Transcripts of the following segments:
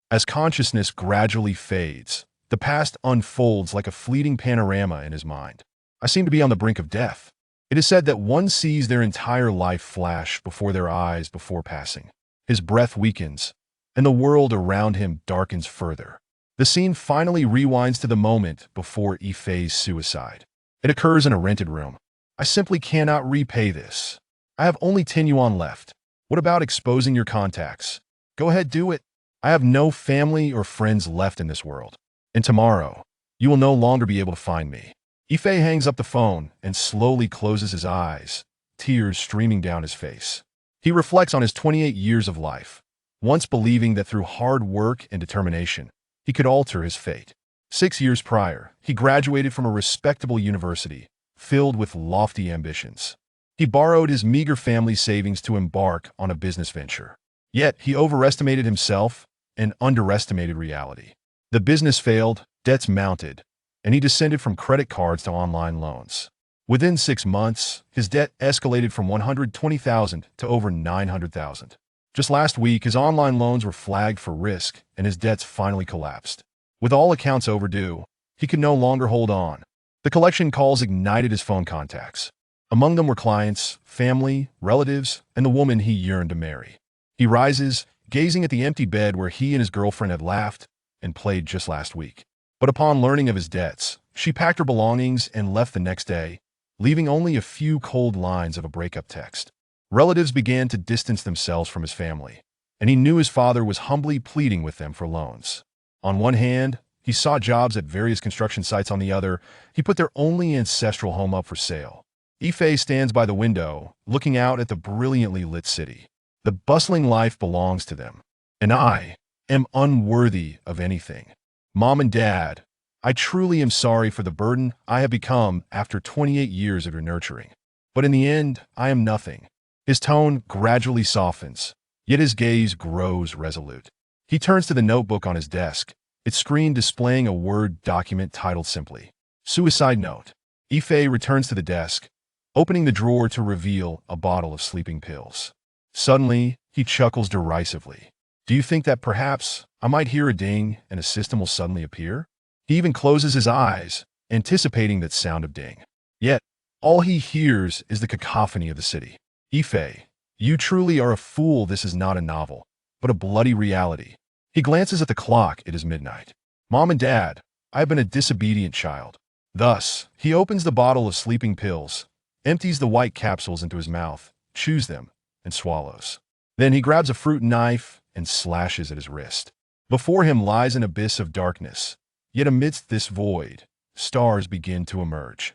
As consciousness gradually fades, the past unfolds like a fleeting panorama in his mind. I seem to be on the brink of death. It is said that one sees their entire life flash before their eyes before passing. His breath weakens, and the world around him darkens further. The scene finally rewinds to the moment before Ife's suicide. It occurs in a rented room. I simply cannot repay this. I have only 10 yuan left. What about exposing your contacts? Go ahead, do it. I have no family or friends left in this world. And tomorrow, you will no longer be able to find me. Ife hangs up the phone and slowly closes his eyes, tears streaming down his face. He reflects on his 28 years of life, once believing that through hard work and determination, he could alter his fate. 6 years prior, he graduated from a respectable university, filled with lofty ambitions. He borrowed his meager family savings to embark on a business venture. Yet, he overestimated himself and underestimated reality. The business failed, debts mounted, and he descended from credit cards to online loans. Within 6 months, his debt escalated from 120,000 to over 900,000. Just last week, his online loans were flagged for risk, and his debts finally collapsed. With all accounts overdue, he could no longer hold on. The collection calls ignited his phone contacts. Among them were clients, family, relatives, and the woman he yearned to marry. He rises, gazing at the empty bed where he and his girlfriend had laughed and played just last week. But upon learning of his debts, she packed her belongings and left the next day, leaving only a few cold lines of a breakup text. Relatives began to distance themselves from his family, and he knew his father was humbly pleading with them for loans. On one hand, he sought jobs at various construction sites. On the other, he put their only ancestral home up for sale. Ife stands by the window, looking out at the brilliantly lit city. The bustling life belongs to them, and I am unworthy of anything. Mom and Dad, I truly am sorry for the burden I have become after 28 years of your nurturing. But in the end, I am nothing. His tone gradually softens, yet his gaze grows resolute. He turns to the notebook on his desk, its screen displaying a Word document titled simply, Suicide Note. Ife returns to the desk, opening the drawer to reveal a bottle of sleeping pills. Suddenly, he chuckles derisively. Do you think that perhaps I might hear a ding and a system will suddenly appear? He even closes his eyes, anticipating that sound of ding. Yet, all he hears is the cacophony of the city. Ife, you truly are a fool. This is not a novel, but a bloody reality. He glances at the clock. It is midnight. Mom and Dad, I have been a disobedient child. Thus, he opens the bottle of sleeping pills, empties the white capsules into his mouth, chews them, and swallows. Then he grabs a fruit knife and slashes at his wrist. Before him lies an abyss of darkness. Yet amidst this void, stars begin to emerge.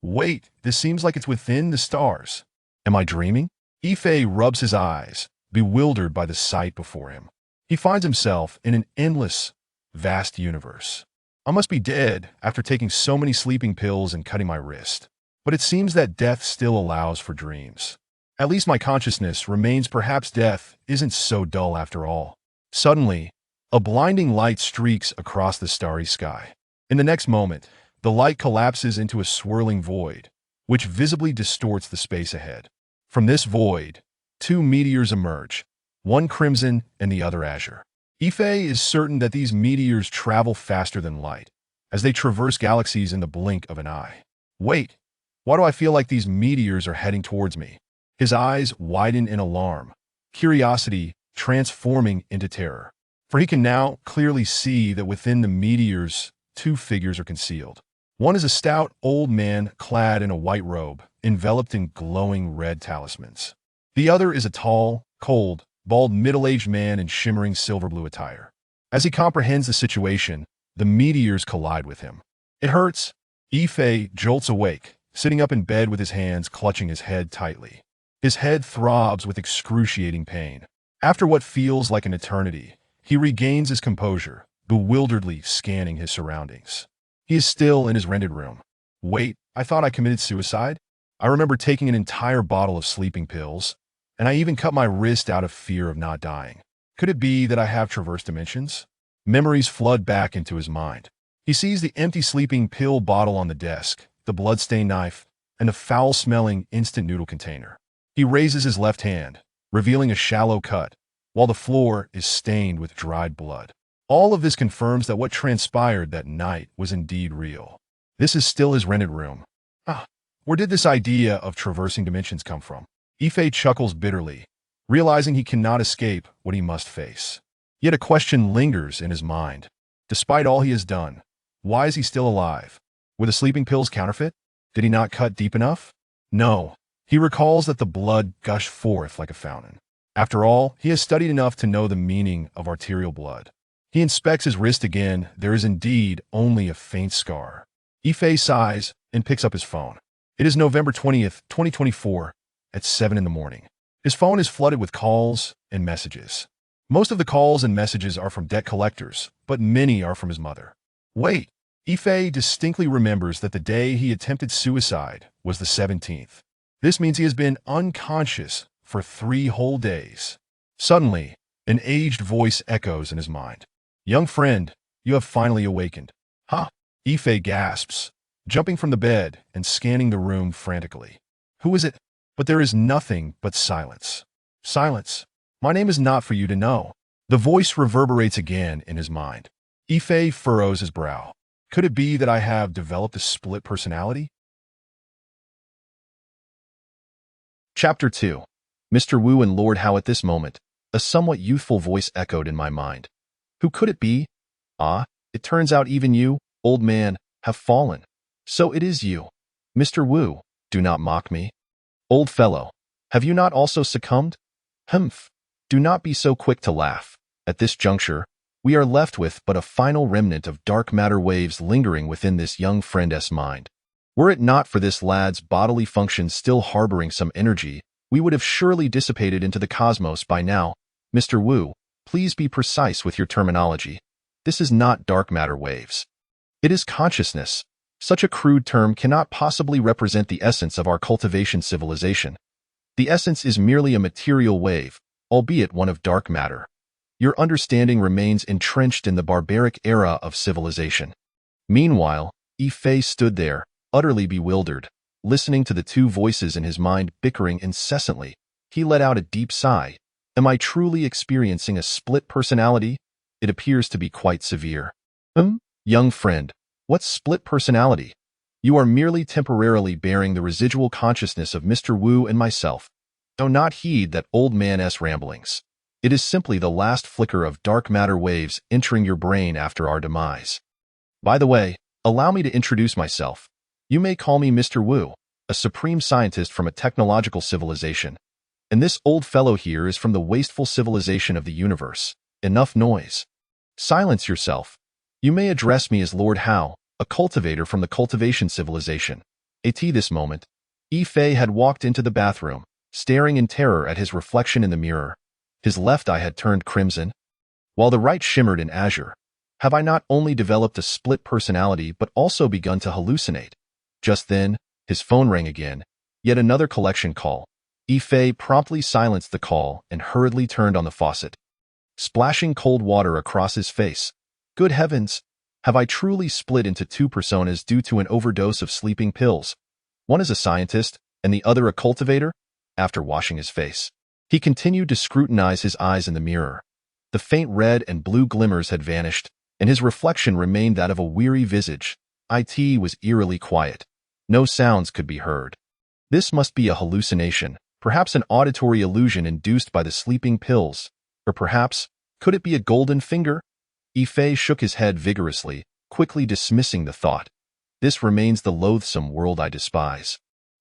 Wait, this seems like it's within the stars. Am I dreaming? Ife rubs his eyes, bewildered by the sight before him. He finds himself in an endless, vast universe. I must be dead after taking so many sleeping pills and cutting my wrist. But it seems that death still allows for dreams. At least my consciousness remains. Perhaps death isn't so dull after all. Suddenly, a blinding light streaks across the starry sky. In the next moment, the light collapses into a swirling void, which visibly distorts the space ahead. From this void, 2 meteors emerge, one crimson and the other azure. Ife is certain that these meteors travel faster than light, as they traverse galaxies in the blink of an eye. Wait, why do I feel like these meteors are heading towards me? His eyes widen in alarm, curiosity transforming into terror. For he can now clearly see that within the meteors, 2 figures are concealed. One is a stout old man clad in a white robe, enveloped in glowing red talismans. The other is a tall, cold, bald middle-aged man in shimmering silver-blue attire. As he comprehends the situation, the meteors collide with him. It hurts. Ife jolts awake, sitting up in bed with his hands clutching his head tightly. His head throbs with excruciating pain. After what feels like an eternity, he regains his composure, bewilderedly scanning his surroundings. He is still in his rented room. Wait, I thought I committed suicide? I remember taking an entire bottle of sleeping pills, and I even cut my wrist out of fear of not dying. Could it be that I have traversed dimensions? Memories flood back into his mind. He sees the empty sleeping pill bottle on the desk, the blood-stained knife, and the foul-smelling instant noodle container. He raises his left hand, revealing a shallow cut, while the floor is stained with dried blood. All of this confirms that what transpired that night was indeed real. This is still his rented room. Where did this idea of traversing dimensions come from? Ife chuckles bitterly, realizing he cannot escape what he must face. Yet a question lingers in his mind. Despite all he has done, why is he still alive? Were the sleeping pills counterfeit? Did he not cut deep enough? No. He recalls that the blood gushed forth like a fountain. After all, he has studied enough to know the meaning of arterial blood. He inspects his wrist again. There is indeed only a faint scar. Ife sighs and picks up his phone. It is November 20th, 2024, at 7 in the morning. His phone is flooded with calls and messages. Most of the calls and messages are from debt collectors, but many are from his mother. Wait, Ife distinctly remembers that the day he attempted suicide was the 17th. This means he has been unconscious for 3 whole days. Suddenly, an aged voice echoes in his mind. Young friend, you have finally awakened. Huh? Ife gasps, jumping from the bed and scanning the room frantically. Who is it? But there is nothing but silence. Silence. My name is not for you to know. The voice reverberates again in his mind. Ife furrows his brow. Could it be that I have developed a split personality? Chapter 2. Mr. Wu and Lord Hao. At this moment, a somewhat youthful voice echoed in my mind. Who could it be? It turns out even you, old man, have fallen. So it is you. Mr. Wu, do not mock me. Old fellow, have you not also succumbed? Humph, do not be so quick to laugh. At this juncture, we are left with but a final remnant of dark matter waves lingering within this young friend's mind. Were it not for this lad's bodily functions still harboring some energy, we would have surely dissipated into the cosmos by now. Mr. Wu, please be precise with your terminology. This is not dark matter waves. It is consciousness. Such a crude term cannot possibly represent the essence of our cultivation civilization. The essence is merely a material wave, albeit one of dark matter. Your understanding remains entrenched in the barbaric era of civilization. Meanwhile, Ife stood there, utterly bewildered, listening to the 2 voices in his mind bickering incessantly. He let out a deep sigh. Am I truly experiencing a split personality? It appears to be quite severe. Young friend, what's split personality? You are merely temporarily bearing the residual consciousness of Mr. Wu and myself. Do not heed that old man's ramblings. It is simply the last flicker of dark matter waves entering your brain after our demise. By the way, allow me to introduce myself. You may call me Mr. Wu, a supreme scientist from a technological civilization. And this old fellow here is from the wasteful civilization of the universe. Enough noise. Silence yourself. You may address me as Lord Hao, a cultivator from the cultivation civilization. At this moment, Ife had walked into the bathroom, staring in terror at his reflection in the mirror. His left eye had turned crimson, while the right shimmered in azure. Have I not only developed a split personality but also begun to hallucinate? Just then, his phone rang again, yet another collection call. Ife promptly silenced the call and hurriedly turned on the faucet, splashing cold water across his face. Good heavens! Have I truly split into 2 personas due to an overdose of sleeping pills? One is a scientist, and the other a cultivator? After washing his face, he continued to scrutinize his eyes in the mirror. The faint red and blue glimmers had vanished, and his reflection remained that of a weary visage. It was eerily quiet. No sounds could be heard. This must be a hallucination, perhaps an auditory illusion induced by the sleeping pills. Or perhaps, could it be a golden finger? Ife shook his head vigorously, quickly dismissing the thought. This remains the loathsome world I despise.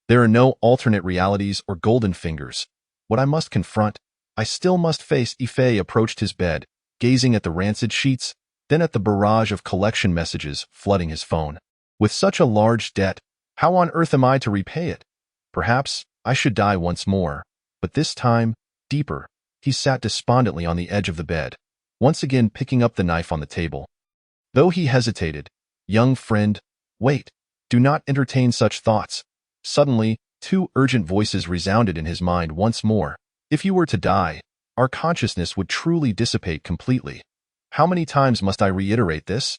There are no alternate realities or golden fingers. What I must confront, I still must face. Ife approached his bed, gazing at the rancid sheets, then at the barrage of collection messages flooding his phone. With such a large debt, how on earth am I to repay it? Perhaps I should die once more, but this time, deeper. He sat despondently on the edge of the bed, once again picking up the knife on the table. Though he hesitated, young friend, wait, do not entertain such thoughts. Suddenly, 2 urgent voices resounded in his mind once more. If you were to die, our consciousness would truly dissipate completely. How many times must I reiterate this?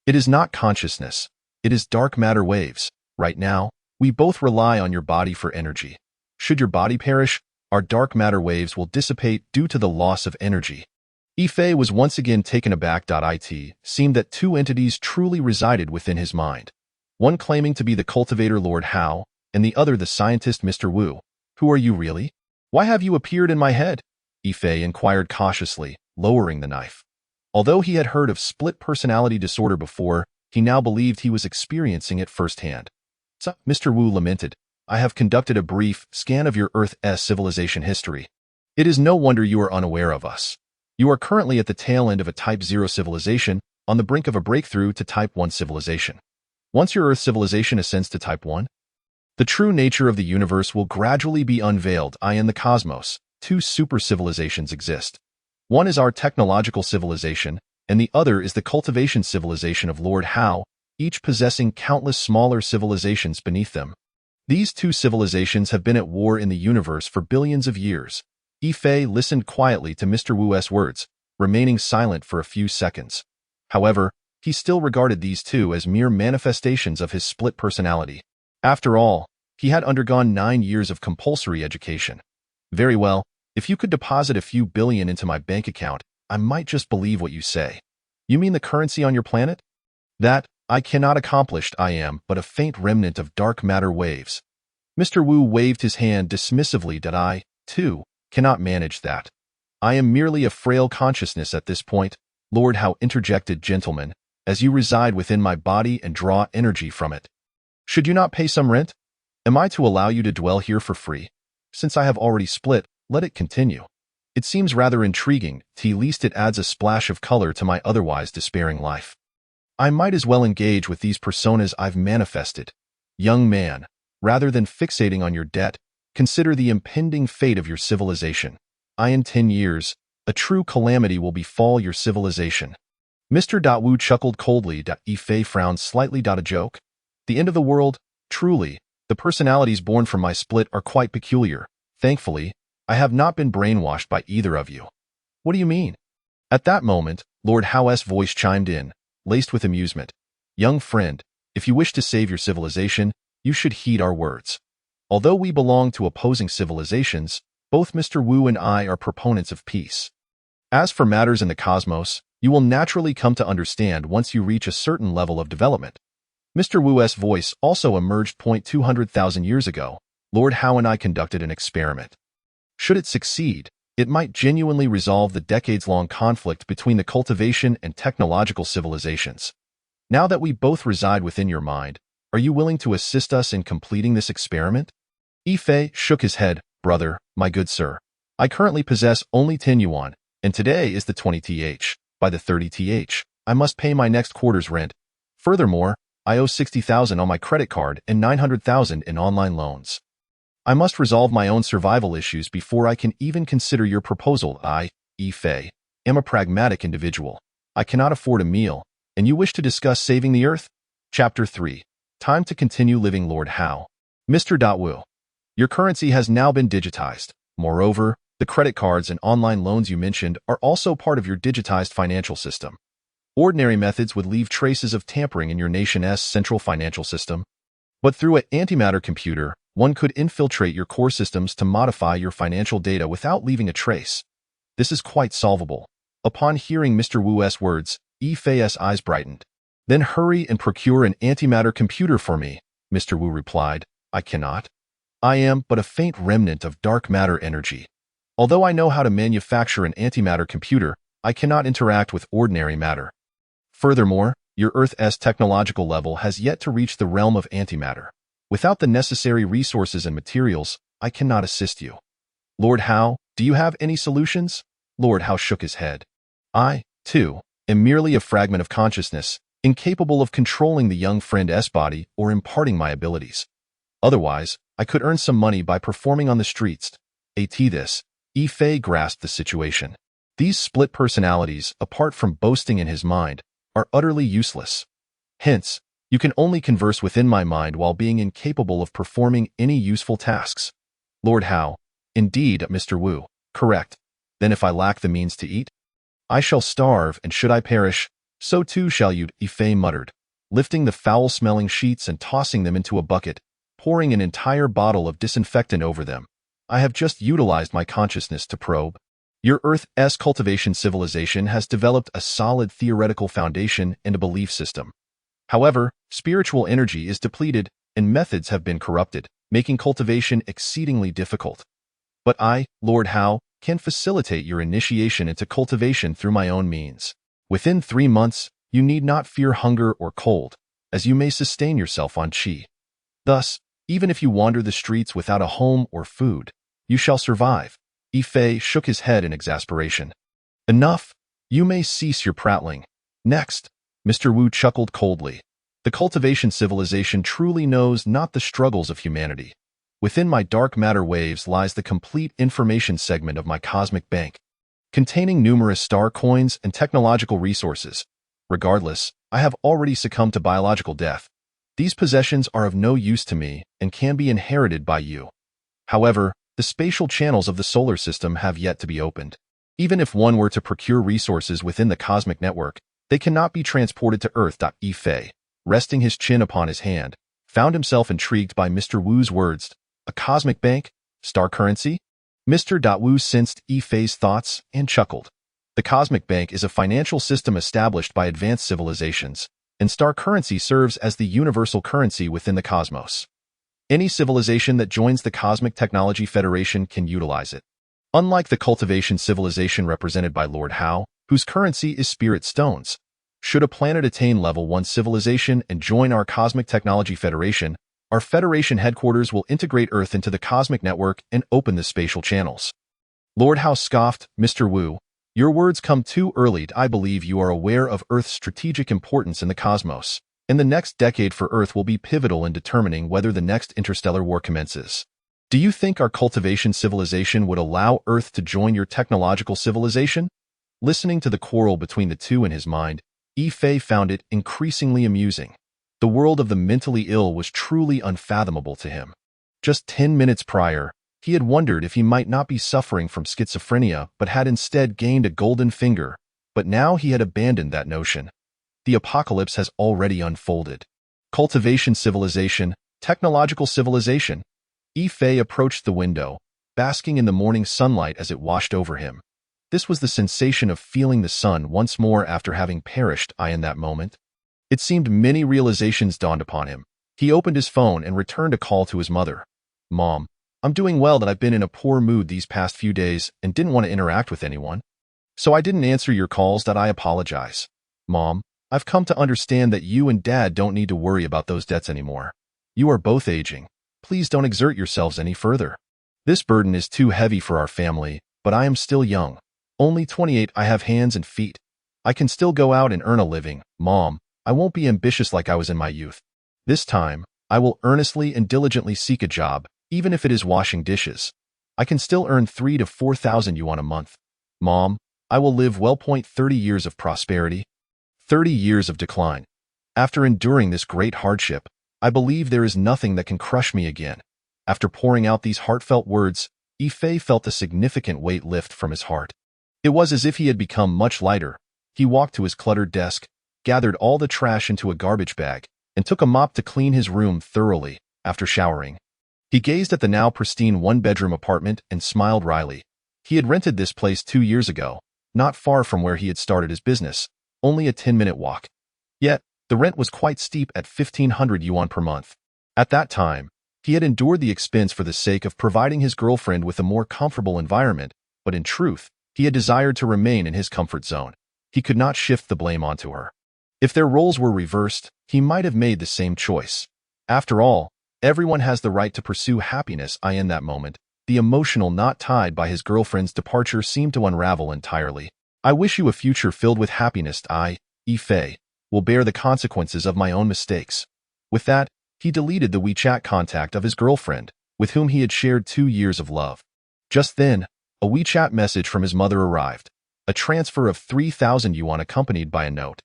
It is not consciousness. It is dark matter waves. Right now, we both rely on your body for energy. Should your body perish, our dark matter waves will dissipate due to the loss of energy. Ife was once again taken aback. It seemed that two entities truly resided within his mind, one claiming to be the cultivator Lord Hao, and the other the scientist Mr. Wu. Who are you really? Why have you appeared in my head? Ife inquired cautiously, lowering the knife. Although he had heard of split personality disorder before, he now believed he was experiencing it firsthand. So, Mr. Wu lamented, I have conducted a brief scan of your Earth's civilization history. It is no wonder you are unaware of us. You are currently at the tail end of a Type 0 civilization, on the brink of a breakthrough to Type 1 civilization. Once your Earth civilization ascends to Type 1, the true nature of the universe will gradually be unveiled. In the cosmos, two super civilizations exist. One is our technological civilization, and the other is the cultivation civilization of Lord Hao, each possessing countless smaller civilizations beneath them. These two civilizations have been at war in the universe for billions of years. Ife listened quietly to Mr. Wu's words, remaining silent for a few seconds. However, he still regarded these two as mere manifestations of his split personality. After all, he had undergone 9 years of compulsory education. Very well, if you could deposit a few billion into my bank account, I might just believe what you say. You mean the currency on your planet? That, I cannot accomplish. I am but a faint remnant of dark matter waves. Mr. Wu waved his hand dismissively. I, too, cannot manage that. I am merely a frail consciousness at this point. Lord Hao interjected, gentlemen, as you reside within my body and draw energy from it. Should you not pay some rent? Am I to allow you to dwell here for free? Since I have already split, let it continue. It seems rather intriguing, at least it adds a splash of color to my otherwise despairing life. I might as well engage with these personas I've manifested. Young man, rather than fixating on your debt, consider the impending fate of your civilization. In 10 years, a true calamity will befall your civilization. Mr. Wu chuckled coldly. Ife frowned slightly. A joke? The end of the world? Truly, the personalities born from my split are quite peculiar. Thankfully, I have not been brainwashed by either of you. What do you mean? At that moment, Lord Hao's voice chimed in, laced with amusement. Young friend, if you wish to save your civilization, you should heed our words. Although we belong to opposing civilizations, both Mr. Wu and I are proponents of peace. As for matters in the cosmos, you will naturally come to understand once you reach a certain level of development. Mr. Wu's voice also emerged. 200,000 years ago, Lord Hao and I conducted an experiment. Should it succeed, it might genuinely resolve the decades-long conflict between the cultivation and technological civilizations. Now that we both reside within your mind, are you willing to assist us in completing this experiment? Ife shook his head. Brother, my good sir, I currently possess only 10 yuan, and today is the 20th. By the 30th, I must pay my next quarter's rent. Furthermore, I owe 60,000 on my credit card and 900,000 in online loans. I must resolve my own survival issues before I can even consider your proposal. I, Ife, am a pragmatic individual. I cannot afford a meal, and you wish to discuss saving the earth? Chapter 3. Time to continue living. Lord Hao. Mr. Wu. Your currency has now been digitized. Moreover, the credit cards and online loans you mentioned are also part of your digitized financial system. Ordinary methods would leave traces of tampering in your nation's central financial system. But through an antimatter computer, one could infiltrate your core systems to modify your financial data without leaving a trace. This is quite solvable. Upon hearing Mr. Wu's words, Ife's eyes brightened. Then hurry and procure an antimatter computer for me, Mr. Wu replied. I cannot. I am but a faint remnant of dark matter energy. Although I know how to manufacture an antimatter computer, I cannot interact with ordinary matter. Furthermore, your Earth's technological level has yet to reach the realm of antimatter. Without the necessary resources and materials, I cannot assist you. Lord Hao, do you have any solutions? Lord Hao shook his head. I, too, am merely a fragment of consciousness, incapable of controlling the young friend's body or imparting my abilities. Otherwise, I could earn some money by performing on the streets. This, Ife grasped the situation. These split personalities, apart from boasting in his mind, are utterly useless. Hence, you can only converse within my mind while being incapable of performing any useful tasks. Lord Hao. Indeed, Mr. Wu. Correct. Then if I lack the means to eat, I shall starve, and should I perish, so too shall you, Ife muttered, lifting the foul-smelling sheets and tossing them into a bucket, pouring an entire bottle of disinfectant over them. I have just utilized my consciousness to probe. Your Earth's cultivation civilization has developed a solid theoretical foundation and a belief system. However, spiritual energy is depleted and methods have been corrupted, making cultivation exceedingly difficult. But I, Lord Hao, can facilitate your initiation into cultivation through my own means. Within 3 months, you need not fear hunger or cold, as you may sustain yourself on qi. Thus, even if you wander the streets without a home or food, you shall survive. Yifei shook his head in exasperation. Enough! You may cease your prattling. Next, Mr. Wu chuckled coldly. The cultivation civilization truly knows not the struggles of humanity. Within my dark matter waves lies the complete information segment of my cosmic bank, containing numerous star coins and technological resources. Regardless, I have already succumbed to biological death. These possessions are of no use to me and can be inherited by you. However, the spatial channels of the solar system have yet to be opened. Even if one were to procure resources within the cosmic network, they cannot be transported to Earth. Yifei, resting his chin upon his hand, found himself intrigued by Mr. Wu's words. A cosmic bank? Star currency? Mr. Wu sensed Yifei's thoughts and chuckled. The cosmic bank is a financial system established by advanced civilizations, and star currency serves as the universal currency within the cosmos. Any civilization that joins the Cosmic Technology Federation can utilize it. Unlike the cultivation civilization represented by Lord Hao, whose currency is spirit stones, should a planet attain level 1 civilization and join our Cosmic Technology Federation, our Federation headquarters will integrate Earth into the cosmic network and open the spatial channels. Lord Hao scoffed. Mr. Wu, your words come too early. I believe you are aware of Earth's strategic importance in the cosmos, and the next decade for Earth will be pivotal in determining whether the next interstellar war commences. Do you think our cultivation civilization would allow Earth to join your technological civilization? Listening to the quarrel between the two in his mind, Yifei found it increasingly amusing. The world of the mentally ill was truly unfathomable to him. Just 10 minutes prior, he had wondered if he might not be suffering from schizophrenia but had instead gained a golden finger, but now he had abandoned that notion. The apocalypse has already unfolded. Cultivation civilization, technological civilization. Yifei approached the window, basking in the morning sunlight as it washed over him. This was the sensation of feeling the sun once more after having perished in that moment. It seemed many realizations dawned upon him. He opened his phone and returned a call to his mother. Mom, I'm doing well, that I've been in a poor mood these past few days and didn't want to interact with anyone. So I didn't answer your calls. I apologize. Mom, I've come to understand that you and Dad don't need to worry about those debts anymore. You are both aging. Please don't exert yourselves any further. This burden is too heavy for our family, but I am still young. Only 28. I have hands and feet. I can still go out and earn a living. Mom, I won't be ambitious like I was in my youth. This time, I will earnestly and diligently seek a job, even if it is washing dishes. I can still earn 3,000 to 4,000 yuan a month. Mom, I will live well. 30 years of prosperity, 30 years of decline. After enduring this great hardship, I believe there is nothing that can crush me again. After pouring out these heartfelt words, Yifei felt a significant weight lift from his heart. It was as if he had become much lighter. He walked to his cluttered desk, gathered all the trash into a garbage bag, and took a mop to clean his room thoroughly. After showering, he gazed at the now pristine one-bedroom apartment and smiled wryly. He had rented this place 2 years ago, not far from where he had started his business, only a 10-minute walk. Yet, the rent was quite steep at 1,500 yuan per month. At that time, he had endured the expense for the sake of providing his girlfriend with a more comfortable environment, but in truth, he had desired to remain in his comfort zone. He could not shift the blame onto her. If their roles were reversed, he might have made the same choice. After all, everyone has the right to pursue happiness. In that moment, the emotional knot tied by his girlfriend's departure seemed to unravel entirely. I wish you a future filled with happiness. I, Yifei, will bear the consequences of my own mistakes. With that, he deleted the WeChat contact of his girlfriend, with whom he had shared 2 years of love. Just then, a WeChat message from his mother arrived, a transfer of 3,000 yuan accompanied by a note.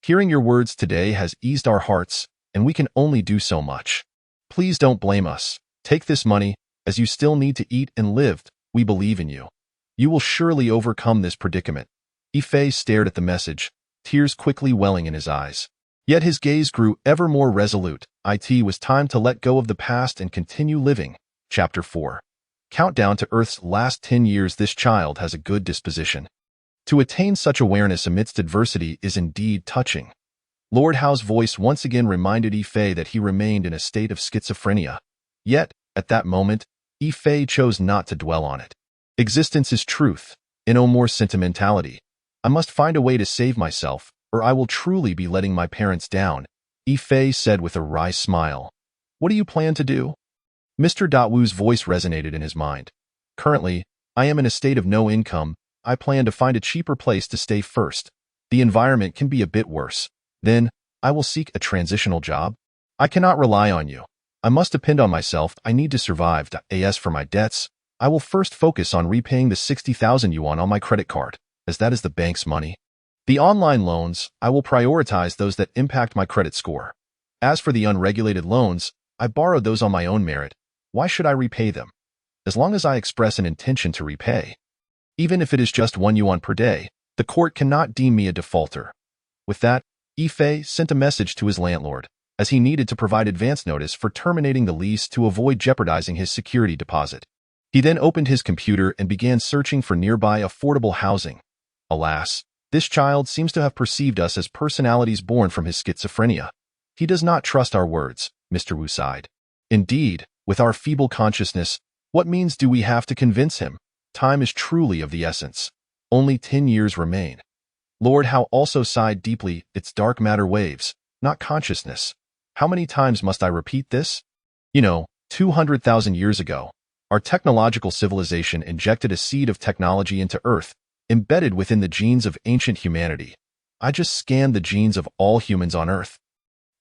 Hearing your words today has eased our hearts, and we can only do so much. Please don't blame us. Take this money, as you still need to eat and live. We believe in you. You will surely overcome this predicament. Yifei stared at the message, tears quickly welling in his eyes. Yet his gaze grew ever more resolute. It was time to let go of the past and continue living. Chapter 4. Countdown to Earth's last 10 years. This child has a good disposition. To attain such awareness amidst adversity is indeed touching. Lord Hao's voice once again reminded Yi Fei that he remained in a state of schizophrenia. Yet, at that moment, Yi Fei chose not to dwell on it. Existence is truth, and no more sentimentality. I must find a way to save myself, or I will truly be letting my parents down, Yi Fei said with a wry smile. What do you plan to do? Mr. Wu's voice resonated in his mind. Currently, I am in a state of no income. I plan to find a cheaper place to stay first. The environment can be a bit worse. Then, I will seek a transitional job. I cannot rely on you. I must depend on myself. I need to survive. As for my debts, I will first focus on repaying the 60,000 yuan on my credit card, as that is the bank's money. The online loans, I will prioritize those that impact my credit score. As for the unregulated loans, I borrowed those on my own merit. Why should I repay them? As long as I express an intention to repay. Even if it is just 1 yuan per day, the court cannot deem me a defaulter. With that, Yi Fei sent a message to his landlord, as he needed to provide advance notice for terminating the lease to avoid jeopardizing his security deposit. He then opened his computer and began searching for nearby affordable housing. Alas, this child seems to have perceived us as personalities born from his schizophrenia. He does not trust our words, Mr. Wu sighed. Indeed, with our feeble consciousness, what means do we have to convince him? Time is truly of the essence. Only 10 years remain. Lord Hao also sighed deeply. It's dark matter waves, not consciousness. How many times must I repeat this? 200,000 years ago, our technological civilization injected a seed of technology into Earth, embedded within the genes of ancient humanity. I just scanned the genes of all humans on Earth.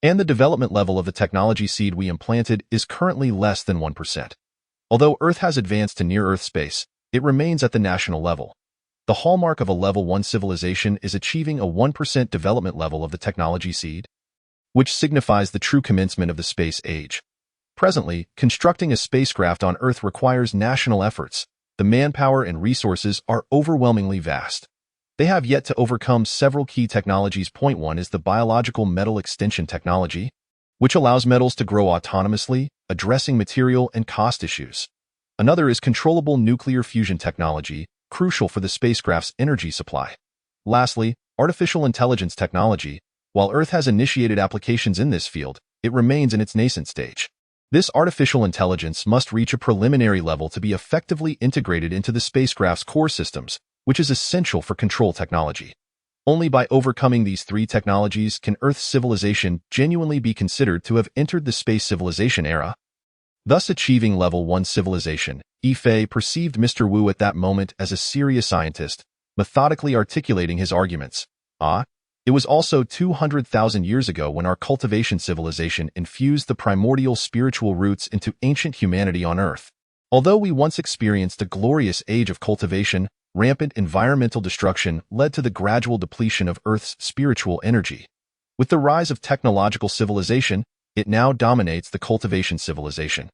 And the development level of the technology seed we implanted is currently less than 1%. Although Earth has advanced to near-Earth space, it remains at the national level. The hallmark of a level 1 civilization is achieving a 1% development level of the technology seed, which signifies the true commencement of the space age. Presently, constructing a spacecraft on Earth requires national efforts. The manpower and resources are overwhelmingly vast. They have yet to overcome several key technologies. Point 1 is the biological metal extension technology, which allows metals to grow autonomously, addressing material and cost issues. Another is controllable nuclear fusion technology, crucial for the spacecraft's energy supply. Lastly, artificial intelligence technology. While Earth has initiated applications in this field, it remains in its nascent stage. This artificial intelligence must reach a preliminary level to be effectively integrated into the spacecraft's core systems, which is essential for control technology. Only by overcoming these 3 technologies can Earth's civilization genuinely be considered to have entered the space civilization era. Thus achieving level 1 civilization. Yi Fei perceived Mr. Wu at that moment as a serious scientist, methodically articulating his arguments. It was also 200,000 years ago when our cultivation civilization infused the primordial spiritual roots into ancient humanity on Earth. Although we once experienced a glorious age of cultivation, rampant environmental destruction led to the gradual depletion of Earth's spiritual energy. With the rise of technological civilization, it now dominates the cultivation civilization.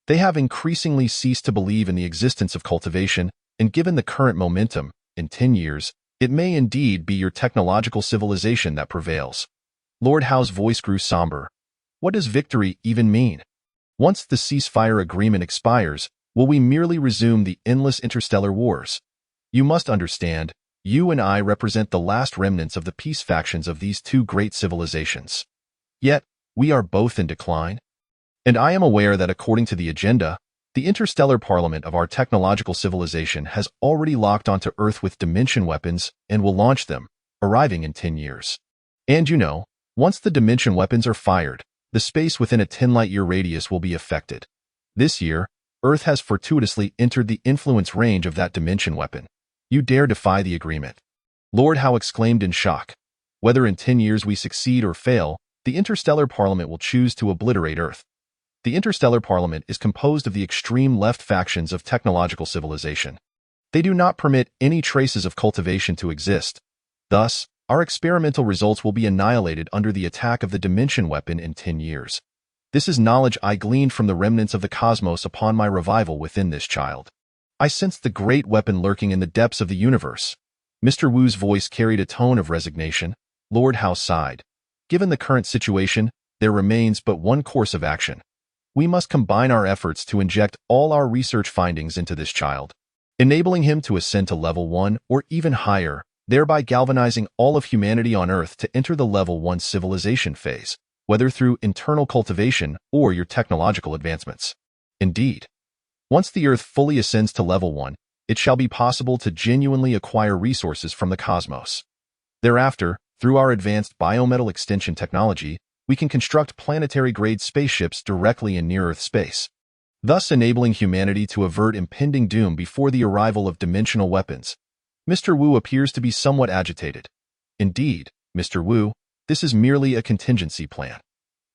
They have increasingly ceased to believe in the existence of cultivation, and given the current momentum, in 10 years, it may indeed be your technological civilization that prevails. Lord Hao's voice grew somber. What does victory even mean? Once the ceasefire agreement expires, will we merely resume the endless interstellar wars? You must understand, you and I represent the last remnants of the peace factions of these 2 great civilizations. Yet, we are both in decline. And I am aware that according to the agenda, the interstellar parliament of our technological civilization has already locked onto Earth with dimension weapons and will launch them, arriving in 10 years. And once the dimension weapons are fired, the space within a 10-light-year radius will be affected. This year, Earth has fortuitously entered the influence range of that dimension weapon. You dare defy the agreement? Lord Hao exclaimed in shock. Whether in 10 years we succeed or fail, the interstellar parliament will choose to obliterate Earth. The interstellar parliament is composed of the extreme left factions of technological civilization. They do not permit any traces of cultivation to exist. Thus, our experimental results will be annihilated under the attack of the dimension weapon in 10 years. This is knowledge I gleaned from the remnants of the cosmos upon my revival within this child. I sensed the great weapon lurking in the depths of the universe. Mr. Wu's voice carried a tone of resignation. Lord Hao sighed. Given the current situation, there remains but one course of action. we must combine our efforts to inject all our research findings into this child, enabling him to ascend to level 1 or even higher, thereby galvanizing all of humanity on Earth to enter the level 1 civilization phase, whether through internal cultivation or your technological advancements. Indeed, once the Earth fully ascends to level 1, it shall be possible to genuinely acquire resources from the cosmos. Thereafter, through our advanced biometal extension technology, we can construct planetary-grade spaceships directly in near-Earth space, thus enabling humanity to avert impending doom before the arrival of dimensional weapons. Mr. Wu appears to be somewhat agitated. Indeed, Mr. Wu, this is merely a contingency plan.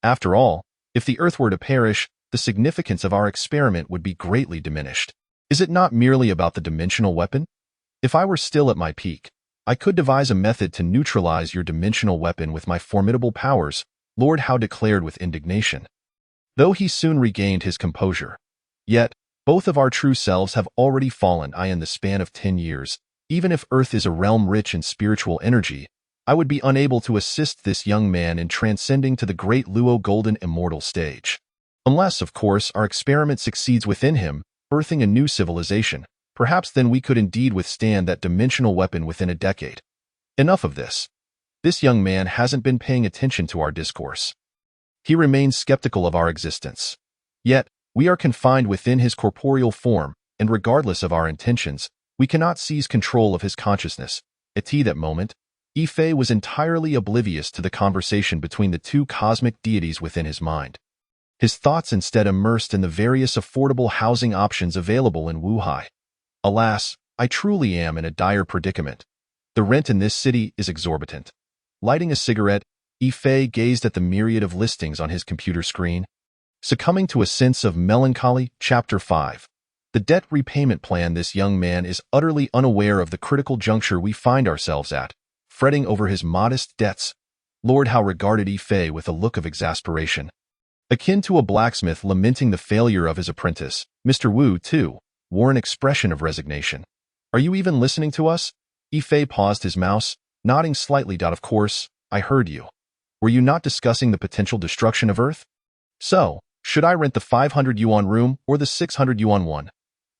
After all, if the Earth were to perish, the significance of our experiment would be greatly diminished. Is it not merely about the dimensional weapon? If I were still at my peak, I could devise a method to neutralize your dimensional weapon with my formidable powers, Lord Hao declared with indignation. Though he soon regained his composure. Yet, both of our true selves have already fallen in the span of 10 years. Even if Earth is a realm rich in spiritual energy, I would be unable to assist this young man in transcending to the great Luo Golden Immortal stage. Unless, of course, our experiment succeeds within him, birthing a new civilization, perhaps then we could indeed withstand that dimensional weapon within a decade. Enough of this. This young man hasn't been paying attention to our discourse. He remains skeptical of our existence. Yet, we are confined within his corporeal form, and regardless of our intentions, we cannot seize control of his consciousness. At that moment, Yifei was entirely oblivious to the conversation between the two cosmic deities within his mind. His thoughts instead immersed in the various affordable housing options available in Wuhai. Alas, I truly am in a dire predicament. The rent in this city is exorbitant. Lighting a cigarette, Yifei gazed at the myriad of listings on his computer screen. Succumbing to a sense of melancholy, Chapter 5. The debt repayment plan. This young man is utterly unaware of the critical juncture we find ourselves at, fretting over his modest debts. Lord Hao regarded Yifei with a look of exasperation, akin to a blacksmith lamenting the failure of his apprentice. Mr. Wu, too, wore an expression of resignation. Are you even listening to us? Yifei paused his mouse, nodding slightly. Of course, I heard you. Were you not discussing the potential destruction of Earth? So, should I rent the 500 yuan room or the 600 yuan one?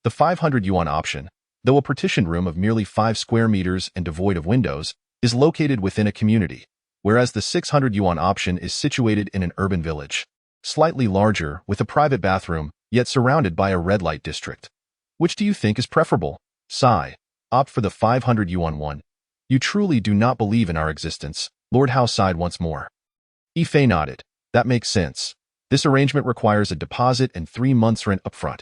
The 500 yuan option, though a partitioned room of merely 5 square meters and devoid of windows, is located within a community, whereas the 600 yuan option is situated in an urban village, slightly larger, with a private bathroom, yet surrounded by a red light district. Which do you think is preferable? Sigh. Opt for the 500 yuan one. You truly do not believe in our existence. Lord Hao sighed once more. Yifei nodded. That makes sense. This arrangement requires a deposit and 3 months' rent upfront.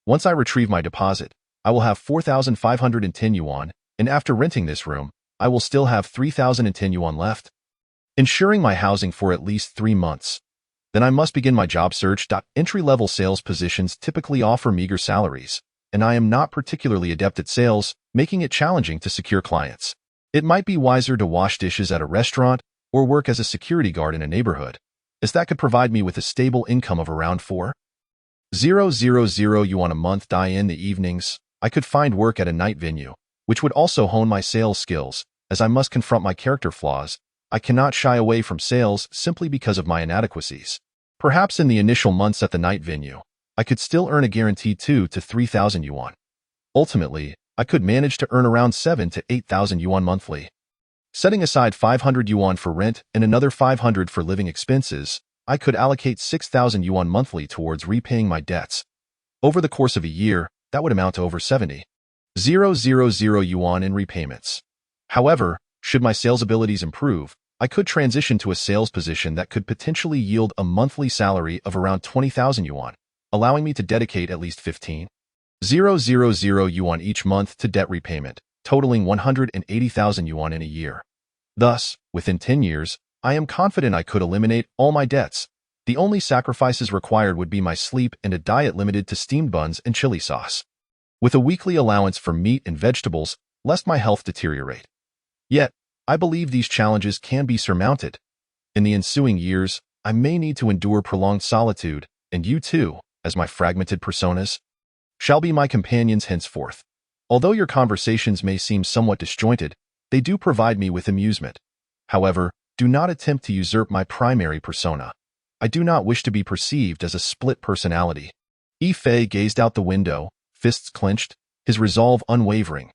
Once I retrieve my deposit, I will have 4,510 yuan, and after renting this room, I will still have 3,010 yuan left, ensuring my housing for at least 3 months. Then I must begin my job search. Entry-level sales positions typically offer meager salaries, and I am not particularly adept at sales, making it challenging to secure clients. It might be wiser to wash dishes at a restaurant or work as a security guard in a neighborhood, as that could provide me with a stable income of around 4,000 yuan a month. In the evenings, I could find work at a night venue, which would also hone my sales skills, as I must confront my character flaws. I cannot shy away from sales simply because of my inadequacies. Perhaps in the initial months at the night venue, I could still earn a guaranteed 2,000 to 3,000 yuan. Ultimately, I could manage to earn around 7,000 to 8,000 yuan monthly. Setting aside 500 yuan for rent and another 500 for living expenses, I could allocate 6,000 yuan monthly towards repaying my debts. Over the course of a year, that would amount to over 70,000 yuan in repayments. However, should my sales abilities improve, I could transition to a sales position that could potentially yield a monthly salary of around 20,000 yuan, allowing me to dedicate at least 15,000 yuan each month to debt repayment, totaling 180,000 yuan in a year. Thus, within 10 years, I am confident I could eliminate all my debts. The only sacrifices required would be my sleep and a diet limited to steamed buns and chili sauce, with a weekly allowance for meat and vegetables, lest my health deteriorate. Yet, I believe these challenges can be surmounted. In the ensuing years, I may need to endure prolonged solitude, and you too, as my fragmented personas, shall be my companions henceforth. Although your conversations may seem somewhat disjointed, they do provide me with amusement. However, do not attempt to usurp my primary persona. I do not wish to be perceived as a split personality. Yi Fei gazed out the window, fists clenched, his resolve unwavering.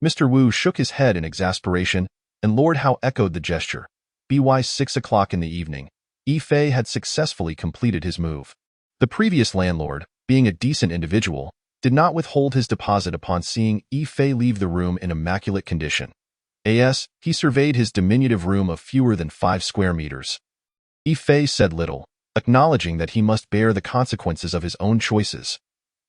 Mr. Wu shook his head in exasperation, and Lord Hao echoed the gesture. By 6 o'clock in the evening, Yi Fei had successfully completed his move. The previous landlord, being a decent individual, did not withhold his deposit upon seeing Yi Fei leave the room in immaculate condition. As he surveyed his diminutive room of fewer than 5 square meters. Yi Fei said little, acknowledging that he must bear the consequences of his own choices.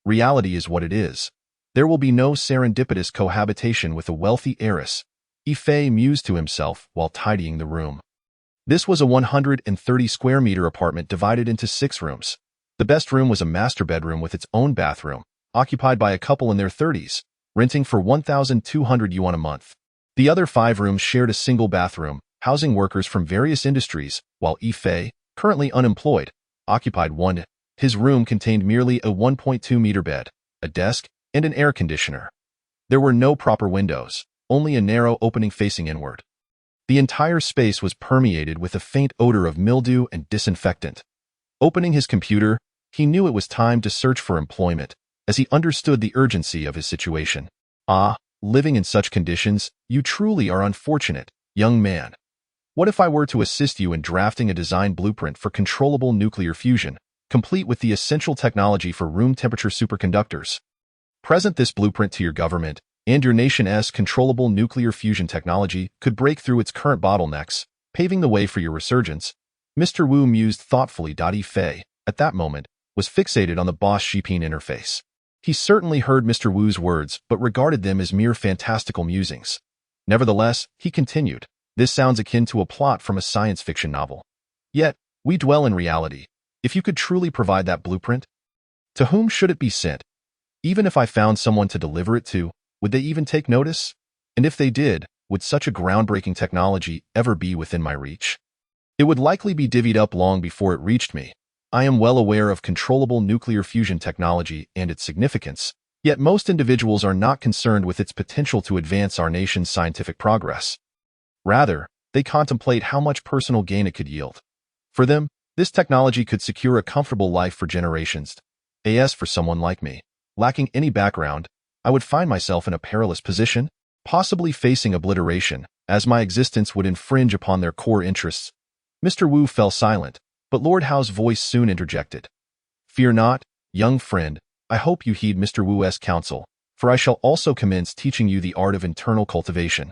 Reality is what it is. There will be no serendipitous cohabitation with a wealthy heiress, Yi Fei mused to himself while tidying the room. This was a 130 square meter apartment divided into 6 rooms. The best room was a master bedroom with its own bathroom, occupied by a couple in their 30s, renting for 1,200 yuan a month. The other 5 rooms shared a single bathroom, housing workers from various industries, while Yi Fei, currently unemployed, occupied one. His room contained merely a 1.2-meter bed, a desk, and an air conditioner. There were no proper windows, only a narrow opening facing inward. The entire space was permeated with a faint odor of mildew and disinfectant. Opening his computer, he knew it was time to search for employment, as he understood the urgency of his situation. Living in such conditions, you truly are unfortunate, young man. What if I were to assist you in drafting a design blueprint for controllable nuclear fusion, complete with the essential technology for room temperature superconductors? Present this blueprint to your government, and your nation's controllable nuclear fusion technology could break through its current bottlenecks, paving the way for your resurgence. Mr. Wu mused thoughtfully. Yi Fei, at that moment, was fixated on the Boss Shiping interface. He certainly heard Mr. Wu's words, but regarded them as mere fantastical musings. Nevertheless, he continued, this sounds akin to a plot from a science fiction novel. Yet, we dwell in reality. If you could truly provide that blueprint, to whom should it be sent? Even if I found someone to deliver it to, would they even take notice? And if they did, would such a groundbreaking technology ever be within my reach? It would likely be divvied up long before it reached me. I am well aware of controllable nuclear fusion technology and its significance, yet most individuals are not concerned with its potential to advance our nation's scientific progress. Rather, they contemplate how much personal gain it could yield. For them, this technology could secure a comfortable life for generations. As for someone like me, lacking any background, I would find myself in a perilous position, possibly facing obliteration, as my existence would infringe upon their core interests. Mr. Wu fell silent, but Lord Hao's voice soon interjected. Fear not, young friend, I hope you heed Mr. Wu's counsel, for I shall also commence teaching you the art of internal cultivation.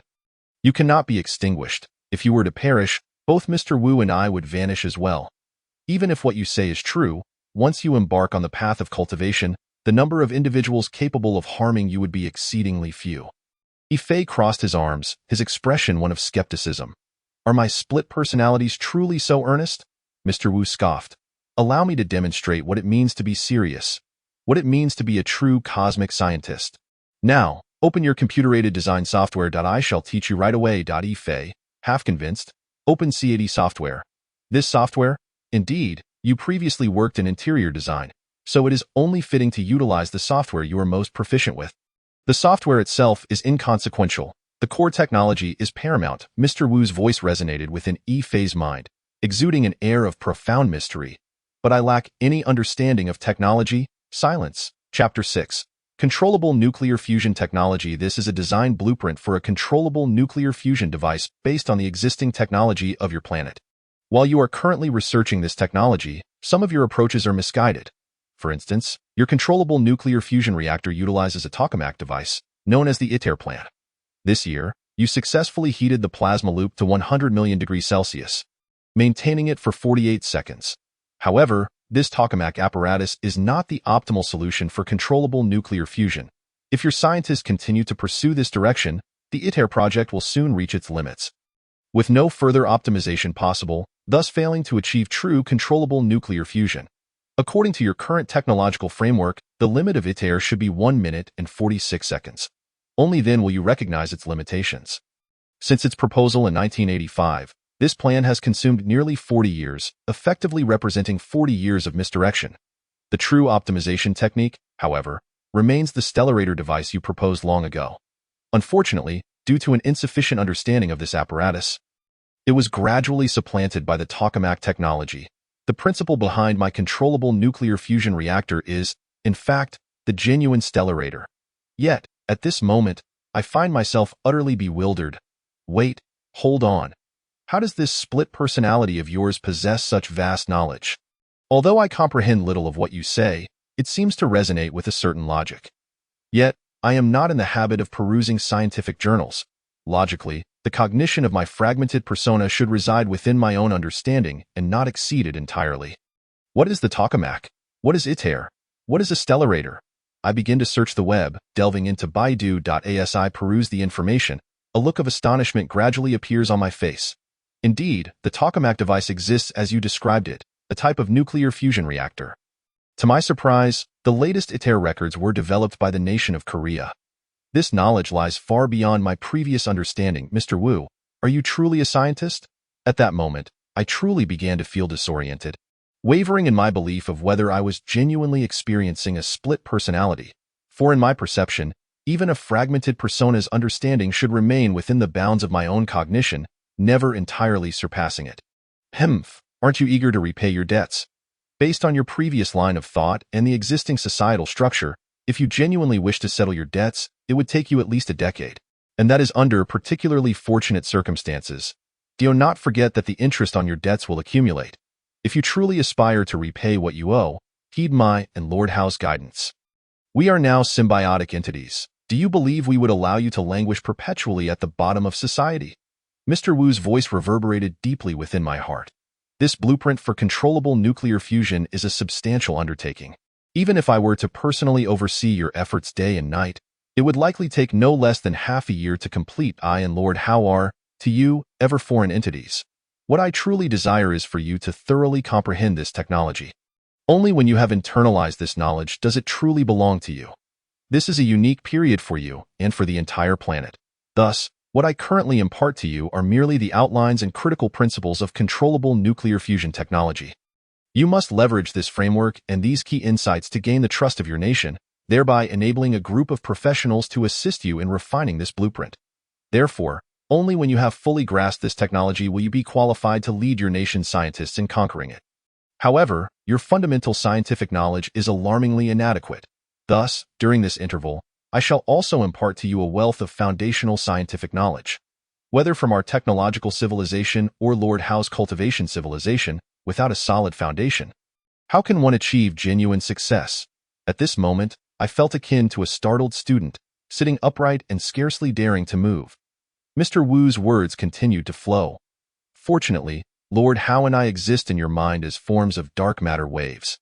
You cannot be extinguished. If you were to perish, both Mr. Wu and I would vanish as well. Even if what you say is true, once you embark on the path of cultivation, the number of individuals capable of harming you would be exceedingly few. Yi Fei crossed his arms, his expression one of skepticism. Are my split personalities truly so earnest? Mr. Wu scoffed. Allow me to demonstrate what it means to be serious, what it means to be a true cosmic scientist. Now, open your computer-aided design software. I shall teach you right away. Yi Fei, half convinced, opened CAD software. This software? Indeed, you previously worked in interior design, so it is only fitting to utilize the software you are most proficient with. The software itself is inconsequential. The core technology is paramount. Mr. Wu's voice resonated within Yi Fei's mind, exuding an air of profound mystery. But I lack any understanding of technology. Silence. Chapter 6. Controllable nuclear fusion technology. This is a design blueprint for a controllable nuclear fusion device based on the existing technology of your planet. While you are currently researching this technology, some of your approaches are misguided. For instance, your controllable nuclear fusion reactor utilizes a tokamak device, known as the ITER plant. This year, you successfully heated the plasma loop to 100 million degrees Celsius, maintaining it for 48 seconds. However, this tokamak apparatus is not the optimal solution for controllable nuclear fusion. If your scientists continue to pursue this direction, the ITER project will soon reach its limits, with no further optimization possible, thus failing to achieve true controllable nuclear fusion. According to your current technological framework, the limit of ITER should be 1 minute and 46 seconds. Only then will you recognize its limitations. Since its proposal in 1985, this plan has consumed nearly 40 years, effectively representing 40 years of misdirection. The true optimization technique, however, remains the Stellarator device you proposed long ago. Unfortunately, due to an insufficient understanding of this apparatus, it was gradually supplanted by the tokamak technology. The principle behind my controllable nuclear fusion reactor is, in fact, the genuine stellarator. Yet, at this moment, I find myself utterly bewildered. Wait, hold on. How does this split personality of yours possess such vast knowledge? Although I comprehend little of what you say, it seems to resonate with a certain logic. Yet, I am not in the habit of perusing scientific journals. Logically, the cognition of my fragmented persona should reside within my own understanding and not exceed it entirely. What is the tokamak? What is ITER? What is a stellarator? I begin to search the web, delving into Baidu.as. I peruse the information. A look of astonishment gradually appears on my face. Indeed, the tokamak device exists as you described it, a type of nuclear fusion reactor. To my surprise, the latest ITER records were developed by the nation of Korea. This knowledge lies far beyond my previous understanding. Mr. Wu, are you truly a scientist? At that moment, I truly began to feel disoriented, wavering in my belief of whether I was genuinely experiencing a split personality. For in my perception, even a fragmented persona's understanding should remain within the bounds of my own cognition, never entirely surpassing it. Aren't you eager to repay your debts? Based on your previous line of thought and the existing societal structure, if you genuinely wish to settle your debts, it would take you at least a decade. And that is under particularly fortunate circumstances. Do not forget that the interest on your debts will accumulate. If you truly aspire to repay what you owe, heed my and Lord Howe's guidance. We are now symbiotic entities. Do you believe we would allow you to languish perpetually at the bottom of society? Mr. Wu's voice reverberated deeply within my heart. This blueprint for controllable nuclear fusion is a substantial undertaking. Even if I were to personally oversee your efforts day and night, it would likely take no less than half a year to complete. I and Lord Howe are, to you, ever foreign entities. What I truly desire is for you to thoroughly comprehend this technology. Only when you have internalized this knowledge does it truly belong to you. This is a unique period for you and for the entire planet. Thus, what I currently impart to you are merely the outlines and critical principles of controllable nuclear fusion technology. You must leverage this framework and these key insights to gain the trust of your nation, thereby enabling a group of professionals to assist you in refining this blueprint. Therefore, only when you have fully grasped this technology will you be qualified to lead your nation's scientists in conquering it. However, your fundamental scientific knowledge is alarmingly inadequate. Thus, during this interval, I shall also impart to you a wealth of foundational scientific knowledge. Whether from our technological civilization or Lord Howe's cultivation civilization, without a solid foundation, how can one achieve genuine success? At this moment, I felt akin to a startled student, sitting upright and scarcely daring to move. Mr. Wu's words continued to flow. Fortunately, Lord Howe and I exist in your mind as forms of dark matter waves.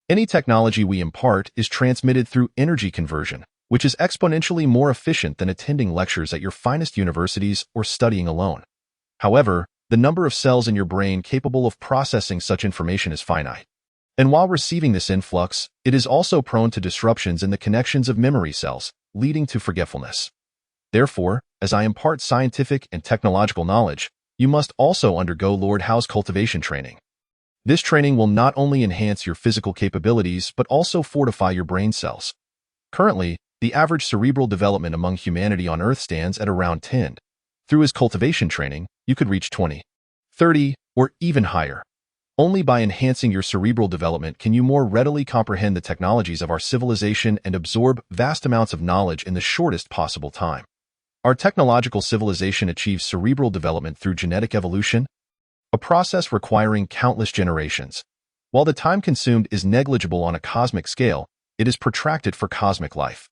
Any technology we impart is transmitted through energy conversion, which is exponentially more efficient than attending lectures at your finest universities or studying alone. However, the number of cells in your brain capable of processing such information is finite. And while receiving this influx, it is also prone to disruptions in the connections of memory cells, leading to forgetfulness. Therefore, as I impart scientific and technological knowledge, you must also undergo Lord Howe's cultivation training. This training will not only enhance your physical capabilities but also fortify your brain cells. Currently, the average cerebral development among humanity on Earth stands at around 10. Through his cultivation training, you could reach 20, 30, or even higher. Only by enhancing your cerebral development can you more readily comprehend the technologies of our civilization and absorb vast amounts of knowledge in the shortest possible time. Our technological civilization achieves cerebral development through genetic evolution, a process requiring countless generations. While the time consumed is negligible on a cosmic scale, it is protracted for cosmic life.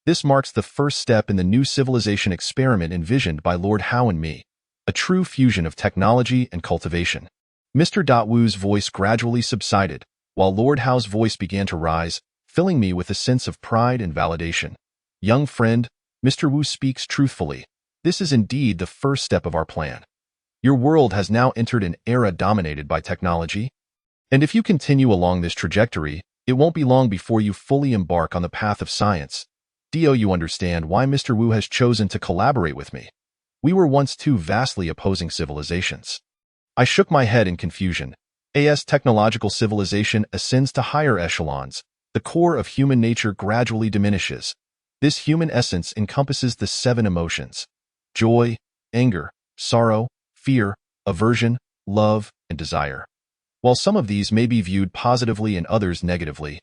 This marks the first step in the new civilization experiment envisioned by Lord Howe and me, a true fusion of technology and cultivation. Mr. Wu's voice gradually subsided, while Lord Howe's voice began to rise, filling me with a sense of pride and validation. Young friend, Mr. Wu speaks truthfully. This is indeed the first step of our plan. Your world has now entered an era dominated by technology. And if you continue along this trajectory, it won't be long before you fully embark on the path of science. You understand why Mr. Wu has chosen to collaborate with me. We were once two vastly opposing civilizations. I shook my head in confusion. As technological civilization ascends to higher echelons, the core of human nature gradually diminishes. This human essence encompasses the 7 emotions: joy, anger, sorrow, fear, aversion, love, and desire. While some of these may be viewed positively and others negatively,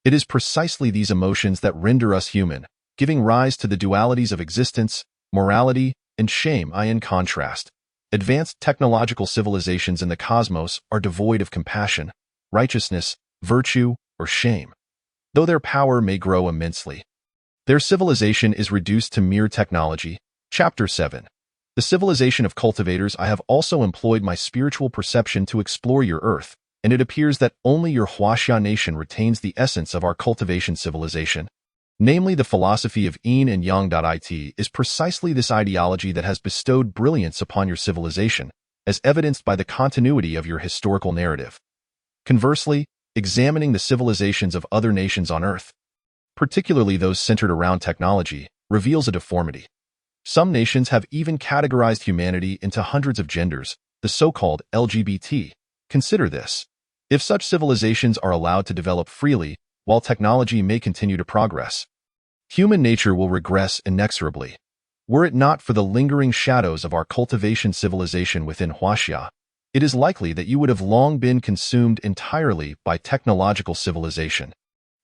it is precisely these emotions that render us human, giving rise to the dualities of existence, morality, and shame. In contrast, advanced technological civilizations in the cosmos are devoid of compassion, righteousness, virtue, or shame. Though their power may grow immensely, their civilization is reduced to mere technology. Chapter 7. The civilization of cultivators. I have also employed my spiritual perception to explore your earth, and it appears that only your Huaxia nation retains the essence of our cultivation civilization. Namely, the philosophy of yin and yang. It is precisely this ideology that has bestowed brilliance upon your civilization, as evidenced by the continuity of your historical narrative. Conversely, examining the civilizations of other nations on Earth, particularly those centered around technology, reveals a deformity. Some nations have even categorized humanity into hundreds of genders, the so-called LGBT. Consider this. If such civilizations are allowed to develop freely, while technology may continue to progress, human nature will regress inexorably. Were it not for the lingering shadows of our cultivation civilization within Huaxia, it is likely that you would have long been consumed entirely by technological civilization.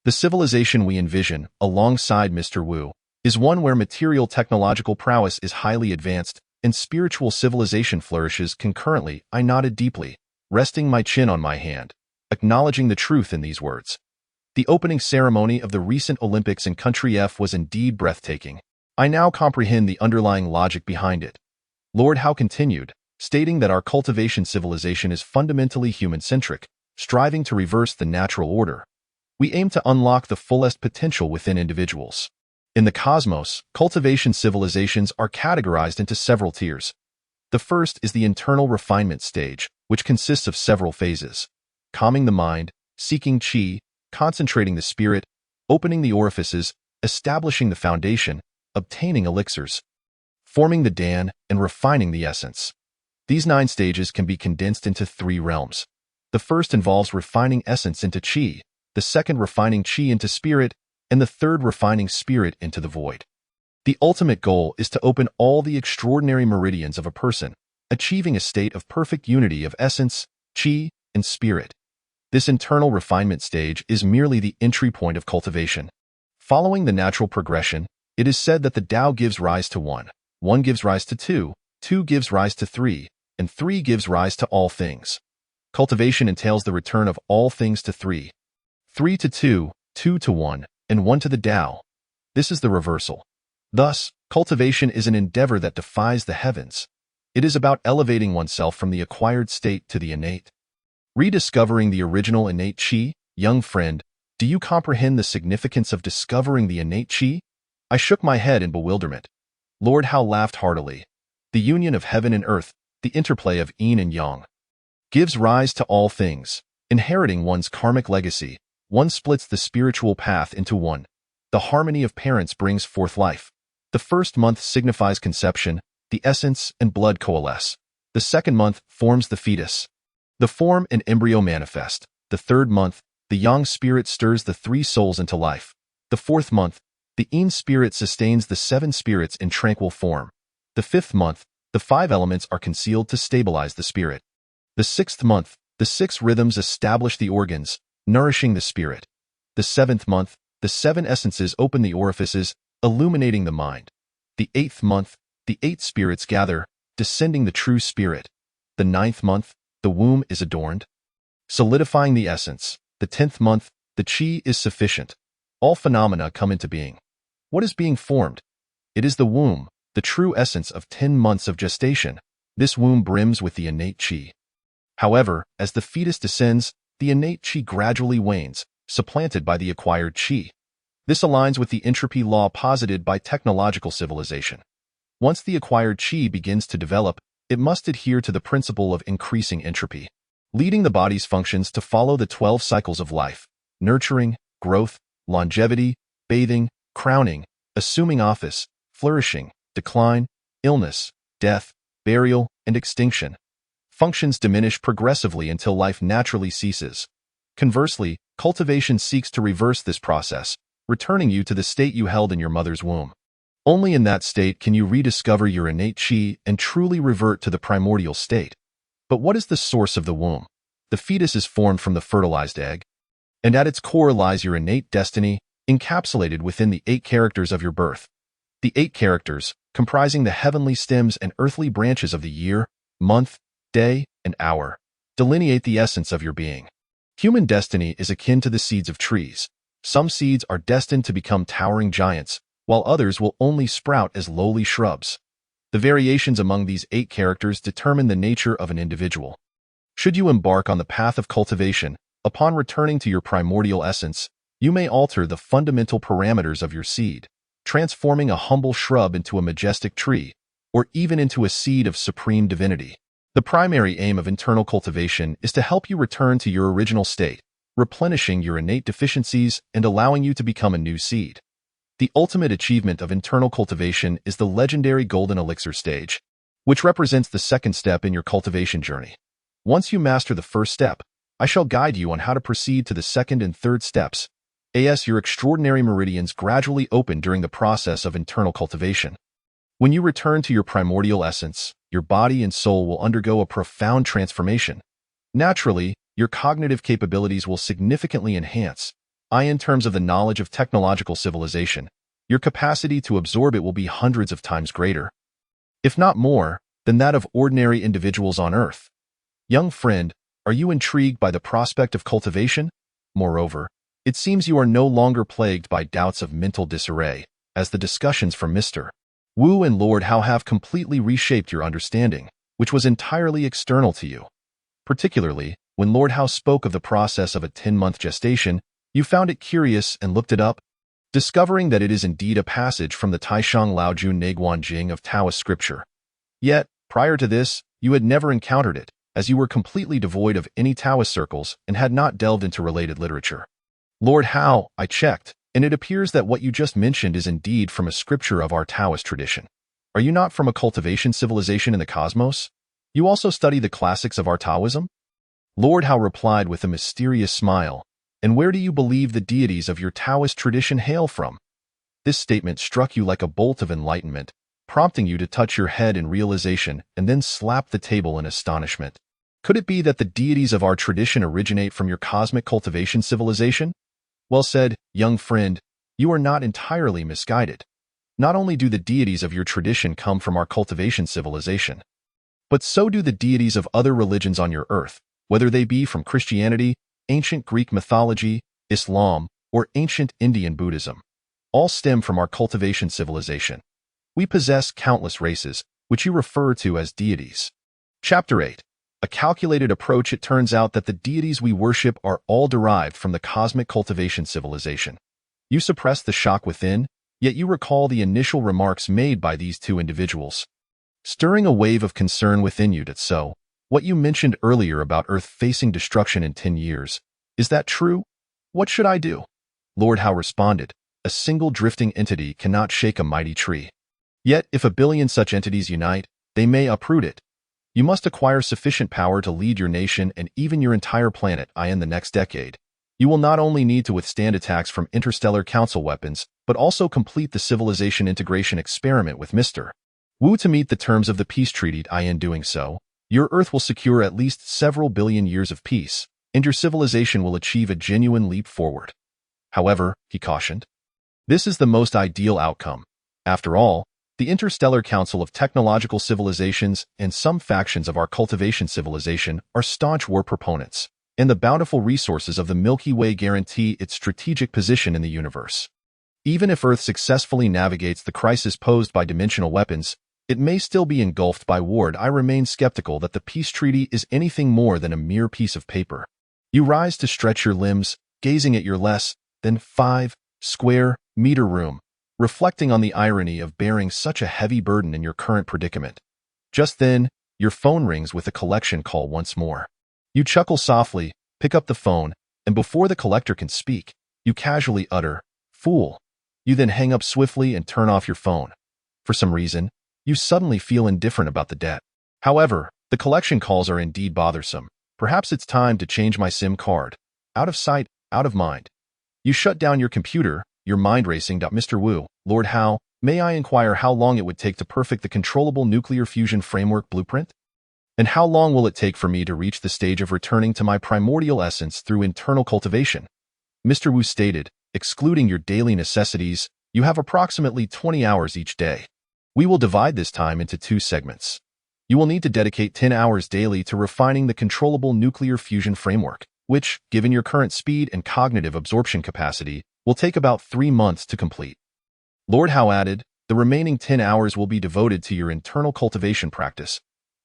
The civilization we envision, alongside Mr. Wu, is one where material technological prowess is highly advanced and spiritual civilization flourishes concurrently. I nodded deeply, resting my chin on my hand, acknowledging the truth in these words. The opening ceremony of the recent Olympics in Country F was indeed breathtaking. I now comprehend the underlying logic behind it. Lord Hao continued, stating that our cultivation civilization is fundamentally human-centric, striving to reverse the natural order. We aim to unlock the fullest potential within individuals. In the cosmos, cultivation civilizations are categorized into several tiers. The first is the internal refinement stage, which consists of several phases: calming the mind, seeking qi, concentrating the spirit, opening the orifices, establishing the foundation, obtaining elixirs, forming the dan, and refining the essence. These 9 stages can be condensed into 3 realms. The first involves refining essence into qi, the second refining qi into spirit, and the third refining spirit into the void. The ultimate goal is to open all the extraordinary meridians of a person, achieving a state of perfect unity of essence, qi, and spirit. This internal refinement stage is merely the entry point of cultivation. Following the natural progression, it is said that the Tao gives rise to 1, 1 gives rise to 2, 2 gives rise to 3, and 3 gives rise to all things. Cultivation entails the return of all things to 3, 3 to 2, 2 to 1, and 1 to the Tao. This is the reversal. Thus, cultivation is an endeavor that defies the heavens. It is about elevating oneself from the acquired state to the innate. Rediscovering the original innate qi. Young friend, do you comprehend the significance of discovering the innate qi? I shook my head in bewilderment. Lord Hao laughed heartily. The union of heaven and earth, the interplay of yin and yang, gives rise to all things. Inheriting one's karmic legacy, one splits the spiritual path into one. The harmony of parents brings forth life. The first month signifies conception, the essence and blood coalesce. The second month forms the fetus. The form and embryo manifest. The third month, the yang spirit stirs the 3 souls into life. The fourth month, the yin spirit sustains the 7 spirits in tranquil form. The fifth month, the 5 elements are concealed to stabilize the spirit. The sixth month, the 6 rhythms establish the organs, nourishing the spirit. The 7th month, the 7 essences open the orifices, illuminating the mind. The 8th month, the 8 spirits gather, descending the true spirit. The 9th month, the womb is adorned, solidifying the essence. The 10th month, the qi is sufficient. All phenomena come into being. What is being formed? It is the womb, the true essence of 10 months of gestation. This womb brims with the innate qi. However, as the fetus descends, the innate qi gradually wanes, supplanted by the acquired qi. This aligns with the entropy law posited by technological civilization. Once the acquired qi begins to develop, it must adhere to the principle of increasing entropy, leading the body's functions to follow the 12 cycles of life: nurturing, growth, longevity, bathing, crowning, assuming office, flourishing, decline, illness, death, burial, and extinction. Functions diminish progressively until life naturally ceases. Conversely, cultivation seeks to reverse this process, returning you to the state you held in your mother's womb. Only in that state can you rediscover your innate qi and truly revert to the primordial state. But what is the source of the womb? The fetus is formed from the fertilized egg, and at its core lies your innate destiny, encapsulated within the 8 characters of your birth. The 8 characters, comprising the heavenly stems and earthly branches of the year, month, day, and hour, delineate the essence of your being. Human destiny is akin to the seeds of trees. Some seeds are destined to become towering giants, while others will only sprout as lowly shrubs. The variations among these 8 characters determine the nature of an individual. Should you embark on the path of cultivation, upon returning to your primordial essence, you may alter the fundamental parameters of your seed, transforming a humble shrub into a majestic tree, or even into a seed of supreme divinity. The primary aim of internal cultivation is to help you return to your original state, replenishing your innate deficiencies and allowing you to become a new seed. The ultimate achievement of internal cultivation is the legendary Golden Elixir stage, which represents the second step in your cultivation journey. Once you master the first step, I shall guide you on how to proceed to the second and third steps, as your extraordinary meridians gradually open during the process of internal cultivation. When you return to your primordial essence, your body and soul will undergo a profound transformation. Naturally, your cognitive capabilities will significantly enhance. In terms of the knowledge of technological civilization, your capacity to absorb it will be hundreds of times greater, if not more, than that of ordinary individuals on Earth. Young friend, are you intrigued by the prospect of cultivation? Moreover, it seems you are no longer plagued by doubts of mental disarray, as the discussions from Mr. Wu and Lord Hao have completely reshaped your understanding, which was entirely external to you. Particularly, when Lord Hao spoke of the process of a 10-month gestation, you found it curious and looked it up, discovering that it is indeed a passage from the Taishang Laojun Neguan Jing of Taoist scripture. Yet, prior to this, you had never encountered it, as you were completely devoid of any Taoist circles and had not delved into related literature. Lord Hao, I checked, and it appears that what you just mentioned is indeed from a scripture of our Taoist tradition. Are you not from a cultivation civilization in the cosmos? You also study the classics of our Taoism? Lord Hao replied with a mysterious smile, and where do you believe the deities of your Taoist tradition hail from? This statement struck you like a bolt of enlightenment, prompting you to touch your head in realization and then slap the table in astonishment. Could it be that the deities of our tradition originate from your cosmic cultivation civilization? Well said, young friend, you are not entirely misguided. Not only do the deities of your tradition come from our cultivation civilization, but so do the deities of other religions on your earth, whether they be from Christianity, ancient Greek mythology, Islam, or ancient Indian Buddhism. All stem from our cultivation civilization. We possess countless races, which you refer to as deities. Chapter 8. A calculated approach. It turns out that the deities we worship are all derived from the cosmic cultivation civilization. You suppress the shock within, yet you recall the initial remarks made by these 2 individuals, stirring a wave of concern within you. That's so. What you mentioned earlier about Earth facing destruction in 10 years, is that true? What should I do? Lord Hao responded, a single drifting entity cannot shake a mighty tree. Yet, if a billion such entities unite, they may uproot it. You must acquire sufficient power to lead your nation and even your entire planet in the next decade. You will not only need to withstand attacks from interstellar council weapons, but also complete the civilization integration experiment with Mr. Wu to meet the terms of the peace treaty. In doing so, your Earth will secure at least several billion years of peace, and your civilization will achieve a genuine leap forward. However, he cautioned, this is the most ideal outcome. After all, the Interstellar Council of Technological Civilizations and some factions of our cultivation civilization are staunch war proponents, and the bountiful resources of the Milky Way guarantee its strategic position in the universe. Even if Earth successfully navigates the crisis posed by dimensional weapons, it may still be engulfed by war. I remain skeptical that the peace treaty is anything more than a mere piece of paper. You rise to stretch your limbs, gazing at your less than 5 square meter room, reflecting on the irony of bearing such a heavy burden in your current predicament. Just then, your phone rings with a collection call once more. You chuckle softly, pick up the phone, and before the collector can speak, you casually utter, "Fool." You then hang up swiftly and turn off your phone. For some reason, you suddenly feel indifferent about the debt. However, the collection calls are indeed bothersome. Perhaps it's time to change my SIM card. Out of sight, out of mind. You shut down your computer, your mind racing. Mr. Wu, Lord Hao, may I inquire how long it would take to perfect the controllable nuclear fusion framework blueprint? And how long will it take for me to reach the stage of returning to my primordial essence through internal cultivation? Mr. Wu stated, excluding your daily necessities, you have approximately 20 hours each day. We will divide this time into 2 segments. You will need to dedicate 10 hours daily to refining the controllable nuclear fusion framework, which, given your current speed and cognitive absorption capacity, will take about 3 months to complete. Lord Hao added, the remaining 10 hours will be devoted to your internal cultivation practice.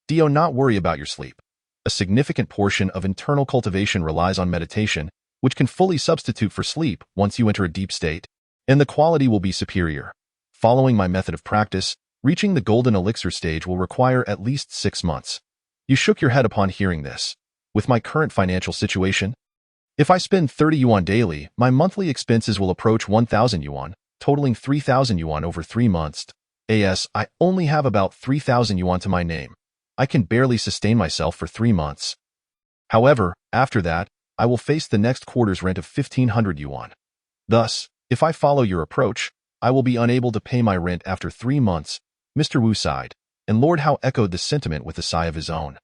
Do not worry about your sleep. A significant portion of internal cultivation relies on meditation, which can fully substitute for sleep once you enter a deep state, and the quality will be superior. Following my method of practice, reaching the golden elixir stage will require at least 6 months. You shook your head upon hearing this. With my current financial situation, if I spend 30 yuan daily, my monthly expenses will approach 1,000 yuan, totaling 3,000 yuan over 3 months. I only have about 3,000 yuan to my name. I can barely sustain myself for 3 months. However, after that, I will face the next quarter's rent of 1,500 yuan. Thus, if I follow your approach, I will be unable to pay my rent after 3 months. Mr. Wu sighed, and Lord Hao echoed the sentiment with a sigh of his own.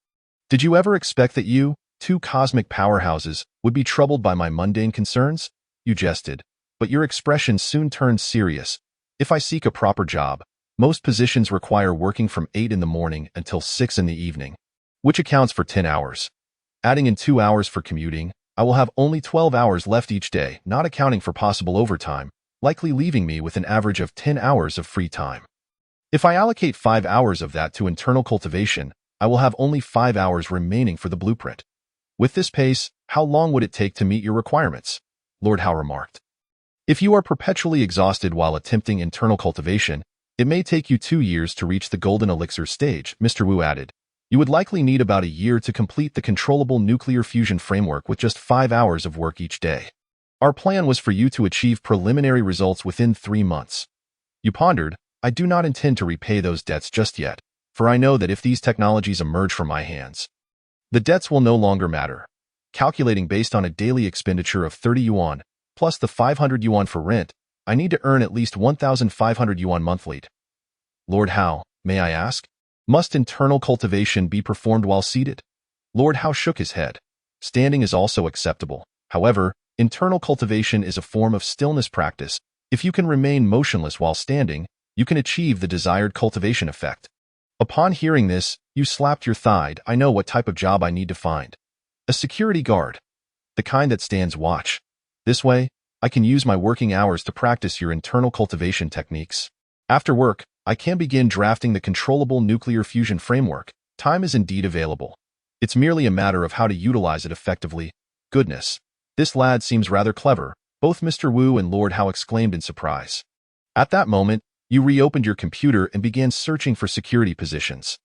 Did you ever expect that you, 2 cosmic powerhouses, would be troubled by my mundane concerns? You jested, but your expression soon turned serious. If I seek a proper job, most positions require working from 8 in the morning until 6 in the evening, which accounts for 10 hours. Adding in 2 hours for commuting, I will have only 12 hours left each day, not accounting for possible overtime, likely leaving me with an average of 10 hours of free time. If I allocate 5 hours of that to internal cultivation, I will have only 5 hours remaining for the blueprint. With this pace, how long would it take to meet your requirements? Lord Hao remarked. If you are perpetually exhausted while attempting internal cultivation, it may take you 2 years to reach the golden elixir stage, Mr. Wu added. You would likely need about a year to complete the controllable nuclear fusion framework with just 5 hours of work each day. Our plan was for you to achieve preliminary results within 3 months. You pondered, I do not intend to repay those debts just yet, for I know that if these technologies emerge from my hands, the debts will no longer matter. Calculating based on a daily expenditure of 30 yuan, plus the 500 yuan for rent, I need to earn at least 1,500 yuan monthly. Lord Hao, may I ask? Must internal cultivation be performed while seated? Lord Hao shook his head. Standing is also acceptable. However, internal cultivation is a form of stillness practice. If you can remain motionless while standing, you can achieve the desired cultivation effect. Upon hearing this, you slapped your thigh. I know what type of job I need to find. A security guard. The kind that stands watch. This way, I can use my working hours to practice your internal cultivation techniques. After work, I can begin drafting the controllable nuclear fusion framework. Time is indeed available. It's merely a matter of how to utilize it effectively. Goodness. This lad seems rather clever, both Mr. Wu and Lord Hao exclaimed in surprise. At that moment, you reopened your computer and began searching for security positions.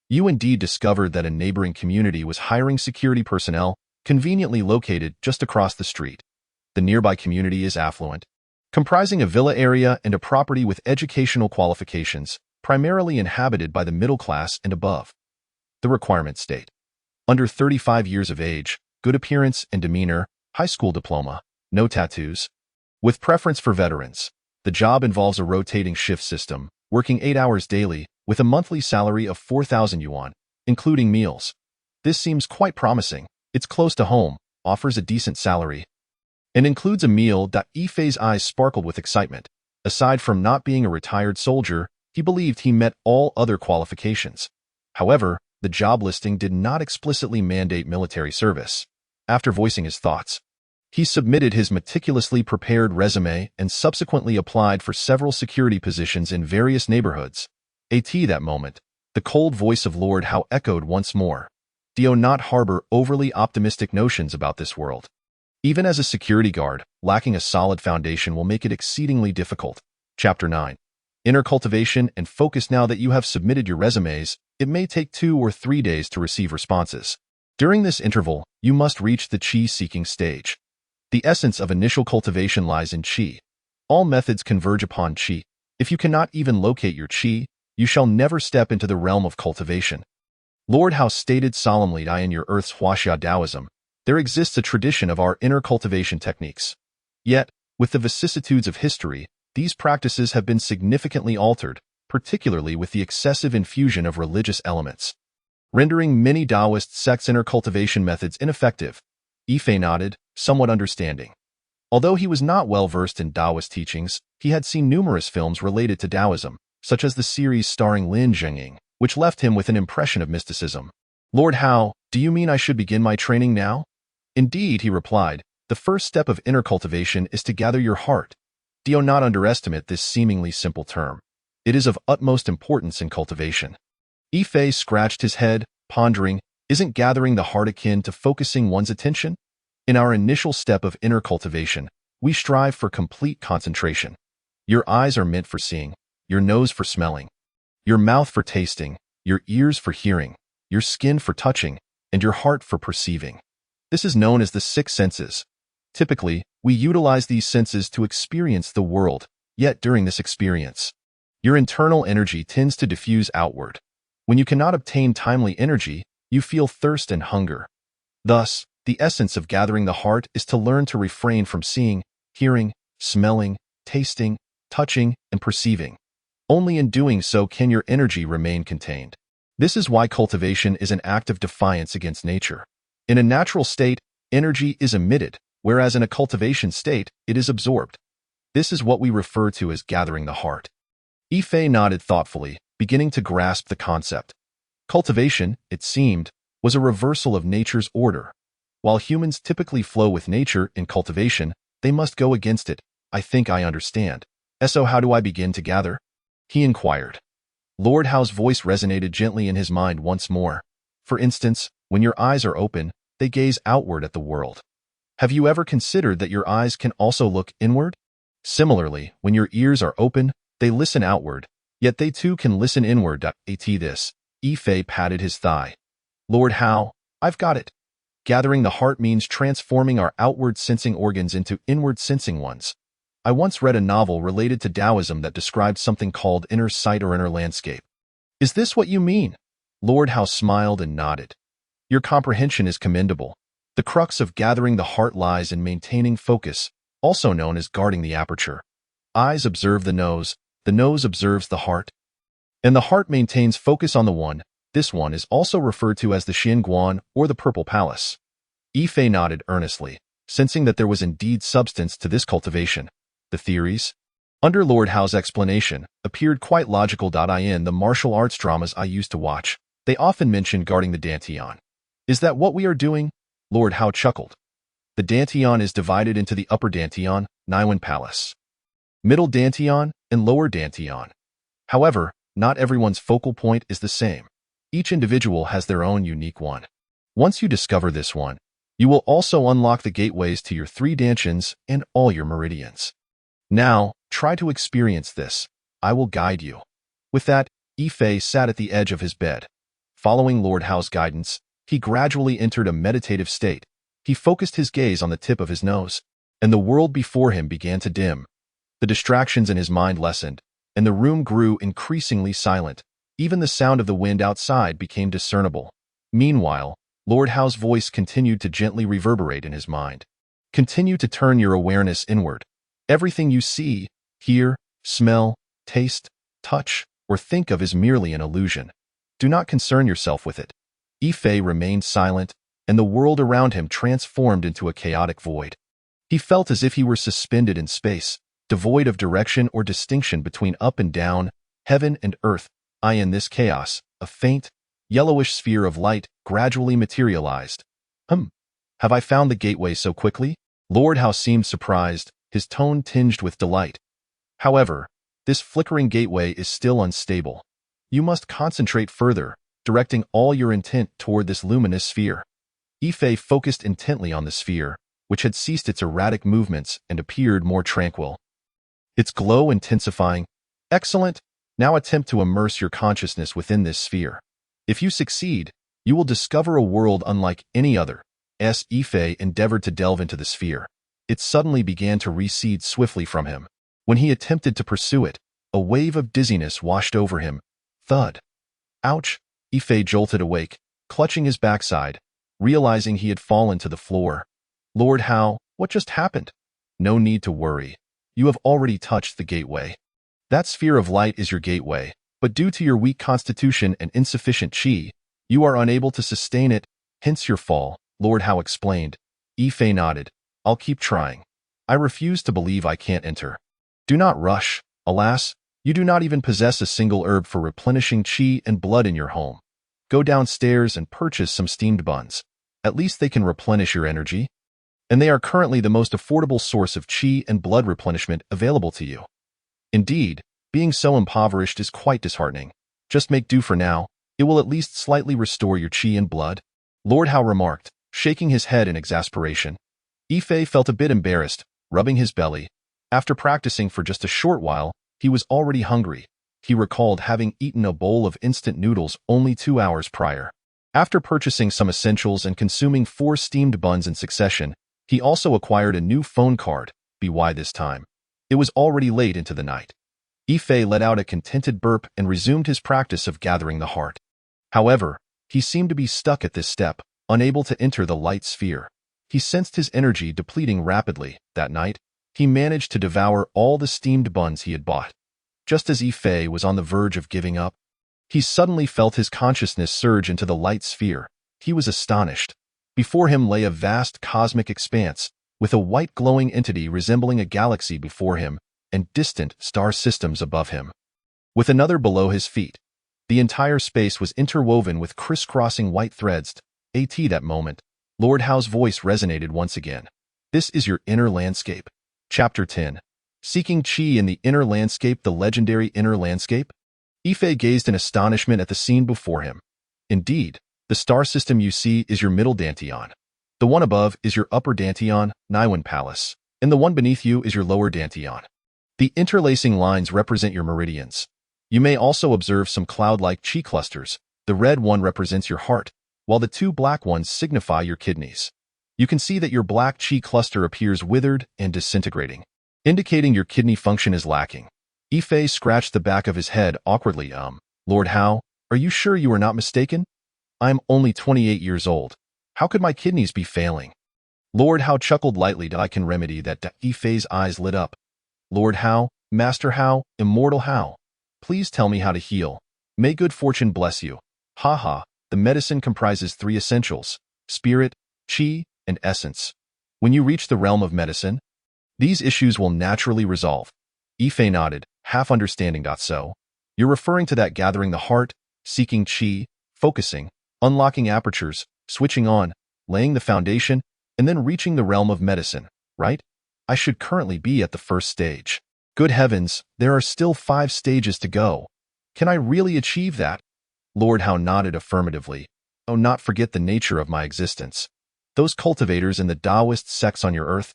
You indeed discovered that a neighboring community was hiring security personnel, conveniently located just across the street. The nearby community is affluent, comprising a villa area and a property with educational qualifications, primarily inhabited by the middle class and above. The requirements state: under 35 years of age, good appearance and demeanor, high school diploma, no tattoos. With preference for veterans. The job involves a rotating shift system, working 8 hours daily, with a monthly salary of 4,000 yuan, including meals. This seems quite promising. It's close to home, offers a decent salary, and includes a meal. Yifei's eyes sparkled with excitement. Aside from not being a retired soldier, he believed he met all other qualifications. However, the job listing did not explicitly mandate military service. After voicing his thoughts, he submitted his meticulously prepared resume and subsequently applied for several security positions in various neighborhoods. That moment, the cold voice of Lord Hao echoed once more. Do not harbor overly optimistic notions about this world. Even as a security guard, lacking a solid foundation will make it exceedingly difficult. Chapter 9. Inner cultivation and focus. Now that you have submitted your resumes, it may take 2 or 3 days to receive responses. During this interval, you must reach the qi-seeking stage. The essence of initial cultivation lies in qi. All methods converge upon qi. If you cannot even locate your qi, you shall never step into the realm of cultivation. Lord Hao stated solemnly, in your Earth's Huaxia Taoism, there exists a tradition of our inner cultivation techniques. Yet, with the vicissitudes of history, these practices have been significantly altered, particularly with the excessive infusion of religious elements. rendering many Taoist sects' inner cultivation methods ineffective. Yifei nodded, somewhat understanding. Although he was not well versed in Taoist teachings, he had seen numerous films related to Taoism, such as the series starring Lin Zhengying, which left him with an impression of mysticism. Lord Hao, do you mean I should begin my training now? Indeed, he replied, the first step of inner cultivation is to gather your heart. Do not underestimate this seemingly simple term. It is of utmost importance in cultivation. Yifei scratched his head, pondering, isn't gathering the heart akin to focusing one's attention? In our initial step of inner cultivation, we strive for complete concentration. Your eyes are meant for seeing, your nose for smelling, your mouth for tasting, your ears for hearing, your skin for touching, and your heart for perceiving. This is known as the six senses. Typically, we utilize these senses to experience the world, yet during this experience, your internal energy tends to diffuse outward. When you cannot obtain timely energy, you feel thirst and hunger. Thus, the essence of gathering the heart is to learn to refrain from seeing, hearing, smelling, tasting, touching, and perceiving. Only in doing so can your energy remain contained. This is why cultivation is an act of defiance against nature. In a natural state, energy is emitted, whereas in a cultivation state, it is absorbed. This is what we refer to as gathering the heart. Yifei nodded thoughtfully, beginning to grasp the concept. Cultivation, it seemed, was a reversal of nature's order. While humans typically flow with nature in cultivation, they must go against it. I think I understand. So how do I begin to gather? He inquired. Lord Hao's voice resonated gently in his mind once more. For instance, when your eyes are open, they gaze outward at the world. Have you ever considered that your eyes can also look inward? Similarly, when your ears are open, they listen outward, yet they too can listen inward. At this, Yifei patted his thigh. Lord Hao, I've got it. Gathering the heart means transforming our outward sensing organs into inward sensing ones. I once read a novel related to Taoism that described something called inner sight or inner landscape. Is this what you mean? Lord Hao smiled and nodded. Your comprehension is commendable. The crux of gathering the heart lies in maintaining focus, also known as guarding the aperture. Eyes observe the nose observes the heart, and the heart maintains focus on the one. This one is also referred to as the Xianguan or the Purple Palace. Yifei nodded earnestly, sensing that there was indeed substance to this cultivation. The theories, under Lord Hao's explanation, appeared quite logical. In the martial arts dramas I used to watch, they often mention guarding the Dantian. Is that what we are doing? Lord Hao chuckled. The Dantian is divided into the Upper Dantian, Niwen Palace, Middle Dantian, and Lower Dantian. However, not everyone's focal point is the same. Each individual has their own unique one. Once you discover this one, you will also unlock the gateways to your 3 Dantians and all your meridians. Now, try to experience this. I will guide you. With that, Yifei sat at the edge of his bed. Following Lord Hao's guidance, he gradually entered a meditative state. He focused his gaze on the tip of his nose, and the world before him began to dim. The distractions in his mind lessened, and the room grew increasingly silent. Even the sound of the wind outside became discernible. Meanwhile, Lord Hao's voice continued to gently reverberate in his mind. Continue to turn your awareness inward. Everything you see, hear, smell, taste, touch, or think of is merely an illusion. Do not concern yourself with it. Yifei remained silent, and the world around him transformed into a chaotic void. He felt as if he were suspended in space, devoid of direction or distinction between up and down, heaven and earth. In this chaos, a faint, yellowish sphere of light gradually materialized. Have I found the gateway so quickly? Lord Hao seemed surprised, his tone tinged with delight. However, this flickering gateway is still unstable. You must concentrate further, directing all your intent toward this luminous sphere. Yifei focused intently on the sphere, which had ceased its erratic movements and appeared more tranquil. Its glow intensifying. Excellent! Now attempt to immerse your consciousness within this sphere. If you succeed, you will discover a world unlike any other. Yifei endeavored to delve into the sphere. It suddenly began to recede swiftly from him. When he attempted to pursue it, a wave of dizziness washed over him. Thud. Ouch! Yifei jolted awake, clutching his backside, realizing he had fallen to the floor. Lord Hao, what just happened? No need to worry. You have already touched the gateway. That sphere of light is your gateway, but due to your weak constitution and insufficient qi, You are unable to sustain it, hence your fall, Lord Hao explained. Fei nodded. I'll keep trying. I refuse to believe I can't enter. Do not rush. Alas, you do not even possess a single herb for replenishing qi and blood in your home. Go downstairs and purchase some steamed buns. At least they can replenish your energy. And they are currently the most affordable source of qi and blood replenishment available to you. Indeed, being so impoverished is quite disheartening. Just make do for now. It will at least slightly restore your qi and blood. Lord Hao remarked, shaking his head in exasperation. Fei felt a bit embarrassed, rubbing his belly. After practicing for just a short while, he was already hungry. He recalled having eaten a bowl of instant noodles only 2 hours prior. After purchasing some essentials and consuming 4 steamed buns in succession, he also acquired a new phone card, BY this time. It was already late into the night. Fei let out a contented burp and resumed his practice of gathering the heart. However, he seemed to be stuck at this step, unable to enter the light sphere. He sensed his energy depleting rapidly. That night, he managed to devour all the steamed buns he had bought. Just as Fei was on the verge of giving up, he suddenly felt his consciousness surge into the light sphere. He was astonished. Before him lay a vast cosmic expanse, with a white glowing entity resembling a galaxy before him and distant star systems above him. With another below his feet, the entire space was interwoven with crisscrossing white threads. At that moment, Lord Hao's voice resonated once again. This is your inner landscape. Chapter 10. Seeking Qi in the Inner Landscape, the legendary Inner Landscape? Fei gazed in astonishment at the scene before him. Indeed, the star system you see is your middle Dantian. The one above is your upper Dantian, Niwen Palace, and the one beneath you is your lower Dantian. The interlacing lines represent your meridians. You may also observe some cloud-like Qi clusters. The red one represents your heart, while the 2 black ones signify your kidneys. You can see that your black Qi cluster appears withered and disintegrating, indicating your kidney function is lacking. Fei scratched the back of his head awkwardly. Lord Hao, are you sure you are not mistaken? I am only 28 years old. How could my kidneys be failing? Lord Hao chuckled lightly. I can remedy that. Fei's eyes lit up. Lord Hao, Master Hao, Immortal Hao, please tell me how to heal. May good fortune bless you. Haha, the medicine comprises 3 essentials: spirit, qi, and essence. When you reach the realm of medicine, these issues will naturally resolve. Fei nodded, half understanding. So, you're referring to that gathering the heart, seeking qi, focusing, unlocking apertures, switching on, laying the foundation, and then reaching the realm of medicine, right? I should currently be at the first stage. Good heavens, there are still 5 stages to go. Can I really achieve that? Lord Hao nodded affirmatively. Oh, not forget the nature of my existence. Those cultivators in the Taoist sects on your earth,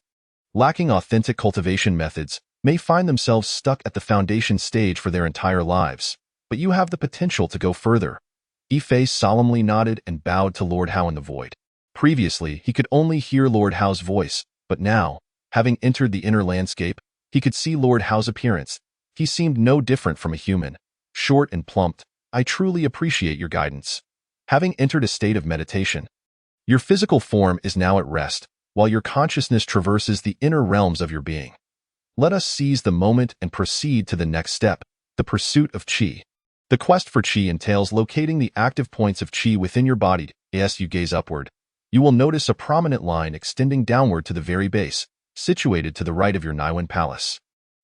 lacking authentic cultivation methods, may find themselves stuck at the foundation stage for their entire lives. But you have the potential to go further. Fei solemnly nodded and bowed to Lord Hao in the void. Previously, he could only hear Lord Hao's voice, but now, having entered the inner landscape, he could see Lord Hao's appearance. He seemed no different from a human, short and plump. I truly appreciate your guidance. Having entered a state of meditation, your physical form is now at rest, while your consciousness traverses the inner realms of your being. Let us seize the moment and proceed to the next step, the pursuit of qi. The quest for qi entails locating the active points of qi within your body. As you gaze upward, you will notice a prominent line extending downward to the very base, situated to the right of your Niwen Palace.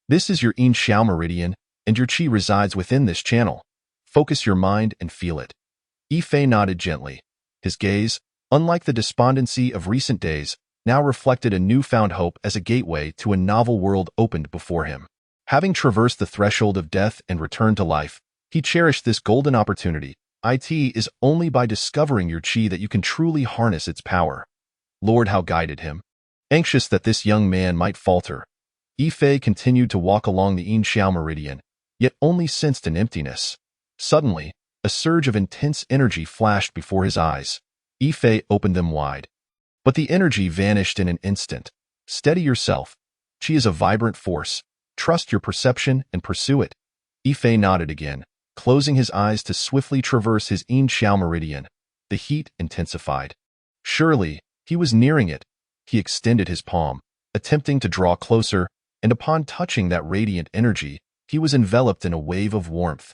This is your Yin Xiao Meridian, and your qi resides within this channel. Focus your mind and feel it. Fei nodded gently. His gaze, unlike the despondency of recent days, now reflected a newfound hope as a gateway to a novel world opened before him. Having traversed the threshold of death and returned to life, he cherished this golden opportunity. It is only by discovering your qi that you can truly harness its power. Lord Hao guided him. Anxious that this young man might falter, Fei continued to walk along the Yin Xiao Meridian, yet only sensed an emptiness. Suddenly, a surge of intense energy flashed before his eyes. Fei opened them wide. But the energy vanished in an instant. Steady yourself. Qi is a vibrant force. Trust your perception and pursue it. Fei nodded again, closing his eyes to swiftly traverse his Yin Xiao Meridian. The heat intensified. Surely, he was nearing it. He extended his palm, attempting to draw closer, and upon touching that radiant energy, he was enveloped in a wave of warmth.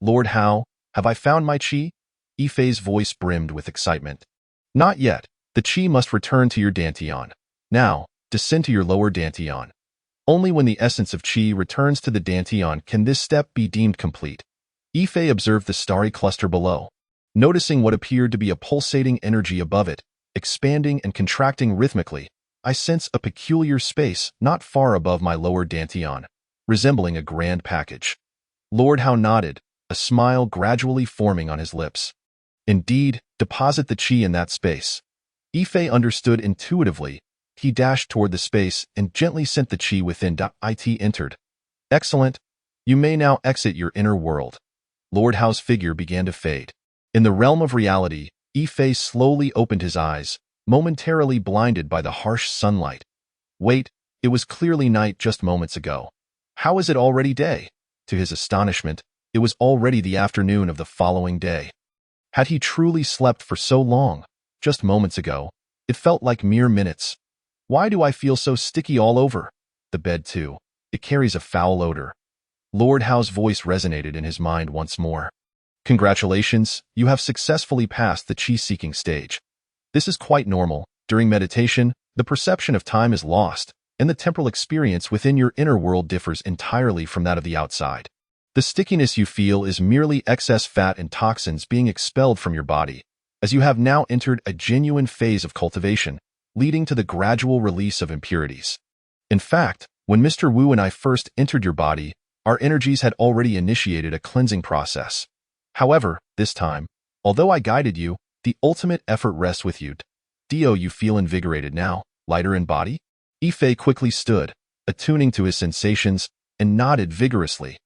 Lord Hao, have I found my qi? Yifei's voice brimmed with excitement. Not yet. The qi must return to your dantian. Now, descend to your lower dantian. Only when the essence of qi returns to the dantian can this step be deemed complete. Yifei observed the starry cluster below. Noticing what appeared to be a pulsating energy above it, expanding and contracting rhythmically, I sense a peculiar space not far above my lower dantian, resembling a grand package. Lord Hao nodded, a smile gradually forming on his lips. Indeed, deposit the qi in that space. Yifei understood intuitively. He dashed toward the space and gently sent the qi within. It entered. Excellent. You may now exit your inner world. Lord Hao's figure began to fade. In the realm of reality, Yifei slowly opened his eyes, momentarily blinded by the harsh sunlight. Wait, it was clearly night just moments ago. How is it already day? To his astonishment, it was already the afternoon of the following day. Had he truly slept for so long? Just moments ago, it felt like mere minutes. Why do I feel so sticky all over? The bed too. It carries a foul odor. Lord Hao's voice resonated in his mind once more. Congratulations, you have successfully passed the qi-seeking stage. This is quite normal. During meditation, the perception of time is lost, and the temporal experience within your inner world differs entirely from that of the outside. The stickiness you feel is merely excess fat and toxins being expelled from your body, as you have now entered a genuine phase of cultivation, leading to the gradual release of impurities. In fact, when Mr. Wu and I first entered your body, our energies had already initiated a cleansing process. However, this time, although I guided you, the ultimate effort rests with you. Do you feel invigorated now, lighter in body? Yifei quickly stood, attuning to his sensations, and nodded vigorously.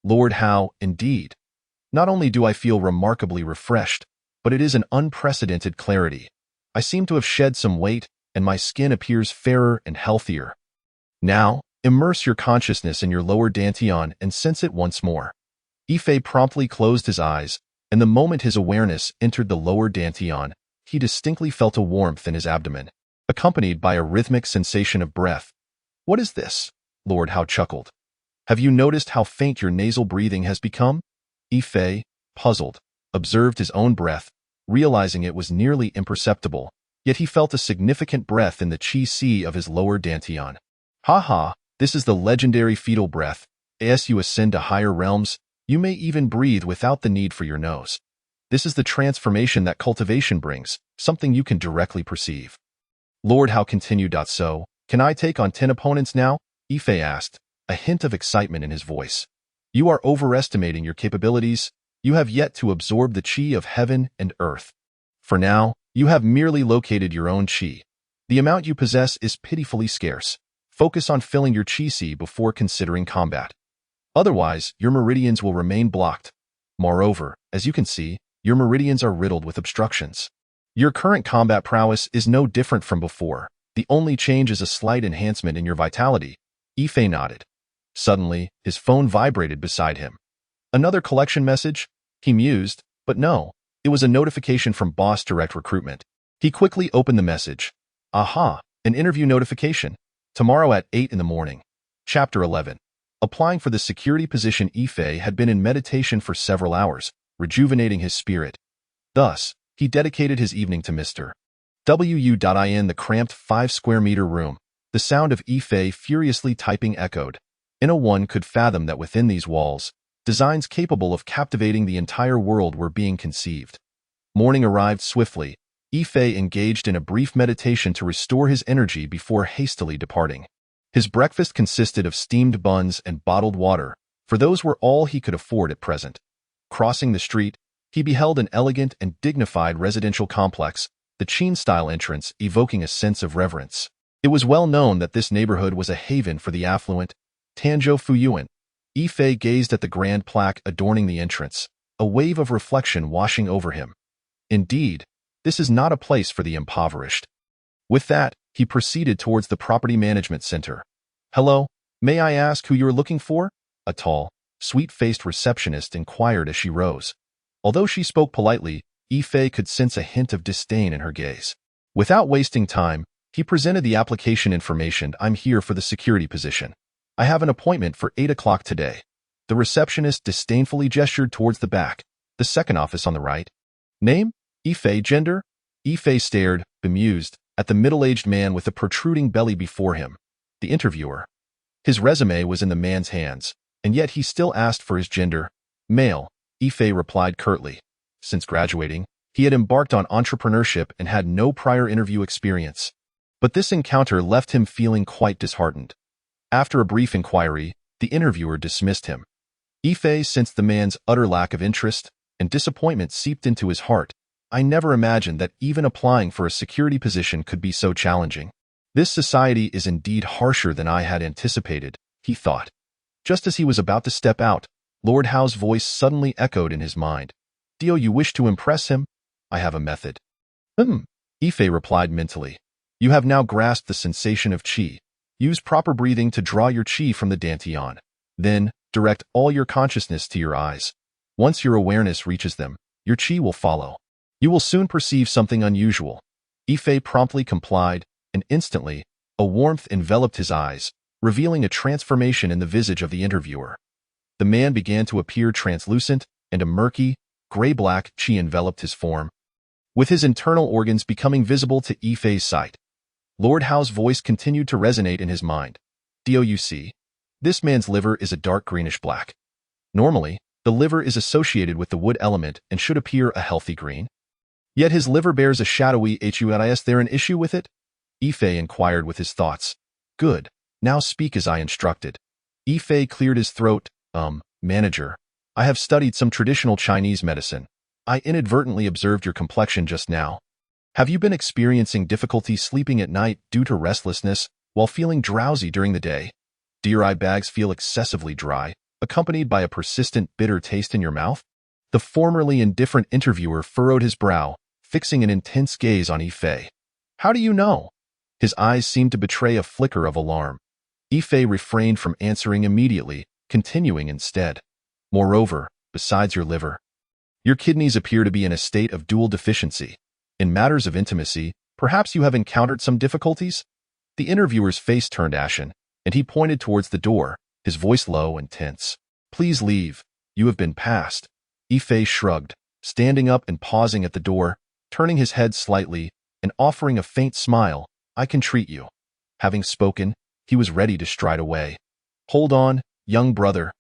Lord Hao, indeed. Not only do I feel remarkably refreshed, but it is an unprecedented clarity. I seem to have shed some weight, and my skin appears fairer and healthier. Now, immerse your consciousness in your lower dantian and sense it once more. Yifei promptly closed his eyes, and the moment his awareness entered the lower dantian, he distinctly felt a warmth in his abdomen, accompanied by a rhythmic sensation of breath. What is this? Lord Hao chuckled. Have you noticed how faint your nasal breathing has become? Yifei, puzzled, observed his own breath, realizing it was nearly imperceptible, yet he felt a significant breath in the qi sea of his lower dantian. Ha, this is the legendary fetal breath. As you ascend to higher realms, you may even breathe without the need for your nose. This is the transformation that cultivation brings, something you can directly perceive. Lord Hao continued. So, can I take on 10 opponents now? Yifei asked, a hint of excitement in his voice. You are overestimating your capabilities. You have yet to absorb the qi of heaven and earth. For now, you have merely located your own qi. The amount you possess is pitifully scarce. Focus on filling your qi sea before considering combat. Otherwise, your meridians will remain blocked. Moreover, as you can see, your meridians are riddled with obstructions. Your current combat prowess is no different from before. The only change is a slight enhancement in your vitality. Yifei nodded. Suddenly, his phone vibrated beside him. Another collection message? He mused, but no, it was a notification from Boss Direct Recruitment. He quickly opened the message. Aha, an interview notification. Tomorrow at 8 in the morning. Chapter 11. Applying for the security position. Yifei had been in meditation for several hours, rejuvenating his spirit. Thus, he dedicated his evening to Mr. Wu. In the cramped 5-square-meter room, the sound of Yifei furiously typing echoed. No one could fathom that within these walls, designs capable of captivating the entire world were being conceived. Morning arrived swiftly. Yifei engaged in a brief meditation to restore his energy before hastily departing. His breakfast consisted of steamed buns and bottled water, for those were all he could afford at present. Crossing the street, he beheld an elegant and dignified residential complex, the Qin-style entrance evoking a sense of reverence. It was well known that this neighborhood was a haven for the affluent. Tanzhou Fuyuan. Yifei gazed at the grand plaque adorning the entrance, a wave of reflection washing over him. Indeed, this is not a place for the impoverished. With that, he proceeded towards the property management center. Hello, may I ask who you're looking for? A tall, sweet-faced receptionist inquired as she rose. Although she spoke politely, Yifei could sense a hint of disdain in her gaze. Without wasting time, he presented the application information. I'm here for the security position. I have an appointment for 8 o'clock today. The receptionist disdainfully gestured towards the back, the second office on the right. Name? Yifei. Gender? Yifei stared, bemused, at the middle-aged man with a protruding belly before him, the interviewer. His resume was in the man's hands, and yet he still asked for his gender. Male, Yifei replied curtly. Since graduating, he had embarked on entrepreneurship and had no prior interview experience. But this encounter left him feeling quite disheartened. After a brief inquiry, the interviewer dismissed him. Yifei sensed the man's utter lack of interest, and disappointment seeped into his heart. I never imagined that even applying for a security position could be so challenging. This society is indeed harsher than I had anticipated, he thought. Just as he was about to step out, Lord Hao's voice suddenly echoed in his mind. Do you wish to impress him? I have a method. Yifei replied mentally. You have now grasped the sensation of qi. Use proper breathing to draw your qi from the dantian. Then, direct all your consciousness to your eyes. Once your awareness reaches them, your qi will follow. You will soon perceive something unusual. Yifei promptly complied, and instantly, a warmth enveloped his eyes, revealing a transformation in the visage of the interviewer. The man began to appear translucent, and a murky, gray-black qi enveloped his form, with his internal organs becoming visible to Yifei's sight. Lord Hao's voice continued to resonate in his mind. DOUC. This man's liver is a dark greenish-black. Normally, the liver is associated with the wood element and should appear a healthy green. Yet his liver bears a shadowy hue. Is there an issue with it? Yifei inquired with his thoughts. Good. Now speak as I instructed. Yifei cleared his throat. Manager. I have studied some traditional Chinese medicine. I inadvertently observed your complexion just now. Have you been experiencing difficulty sleeping at night due to restlessness while feeling drowsy during the day? Do your eye bags feel excessively dry, accompanied by a persistent bitter taste in your mouth? The formerly indifferent interviewer furrowed his brow, fixing an intense gaze on Yifei. How do you know? His eyes seemed to betray a flicker of alarm. Yifei refrained from answering immediately, continuing instead. Moreover, besides your liver, your kidneys appear to be in a state of dual deficiency. In matters of intimacy, perhaps you have encountered some difficulties? The interviewer's face turned ashen, and he pointed towards the door, his voice low and tense. Please leave. You have been passed. Yifei shrugged, standing up and pausing at the door, turning his head slightly, and offering a faint smile. I can treat you. Having spoken, he was ready to stride away. Hold on, young brother.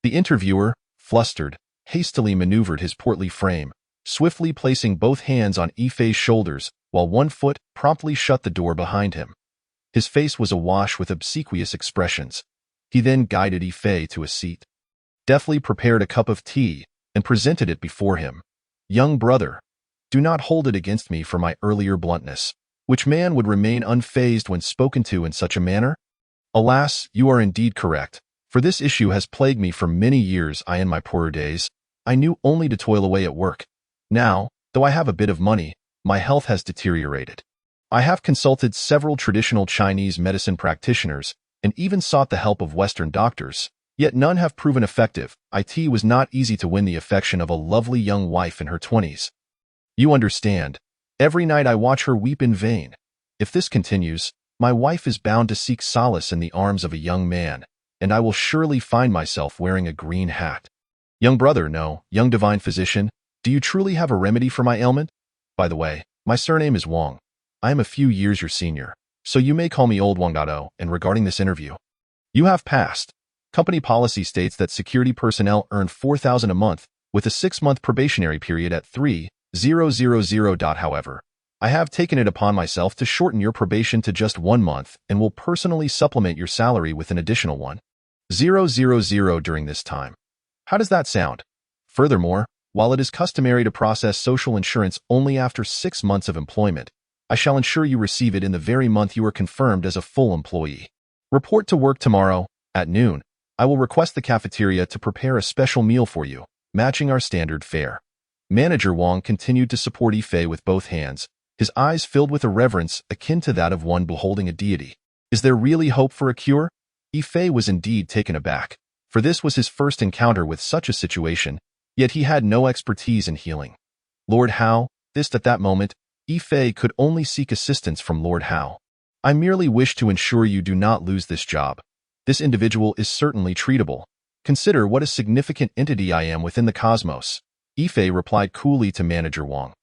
The interviewer, flustered, hastily maneuvered his portly frame, swiftly placing both hands on Yifei's shoulders, while one foot promptly shut the door behind him. His face was awash with obsequious expressions. He then guided Yifei to a seat, deftly prepared a cup of tea, and presented it before him. Young brother, do not hold it against me for my earlier bluntness. Which man would remain unfazed when spoken to in such a manner? Alas, you are indeed correct, for this issue has plagued me for many years. In my poorer days, I knew only to toil away at work. Now, though I have a bit of money, my health has deteriorated. I have consulted several traditional Chinese medicine practitioners and even sought the help of Western doctors, yet none have proven effective. It was not easy to win the affection of a lovely young wife in her 20s. You understand. Every night I watch her weep in vain. If this continues, my wife is bound to seek solace in the arms of a young man, and I will surely find myself wearing a green hat. Young brother, no, young divine physician, do you truly have a remedy for my ailment? By the way, my surname is Wang. I am a few years your senior, so you may call me Old Wang. And regarding this interview, you have passed. Company policy states that security personnel earn $4,000 a month, with a 6-month probationary period at 3,000. However, I have taken it upon myself to shorten your probation to just 1 month and will personally supplement your salary with an additional 1,000 during this time. How does that sound? Furthermore, while it is customary to process social insurance only after 6 months of employment, I shall ensure you receive it in the very month you are confirmed as a full employee. Report to work tomorrow, at noon. I will request the cafeteria to prepare a special meal for you, matching our standard fare. Manager Wang continued to support Yifei with both hands, his eyes filled with a reverence akin to that of one beholding a deity. Is there really hope for a cure? Yifei was indeed taken aback, for this was his first encounter with such a situation, yet he had no expertise in healing. Lord Hao, at that moment, Yifei could only seek assistance from Lord Hao. I merely wish to ensure you do not lose this job. This individual is certainly treatable. Consider what a significant entity I am within the cosmos. Yifei replied coolly to Manager Wang.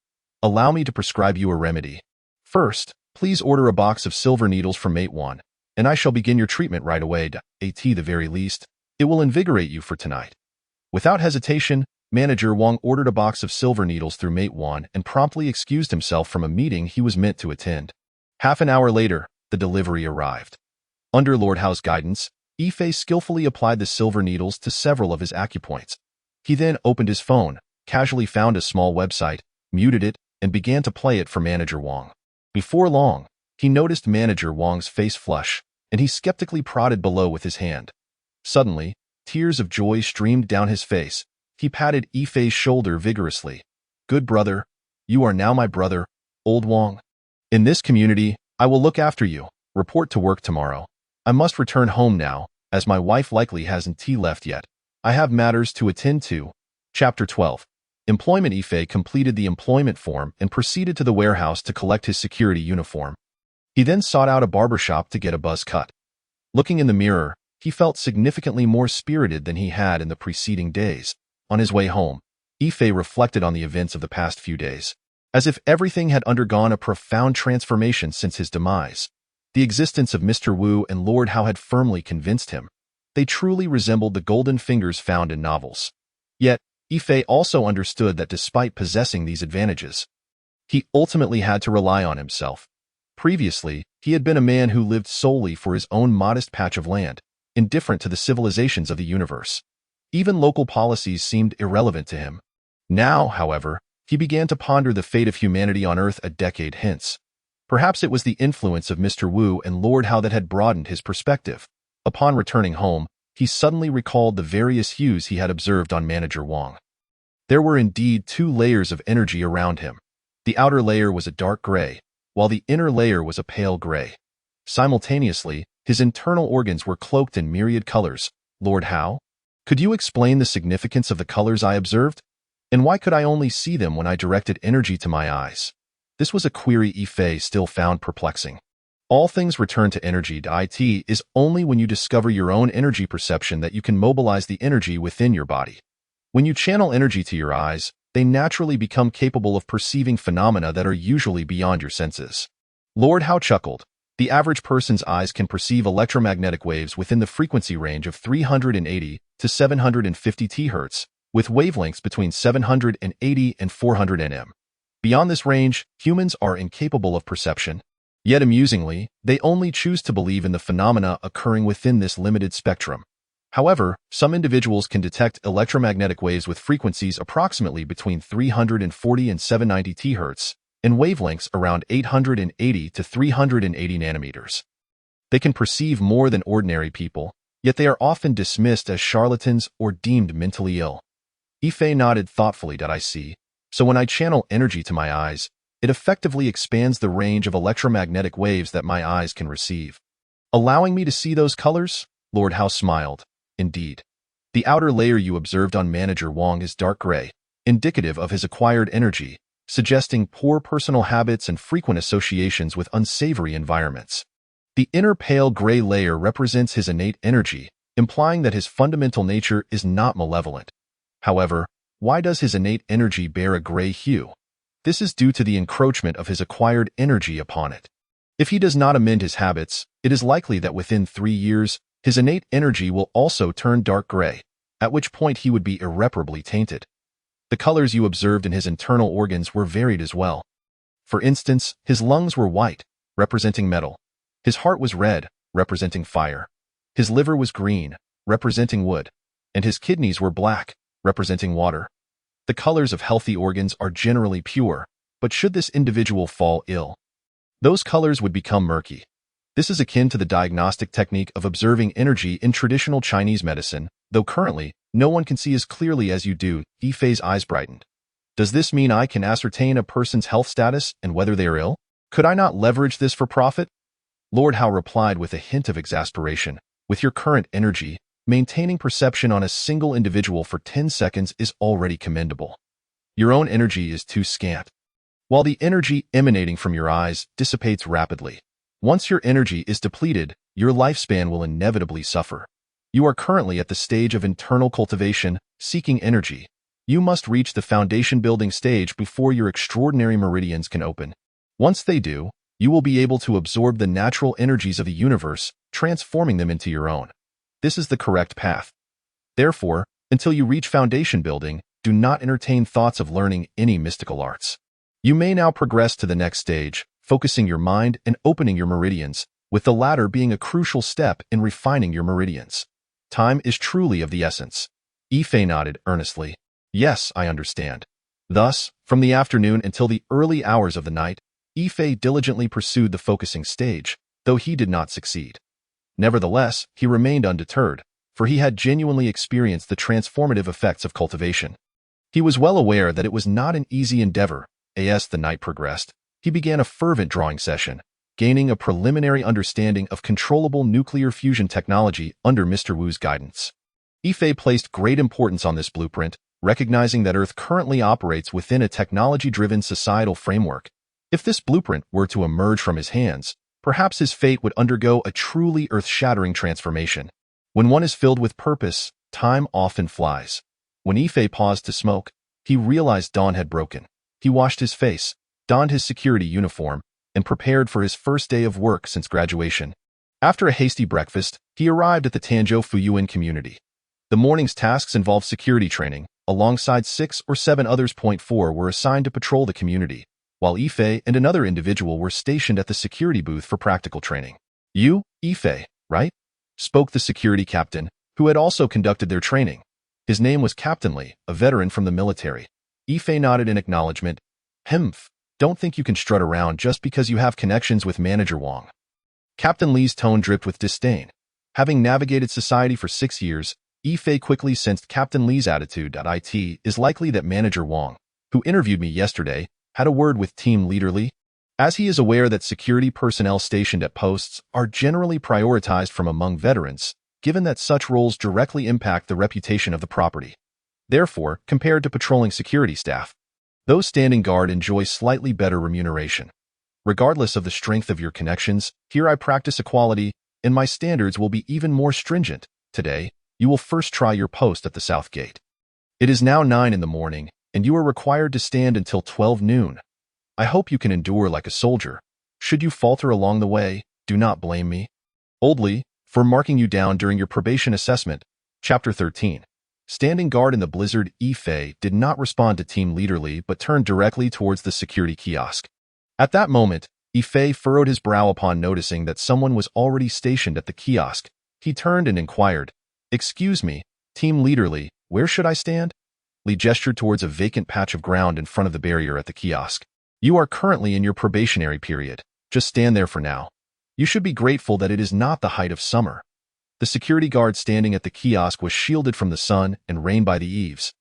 Allow me to prescribe you a remedy. First, please order a box of silver needles from Mate 1, and I shall begin your treatment right away. At the very least, it will invigorate you for tonight. Without hesitation, Manager Wang ordered a box of silver needles through Mate 1 and promptly excused himself from a meeting he was meant to attend. Half an hour later, the delivery arrived. Under Lord Hao's guidance, Yifei skillfully applied the silver needles to several of his acupoints. He then opened his phone, casually found a small website, muted it, and began to play it for Manager Wang. Before long, he noticed Manager Wang's face flush, and he skeptically prodded below with his hand. Suddenly, tears of joy streamed down his face. He patted Yifei's shoulder vigorously. Good brother, you are now my brother, old Wang. In this community, I will look after you. Report to work tomorrow. I must return home now, as my wife likely hasn't tea left yet. I have matters to attend to. Chapter 12. Employment. Yifei completed the employment form and proceeded to the warehouse to collect his security uniform. He then sought out a barbershop to get a buzz cut. Looking in the mirror, he felt significantly more spirited than he had in the preceding days. On his way home, Yifei reflected on the events of the past few days, as if everything had undergone a profound transformation since his demise. The existence of Mr. Wu and Lord Hao had firmly convinced him. They truly resembled the golden fingers found in novels. Yet, Yifei also understood that despite possessing these advantages, he ultimately had to rely on himself. Previously, he had been a man who lived solely for his own modest patch of land, indifferent to the civilizations of the universe. Even local policies seemed irrelevant to him. Now, however, he began to ponder the fate of humanity on Earth a decade hence. Perhaps it was the influence of Mr. Wu and Lord Hao that had broadened his perspective. Upon returning home, he suddenly recalled the various hues he had observed on Manager Wang. There were indeed two layers of energy around him. The outer layer was a dark gray, while the inner layer was a pale gray. Simultaneously, his internal organs were cloaked in myriad colors. Lord Hao? Could you explain the significance of the colors I observed? And why could I only see them when I directed energy to my eyes? This was a query Yifei still found perplexing. All things return to energy. It is only when you discover your own energy perception that you can mobilize the energy within your body. When you channel energy to your eyes, they naturally become capable of perceiving phenomena that are usually beyond your senses. Lord Hao chuckled. The average person's eyes can perceive electromagnetic waves within the frequency range of 380 to 750 Thz, with wavelengths between 780 and 400 nm. Beyond this range, humans are incapable of perception. Yet amusingly, they only choose to believe in the phenomena occurring within this limited spectrum. However, some individuals can detect electromagnetic waves with frequencies approximately between 340 and 790 Thz, and wavelengths around 880 to 380 nanometers. They can perceive more than ordinary people, yet they are often dismissed as charlatans or deemed mentally ill. Yifei nodded thoughtfully. I see. So when I channel energy to my eyes, it effectively expands the range of electromagnetic waves that my eyes can receive. Allowing me to see those colors? Lord Hao smiled. Indeed. The outer layer you observed on Manager Wang is dark gray, indicative of his acquired energy, suggesting poor personal habits and frequent associations with unsavory environments. The inner pale gray layer represents his innate energy, implying that his fundamental nature is not malevolent. However, why does his innate energy bear a gray hue? This is due to the encroachment of his acquired energy upon it. If he does not amend his habits, it is likely that within 3 years, his innate energy will also turn dark gray, at which point he would be irreparably tainted. The colors you observed in his internal organs were varied as well. For instance, his lungs were white, representing metal. His heart was red, representing fire. His liver was green, representing wood. And his kidneys were black, representing water. The colors of healthy organs are generally pure, but should this individual fall ill, those colors would become murky. This is akin to the diagnostic technique of observing energy in traditional Chinese medicine, though currently, no one can see as clearly as you do. Yifei's eyes brightened. Does this mean I can ascertain a person's health status and whether they are ill? Could I not leverage this for profit? Lord Hao replied with a hint of exasperation. With your current energy, maintaining perception on a single individual for 10 seconds is already commendable. Your own energy is too scant. While the energy emanating from your eyes dissipates rapidly, once your energy is depleted, your lifespan will inevitably suffer. You are currently at the stage of internal cultivation, seeking energy. You must reach the foundation building stage before your extraordinary meridians can open. Once they do, you will be able to absorb the natural energies of the universe, transforming them into your own. This is the correct path. Therefore, until you reach foundation building, do not entertain thoughts of learning any mystical arts. You may now progress to the next stage, focusing your mind and opening your meridians, with the latter being a crucial step in refining your meridians. Time is truly of the essence. Ife nodded earnestly. Yes, I understand. Thus, from the afternoon until the early hours of the night, Ife diligently pursued the focusing stage, though he did not succeed. Nevertheless, he remained undeterred, for he had genuinely experienced the transformative effects of cultivation. He was well aware that it was not an easy endeavor. As the night progressed, he began a fervent drawing session, gaining a preliminary understanding of controllable nuclear fusion technology under Mr. Wu's guidance. Ife placed great importance on this blueprint, recognizing that Earth currently operates within a technology-driven societal framework. If this blueprint were to emerge from his hands, perhaps his fate would undergo a truly earth-shattering transformation. When one is filled with purpose, time often flies. When Ife paused to smoke, he realized dawn had broken. He washed his face, donned his security uniform, and prepared for his first day of work since graduation. After a hasty breakfast, he arrived at the Tanzhou Fuyuan community. The morning's tasks involved security training, alongside 6 or 7 others. 4 were assigned to patrol the community, while Ife and another individual were stationed at the security booth for practical training. You, Ife, right? Spoke the security captain, who had also conducted their training. His name was Captain Li, a veteran from the military. Ife nodded in acknowledgement. Humph, don't think you can strut around just because you have connections with Manager Wang. Captain Li's tone dripped with disdain. Having navigated society for 6 years, Ife quickly sensed Captain Li's attitude. It is likely that Manager Wang, who interviewed me yesterday, had a word with Team Leader Li, as he is aware that security personnel stationed at posts are generally prioritized from among veterans, given that such roles directly impact the reputation of the property. Therefore, compared to patrolling security staff, those standing guard enjoy slightly better remuneration. Regardless of the strength of your connections, here I practice equality, and my standards will be even more stringent. Today, you will first try your post at the south gate. It is now 9 in the morning, and you are required to stand until 12 noon. I hope you can endure like a soldier. Should you falter along the way, do not blame me. Old Li, for marking you down during your probation assessment. Chapter 13. Standing guard in the blizzard, Ife did not respond to Team Leader Li but turned directly towards the security kiosk. At that moment, Ife furrowed his brow upon noticing that someone was already stationed at the kiosk. He turned and inquired, "Excuse me, Team Leader Li, where should I stand?" Li gestured towards a vacant patch of ground in front of the barrier at the kiosk. "You are currently in your probationary period. Just stand there for now. You should be grateful that it is not the height of summer." The security guard standing at the kiosk was shielded from the sun and rain by the eaves.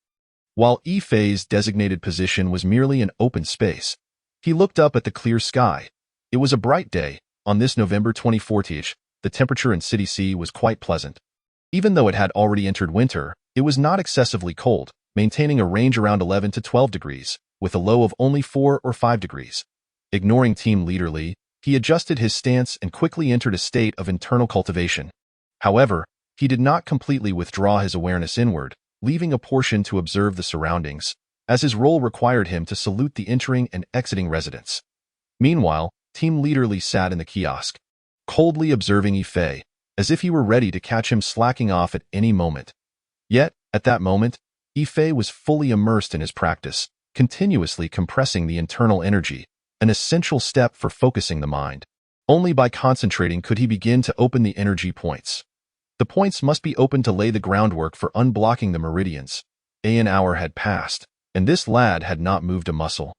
While Ife's designated position was merely an open space, he looked up at the clear sky. It was a bright day. On this November 24th, the temperature in City C was quite pleasant. Even though it had already entered winter, it was not excessively cold, maintaining a range around 11 to 12 degrees, with a low of only 4 or 5 degrees. Ignoring Team Leader Li, he adjusted his stance and quickly entered a state of internal cultivation. However, he did not completely withdraw his awareness inward, leaving a portion to observe the surroundings, as his role required him to salute the entering and exiting residents. Meanwhile, Team Leader Li sat in the kiosk, coldly observing Ife, as if he were ready to catch him slacking off at any moment. Yet, at that moment, Ife was fully immersed in his practice, continuously compressing the internal energy, an essential step for focusing the mind. Only by concentrating could he begin to open the energy points. The points must be opened to lay the groundwork for unblocking the meridians. An hour had passed, and this lad had not moved a muscle.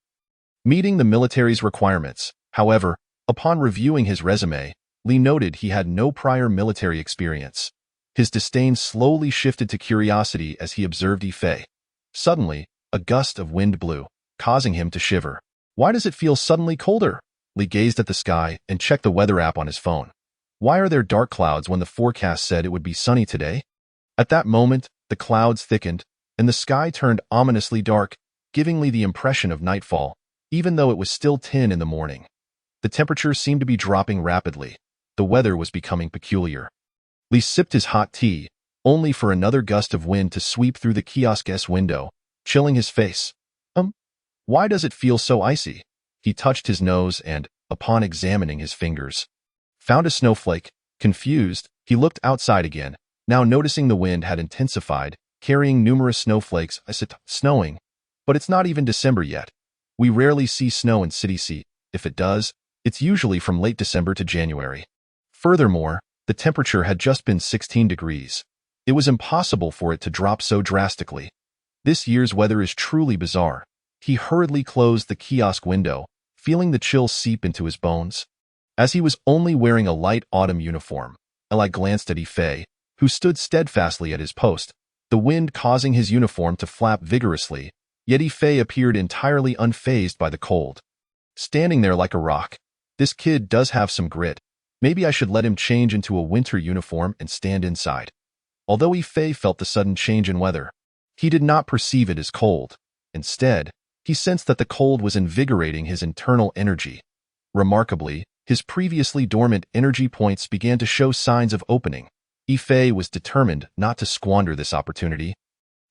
Meeting the military's requirements, however, upon reviewing his resume, Li noted he had no prior military experience. His disdain slowly shifted to curiosity as he observed Ife. Suddenly, a gust of wind blew, causing him to shiver. "Why does it feel suddenly colder?" Li gazed at the sky and checked the weather app on his phone. "Why are there dark clouds when the forecast said it would be sunny today?" At that moment, the clouds thickened, and the sky turned ominously dark, giving Li the impression of nightfall, even though it was still 10 in the morning. The temperature seemed to be dropping rapidly. The weather was becoming peculiar. Li sipped his hot tea, only for another gust of wind to sweep through the kiosk's window, chilling his face. Why does it feel so icy? He touched his nose and, upon examining his fingers, found a snowflake. Confused, he looked outside again, now noticing the wind had intensified, carrying numerous snowflakes. Snowing. But it's not even December yet. We rarely see snow in City C. If it does, it's usually from late December to January. Furthermore, the temperature had just been 16 degrees. It was impossible for it to drop so drastically. This year's weather is truly bizarre. He hurriedly closed the kiosk window, feeling the chill seep into his bones. As he was only wearing a light autumn uniform, Eli glanced at Ifei, who stood steadfastly at his post, the wind causing his uniform to flap vigorously, yet Ifei appeared entirely unfazed by the cold. Standing there like a rock. This kid does have some grit. Maybe I should let him change into a winter uniform and stand inside. Although Ifei felt the sudden change in weather, he did not perceive it as cold. Instead, he sensed that the cold was invigorating his internal energy. Remarkably, his previously dormant energy points began to show signs of opening. Ifei was determined not to squander this opportunity,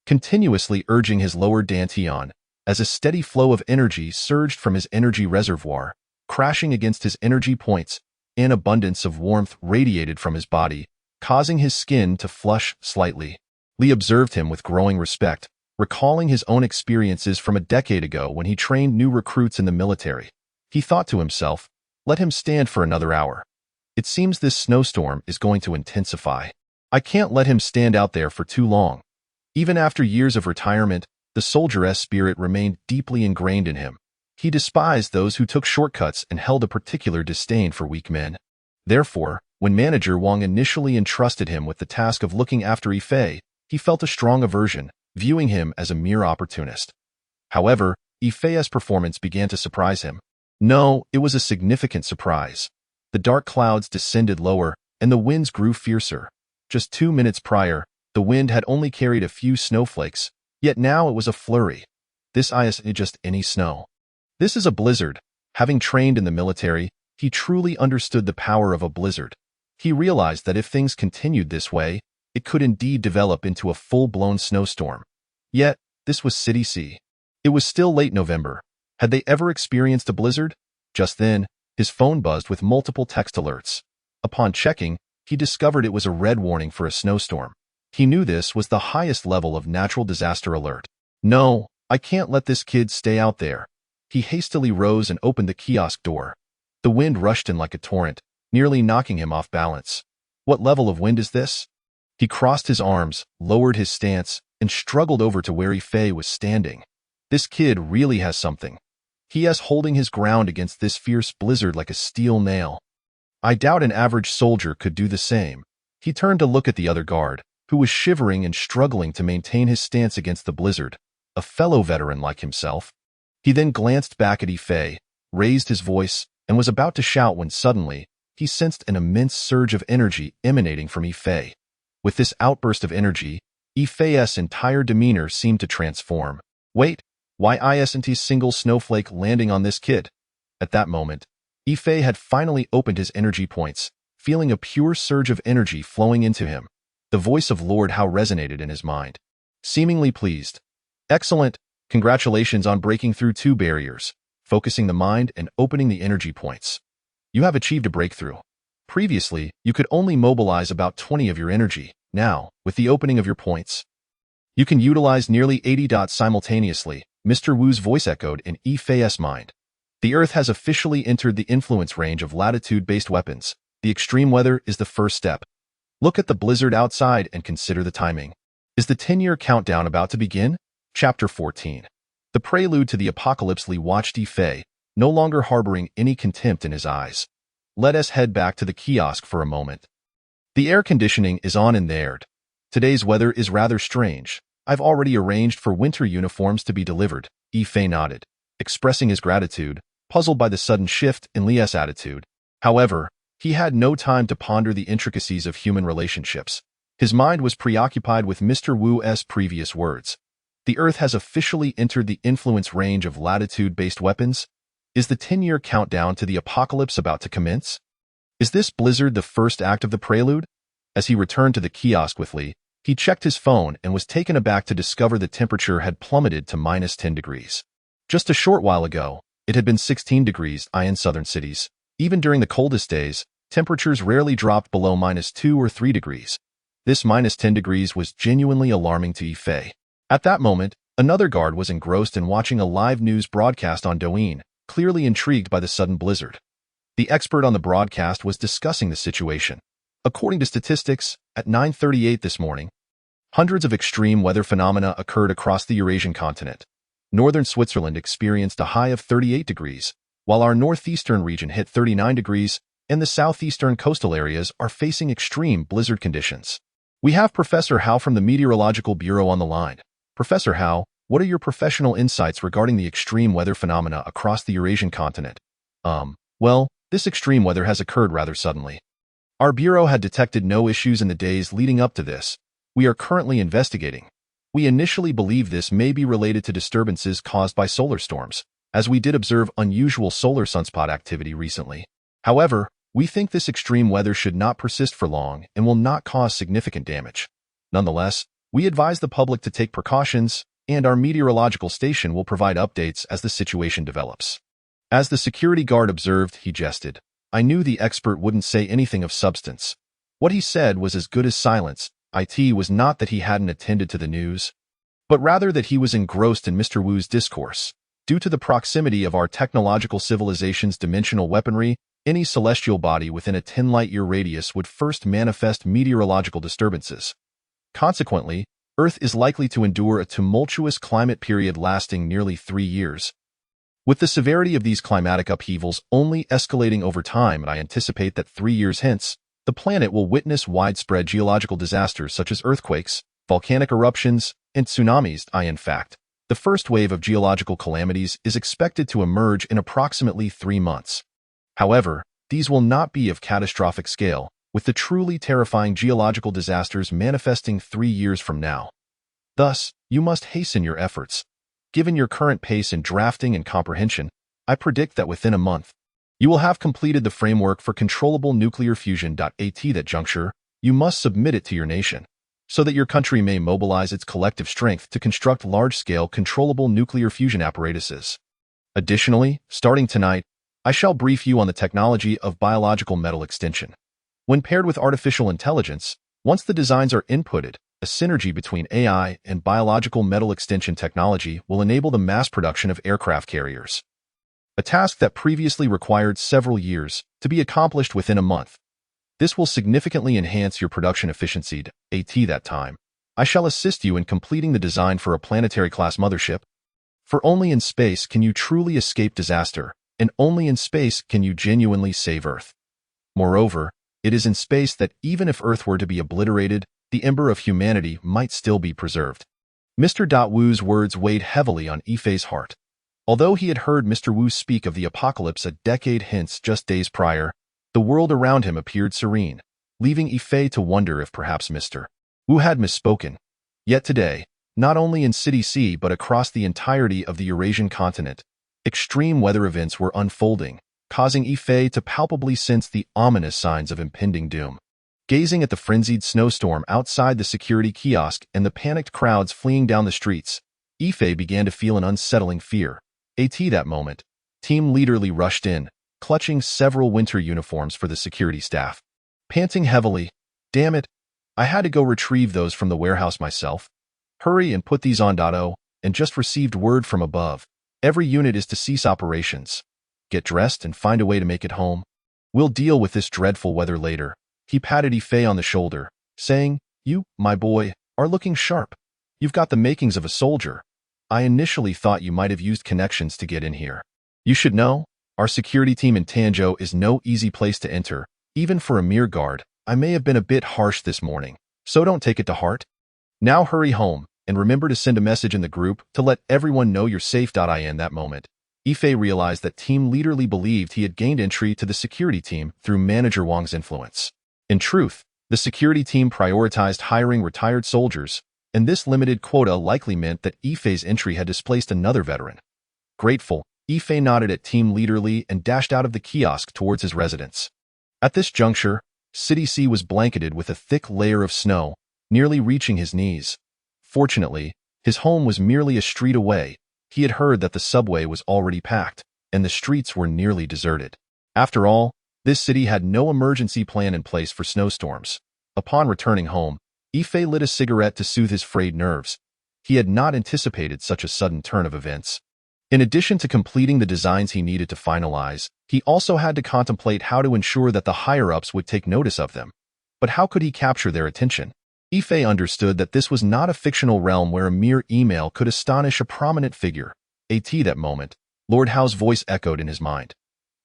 continuously urging his lower dantian, as a steady flow of energy surged from his energy reservoir, crashing against his energy points. An abundance of warmth radiated from his body, causing his skin to flush slightly. Li observed him with growing respect, recalling his own experiences from a decade ago when he trained new recruits in the military. He thought to himself, let him stand for another hour. It seems this snowstorm is going to intensify. I can't let him stand out there for too long. Even after years of retirement, the soldier's spirit remained deeply ingrained in him. He despised those who took shortcuts and held a particular disdain for weak men. Therefore, when Manager Wang initially entrusted him with the task of looking after Ifei, he felt a strong aversion, viewing him as a mere opportunist. However, Ifei's performance began to surprise him. No, it was a significant surprise. The dark clouds descended lower, and the winds grew fiercer. Just 2 minutes prior, the wind had only carried a few snowflakes, yet now it was a flurry. This isn't just any snow. This is a blizzard. Having trained in the military, he truly understood the power of a blizzard. He realized that if things continued this way, it could indeed develop into a full-blown snowstorm. Yet, this was City C. It was still late November. Had they ever experienced a blizzard? Just then, his phone buzzed with multiple text alerts. Upon checking, he discovered it was a red warning for a snowstorm. He knew this was the highest level of natural disaster alert. No, I can't let this kid stay out there. He hastily rose and opened the kiosk door. The wind rushed in like a torrent, nearly knocking him off balance. What level of wind is this? He crossed his arms, lowered his stance, and struggled over to where Ifei was standing. This kid really has something. He is holding his ground against this fierce blizzard like a steel nail. I doubt an average soldier could do the same. He turned to look at the other guard, who was shivering and struggling to maintain his stance against the blizzard, a fellow veteran like himself. He then glanced back at Ifei, raised his voice, and was about to shout when suddenly, he sensed an immense surge of energy emanating from Ifei. With this outburst of energy, Ifei's entire demeanor seemed to transform. Wait, why isn't a single snowflake landing on this kid? At that moment, Ifei had finally opened his energy points, feeling a pure surge of energy flowing into him. The voice of Lord Hao resonated in his mind. Seemingly pleased. Excellent. Congratulations on breaking through 2 barriers, focusing the mind and opening the energy points. You have achieved a breakthrough. Previously, you could only mobilize about 20 of your energy. Now, with the opening of your points, you can utilize nearly 80 dots simultaneously. Mr. Wu's voice echoed in Ifei's mind. The Earth has officially entered the influence range of latitude-based weapons. The extreme weather is the first step. Look at the blizzard outside and consider the timing. Is the 10-year countdown about to begin? Chapter 14. The prelude to the apocalypse. Li watched Ifei, no longer harboring any contempt in his eyes. Let us head back to the kiosk for a moment. The air conditioning is on in there. Today's weather is rather strange. I've already arranged for winter uniforms to be delivered. Ifei nodded, expressing his gratitude, puzzled by the sudden shift in Li's attitude. However, he had no time to ponder the intricacies of human relationships. His mind was preoccupied with Mr. Wu's previous words. The Earth has officially entered the influence range of latitude-based weapons. Is the 10-year countdown to the apocalypse about to commence? Is this blizzard the first act of the prelude? As he returned to the kiosk with Li, He checked his phone and was taken aback to discover the temperature had plummeted to -10 degrees. Just a short while ago, it had been 16 degrees in southern cities. Even during the coldest days, temperatures rarely dropped below -2 or 3 degrees. This -10 degrees was genuinely alarming to Yifei. At that moment, another guard was engrossed in watching a live news broadcast on Douyin, clearly intrigued by the sudden blizzard. The expert on the broadcast was discussing the situation. According to statistics, at 9:38 this morning, hundreds of extreme weather phenomena occurred across the Eurasian continent. Northern Switzerland experienced a high of 38 degrees, while our northeastern region hit 39 degrees, and the southeastern coastal areas are facing extreme blizzard conditions. We have Professor Hao from the Meteorological Bureau on the line. Professor Hao, what are your professional insights regarding the extreme weather phenomena across the Eurasian continent? Well, this extreme weather has occurred rather suddenly. Our bureau had detected no issues in the days leading up to this. We are currently investigating. We initially believe this may be related to disturbances caused by solar storms, as we did observe unusual solar sunspot activity recently. However, we think this extreme weather should not persist for long and will not cause significant damage. Nonetheless, we advise the public to take precautions, and our meteorological station will provide updates as the situation develops. As the security guard observed, he jested. I knew the expert wouldn't say anything of substance. What he said was as good as silence. It was not that he hadn't attended to the news, but rather that he was engrossed in Mr. Wu's discourse. Due to the proximity of our technological civilization's dimensional weaponry, any celestial body within a 10 light-year radius would first manifest meteorological disturbances. Consequently, Earth is likely to endure a tumultuous climate period lasting nearly 3 years. With the severity of these climatic upheavals only escalating over time, I anticipate that 3 years hence, the planet will witness widespread geological disasters such as earthquakes, volcanic eruptions, and tsunamis. In fact, the first wave of geological calamities is expected to emerge in approximately 3 months. However, these will not be of catastrophic scale, with the truly terrifying geological disasters manifesting 3 years from now. Thus, you must hasten your efforts. Given your current pace in drafting and comprehension, I predict that within a month, you will have completed the framework for controllable nuclear fusion. At that juncture, you must submit it to your nation, so that your country may mobilize its collective strength to construct large-scale controllable nuclear fusion apparatuses. Additionally, starting tonight, I shall brief you on the technology of biological metal extension. When paired with artificial intelligence, once the designs are inputted, a synergy between AI and biological metal extension technology will enable the mass production of aircraft carriers. A task that previously required several years to be accomplished within a month. This will significantly enhance your production efficiency. At that time, I shall assist you in completing the design for a planetary-class mothership. For only in space can you truly escape disaster, and only in space can you genuinely save Earth. Moreover, it is in space that even if Earth were to be obliterated, the ember of humanity might still be preserved. Mr. Wu's words weighed heavily on Yifei's heart. Although he had heard Mr. Wu speak of the apocalypse a decade hence just days prior, the world around him appeared serene, leaving Yifei to wonder if perhaps Mr. Wu had misspoken. Yet today, not only in City C but across the entirety of the Eurasian continent, extreme weather events were unfolding, causing Yifei to palpably sense the ominous signs of impending doom. Gazing at the frenzied snowstorm outside the security kiosk and the panicked crowds fleeing down the streets, Yifei began to feel an unsettling fear. At that moment, Team Leader Li rushed in, clutching several winter uniforms for the security staff. Panting heavily, "Damn it, I had to go retrieve those from the warehouse myself. Hurry and put these on. And just received word from above. Every unit is to cease operations. Get dressed and find a way to make it home. We'll deal with this dreadful weather later." He patted Yifei on the shoulder, saying, "You, my boy, are looking sharp. You've got the makings of a soldier. I initially thought you might have used connections to get in here. You should know, our security team in Tanzhou is no easy place to enter, even for a mere guard. I may have been a bit harsh this morning, so don't take it to heart. Now hurry home, and remember to send a message in the group to let everyone know you're safe." In that moment, Yifei realized that Team Leader Li believed he had gained entry to the security team through Manager Wang's influence. In truth, the security team prioritized hiring retired soldiers, and this limited quota likely meant that Yifei's entry had displaced another veteran. Grateful, Yifei nodded at Team Leader Li and dashed out of the kiosk towards his residence. At this juncture, City C was blanketed with a thick layer of snow, nearly reaching his knees. Fortunately, his home was merely a street away. He had heard that the subway was already packed, and the streets were nearly deserted. After all, this city had no emergency plan in place for snowstorms. Upon returning home, Ife lit a cigarette to soothe his frayed nerves. He had not anticipated such a sudden turn of events. In addition to completing the designs he needed to finalize, he also had to contemplate how to ensure that the higher-ups would take notice of them. But how could he capture their attention? Ife understood that this was not a fictional realm where a mere email could astonish a prominent figure. At that moment, Lord Hao's voice echoed in his mind.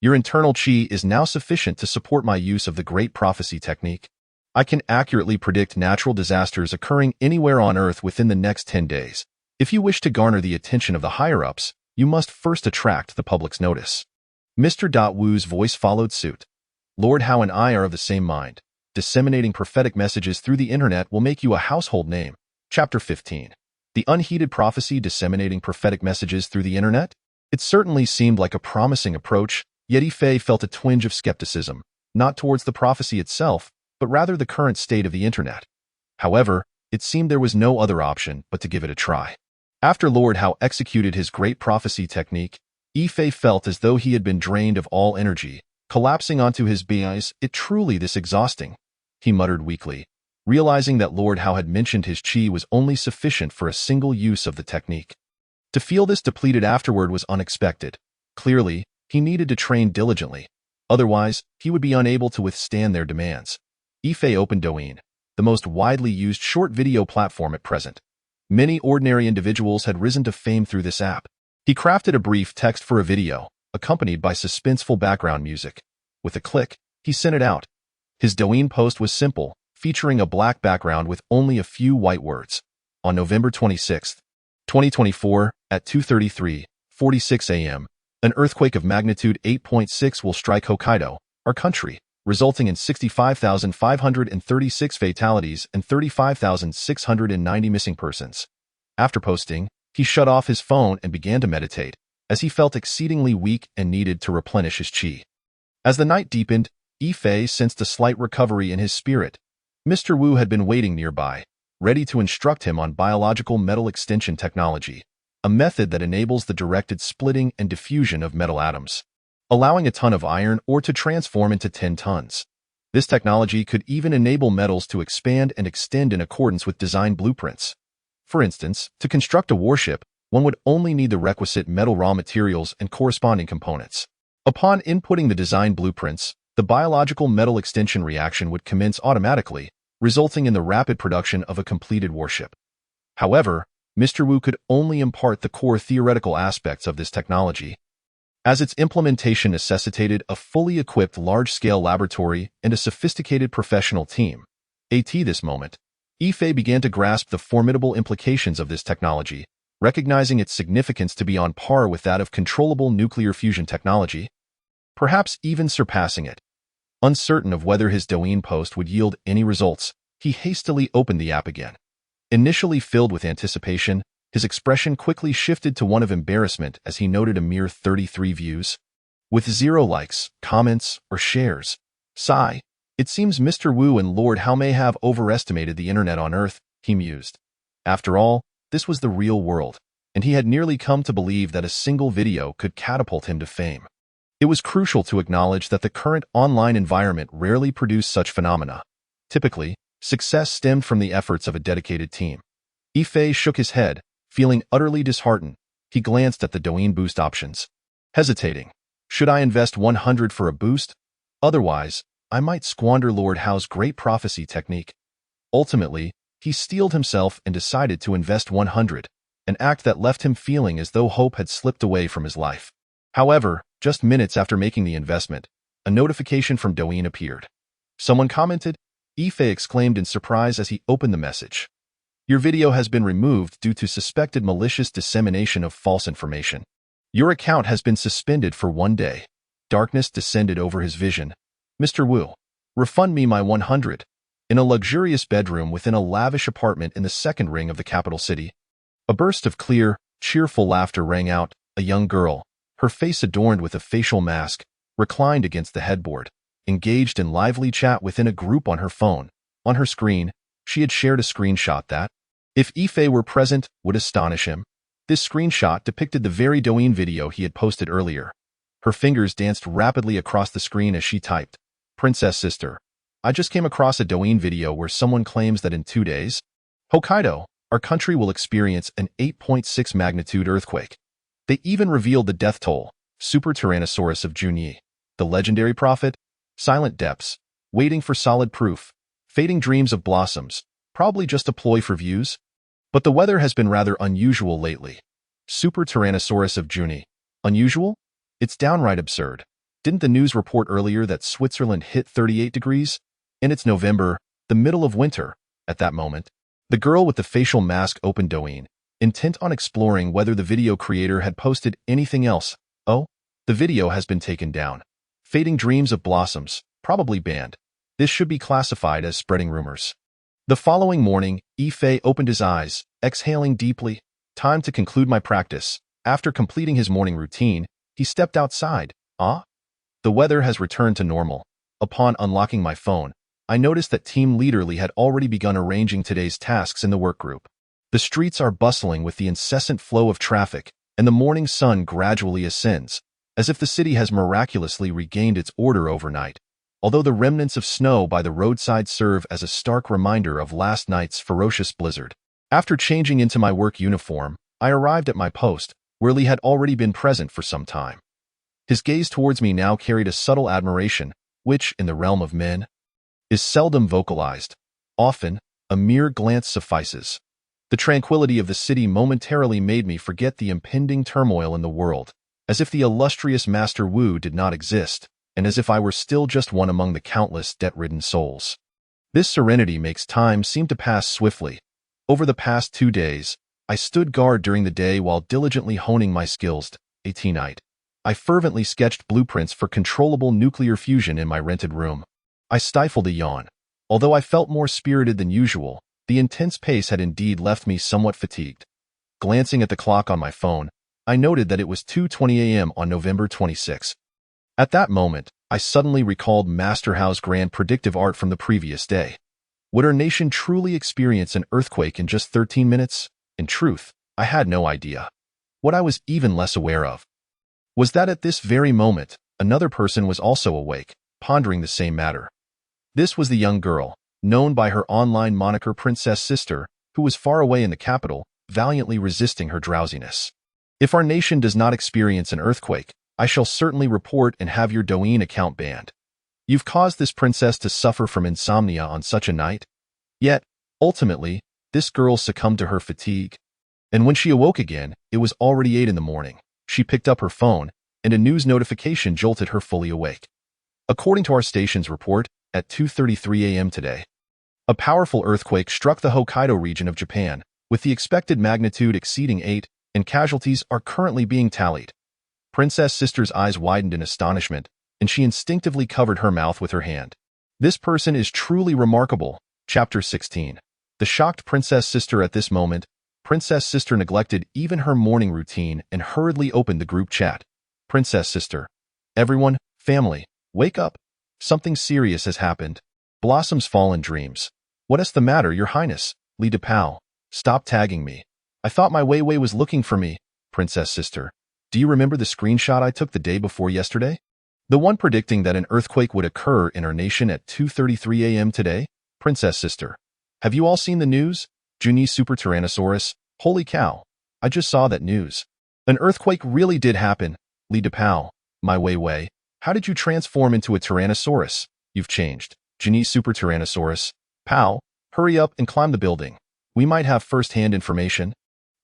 Your internal chi is now sufficient to support my use of the Great Prophecy technique. I can accurately predict natural disasters occurring anywhere on Earth within the next 10 days. If you wish to garner the attention of the higher-ups, you must first attract the public's notice. Mr. Wu's voice followed suit. Lord Hao and I are of the same mind. Disseminating prophetic messages through the internet will make you a household name. Chapter 15. The unheeded prophecy disseminating prophetic messages through the internet? It certainly seemed like a promising approach, yet Ife felt a twinge of skepticism, not towards the prophecy itself, but rather the current state of the internet. However, it seemed there was no other option but to give it a try. After Lord Hao executed his Great Prophecy technique, Ife felt as though he had been drained of all energy, collapsing onto his beings. It truly this exhausting, he muttered weakly, realizing that Lord Hao had mentioned his chi was only sufficient for a single use of the technique. To feel this depleted afterward was unexpected. Clearly, he needed to train diligently. Otherwise, he would be unable to withstand their demands. Ife opened Douyin, the most widely used short video platform at present. Many ordinary individuals had risen to fame through this app. He crafted a brief text for a video, accompanied by suspenseful background music. With a click, he sent it out. His Douyin post was simple, featuring a black background with only a few white words. On November 26, 2024, at 2:46 a.m., an earthquake of magnitude 8.6 will strike Hokkaido, our country, resulting in 65,536 fatalities and 35,690 missing persons. After posting, he shut off his phone and began to meditate, as he felt exceedingly weak and needed to replenish his chi. As the night deepened, Ife sensed a slight recovery in his spirit. Mr. Wu had been waiting nearby, ready to instruct him on biological metal extension technology, a method that enables the directed splitting and diffusion of metal atoms, allowing a ton of iron ore to transform into 10 tons. This technology could even enable metals to expand and extend in accordance with design blueprints. For instance, to construct a warship, one would only need the requisite metal raw materials and corresponding components. Upon inputting the design blueprints, the biological metal extension reaction would commence automatically, resulting in the rapid production of a completed warship. However, Mr. Wu could only impart the core theoretical aspects of this technology, as its implementation necessitated a fully equipped large-scale laboratory and a sophisticated professional team. At this moment, Ife began to grasp the formidable implications of this technology, recognizing its significance to be on par with that of controllable nuclear fusion technology, perhaps even surpassing it. Uncertain of whether his Douyin post would yield any results, he hastily opened the app again. Initially filled with anticipation, his expression quickly shifted to one of embarrassment as he noted a mere 33 views. With 0 likes, comments, or shares. Sigh. It seems Mr. Wu and Lord Hao may have overestimated the internet on Earth, he mused. After all, this was the real world, and he had nearly come to believe that a single video could catapult him to fame. It was crucial to acknowledge that the current online environment rarely produced such phenomena. Typically, success stemmed from the efforts of a dedicated team. Ife shook his head, feeling utterly disheartened. He glanced at the Douyin boost options, hesitating. Should I invest 100 for a boost? Otherwise, I might squander Lord Hao's Great Prophecy technique. Ultimately, he steeled himself and decided to invest 100, an act that left him feeling as though hope had slipped away from his life. However, just minutes after making the investment, a notification from Douyin appeared. Someone commented. Ife exclaimed in surprise as he opened the message. Your video has been removed due to suspected malicious dissemination of false information. Your account has been suspended for 1 day. Darkness descended over his vision. Mr. Wu, refund me my 100. In a luxurious bedroom within a lavish apartment in the second ring of the capital city, a burst of clear, cheerful laughter rang out. A young girl, her face adorned with a facial mask, reclined against the headboard, engaged in lively chat within a group on her phone. On her screen, She had shared a screenshot that, if Ife were present, would astonish him. This screenshot depicted the very Douyin video he had posted earlier. Her fingers danced rapidly across the screen as she typed, "Princess Sister, I just came across a Douyin video where someone claims that in 2 days, Hokkaido, our country will experience an 8.6 magnitude earthquake. They even revealed the death toll, Super Tyrannosaurus of Junyi, the legendary prophet, silent depths, waiting for solid proof, fading dreams of blossoms, probably just a ploy for views. But the weather has been rather unusual lately. Super Tyrannosaurus of Junyi. Unusual? It's downright absurd. Didn't the news report earlier that Switzerland hit 38 degrees? And it's November, the middle of winter, at that moment. The girl with the facial mask opened Douyin, intent on exploring whether the video creator had posted anything else. Oh, the video has been taken down. Fading dreams of blossoms, probably banned. This should be classified as spreading rumors. The following morning, Ife opened his eyes, exhaling deeply. Time to conclude my practice. After completing his morning routine, he stepped outside. The weather has returned to normal. Upon unlocking my phone, I noticed that Team Leaderly had already begun arranging today's tasks in the work group. The streets are bustling with the incessant flow of traffic, and the morning sun gradually ascends, as if the city has miraculously regained its order overnight. Although the remnants of snow by the roadside serve as a stark reminder of last night's ferocious blizzard. After changing into my work uniform, I arrived at my post, where Lee had already been present for some time. His gaze towards me now carried a subtle admiration, which, in the realm of men, is seldom vocalized. Often, a mere glance suffices. The tranquility of the city momentarily made me forget the impending turmoil in the world, as if the illustrious Master Wu did not exist, and as if I were still just one among the countless debt-ridden souls. This serenity makes time seem to pass swiftly. Over the past 2 days, I stood guard during the day while diligently honing my skills. 18-night. I fervently sketched blueprints for controllable nuclear fusion in my rented room. I stifled a yawn. Although I felt more spirited than usual, the intense pace had indeed left me somewhat fatigued. Glancing at the clock on my phone, I noted that it was 2:20 a.m. on November 26. At that moment, I suddenly recalled Master Hao's grand predictive art from the previous day. Would our nation truly experience an earthquake in just 13 minutes? In truth, I had no idea. What I was even less aware of was that at this very moment, another person was also awake, pondering the same matter. This was the young girl, known by her online moniker Princess Sister, who was far away in the capital, valiantly resisting her drowsiness. If our nation does not experience an earthquake, I shall certainly report and have your Douyin account banned. You've caused this princess to suffer from insomnia on such a night. Yet, ultimately, this girl succumbed to her fatigue. And when she awoke again, it was already 8 in the morning. She picked up her phone, and a news notification jolted her fully awake. According to our station's report, at 2:33 a.m. today, a powerful earthquake struck the Hokkaido region of Japan, with the expected magnitude exceeding 8, and casualties are currently being tallied. Princess Sister's eyes widened in astonishment, and she instinctively covered her mouth with her hand. This person is truly remarkable. Chapter 16. The shocked Princess Sister. At this moment, Princess Sister neglected even her morning routine and hurriedly opened the group chat. Princess Sister. Everyone, family, wake up. Something serious has happened. Blossom's fallen dreams. What is the matter, Your Highness? Li Depao. Stop tagging me. I thought my Wei was looking for me. Princess Sister. Do you remember the screenshot I took the day before yesterday? The one predicting that an earthquake would occur in our nation at 2:33 a.m. today? Princess Sister. Have you all seen the news? Junyi Super Tyrannosaurus. Holy cow. I just saw that news. An earthquake really did happen. Li Depao. My Wei. How did you transform into a Tyrannosaurus? You've changed. Junyi Super Tyrannosaurus. Pow. Hurry up and climb the building. We might have first-hand information.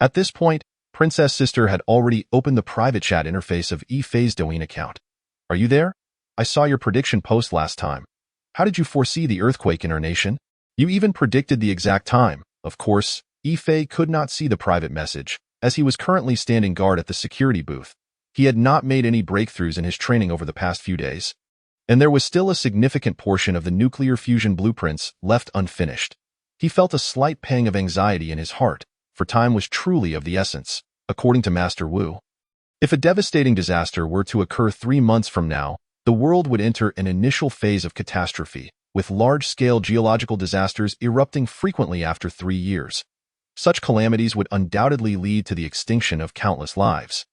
At this point, Princess Sister had already opened the private chat interface of Ifei's Douyin account. Are you there? I saw your prediction post last time. How did you foresee the earthquake in our nation? You even predicted the exact time. Of course, Ife could not see the private message, as he was currently standing guard at the security booth. He had not made any breakthroughs in his training over the past few days, and there was still a significant portion of the nuclear fusion blueprints left unfinished. He felt a slight pang of anxiety in his heart, for time was truly of the essence, according to Master Wu. If a devastating disaster were to occur 3 months from now, the world would enter an initial phase of catastrophe, with large-scale geological disasters erupting frequently after 3 years. Such calamities would undoubtedly lead to the extinction of countless lives.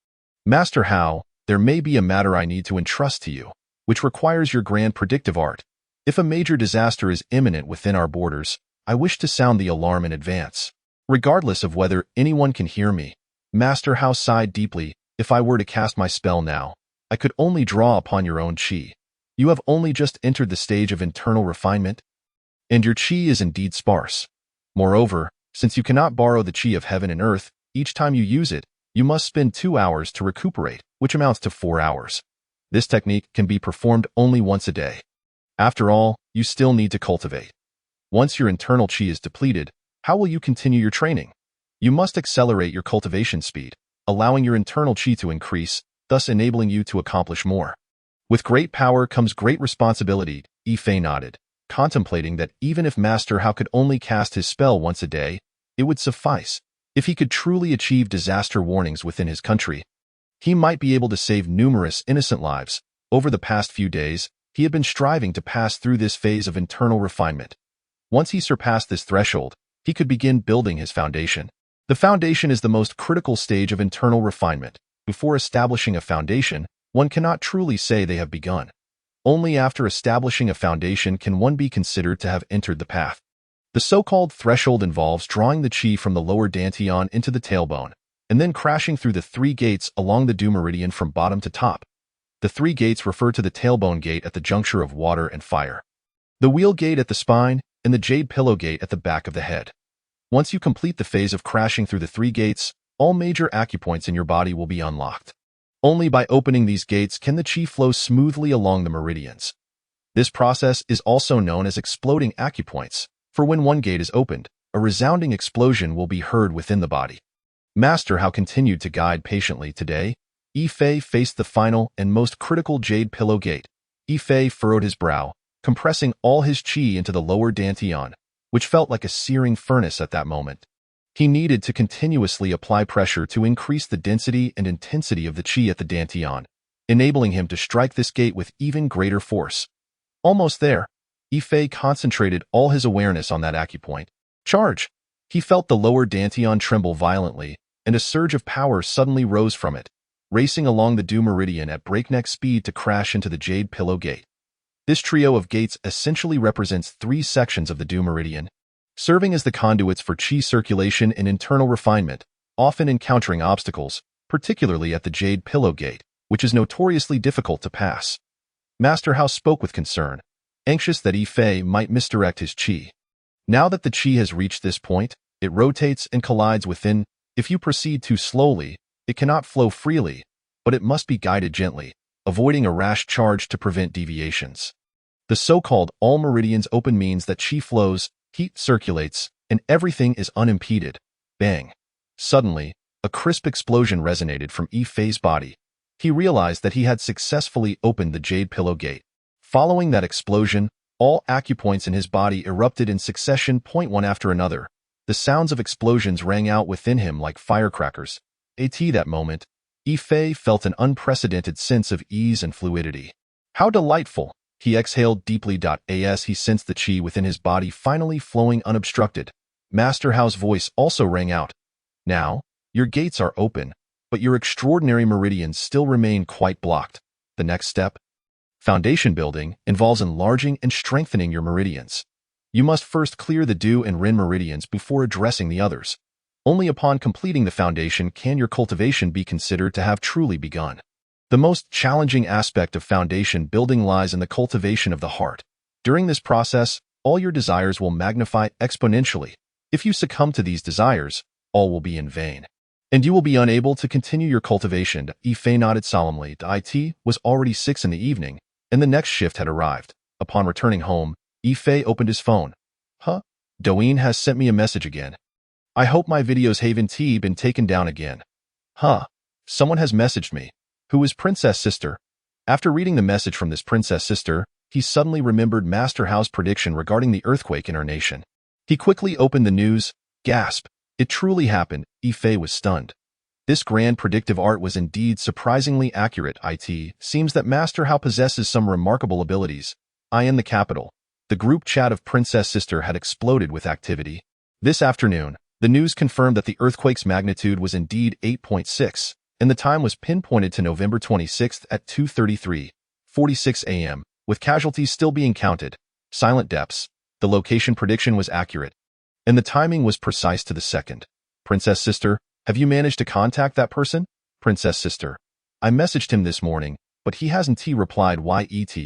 Master Hao, there may be a matter I need to entrust to you, which requires your grand predictive art. If a major disaster is imminent within our borders, I wish to sound the alarm in advance. Regardless of whether anyone can hear me, Master Hao sighed deeply. If I were to cast my spell now, I could only draw upon your own qi. You have only just entered the stage of internal refinement, and your qi is indeed sparse. Moreover, since you cannot borrow the qi of heaven and earth, each time you use it, you must spend 2 hours to recuperate, which amounts to 4 hours. This technique can be performed only once a day. After all, you still need to cultivate. Once your internal qi is depleted, how will you continue your training? You must accelerate your cultivation speed, allowing your internal qi to increase, thus enabling you to accomplish more. With great power comes great responsibility, Yi Fei nodded, contemplating that even if Master Hao could only cast his spell once a day, it would suffice. If he could truly achieve disaster warnings within his country, he might be able to save numerous innocent lives. Over the past few days, he had been striving to pass through this phase of internal refinement. Once he surpassed this threshold, he could begin building his foundation. The foundation is the most critical stage of internal refinement. Before establishing a foundation, one cannot truly say they have begun. Only after establishing a foundation can one be considered to have entered the path. The so-called threshold involves drawing the qi from the lower dantian into the tailbone, and then crashing through the 3 gates along the Du meridian from bottom to top. The 3 gates refer to the tailbone gate at the juncture of water and fire, the wheel gate at the spine, and the jade pillow gate at the back of the head. Once you complete the phase of crashing through the 3 gates, all major acupoints in your body will be unlocked. Only by opening these gates can the qi flow smoothly along the meridians. This process is also known as exploding acupoints, for when one gate is opened, a resounding explosion will be heard within the body. Master Hao continued to guide patiently today. Yi Fei faced the final and most critical jade pillow gate. Yi Fei furrowed his brow, compressing all his qi into the lower dantian, which felt like a searing furnace at that moment. He needed to continuously apply pressure to increase the density and intensity of the qi at the dantian, enabling him to strike this gate with even greater force. Almost there, Yi Fei concentrated all his awareness on that acupoint. Charge! He felt the lower dantian tremble violently, and a surge of power suddenly rose from it, racing along the Du meridian at breakneck speed to crash into the jade pillow gate. This trio of gates essentially represents 3 sections of the Du meridian, serving as the conduits for qi circulation and internal refinement, often encountering obstacles, particularly at the jade pillow gate, which is notoriously difficult to pass. Master Hao spoke with concern, anxious that Yi Fei might misdirect his qi. Now that the qi has reached this point, it rotates and collides within. If you proceed too slowly, it cannot flow freely, but it must be guided gently, avoiding a rash charge to prevent deviations. The so-called all meridians open means that qi flows, heat circulates, and everything is unimpeded. Bang! Suddenly, a crisp explosion resonated from Yi Fei's body. He realized that he had successfully opened the jade pillow gate. Following that explosion, all acupoints in his body erupted in succession, one after another. The sounds of explosions rang out within him like firecrackers. At that moment, Yi Fei felt an unprecedented sense of ease and fluidity. How delightful! He exhaled deeply. As he sensed the qi within his body finally flowing unobstructed, Master Hao's voice also rang out. Now, your gates are open, but your extraordinary meridians still remain quite blocked. The next step? Foundation building involves enlarging and strengthening your meridians. You must first clear the Du and Ren meridians before addressing the others. Only upon completing the foundation can your cultivation be considered to have truly begun. The most challenging aspect of foundation building lies in the cultivation of the heart. During this process, all your desires will magnify exponentially. If you succumb to these desires, all will be in vain, and you will be unable to continue your cultivation. Yi Fei nodded solemnly. It was already 6 in the evening, and the next shift had arrived. Upon returning home, Yi Fei opened his phone. Douyin has sent me a message again. I hope my videos haven't been taken down again. Someone has messaged me. Who is Princess Sister? After reading the message from this Princess Sister, he suddenly remembered Master Hao's prediction regarding the earthquake in our nation. He quickly opened the news. Gasp! It truly happened. Yi Fei was stunned. This grand predictive art was indeed surprisingly accurate. It seems that Master Hao possesses some remarkable abilities. I am the capital. The group chat of Princess Sister had exploded with activity. This afternoon, the news confirmed that the earthquake's magnitude was indeed 8.6, and the time was pinpointed to November 26th at 2:33:46 a.m., with casualties still being counted. Silent depths. The location prediction was accurate, and the timing was precise to the second. Princess Sister, have you managed to contact that person? Princess Sister. I messaged him this morning, but he hasn't replied yet.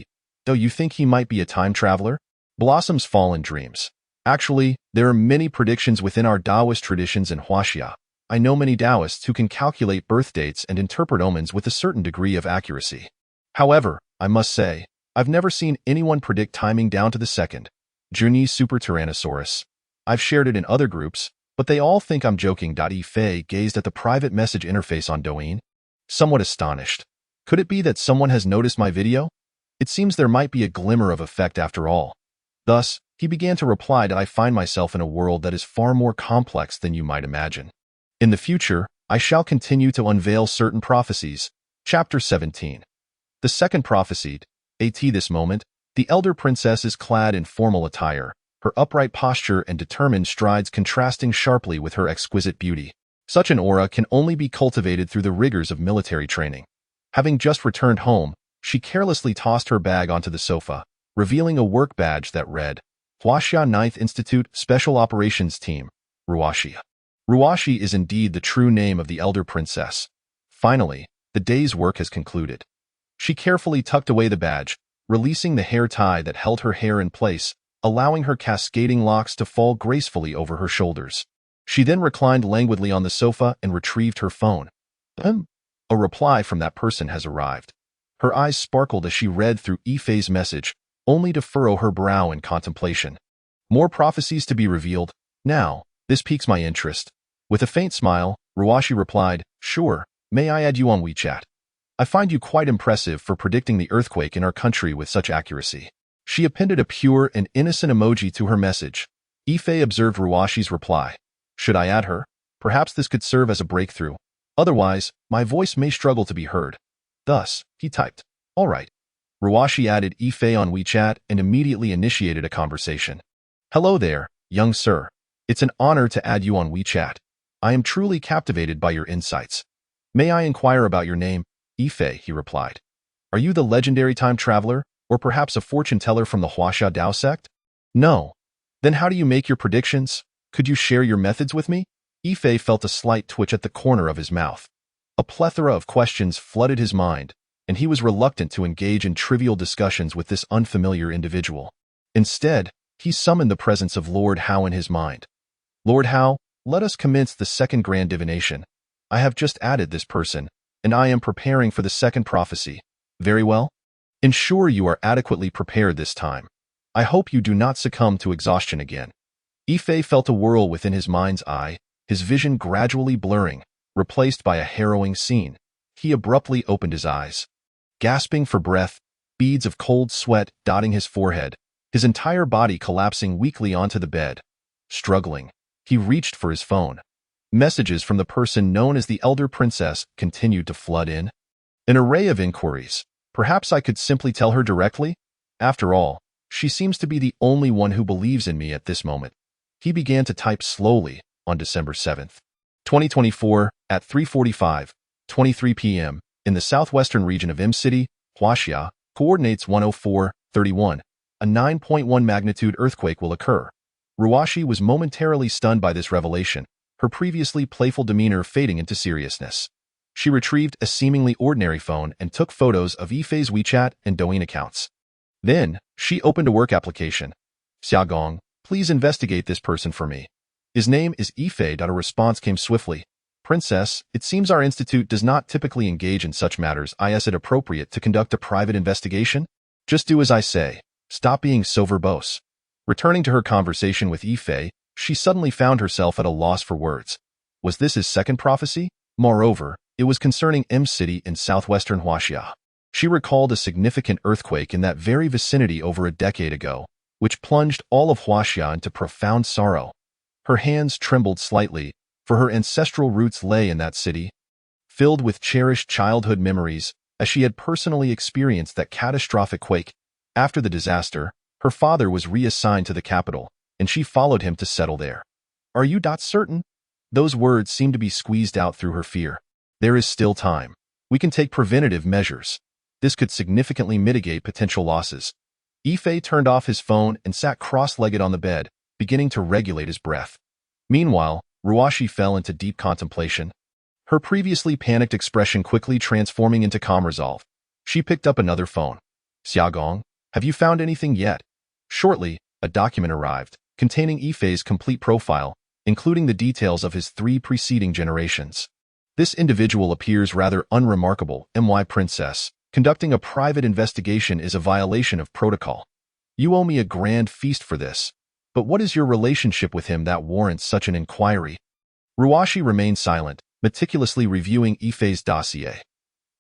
Though you think he might be a time traveler? Blossoms fall in dreams. Actually, there are many predictions within our Taoist traditions in Huaxia. I know many Taoists who can calculate birth dates and interpret omens with a certain degree of accuracy. However, I must say, I've never seen anyone predict timing down to the second. Junyi Super Tyrannosaurus. I've shared it in other groups, but they all think I'm joking. Yifei gazed at the private message interface on Douyin, somewhat astonished. Could it be that someone has noticed my video? It seems there might be a glimmer of effect after all. Thus, he began to reply that I find myself in a world that is far more complex than you might imagine. In the future, I shall continue to unveil certain prophecies. Chapter 17. The second prophecy. At this moment, the elder princess is clad in formal attire, her upright posture and determined strides contrasting sharply with her exquisite beauty. Such an aura can only be cultivated through the rigors of military training. Having just returned home, she carelessly tossed her bag onto the sofa, revealing a work badge that read, Huaxia 9th Institute Special Operations Team, Ruaxi. Ruaxi is indeed the true name of the elder princess. Finally, the day's work has concluded. She carefully tucked away the badge, releasing the hair tie that held her hair in place, allowing her cascading locks to fall gracefully over her shoulders. She then reclined languidly on the sofa and retrieved her phone. A reply from that person has arrived. Her eyes sparkled as she read through Yifei's message, only to furrow her brow in contemplation. More prophecies to be revealed. Now, this piques my interest. With a faint smile, Ruaxi replied, Sure, may I add you on WeChat? I find you quite impressive for predicting the earthquake in our country with such accuracy. She appended a pure and innocent emoji to her message. Yifei observed Ruaxi's reply. Should I add her? Perhaps this could serve as a breakthrough. Otherwise, my voice may struggle to be heard. Thus, he typed, All right. Ruaxi added Yifei on WeChat and immediately initiated a conversation. Hello there, young sir. It's an honor to add you on WeChat. I am truly captivated by your insights. May I inquire about your name? Yifei, he replied. Are you the legendary time traveler, or perhaps a fortune teller from the Huaxia Dao sect? No. Then how do you make your predictions? Could you share your methods with me? Yifei felt a slight twitch at the corner of his mouth. A plethora of questions flooded his mind, and he was reluctant to engage in trivial discussions with this unfamiliar individual. Instead, he summoned the presence of Lord Hao in his mind. Lord Hao, let us commence the second grand divination. I have just added this person, and I am preparing for the second prophecy. Very well? Ensure you are adequately prepared this time. I hope you do not succumb to exhaustion again. Yifei felt a whirl within his mind's eye, his vision gradually blurring, replaced by a harrowing scene. He abruptly opened his eyes. Gasping for breath, beads of cold sweat dotting his forehead, his entire body collapsing weakly onto the bed. Struggling, he reached for his phone. Messages from the person known as the elder princess continued to flood in. An array of inquiries. Perhaps I could simply tell her directly? After all, she seems to be the only one who believes in me at this moment. He began to type slowly on December 7th, 2024, at 3:45:23 p.m., in the southwestern region of City, Huaxia, coordinates 104:31. A 9.1 magnitude earthquake will occur. Ruaxi was momentarily stunned by this revelation, her previously playful demeanor fading into seriousness. She retrieved a seemingly ordinary phone and took photos of Yifei's WeChat and Douyin accounts. Then, she opened a work application. Xiaogong, please investigate this person for me. His name is Yifei. A response came swiftly. Princess, it seems our institute does not typically engage in such matters. Is it appropriate to conduct a private investigation? Just do as I say. Stop being so verbose. Returning to her conversation with Yifei, she suddenly found herself at a loss for words. Was this his second prophecy? Moreover, it was concerning City in southwestern Huaxia. She recalled a significant earthquake in that very vicinity over a decade ago, which plunged all of Huaxia into profound sorrow. Her hands trembled slightly, for her ancestral roots lay in that city. Filled with cherished childhood memories, as she had personally experienced that catastrophic quake, after the disaster, Her father was reassigned to the capital, and she followed him to settle there. Are you certain? Those words seemed to be squeezed out through her fear. There is still time. We can take preventative measures. This could significantly mitigate potential losses. Ife turned off his phone and sat cross-legged on the bed, beginning to regulate his breath. Meanwhile, Ruashi fell into deep contemplation, her previously panicked expression quickly transforming into calm resolve. She picked up another phone. Xiaogong, have you found anything yet? Shortly, a document arrived, containing Ifei's complete profile, including the details of his 3 preceding generations. This individual appears rather unremarkable, my princess. Conducting a private investigation is a violation of protocol. You owe me a grand feast for this. But what is your relationship with him that warrants such an inquiry? Ruashi remained silent, meticulously reviewing Ifei's dossier.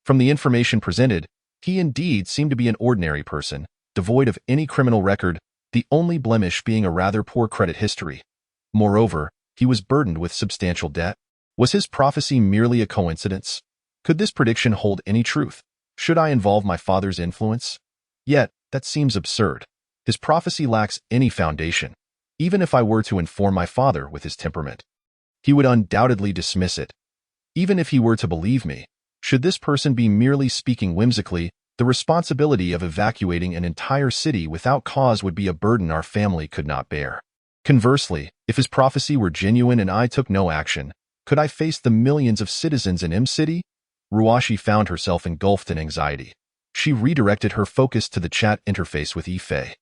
From the information presented, he indeed seemed to be an ordinary person, devoid of any criminal record, the only blemish being a rather poor credit history. Moreover, he was burdened with substantial debt. Was his prophecy merely a coincidence? Could this prediction hold any truth? Should I involve my father's influence? Yet, that seems absurd. His prophecy lacks any foundation. Even if I were to inform my father with his temperament, he would undoubtedly dismiss it. Even if he were to believe me, should this person be merely speaking whimsically, the responsibility of evacuating an entire city without cause would be a burden our family could not bear. Conversely, if his prophecy were genuine and I took no action, could I face the millions of citizens in M City? Ruashi found herself engulfed in anxiety. She redirected her focus to the chat interface with Ife.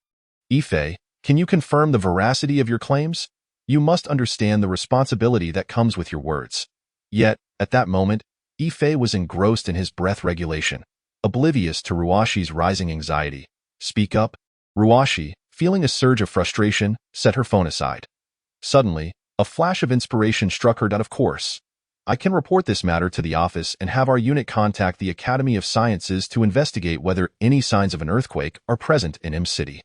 Ife, can you confirm the veracity of your claims? You must understand the responsibility that comes with your words. Yet, at that moment, Ife was engrossed in his breath regulation, oblivious to Ruashi's rising anxiety. Speak up. Ruashi, feeling a surge of frustration, set her phone aside. Suddenly, a flash of inspiration struck her. Of course. I can report this matter to the office and have our unit contact the Academy of Sciences to investigate whether any signs of an earthquake are present in M City.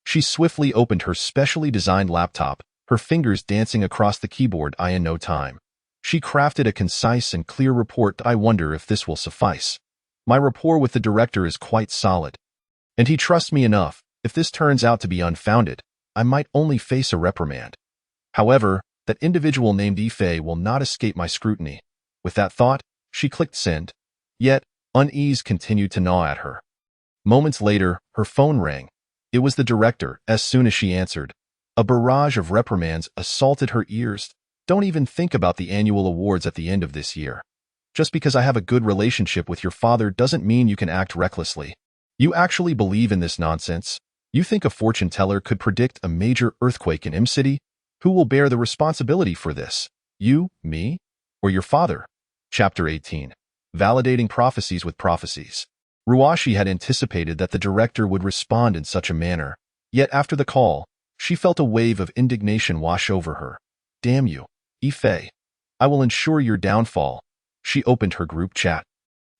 She swiftly opened her specially designed laptop, her fingers dancing across the keyboard. In no time, she crafted a concise and clear report. I wonder if this will suffice. My rapport with the director is quite solid, and he trusts me enough. If this turns out to be unfounded, I might only face a reprimand. However, that individual named Ife will not escape my scrutiny. With that thought, she clicked send. Yet, unease continued to gnaw at her. Moments later, her phone rang. It was the director. As soon as she answered, a barrage of reprimands assaulted her ears. Don't even think about the annual awards at the end of this year. Just because I have a good relationship with your father doesn't mean you can act recklessly. You actually believe in this nonsense? You think a fortune teller could predict a major earthquake in M City? Who will bear the responsibility for this? You, me, or your father? Chapter 18. Validating Prophecies with Prophecies. Ruashi had anticipated that the director would respond in such a manner. Yet after the call, she felt a wave of indignation wash over her. Damn you, Ife. I will ensure your downfall. She opened her group chat,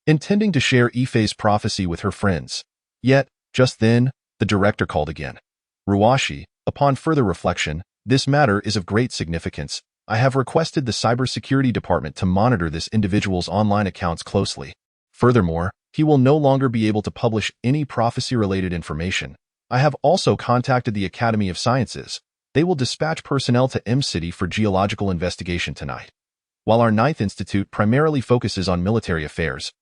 intending to share Ife's prophecy with her friends. Yet, just then, the director called again. Ruashi, upon further reflection, this matter is of great significance. I have requested the cybersecurity department to monitor this individual's online accounts closely. Furthermore, he will no longer be able to publish any prophecy-related information. I have also contacted the Academy of Sciences. They will dispatch personnel to M City for geological investigation tonight. While our 9th Institute primarily focuses on military affairs,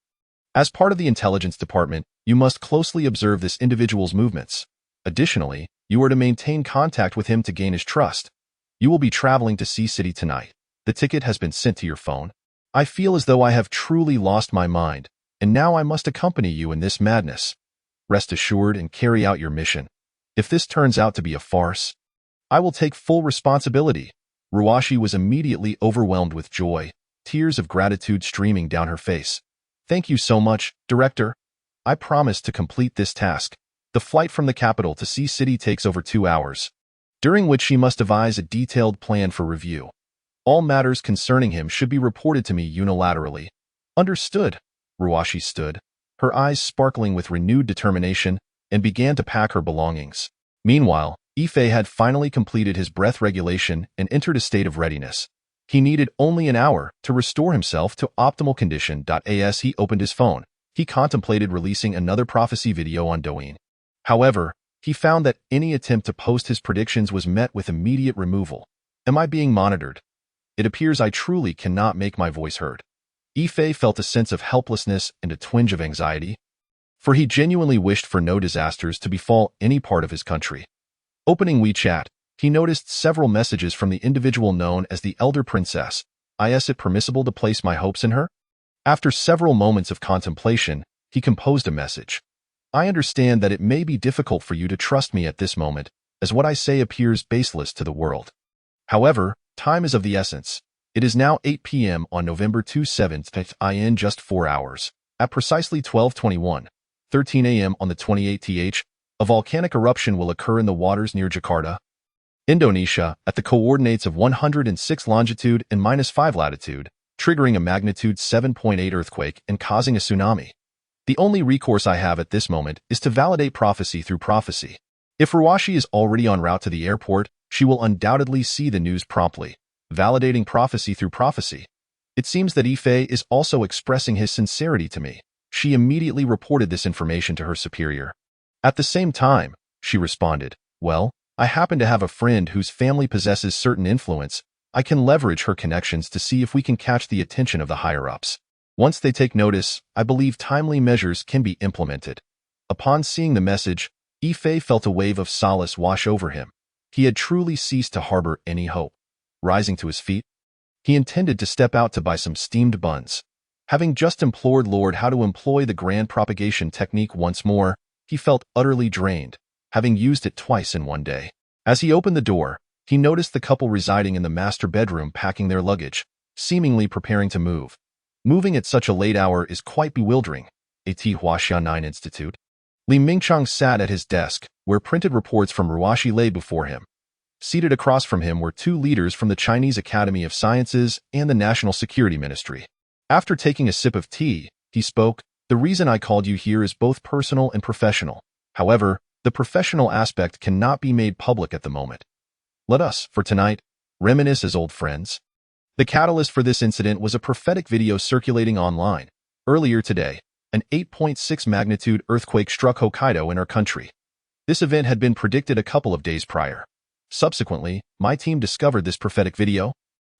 as part of the intelligence department, you must closely observe this individual's movements. Additionally, you are to maintain contact with him to gain his trust. You will be traveling to C City tonight. The ticket has been sent to your phone. I feel as though I have truly lost my mind, and now I must accompany you in this madness. Rest assured and carry out your mission. If this turns out to be a farce, I will take full responsibility. Ruashi was immediately overwhelmed with joy, tears of gratitude streaming down her face. Thank you so much, Director. I promise to complete this task. The flight from the capital to C City takes over 2 hours, during which she must devise a detailed plan for review. All matters concerning him should be reported to me unilaterally. Understood. Ruashi stood, her eyes sparkling with renewed determination, and began to pack her belongings. Meanwhile, Ife had finally completed his breath regulation and entered a state of readiness. He needed only an hour to restore himself to optimal condition. As he opened his phone, he contemplated releasing another prophecy video on Douyin. However, He found that any attempt to post his predictions was met with immediate removal. Am I being monitored? It appears I truly cannot make my voice heard. Yifei felt a sense of helplessness and a twinge of anxiety, for he genuinely wished for no disasters to befall any part of his country. Opening WeChat, he noticed several messages from the individual known as the Elder Princess. Is it permissible to place my hopes in her? After several moments of contemplation, he composed a message. I understand that it may be difficult for you to trust me at this moment, as what I say appears baseless to the world. However, time is of the essence. It is now 8 p.m. on November 27th, in just 4 hours. At precisely 12:21, 13 a.m. on the 28th, a volcanic eruption will occur in the waters near Jakarta, Indonesia, at the coordinates of 106 longitude and -5 latitude, triggering a magnitude 7.8 earthquake and causing a tsunami. The only recourse I have at this moment is to validate prophecy through prophecy. If Ruwashi is already en route to the airport, she will undoubtedly see the news promptly. Validating prophecy through prophecy. It seems that Yifei is also expressing his sincerity to me. She immediately reported this information to her superior. At the same time, she responded, well, I happen to have a friend whose family possesses certain influence. I can leverage her connections to see if we can catch the attention of the higher-ups. Once they take notice, I believe timely measures can be implemented. Upon seeing the message, Yifei felt a wave of solace wash over him. He had truly ceased to harbor any hope. Rising to his feet, he intended to step out to buy some steamed buns. Having just implored Lord how to employ the grand propagation technique once more, he felt utterly drained, having used it twice in one day. As he opened the door, he noticed the couple residing in the master bedroom packing their luggage, seemingly preparing to move. Moving at such a late hour is quite bewildering. At Huaxianan Institute, Li Mingchang sat at his desk, where printed reports from Ruwashi lay before him. Seated across from him were two leaders from the Chinese Academy of Sciences and the National Security Ministry. After taking a sip of tea, he spoke, the reason I called you here is both personal and professional. However, the professional aspect cannot be made public at the moment. Let us, for tonight, reminisce as old friends. The catalyst for this incident was a prophetic video circulating online. Earlier today, an 8.6 magnitude earthquake struck Hokkaido in our country. This event had been predicted a couple of days prior. Subsequently, my team discovered this prophetic video,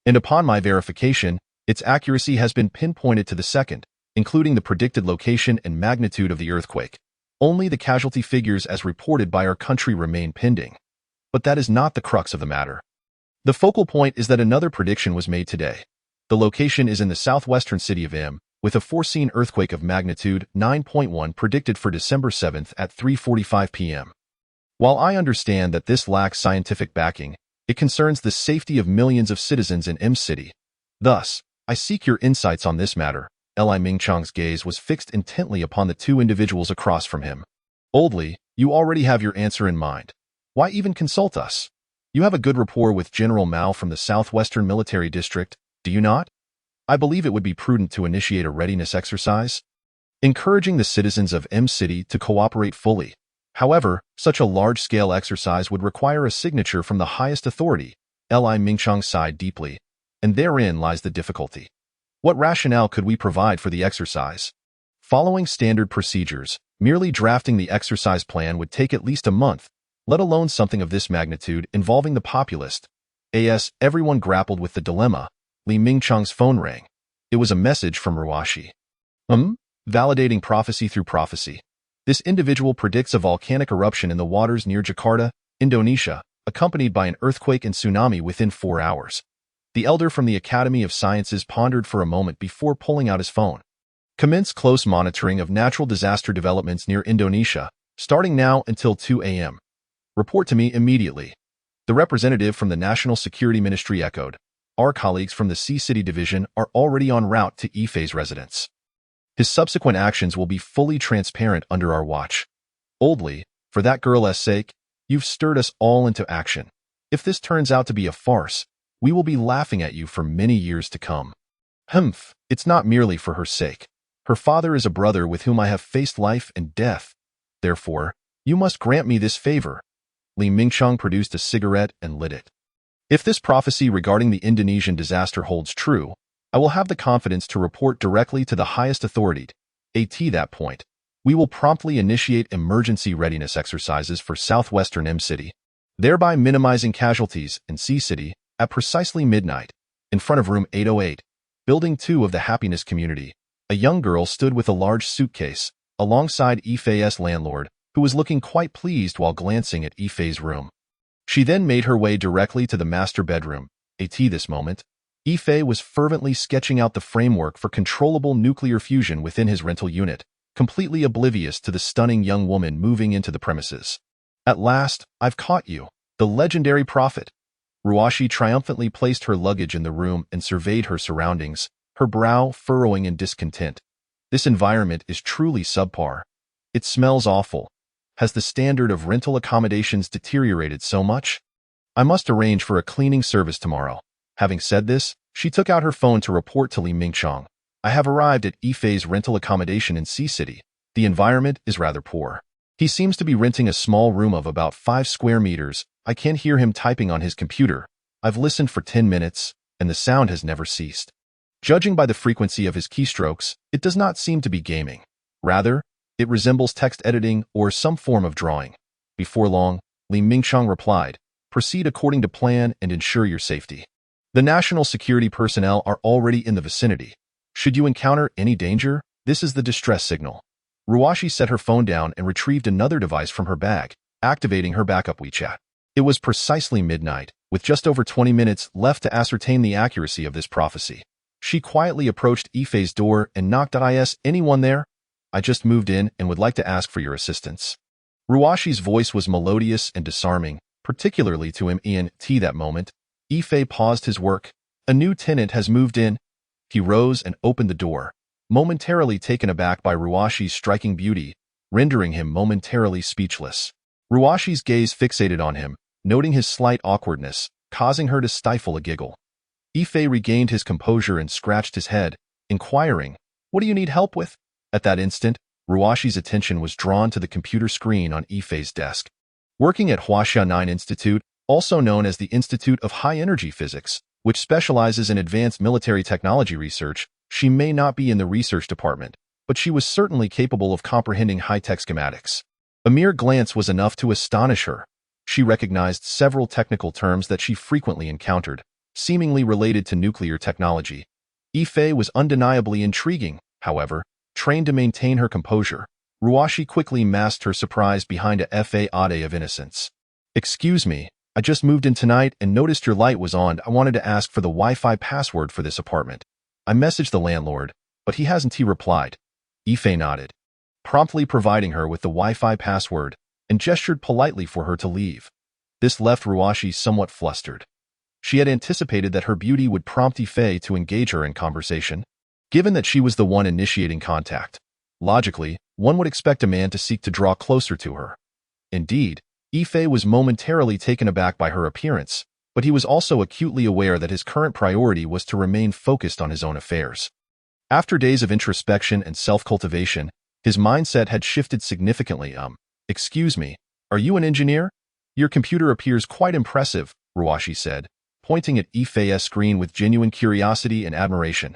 and upon my verification, its accuracy has been pinpointed to the second, including the predicted location and magnitude of the earthquake. Only the casualty figures as reported by our country remain pending. But that is not the crux of the matter. The focal point is that another prediction was made today. The location is in the southwestern city of M, with a foreseen earthquake of magnitude 9.1 predicted for December 7th at 3:45 p.m. While I understand that this lacks scientific backing, it concerns the safety of millions of citizens in M City. Thus, I seek your insights on this matter. Li Mingchang's gaze was fixed intently upon the two individuals across from him. Oldly, you already have your answer in mind. Why even consult us? You have a good rapport with General Mao from the Southwestern Military District, do you not? I believe it would be prudent to initiate a readiness exercise, encouraging the citizens of M City to cooperate fully. However, such a large-scale exercise would require a signature from the highest authority. Li Mingchang sighed deeply, and therein lies the difficulty. What rationale could we provide for the exercise? Following standard procedures, merely drafting the exercise plan would take at least a month, let alone something of this magnitude involving the populace. As everyone grappled with the dilemma, Li Mingchang's phone rang. It was a message from Ruwashi. Validating prophecy through prophecy. This individual predicts a volcanic eruption in the waters near Jakarta, Indonesia, accompanied by an earthquake and tsunami within 4 hours. The elder from the Academy of Sciences pondered for a moment before pulling out his phone. Commence close monitoring of natural disaster developments near Indonesia, starting now until 2 a.m. Report to me immediately. The representative from the National Security Ministry echoed. Our colleagues from the C-City Division are already en route to Yifei's residence. His subsequent actions will be fully transparent under our watch. Oldly, for that girl's sake, you've stirred us all into action. If this turns out to be a farce, we will be laughing at you for many years to come. It's not merely for her sake. Her father is a brother with whom I have faced life and death. Therefore, you must grant me this favor. Li Mingchang produced a cigarette and lit it. If this prophecy regarding the Indonesian disaster holds true, I will have the confidence to report directly to the highest authority. At that point, We will promptly initiate emergency readiness exercises for southwestern M City, thereby minimizing casualties in C City at precisely midnight. In front of room 808, building 2 of the happiness community, a young girl stood with a large suitcase alongside Ife's landlord, who was looking quite pleased while glancing at Ife's room. She then made her way directly to the master bedroom. At this moment, Ife was fervently sketching out the framework for controllable nuclear fusion within his rental unit, completely oblivious to the stunning young woman moving into the premises. At last, I've caught you, the legendary prophet. Ruashi triumphantly placed her luggage in the room and surveyed her surroundings, her brow furrowing in discontent. This environment is truly subpar. It smells awful. Has the standard of rental accommodations deteriorated so much? I must arrange for a cleaning service tomorrow. Having said this, she took out her phone to report to Li Mingchong. I have arrived at Ife's rental accommodation in C City. The environment is rather poor. He seems to be renting a small room of about 5 square meters. I can't hear him typing on his computer. I've listened for 10 minutes, and the sound has never ceased. Judging by the frequency of his keystrokes, it does not seem to be gaming. Rather, it resembles text editing or some form of drawing. Before long, Li Mingchong replied, "Proceed according to plan and ensure your safety. The national security personnel are already in the vicinity. Should you encounter any danger, this is the distress signal." Ruashi set her phone down and retrieved another device from her bag, activating her backup WeChat. It was precisely midnight, with just over 20 minutes left to ascertain the accuracy of this prophecy. She quietly approached Ife's door and knocked. "Is anyone there? I just moved in and would like to ask for your assistance." Ruashi's voice was melodious and disarming, particularly to him. That moment, Ife paused his work. "A new tenant has moved in." He rose and opened the door, momentarily taken aback by Ruashi's striking beauty, rendering him momentarily speechless. Ruashi's gaze fixated on him, noting his slight awkwardness, causing her to stifle a giggle. Ife regained his composure and scratched his head, inquiring, "What do you need help with?" At that instant, Ruashi's attention was drawn to the computer screen on Ife's desk. Working at Huaxia 9 Institute, also known as the Institute of High Energy Physics, which specializes in advanced military technology research, she may not be in the research department, but she was certainly capable of comprehending high-tech schematics. A mere glance was enough to astonish her. She recognized several technical terms that she frequently encountered, seemingly related to nuclear technology. Ife was undeniably intriguing, however. Trained to maintain her composure, Ruashi quickly masked her surprise behind a facade of innocence. "Excuse me, I just moved in tonight and noticed your light was on. I wanted to ask for the Wi-Fi password for this apartment. I messaged the landlord, but he hasn't replied." Ife nodded, promptly providing her with the Wi-Fi password, and gestured politely for her to leave. This left Ruashi somewhat flustered. She had anticipated that her beauty would prompt Ife to engage her in conversation, given that she was the one initiating contact. Logically, one would expect a man to seek to draw closer to her. Indeed, Ife was momentarily taken aback by her appearance, but he was also acutely aware that his current priority was to remain focused on his own affairs. After days of introspection and self-cultivation, his mindset had shifted significantly. "Excuse me, are you an engineer? Your computer appears quite impressive," Ruashi said, pointing at Ife's screen with genuine curiosity and admiration.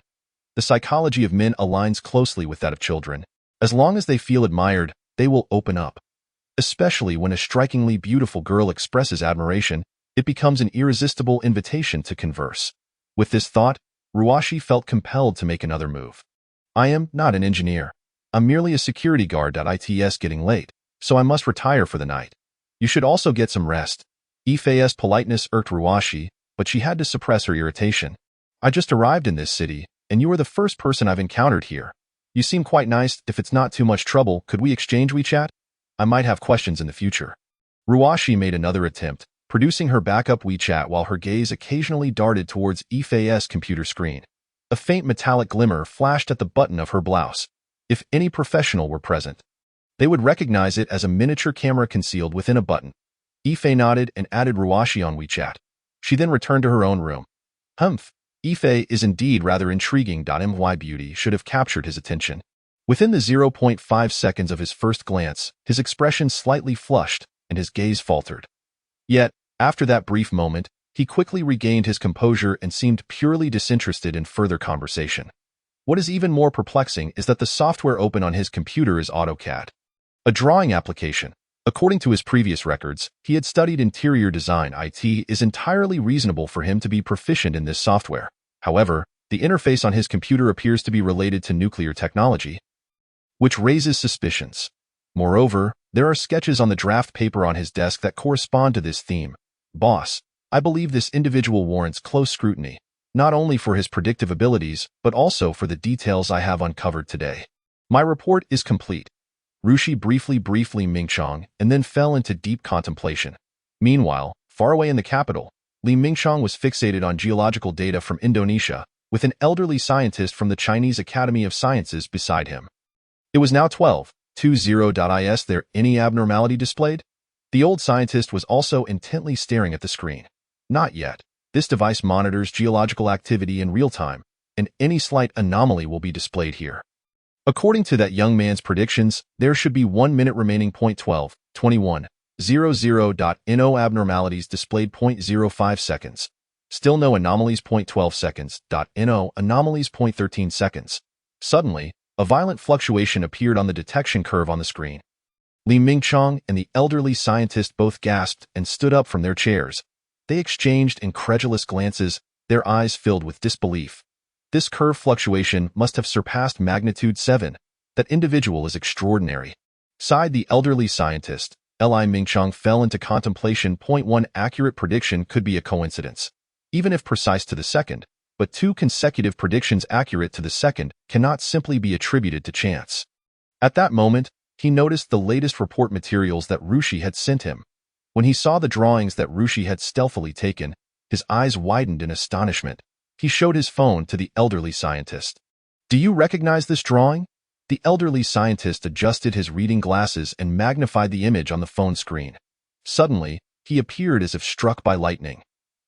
The psychology of men aligns closely with that of children. As long as they feel admired, they will open up. Especially when a strikingly beautiful girl expresses admiration, it becomes an irresistible invitation to converse. With this thought, Ruashi felt compelled to make another move. "I am not an engineer. I'm merely a security guard. It's getting late, so I must retire for the night. You should also get some rest." Ife's politeness irked Ruashi, but she had to suppress her irritation. "I just arrived in this city, and you are the first person I've encountered here. You seem quite nice. If it's not too much trouble, could we exchange WeChat? I might have questions in the future." Ruashi made another attempt, producing her backup WeChat while her gaze occasionally darted towards Ife's computer screen. A faint metallic glimmer flashed at the button of her blouse. If any professional were present, they would recognize it as a miniature camera concealed within a button. Ife nodded and added Ruashi on WeChat. She then returned to her own room. Humph, Ife is indeed rather intriguing. My beauty should have captured his attention. Within the 0.5 seconds of his first glance, his expression slightly flushed and his gaze faltered. Yet, after that brief moment, he quickly regained his composure and seemed purely disinterested in further conversation. What is even more perplexing is that the software open on his computer is AutoCAD, a drawing application. According to his previous records, he had studied interior design. It is entirely reasonable for him to be proficient in this software. However, the interface on his computer appears to be related to nuclear technology, which raises suspicions. Moreover, there are sketches on the draft paper on his desk that correspond to this theme. Boss, I believe this individual warrants close scrutiny, not only for his predictive abilities, but also for the details I have uncovered today. My report is complete. Rushi briefly briefed Li Mingchong and then fell into deep contemplation. Meanwhile, far away in the capital, Li Mingchong was fixated on geological data from Indonesia, with an elderly scientist from the Chinese Academy of Sciences beside him. It was now 12:20. Is there any abnormality displayed? The old scientist was also intently staring at the screen. Not yet. This device monitors geological activity in real time, and any slight anomaly will be displayed here. According to that young man's predictions, there should be 1 minute remaining. 12:21:00. No abnormalities displayed. 0.05 seconds. Still no anomalies. 0.12 seconds. No anomalies. 0.13 seconds. Suddenly, a violent fluctuation appeared on the detection curve on the screen. Li Mingchong and the elderly scientist both gasped and stood up from their chairs. They exchanged incredulous glances, their eyes filled with disbelief. This curve fluctuation must have surpassed magnitude 7. That individual is extraordinary. Sighed the elderly scientist. Li Mingchong fell into contemplation. 1 accurate prediction could be a coincidence, even if precise to the second, but 2 consecutive predictions accurate to the second cannot simply be attributed to chance. At that moment, he noticed the latest report materials that Rushi had sent him. When he saw the drawings that Rushi had stealthily taken, his eyes widened in astonishment. He showed his phone to the elderly scientist. Do you recognize this drawing? The elderly scientist adjusted his reading glasses and magnified the image on the phone screen. Suddenly, he appeared as if struck by lightning.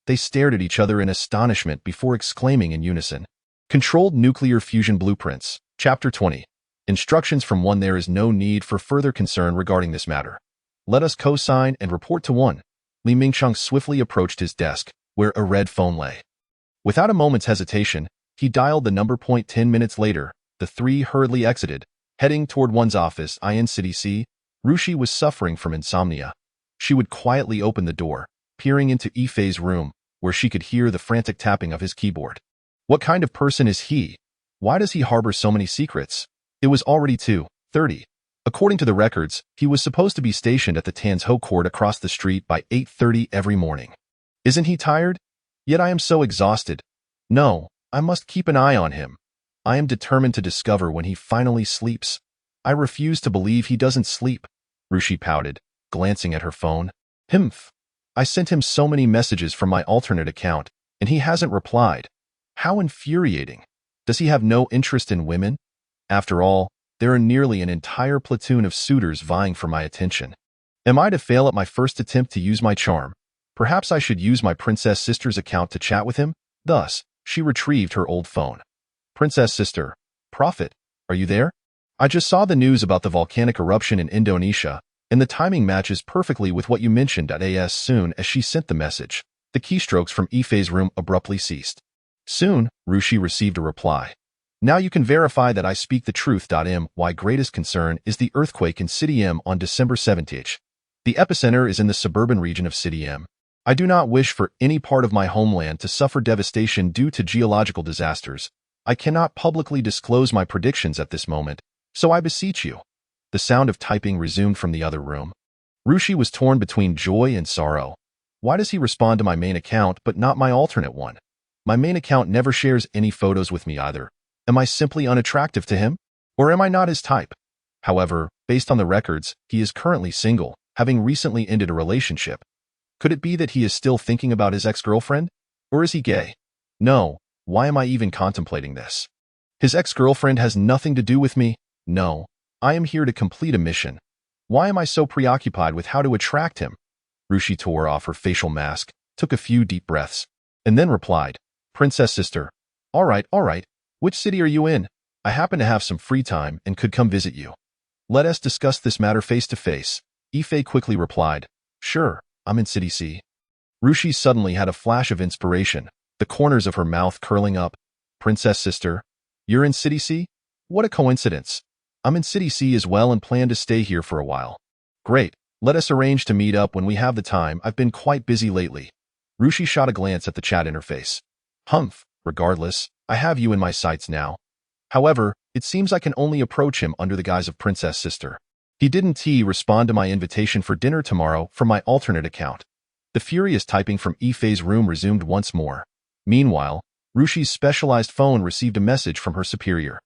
They stared at each other in astonishment before exclaiming in unison. Controlled Nuclear Fusion Blueprints, Chapter 20. Instructions from 1. There is no need for further concern regarding this matter. Let us co-sign and report to 1. Li Mingchong swiftly approached his desk, where a red phone lay. Without a moment's hesitation, he dialed the number. 10 minutes later, the 3 hurriedly exited, heading toward 1's office. In CDC, Rushi was suffering from insomnia. She would quietly open the door, peering into Yifei's room, where she could hear the frantic tapping of his keyboard. What kind of person is he? Why does he harbor so many secrets? It was already 2:30. According to the records, he was supposed to be stationed at the Tanzhou court across the street by 8:30 every morning. Isn't he tired? Yet I am so exhausted. No, I must keep an eye on him. I am determined to discover when he finally sleeps. I refuse to believe he doesn't sleep, Rushi pouted, glancing at her phone. Himph. I sent him so many messages from my alternate account, and he hasn't replied. How infuriating. Does he have no interest in women? After all, there are nearly an entire platoon of suitors vying for my attention. Am I to fail at my first attempt to use my charm? Perhaps I should use my princess sister's account to chat with him? Thus, she retrieved her old phone. Princess sister, Prophet, are you there? I just saw the news about the volcanic eruption in Indonesia, and the timing matches perfectly with what you mentioned. As soon as she sent the message, the keystrokes from Yifei's room abruptly ceased. Soon, Rushi received a reply. Now you can verify that I speak the truth. My greatest concern is the earthquake in City M on December 17th. The epicenter is in the suburban region of City M. I do not wish for any part of my homeland to suffer devastation due to geological disasters. I cannot publicly disclose my predictions at this moment, so I beseech you. The sound of typing resumed from the other room. Rushi was torn between joy and sorrow. Why does he respond to my main account but not my alternate one? My main account never shares any photos with me either. Am I simply unattractive to him? Or am I not his type? However, based on the records, he is currently single, having recently ended a relationship. Could it be that he is still thinking about his ex-girlfriend? Or is he gay? No, why am I even contemplating this? His ex-girlfriend has nothing to do with me? No, I am here to complete a mission. Why am I so preoccupied with how to attract him? Rushi tore off her facial mask, took a few deep breaths, and then replied, Princess sister, all right, which city are you in? I happen to have some free time and could come visit you. Let us discuss this matter face to face. Yifei quickly replied, sure, I'm in City C. Rushi suddenly had a flash of inspiration, the corners of her mouth curling up. Princess sister, You're in City C? What a coincidence. I'm in City C as well and plan to stay here for a while. Great. Let us arrange to meet up when we have the time. I've been quite busy lately. Rushi shot a glance at the chat interface. Humph. Regardless, I have you in my sights now. However, it seems I can only approach him under the guise of Princess Sister. He didn't respond to my invitation for dinner tomorrow from my alternate account. The furious typing from Ifei's room resumed once more. Meanwhile, Rushi's specialized phone received a message from her superior.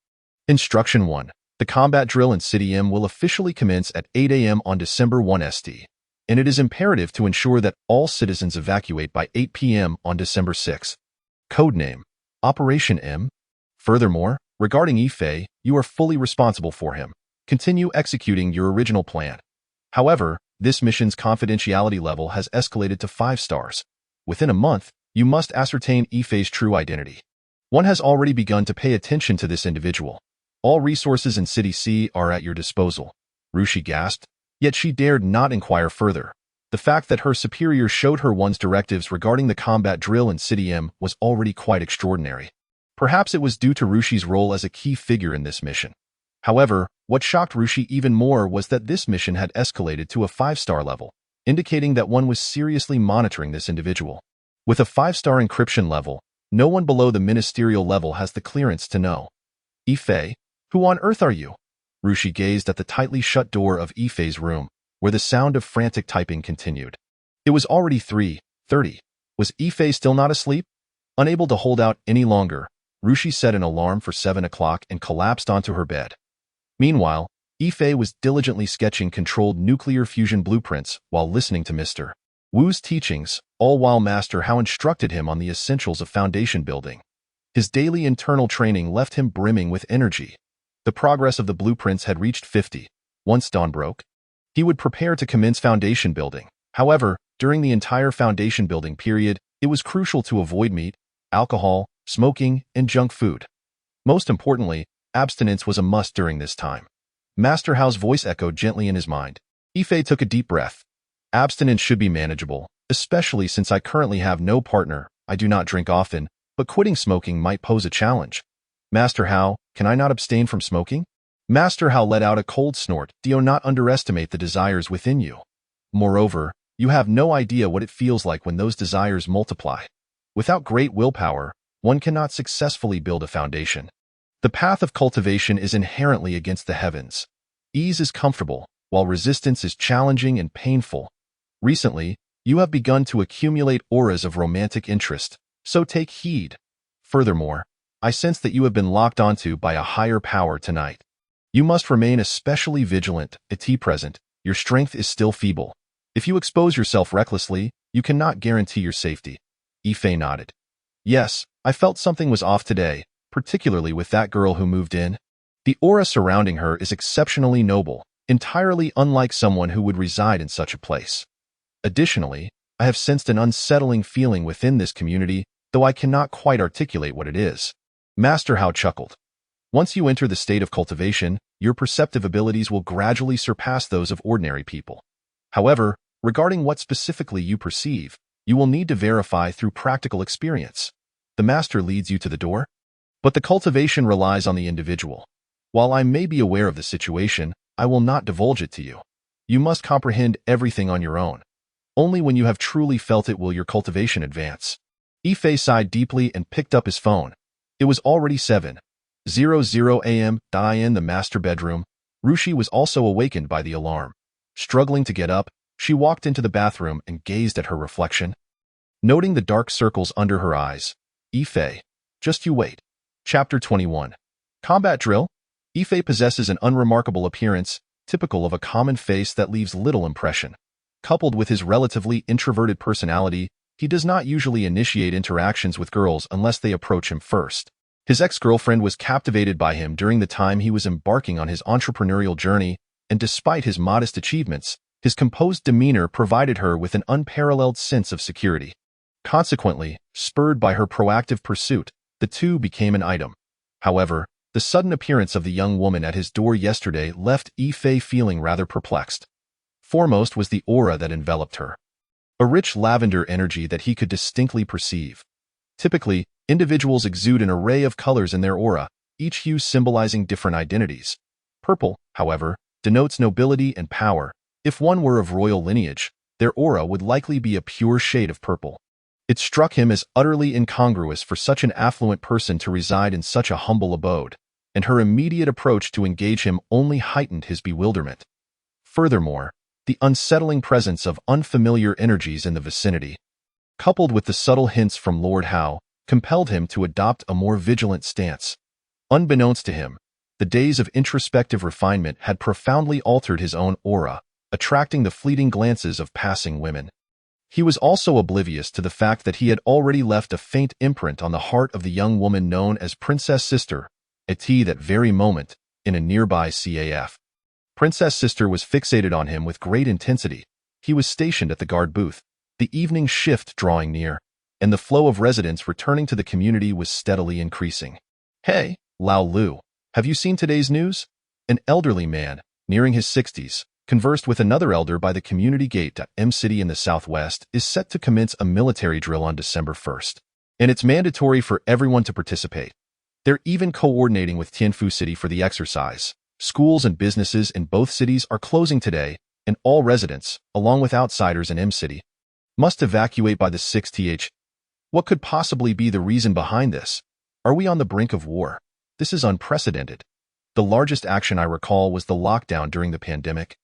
Instruction 1. The combat drill in City M will officially commence at 8 a.m. on December 1 ST, and it is imperative to ensure that all citizens evacuate by 8 p.m. on December 6. Codename: Operation M. Furthermore, regarding Ifei, you are fully responsible for him. Continue executing your original plan. However, this mission's confidentiality level has escalated to 5 stars. Within a month, you must ascertain Ifei's true identity. One has already begun to pay attention to this individual. All resources in City C are at your disposal. Rushi gasped, yet she dared not inquire further. The fact that her superior showed her one's directives regarding the combat drill in City M was already quite extraordinary. Perhaps it was due to Rushi's role as a key figure in this mission. However, what shocked Rushi even more was that this mission had escalated to a 5-star level, indicating that one was seriously monitoring this individual. With a 5-star encryption level, no one below the ministerial level has the clearance to know. Ifei, who on earth are you? Rushi gazed at the tightly shut door of Ifei's room, where the sound of frantic typing continued. It was already 3:30. Was Ifei still not asleep? Unable to hold out any longer, Rushi set an alarm for 7 o'clock and collapsed onto her bed. Meanwhile, Ifei was diligently sketching controlled nuclear fusion blueprints while listening to Mr. Wu's teachings, all while Master Hao instructed him on the essentials of foundation building. His daily internal training left him brimming with energy. The progress of the blueprints had reached 50. Once dawn broke, he would prepare to commence foundation building. However, during the entire foundation building period, it was crucial to avoid meat, alcohol, smoking, and junk food. Most importantly, abstinence was a must during this time. Master Hao's voice echoed gently in his mind. Ifei took a deep breath. Abstinence should be manageable, especially since I currently have no partner. I do not drink often, but quitting smoking might pose a challenge. Master Hao, can I not abstain from smoking? Master Hao let out a cold snort. Do not underestimate the desires within you. Moreover, you have no idea what it feels like when those desires multiply. Without great willpower, one cannot successfully build a foundation. The path of cultivation is inherently against the heavens. Ease is comfortable, while resistance is challenging and painful. Recently, you have begun to accumulate auras of romantic interest, so take heed. Furthermore, I sense that you have been locked onto by a higher power tonight. You must remain especially vigilant. At present, your strength is still feeble. If you expose yourself recklessly, you cannot guarantee your safety. Ifei nodded. Yes, I felt something was off today, particularly with that girl who moved in. The aura surrounding her is exceptionally noble, entirely unlike someone who would reside in such a place. Additionally, I have sensed an unsettling feeling within this community, though I cannot quite articulate what it is. Master Hao chuckled. Once you enter the state of cultivation, your perceptive abilities will gradually surpass those of ordinary people. However, regarding what specifically you perceive, you will need to verify through practical experience. The master leads you to the door, but the cultivation relies on the individual. While I may be aware of the situation, I will not divulge it to you. You must comprehend everything on your own. Only when you have truly felt it will your cultivation advance. Ifei sighed deeply and picked up his phone. It was already 7:00 a.m. In the master bedroom, Rushi was also awakened by the alarm. Struggling to get up, she walked into the bathroom and gazed at her reflection. Noting the dark circles under her eyes, Ifei, just you wait. Chapter 21. Combat Drill. Ifei possesses an unremarkable appearance, typical of a common face that leaves little impression. Coupled with his relatively introverted personality, he does not usually initiate interactions with girls unless they approach him first. His ex-girlfriend was captivated by him during the time he was embarking on his entrepreneurial journey, and despite his modest achievements, his composed demeanor provided her with an unparalleled sense of security. Consequently, spurred by her proactive pursuit, the two became an item. However, the sudden appearance of the young woman at his door yesterday left Ifei feeling rather perplexed. Foremost was the aura that enveloped her. A rich lavender energy that he could distinctly perceive. Typically, individuals exude an array of colors in their aura, each hue symbolizing different identities. Purple, however, denotes nobility and power. If one were of royal lineage, their aura would likely be a pure shade of purple. It struck him as utterly incongruous for such an affluent person to reside in such a humble abode, and her immediate approach to engage him only heightened his bewilderment. Furthermore, the unsettling presence of unfamiliar energies in the vicinity, coupled with the subtle hints from Lord Howe, compelled him to adopt a more vigilant stance. Unbeknownst to him, the days of introspective refinement had profoundly altered his own aura, attracting the fleeting glances of passing women. He was also oblivious to the fact that he had already left a faint imprint on the heart of the young woman known as Princess Sister, at that very moment, in a nearby CAF. Princess Sister was fixated on him with great intensity. He was stationed at the guard booth, the evening shift drawing near, and the flow of residents returning to the community was steadily increasing. "Hey, Lao Lu, have you seen today's news?" An elderly man, nearing his 60s, conversed with another elder by the community gate. M-City in the southwest is set to commence a military drill on December 1st, and it's mandatory for everyone to participate. They're even coordinating with Tianfu City for the exercise. Schools and businesses in both cities are closing today, and all residents, along with outsiders in M-City, must evacuate by the 6th. What could possibly be the reason behind this? Are we on the brink of war? This is unprecedented. The largest action I recall was the lockdown during the pandemic.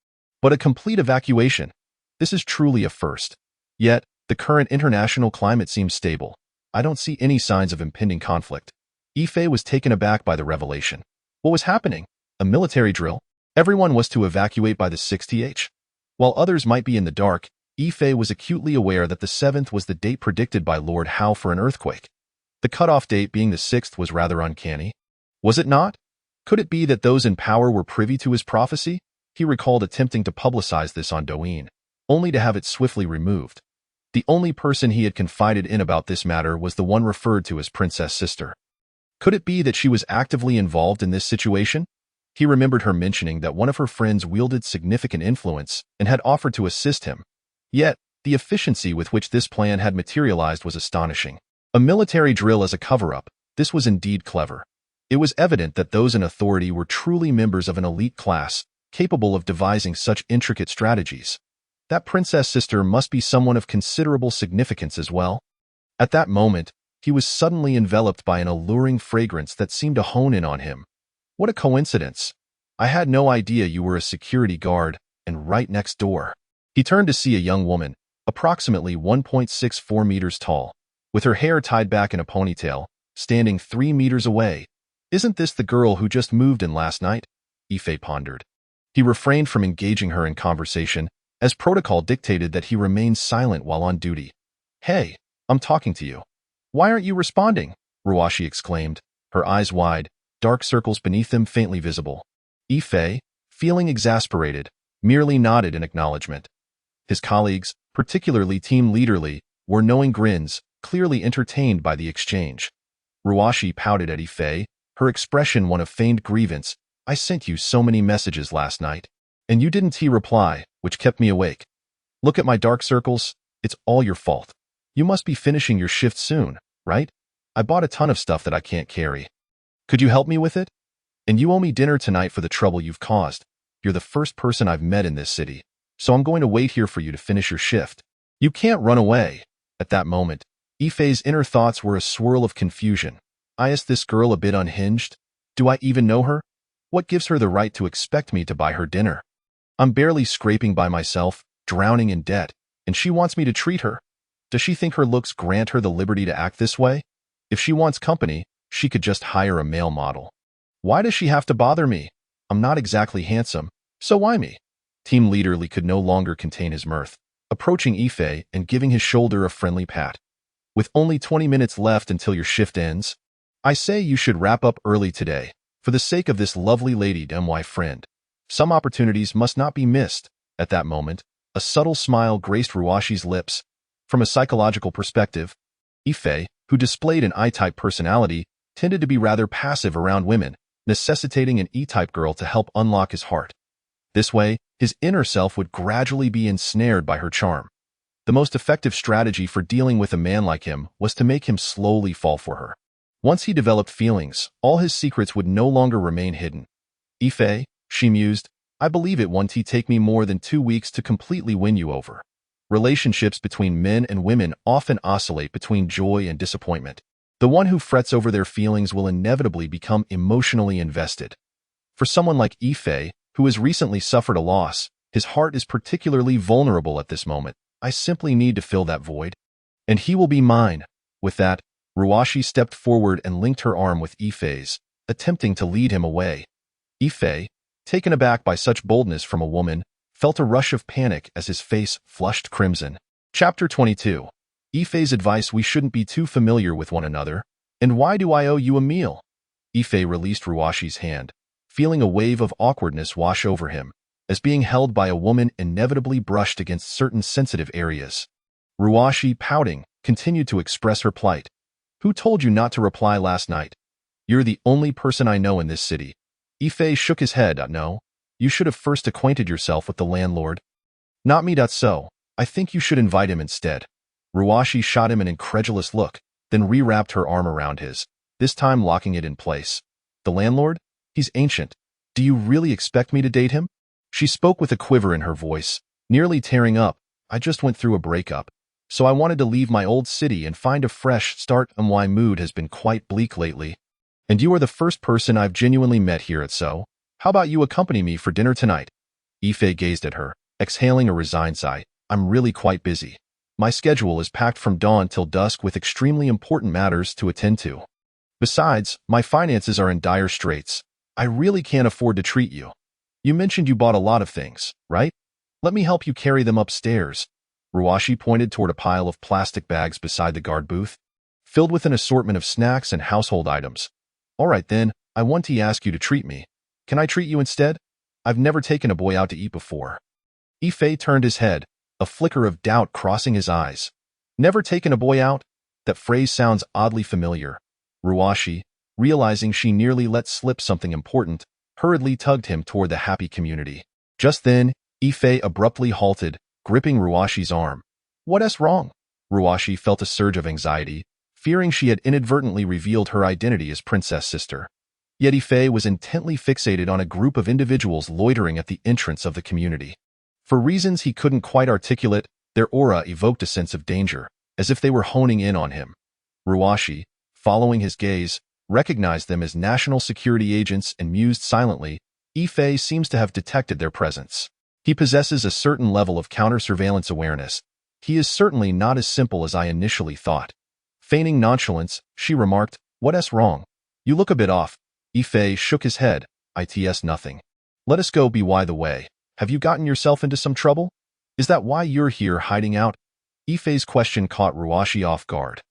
But a complete evacuation, this is truly a first. Yet, the current international climate seems stable. I don't see any signs of impending conflict. Ife was taken aback by the revelation. What was happening? A military drill? Everyone was to evacuate by the 6th. While others might be in the dark, Ife was acutely aware that the 7th was the date predicted by Lord Howe for an earthquake. The cutoff date being the 6th was rather uncanny. Was it not? Could it be that those in power were privy to his prophecy? He recalled attempting to publicize this on Douyin, only to have it swiftly removed. The only person he had confided in about this matter was the one referred to as Princess Sister. Could it be that she was actively involved in this situation? He remembered her mentioning that one of her friends wielded significant influence and had offered to assist him. Yet, the efficiency with which this plan had materialized was astonishing. A military drill as a cover-up, this was indeed clever. It was evident that those in authority were truly members of an elite class, capable of devising such intricate strategies. That Princess Sister must be someone of considerable significance as well. At that moment, he was suddenly enveloped by an alluring fragrance that seemed to hone in on him. What a coincidence. I had no idea you were a security guard, and right next door. He turned to see a young woman, approximately 1.64 meters tall, with her hair tied back in a ponytail, standing 3 meters away. Isn't this the girl who just moved in last night? Ife pondered. He refrained from engaging her in conversation, as protocol dictated that he remain silent while on duty. "Hey, I'm talking to you. Why aren't you responding?" Ruashi exclaimed, her eyes wide, dark circles beneath them faintly visible. Ife, feeling exasperated, merely nodded in acknowledgement. His colleagues, particularly Team Leader Lee, wore knowing grins, clearly entertained by the exchange. Ruashi pouted at Ife, her expression one of feigned grievance. "I sent you so many messages last night, and you didn't reply, which kept me awake. Look at my dark circles, it's all your fault. You must be finishing your shift soon, right? I bought a ton of stuff that I can't carry. Could you help me with it? And you owe me dinner tonight for the trouble you've caused. You're the first person I've met in this city, so I'm going to wait here for you to finish your shift. You can't run away." At that moment, Ife's inner thoughts were a swirl of confusion. Is this girl a bit unhinged? Do I even know her? What gives her the right to expect me to buy her dinner? I'm barely scraping by myself, drowning in debt, and she wants me to treat her. Does she think her looks grant her the liberty to act this way? If she wants company, she could just hire a male model. Why does she have to bother me? I'm not exactly handsome, so why me? Team Leader Lee could no longer contain his mirth, approaching Ife and giving his shoulder a friendly pat. "With only 20 minutes left until your shift ends, I say you should wrap up early today, for the sake of this lovely lady, my friend. Some opportunities must not be missed." At that moment, a subtle smile graced Ruashi's lips. From a psychological perspective, Ife, who displayed an I-type personality, tended to be rather passive around women, necessitating an E-type girl to help unlock his heart. This way, his inner self would gradually be ensnared by her charm. The most effective strategy for dealing with a man like him was to make him slowly fall for her. Once he developed feelings, all his secrets would no longer remain hidden. Ife, she mused, I believe it won't take me more than 2 weeks to completely win you over. Relationships between men and women often oscillate between joy and disappointment. The one who frets over their feelings will inevitably become emotionally invested. For someone like Ife, who has recently suffered a loss, his heart is particularly vulnerable at this moment. I simply need to fill that void. And he will be mine. With that, Ruashi stepped forward and linked her arm with Ife's, attempting to lead him away. Ife, taken aback by such boldness from a woman, felt a rush of panic as his face flushed crimson. Chapter 22. Ife's advice: we shouldn't be too familiar with one another. And why do I owe you a meal? Ife released Ruashi's hand, feeling a wave of awkwardness wash over him, as being held by a woman inevitably brushed against certain sensitive areas. Ruashi, pouting, continued to express her plight. Who told you not to reply last night? You're the only person I know in this city. Ife shook his head. No. You should have first acquainted yourself with the landlord. Not me. So. I think you should invite him instead. Ruashi shot him an incredulous look, then rewrapped her arm around his, this time locking it in place. The landlord? He's ancient. Do you really expect me to date him? She spoke with a quiver in her voice, nearly tearing up. I just went through a breakup, so I wanted to leave my old city and find a fresh start. My mood has been quite bleak lately. And you are the first person I've genuinely met here at So. How about you accompany me for dinner tonight? Ife gazed at her, exhaling a resigned sigh. I'm really quite busy. My schedule is packed from dawn till dusk with extremely important matters to attend to. Besides, my finances are in dire straits. I really can't afford to treat you. You mentioned you bought a lot of things, right? Let me help you carry them upstairs. Ruashi pointed toward a pile of plastic bags beside the guard booth, filled with an assortment of snacks and household items. All right then, I want to ask you to treat me. Can I treat you instead? I've never taken a boy out to eat before. Ife turned his head, a flicker of doubt crossing his eyes. Never taken a boy out? That phrase sounds oddly familiar. Ruashi, realizing she nearly let slip something important, hurriedly tugged him toward the happy community. Just then, Ife abruptly halted, gripping Ruashi's arm. What's wrong? Ruashi felt a surge of anxiety, fearing she had inadvertently revealed her identity as Princess Sister. Yet Ife was intently fixated on a group of individuals loitering at the entrance of the community. For reasons he couldn't quite articulate, their aura evoked a sense of danger, as if they were honing in on him. Ruashi, following his gaze, recognized them as national security agents and mused silently. Ife seems to have detected their presence. He possesses a certain level of counter-surveillance awareness. He is certainly not as simple as I initially thought. Feigning nonchalance, she remarked, What's wrong? You look a bit off. Ife shook his head. It's nothing. Let us go. By the way, have you gotten yourself into some trouble? Is that why you're here hiding out? Ife's question caught Ruashi off guard.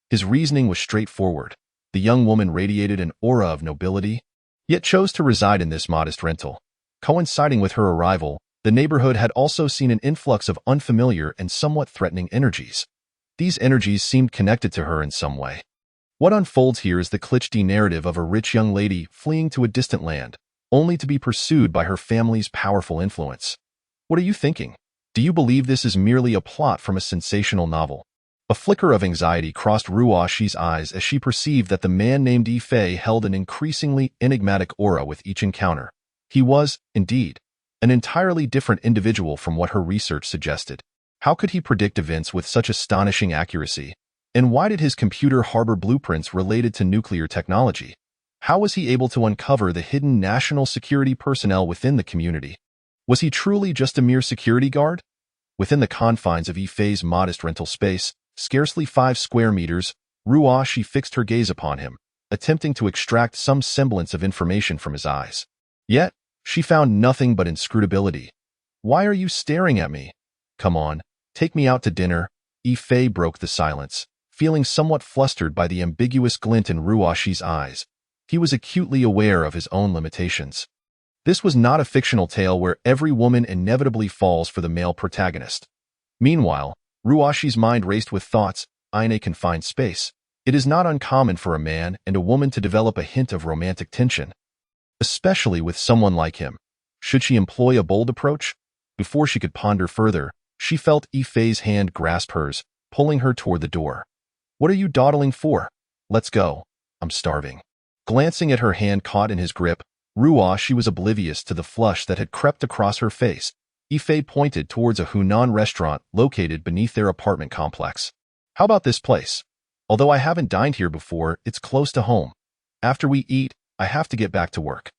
His reasoning was straightforward. The young woman radiated an aura of nobility, yet chose to reside in this modest rental. Coinciding with her arrival, the neighborhood had also seen an influx of unfamiliar and somewhat threatening energies. These energies seemed connected to her in some way. What unfolds here is the cliché narrative of a rich young lady fleeing to a distant land, only to be pursued by her family's powerful influence. What are you thinking? Do you believe this is merely a plot from a sensational novel? A flicker of anxiety crossed Ruashi's eyes as she perceived that the man named Ife held an increasingly enigmatic aura with each encounter. He was, indeed, an entirely different individual from what her research suggested. How could he predict events with such astonishing accuracy? And why did his computer harbor blueprints related to nuclear technology? How was he able to uncover the hidden national security personnel within the community? Was he truly just a mere security guard? Within the confines of Ife's modest rental space, scarcely 5 square meters, Ruashi fixed her gaze upon him, attempting to extract some semblance of information from his eyes. Yet, she found nothing but inscrutability. Why are you staring at me? Come on, take me out to dinner. Ife broke the silence, feeling somewhat flustered by the ambiguous glint in Ruashi's eyes. He was acutely aware of his own limitations. This was not a fictional tale where every woman inevitably falls for the male protagonist. Meanwhile, Ruashi's mind raced with thoughts. In a confined space, it is not uncommon for a man and a woman to develop a hint of romantic tension, especially with someone like him. Should she employ a bold approach? Before she could ponder further, she felt Ife's hand grasp hers, pulling her toward the door. What are you dawdling for? Let's go. I'm starving. Glancing at her hand caught in his grip, Ruoshi she was oblivious to the flush that had crept across her face. Yifei pointed towards a Hunan restaurant located beneath their apartment complex. How about this place? Although I haven't dined here before, it's close to home. After we eat, I have to get back to work.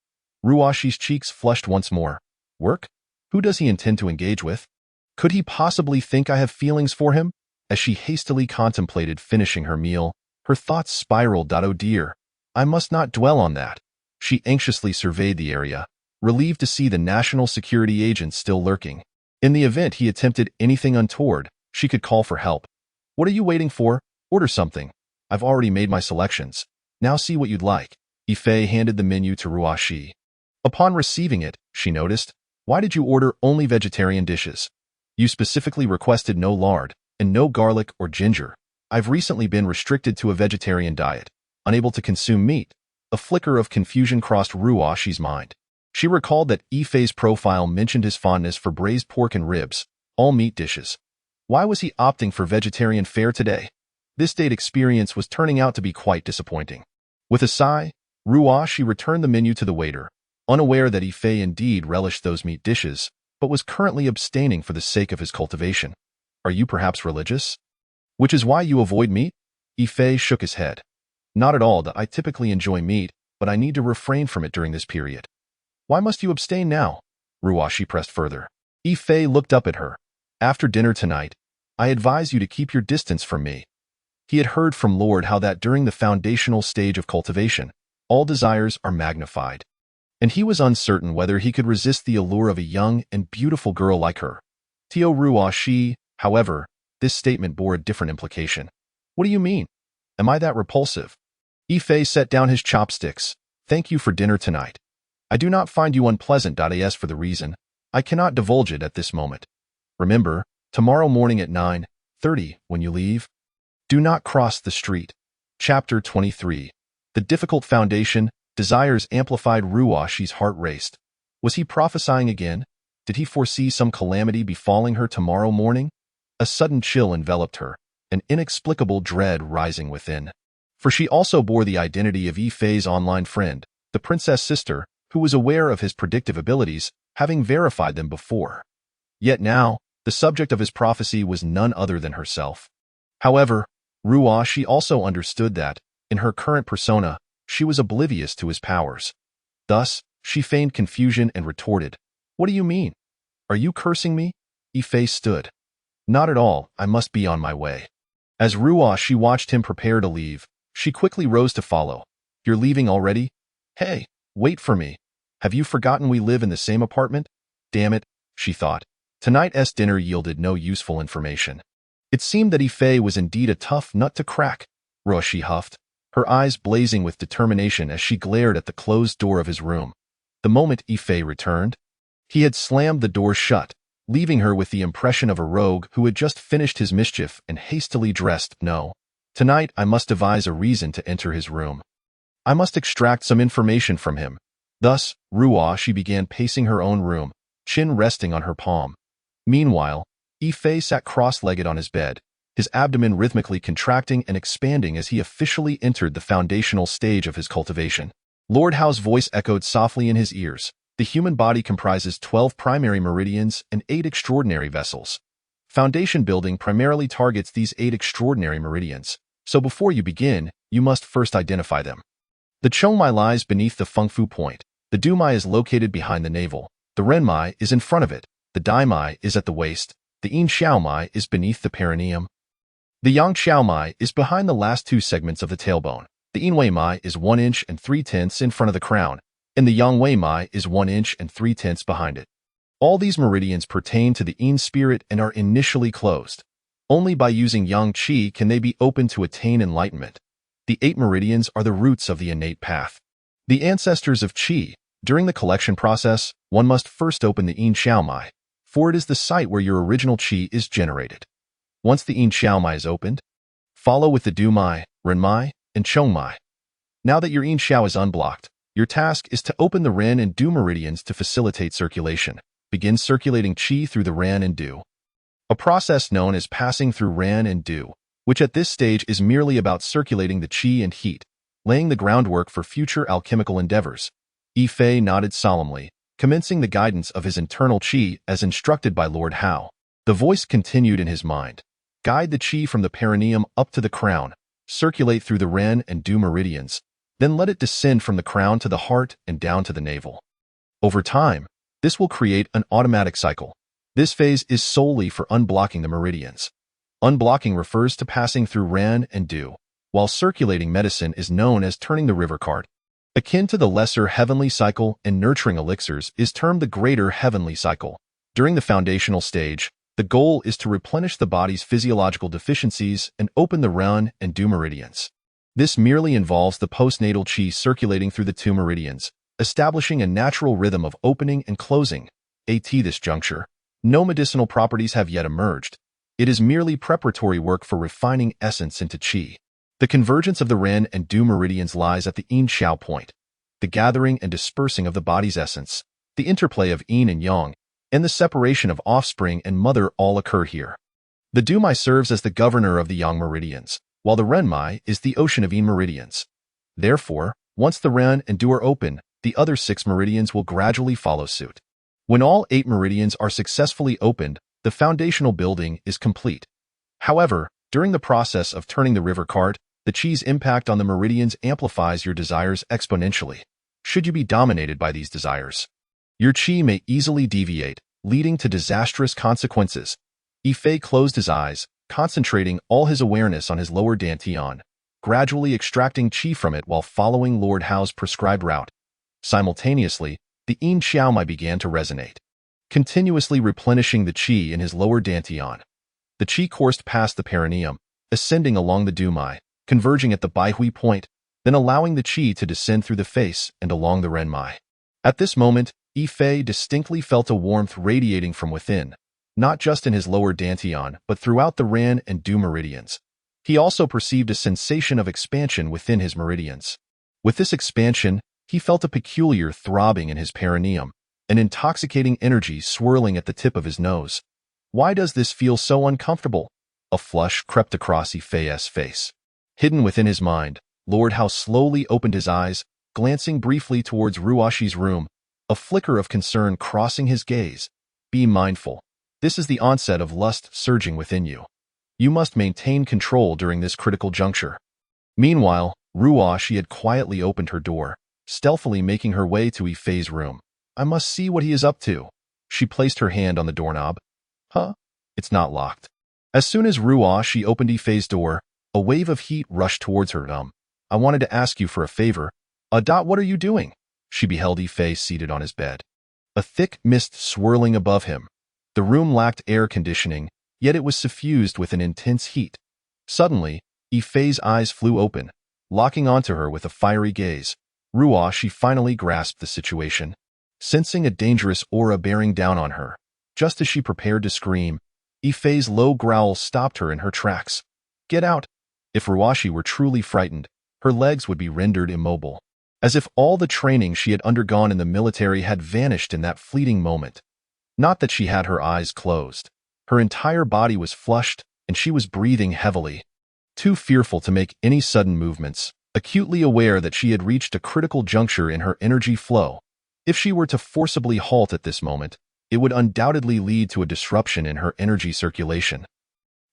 Ruoshi's cheeks flushed once more. Work? Who does he intend to engage with? Could he possibly think I have feelings for him? As she hastily contemplated finishing her meal, her thoughts spiraled. Oh dear, I must not dwell on that. She anxiously surveyed the area, relieved to see the national security agent still lurking. In the event he attempted anything untoward, she could call for help. What are you waiting for? Order something. I've already made my selections. Now see what you'd like. Yifei handed the menu to Ruoshi. Upon receiving it, she noticed, why did you order only vegetarian dishes? You specifically requested no lard and no garlic or ginger. I've recently been restricted to a vegetarian diet, unable to consume meat. A flicker of confusion crossed Ruoshi's mind. She recalled that Yifei's profile mentioned his fondness for braised pork and ribs, all meat dishes. Why was he opting for vegetarian fare today? This date experience was turning out to be quite disappointing. With a sigh, Ruoshi returned the menu to the waiter, unaware that Yifei indeed relished those meat dishes, but was currently abstaining for the sake of his cultivation. Are you perhaps religious? Which is why you avoid meat? Yifei shook his head. Not at all. That I typically enjoy meat, but I need to refrain from it during this period. Why must you abstain now? Ruoshi pressed further. Yifei looked up at her. After dinner tonight, I advise you to keep your distance from me. He had heard from Lord how that during the foundational stage of cultivation, all desires are magnified. And he was uncertain whether he could resist the allure of a young and beautiful girl like her. Tio Ruoshi, however, this statement bore a different implication. What do you mean? Am I that repulsive? Yifei set down his chopsticks. Thank you for dinner tonight. I do not find you unpleasant. As for the reason, I cannot divulge it at this moment. Remember, tomorrow morning at 9:30, when you leave, do not cross the street. Chapter 23. The difficult foundation, desires amplified. Ruoshi's heart raced. Was he prophesying again? Did he foresee some calamity befalling her tomorrow morning? A sudden chill enveloped her, an inexplicable dread rising within. For she also bore the identity of Yifei's online friend, the princess sister, who was aware of his predictive abilities, having verified them before. Yet now, the subject of his prophecy was none other than herself. However, Ruoshi also understood that, in her current persona, she was oblivious to his powers. Thus, she feigned confusion and retorted, What do you mean? Are you cursing me? Yifei stood. Not at all, I must be on my way. As Ruoshi watched him prepare to leave, she quickly rose to follow. You're leaving already? Hey, wait for me. Have you forgotten we live in the same apartment? Damn it, she thought. Tonight's dinner yielded no useful information. It seemed that Yifei was indeed a tough nut to crack. Ruoshi huffed, her eyes blazing with determination as she glared at the closed door of his room. The moment Yifei returned, he had slammed the door shut, leaving her with the impression of a rogue who had just finished his mischief and hastily dressed. No. Tonight I must devise a reason to enter his room. I must extract some information from him. Thus, Ruoshi began pacing her own room, chin resting on her palm. Meanwhile, Yifei sat cross-legged on his bed, his abdomen rhythmically contracting and expanding as he officially entered the foundational stage of his cultivation. Lord Hao's voice echoed softly in his ears. The human body comprises 12 primary meridians and 8 extraordinary vessels. Foundation building primarily targets these 8 extraordinary meridians, so before you begin, you must first identify them. The Chongmai lies beneath the Fengfu point. The Dumai is located behind the navel. The Renmai is in front of it. The Daimai is at the waist. The Yin Xiaomai is beneath the perineum. The Yang Xiaomai is behind the last 2 segments of the tailbone. The Yin Weimai is 1 inch and 3/10 in front of the crown, and the Yang Weimai is 1 inch and 3/10 behind it. All these meridians pertain to the Yin spirit and are initially closed. Only by using Yang Qi can they be opened to attain enlightenment. The 8 meridians are the roots of the innate path. The ancestors of Qi. During the collection process, one must first open the Yin Xiaomai, for it is the site where your original Qi is generated. Once the Yin Xiaomai is opened, follow with the Dumai, Renmai, and Chongmai. Now that your Yin Xiao is unblocked, your task is to open the Ren and Du meridians to facilitate circulation. Begin circulating Qi through the Ren and Du. A process known as passing through Ren and Du, which at this stage is merely about circulating the Qi and heat. laying the groundwork for future alchemical endeavors. Yi Fei nodded solemnly, commencing the guidance of his internal qi as instructed by Lord Hao. The voice continued in his mind. Guide the qi from the perineum up to the crown, circulate through the Ren and Du meridians, then let it descend from the crown to the heart and down to the navel. Over time, this will create an automatic cycle. This phase is solely for unblocking the meridians. Unblocking refers to passing through Ren and Du, while circulating medicine is known as turning the river cart. Akin to the lesser heavenly cycle and nurturing elixirs is termed the greater heavenly cycle. During the foundational stage, the goal is to replenish the body's physiological deficiencies and open the Ren and Du meridians. This merely involves the postnatal qi circulating through the two meridians, establishing a natural rhythm of opening and closing. At this juncture, no medicinal properties have yet emerged. It is merely preparatory work for refining essence into qi. The convergence of the Ren and Du meridians lies at the Yin Xiao point, the gathering and dispersing of the body's essence, the interplay of Yin and Yang, and the separation of offspring and mother all occur here. The Du Mai serves as the governor of the Yang meridians, while the Ren Mai is the ocean of Yin meridians. Therefore, once the Ren and Du are open, the other 6 meridians will gradually follow suit. When all 8 meridians are successfully opened, the foundational building is complete. However, during the process of turning the river cart, the qi's impact on the meridians amplifies your desires exponentially. Should you be dominated by these desires, your qi may easily deviate, leading to disastrous consequences. Yi Fei closed his eyes, concentrating all his awareness on his lower dantian, gradually extracting qi from it while following Lord Hao's prescribed route. Simultaneously, the Yin Xiao Mai began to resonate, continuously replenishing the qi in his lower dantian. The qi coursed past the perineum, ascending along the Du Mai, converging at the Baihui point, then allowing the qi to descend through the face and along the Ren Mai. At this moment, Yi Fei distinctly felt a warmth radiating from within, not just in his lower dantian, but throughout the Ren and Du meridians. He also perceived a sensation of expansion within his meridians. With this expansion, he felt a peculiar throbbing in his perineum, an intoxicating energy swirling at the tip of his nose. Why does this feel so uncomfortable? A flush crept across Yi Fei's face. Hidden within his mind, Lord Hao slowly opened his eyes, glancing briefly towards Ruoshi's room, a flicker of concern crossing his gaze. Be mindful. This is the onset of lust surging within you. You must maintain control during this critical juncture. Meanwhile, Ruoshi had quietly opened her door, stealthily making her way to Yi Fei's room. I must see what he is up to. She placed her hand on the doorknob. Huh? It's not locked. As soon as Ruoshi opened Yi Fei's door, a wave of heat rushed towards her. I wanted to ask you for a favor. What are you doing? She beheld Yi Fei seated on his bed. A thick mist swirling above him. The room lacked air conditioning, yet it was suffused with an intense heat. Suddenly, Yi Fei's eyes flew open, locking onto her with a fiery gaze. Ruoshi finally grasped the situation. Sensing a dangerous aura bearing down on her, just as she prepared to scream, Yi Fei's low growl stopped her in her tracks. Get out! If Ruoshi were truly frightened, her legs would be rendered immobile, as if all the training she had undergone in the military had vanished in that fleeting moment. Not that she had her eyes closed. Her entire body was flushed, and she was breathing heavily. Too fearful to make any sudden movements, acutely aware that she had reached a critical juncture in her energy flow. If she were to forcibly halt at this moment, it would undoubtedly lead to a disruption in her energy circulation,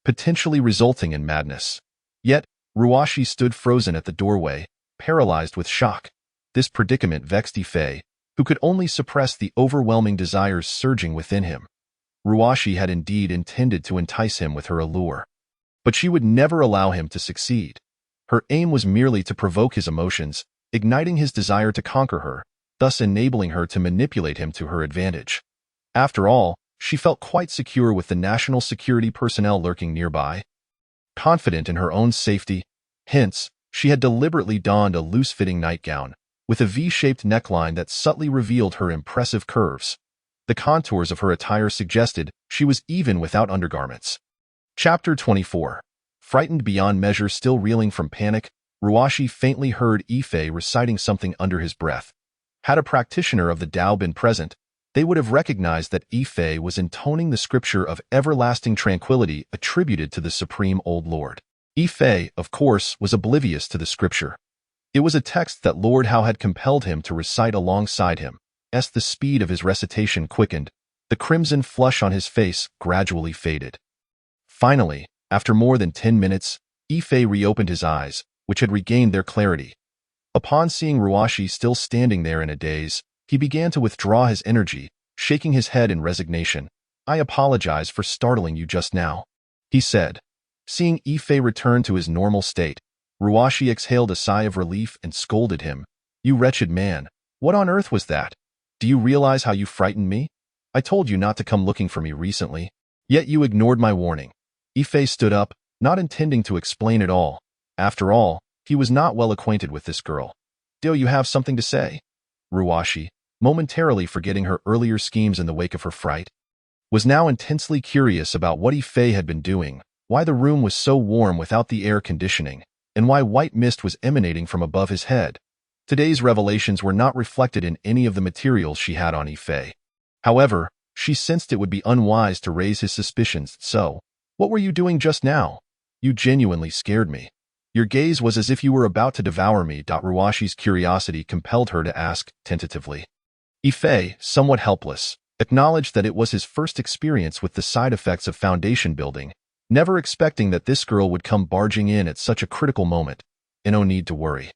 potentially resulting in madness. Yet, Ruoshi stood frozen at the doorway, paralyzed with shock. This predicament vexed Yi Fei, who could only suppress the overwhelming desires surging within him. Ruoshi had indeed intended to entice him with her allure, but she would never allow him to succeed. Her aim was merely to provoke his emotions, igniting his desire to conquer her, thus enabling her to manipulate him to her advantage. After all, she felt quite secure with the national security personnel lurking nearby. Confident in her own safety, hence, she had deliberately donned a loose-fitting nightgown, with a V-shaped neckline that subtly revealed her impressive curves. The contours of her attire suggested she was even without undergarments. Chapter 24. Frightened beyond measure, still reeling from panic, Ruoshi faintly heard Yi Fei reciting something under his breath. Had a practitioner of the Tao been present, they would have recognized that Yi Fei was intoning the scripture of everlasting tranquility attributed to the Supreme Old Lord. Yi Fei, of course, was oblivious to the scripture. It was a text that Lord Howe had compelled him to recite alongside him. As the speed of his recitation quickened, the crimson flush on his face gradually faded. Finally, after more than 10 minutes, Ife reopened his eyes, which had regained their clarity. Upon seeing Ruashi still standing there in a daze, he began to withdraw his energy, shaking his head in resignation. "I apologize for startling you just now," he said. Seeing Ife return to his normal state, Ruashi exhaled a sigh of relief and scolded him. "You wretched man, what on earth was that? Do you realize how you frightened me? I told you not to come looking for me recently, yet you ignored my warning." Ife stood up, not intending to explain at all. After all, he was not well acquainted with this girl. "Do you have something to say?" Ruashi, momentarily forgetting her earlier schemes in the wake of her fright, was now intensely curious about what Ife had been doing, why the room was so warm without the air conditioning, and why white mist was emanating from above his head. Today's revelations were not reflected in any of the materials she had on Ife. However, she sensed it would be unwise to raise his suspicions, so, "What were you doing just now? You genuinely scared me. Your gaze was as if you were about to devour me." Ruashi's curiosity compelled her to ask, tentatively. Ife, somewhat helpless, acknowledged that it was his first experience with the side effects of foundation building, never expecting that this girl would come barging in at such a critical moment. "No need to worry.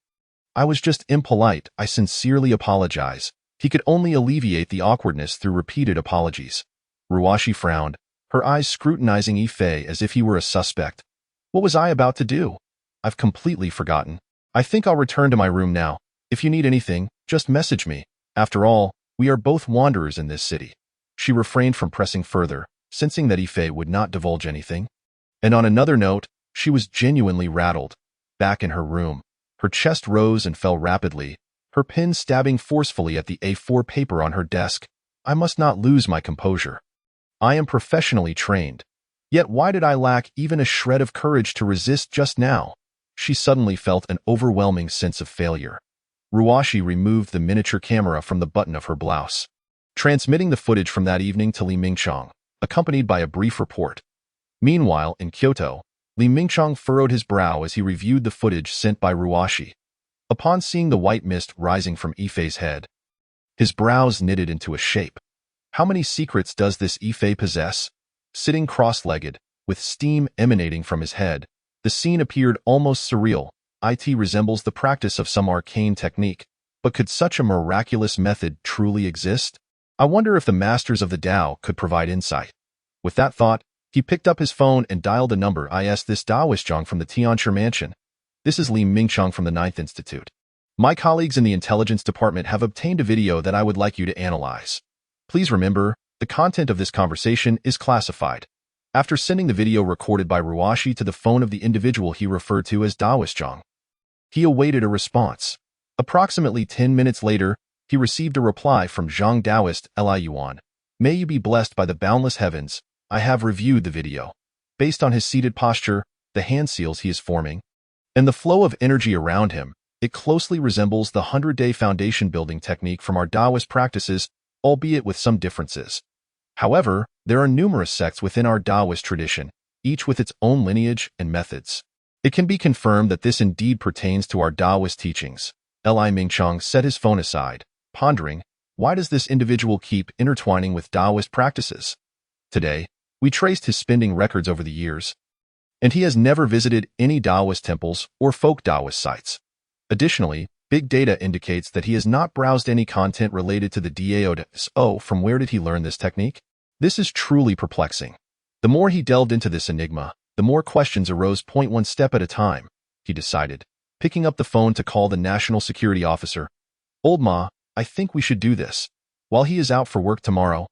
I was just impolite. I sincerely apologize." He could only alleviate the awkwardness through repeated apologies. Ruashi frowned, her eyes scrutinizing Ife as if he were a suspect. "What was I about to do? I've completely forgotten. I think I'll return to my room now. If you need anything, just message me. After all, we are both wanderers in this city." She refrained from pressing further, sensing that Ife would not divulge anything. And on another note, she was genuinely rattled. Back in her room, her chest rose and fell rapidly, her pen stabbing forcefully at the A4 paper on her desk. "I must not lose my composure. I am professionally trained. Yet why did I lack even a shred of courage to resist just now?" She suddenly felt an overwhelming sense of failure. Ruashi removed the miniature camera from the button of her blouse, transmitting the footage from that evening to Li Mingchong, accompanied by a brief report. Meanwhile, in Kyoto, Li Mingchong furrowed his brow as he reviewed the footage sent by Ruashi. Upon seeing the white mist rising from Ife's head, his brows knitted into a shape. How many secrets does this Ife possess? Sitting cross-legged, with steam emanating from his head, the scene appeared almost surreal. It resembles the practice of some arcane technique, but could such a miraculous method truly exist? I wonder if the masters of the Tao could provide insight. With that thought, he picked up his phone and dialed a number. This Daoisjiang from the Tianshi Mansion. This is Li Mingchong from the Ninth Institute. My colleagues in the intelligence department have obtained a video that I would like you to analyze. Please remember, the content of this conversation is classified. After sending the video recorded by Ruashi to the phone of the individual he referred to as Daoisjiang, he awaited a response. Approximately 10 minutes later, he received a reply from Zhang Daoist Li Yuan. "May you be blessed by the boundless heavens. I have reviewed the video. Based on his seated posture, the hand seals he is forming, and the flow of energy around him, it closely resembles the 100-day foundation building technique from our Taoist practices, albeit with some differences. However, there are numerous sects within our Taoist tradition, each with its own lineage and methods. It can be confirmed that this indeed pertains to our Taoist teachings." Li Mingchong set his phone aside, pondering, why does this individual keep intertwining with Taoist practices? Today, we traced his spending records over the years, and he has never visited any Taoist temples or folk Taoist sites. Additionally, big data indicates that he has not browsed any content related to the Dao. So, from where did he learn this technique? This is truly perplexing. The more he delved into this enigma, the more questions arose. One step at a time, he decided, picking up the phone to call the National Security Officer. "Old Ma, I think we should do this. While he is out for work tomorrow,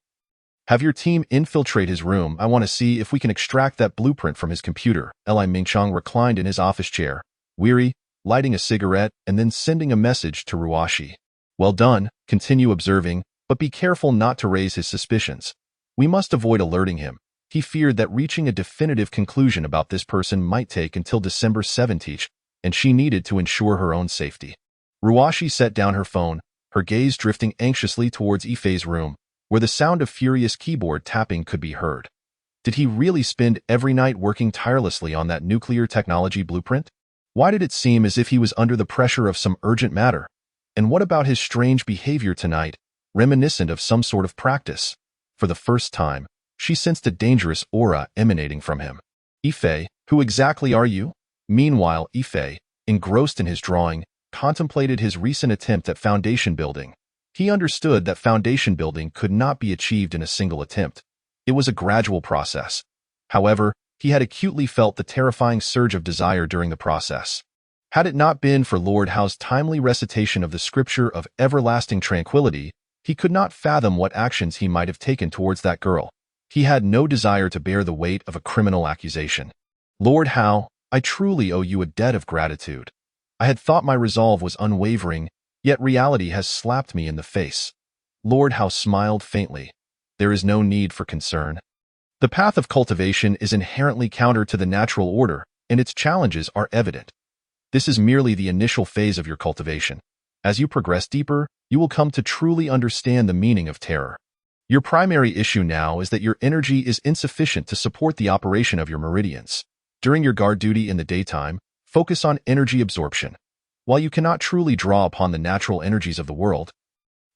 have your team infiltrate his room. I want to see if we can extract that blueprint from his computer." Li Mingchong reclined in his office chair, weary, lighting a cigarette and then sending a message to Ruashi. "Well done, continue observing, but be careful not to raise his suspicions. We must avoid alerting him." He feared that reaching a definitive conclusion about this person might take until December 17th, and she needed to ensure her own safety. Ruashi set down her phone, her gaze drifting anxiously towards Ife's room, where the sound of furious keyboard tapping could be heard. Did he really spend every night working tirelessly on that nuclear technology blueprint? Why did it seem as if he was under the pressure of some urgent matter? And what about his strange behavior tonight, reminiscent of some sort of practice? For the first time, she sensed a dangerous aura emanating from him. Ife, who exactly are you? Meanwhile, Ife, engrossed in his drawing, contemplated his recent attempt at foundation building. He understood that foundation building could not be achieved in a single attempt. It was a gradual process. However, he had acutely felt the terrifying surge of desire during the process. Had it not been for Lord Howe's timely recitation of the scripture of everlasting tranquility, he could not fathom what actions he might have taken towards that girl. He had no desire to bear the weight of a criminal accusation. Lord Howe, I truly owe you a debt of gratitude. I had thought my resolve was unwavering, yet reality has slapped me in the face. Lord Howe smiled faintly. There is no need for concern. The path of cultivation is inherently counter to the natural order, and its challenges are evident. This is merely the initial phase of your cultivation. As you progress deeper, you will come to truly understand the meaning of terror. Your primary issue now is that your energy is insufficient to support the operation of your meridians. During your guard duty in the daytime, focus on energy absorption. While you cannot truly draw upon the natural energies of the world,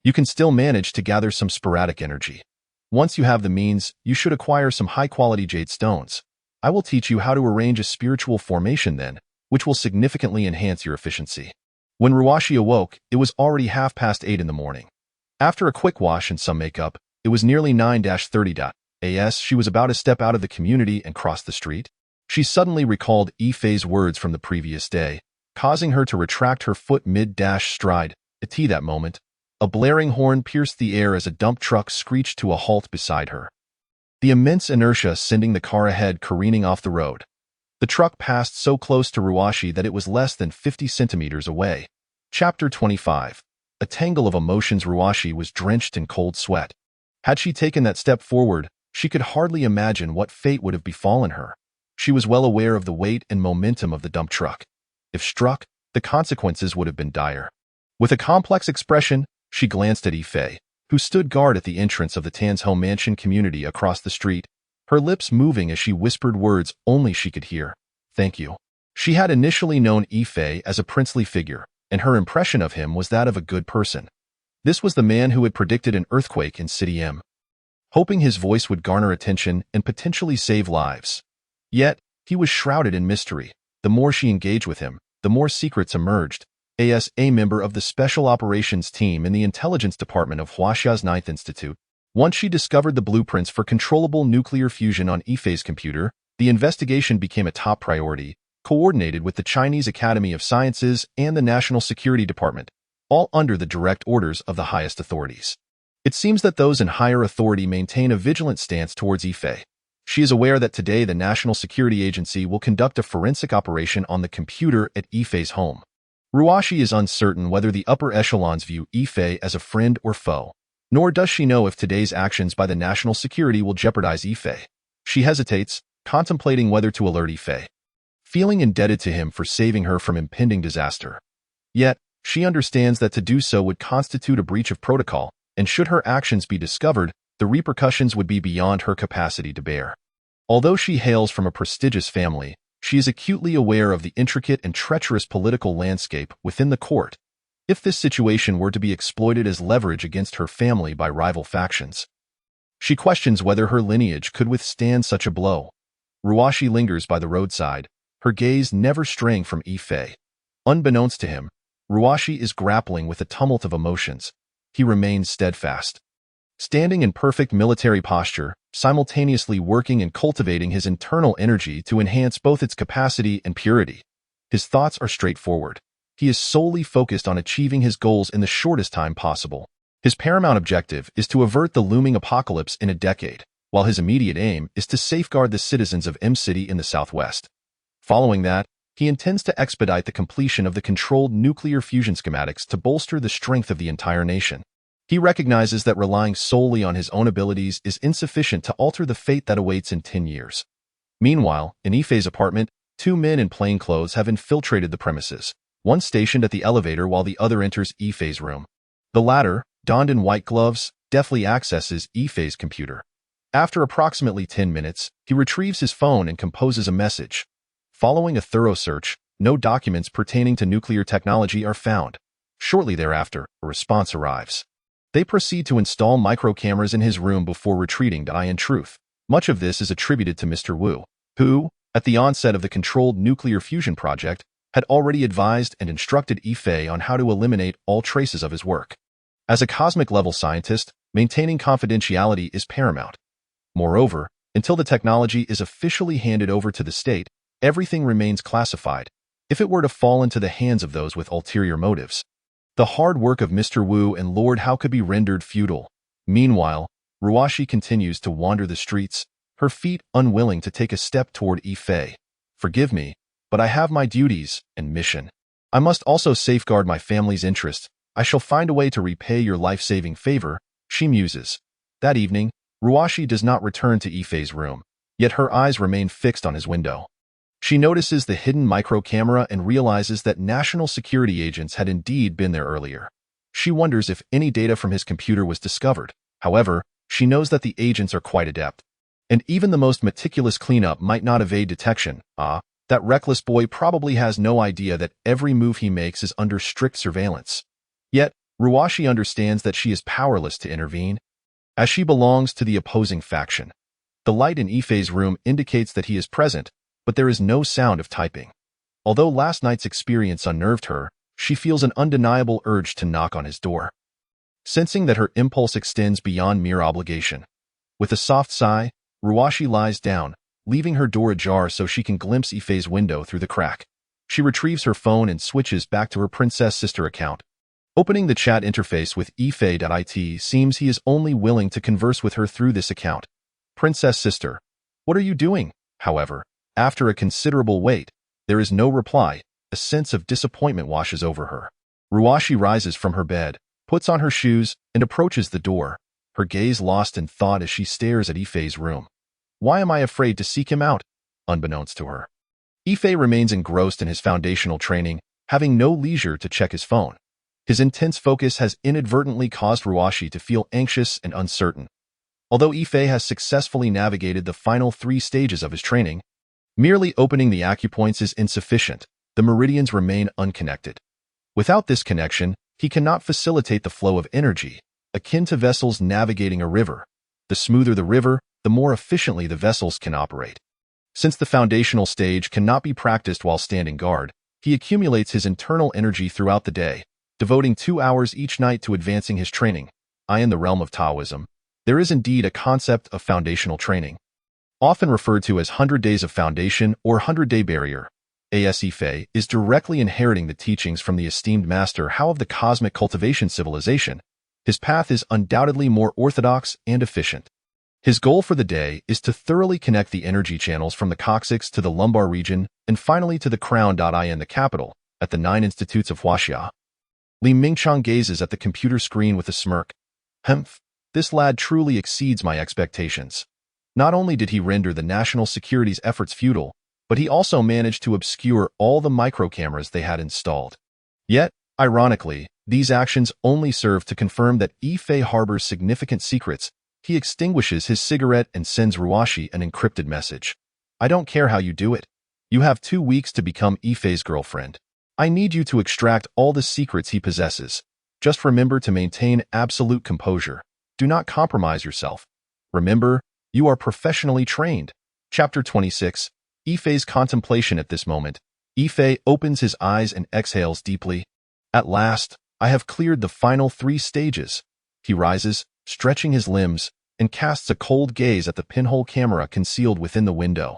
you can still manage to gather some sporadic energy. Once you have the means, you should acquire some high-quality jade stones. I will teach you how to arrange a spiritual formation then, which will significantly enhance your efficiency. When Ruwashi awoke, it was already 8:30 in the morning. After a quick wash and some makeup, it was nearly 9:30 as she was about to step out of the community and cross the street. She suddenly recalled Ife's words from the previous day, causing her to retract her foot mid-stride. At that moment, a blaring horn pierced the air as a dump truck screeched to a halt beside her. The immense inertia sending the car ahead careening off the road. The truck passed so close to Ruwashi that it was less than 50 centimeters away. Chapter 25. A tangle of emotions. Ruwashi was drenched in cold sweat. Had she taken that step forward, she could hardly imagine what fate would have befallen her. She was well aware of the weight and momentum of the dump truck. If struck, the consequences would have been dire. With a complex expression, she glanced at Ife, who stood guard at the entrance of the Tan's home mansion community across the street, her lips moving as she whispered words only she could hear. Thank you. She had initially known Ife as a princely figure, and her impression of him was that of a good person. This was the man who had predicted an earthquake in City M, hoping his voice would garner attention and potentially save lives. Yet, he was shrouded in mystery. The more she engaged with him, the more secrets emerged. As a member of the Special Operations Team in the Intelligence Department of Huaxia's Ninth Institute, once she discovered the blueprints for controllable nuclear fusion on Ife's computer, the investigation became a top priority, coordinated with the Chinese Academy of Sciences and the National Security Department, all under the direct orders of the highest authorities. It seems that those in higher authority maintain a vigilant stance towards Ife. She is aware that today the National Security Agency will conduct a forensic operation on the computer at Ife's home. Ruwashi is uncertain whether the upper echelons view Ife as a friend or foe, nor does she know if today's actions by the national security will jeopardize Ife. She hesitates, contemplating whether to alert Ife, feeling indebted to him for saving her from impending disaster. Yet, she understands that to do so would constitute a breach of protocol, and should her actions be discovered, the repercussions would be beyond her capacity to bear. Although she hails from a prestigious family, she is acutely aware of the intricate and treacherous political landscape within the court. If this situation were to be exploited as leverage against her family by rival factions, she questions whether her lineage could withstand such a blow. Ruwashi lingers by the roadside, her gaze never straying from Ife. Unbeknownst to him, Ruwashi is grappling with a tumult of emotions. He remains steadfast, standing in perfect military posture, simultaneously working and cultivating his internal energy to enhance both its capacity and purity. His thoughts are straightforward. He is solely focused on achieving his goals in the shortest time possible. His paramount objective is to avert the looming apocalypse in a decade, while his immediate aim is to safeguard the citizens of M City in the southwest. Following that, he intends to expedite the completion of the controlled nuclear fusion schematics to bolster the strength of the entire nation. He recognizes that relying solely on his own abilities is insufficient to alter the fate that awaits in 10 years. Meanwhile, in Ife's apartment, two men in plain clothes have infiltrated the premises, one stationed at the elevator while the other enters Ife's room. The latter, donned in white gloves, deftly accesses Ife's computer. After approximately 10 minutes, he retrieves his phone and composes a message. Following a thorough search, no documents pertaining to nuclear technology are found. Shortly thereafter, a response arrives. They proceed to install micro-cameras in his room before retreating. In truth, much of this is attributed to Mr. Wu, who, at the onset of the controlled nuclear fusion project, had already advised and instructed Yifei on how to eliminate all traces of his work. As a cosmic-level scientist, maintaining confidentiality is paramount. Moreover, until the technology is officially handed over to the state, everything remains classified. If it were to fall into the hands of those with ulterior motives, the hard work of Mr. Wu and Lord Hao could be rendered futile. Meanwhile, Ruashi continues to wander the streets, her feet unwilling to take a step toward Yifei. Forgive me, but I have my duties and mission. I must also safeguard my family's interests. I shall find a way to repay your life-saving favor, she muses. That evening, Ruashi does not return to Yifei's room, yet her eyes remain fixed on his window. She notices the hidden micro-camera and realizes that national security agents had indeed been there earlier. She wonders if any data from his computer was discovered. However, she knows that the agents are quite adept, and even the most meticulous cleanup might not evade detection. That reckless boy probably has no idea that every move he makes is under strict surveillance. Yet, Ruashi understands that she is powerless to intervene, as she belongs to the opposing faction. The light in Yifei's room indicates that he is present, but there is no sound of typing. Although last night's experience unnerved her, she feels an undeniable urge to knock on his door. Sensing that her impulse extends beyond mere obligation, with a soft sigh, Ruashi lies down, leaving her door ajar so she can glimpse Yifei's window through the crack. She retrieves her phone and switches back to her Princess Sister account. Opening the chat interface with Yifei.it seems he is only willing to converse with her through this account. Princess Sister, what are you doing? However, after a considerable wait, there is no reply. A sense of disappointment washes over her. Ruashi rises from her bed, puts on her shoes, and approaches the door, her gaze lost in thought as she stares at Yifei's room. Why am I afraid to seek him out? Unbeknownst to her, Yifei remains engrossed in his foundational training, having no leisure to check his phone. His intense focus has inadvertently caused Ruashi to feel anxious and uncertain. Although Yifei has successfully navigated the final 3 stages of his training, merely opening the acupoints is insufficient. The meridians remain unconnected. Without this connection, he cannot facilitate the flow of energy, akin to vessels navigating a river. The smoother the river, the more efficiently the vessels can operate. Since the foundational stage cannot be practiced while standing guard, he accumulates his internal energy throughout the day, devoting 2 hours each night to advancing his training. In the realm of Taoism, there is indeed a concept of foundational training, often referred to as 100 Days of Foundation or 100-Day Barrier. A.S. Yifei is directly inheriting the teachings from the esteemed Master Hao of the Cosmic Cultivation Civilization. His path is undoubtedly more orthodox and efficient. His goal for the day is to thoroughly connect the energy channels from the coccyx to the lumbar region and finally to the crown. In the capital, at the 9 Institutes of Huaxia, Li Mingchang gazes at the computer screen with a smirk. Humph, this lad truly exceeds my expectations. Not only did he render the national security's efforts futile, but he also managed to obscure all the micro-cameras they had installed. Yet, ironically, these actions only serve to confirm that Yifei harbors significant secrets. He extinguishes his cigarette and sends Ruashi an encrypted message. I don't care how you do it. You have 2 weeks to become Yifei's girlfriend. I need you to extract all the secrets he possesses. Just remember to maintain absolute composure. Do not compromise yourself. Remember, you are professionally trained. Chapter 26. Yifei's contemplation. At this moment, Yifei opens his eyes and exhales deeply. At last, I have cleared the final 3 stages. He rises, stretching his limbs, and casts a cold gaze at the pinhole camera concealed within the window.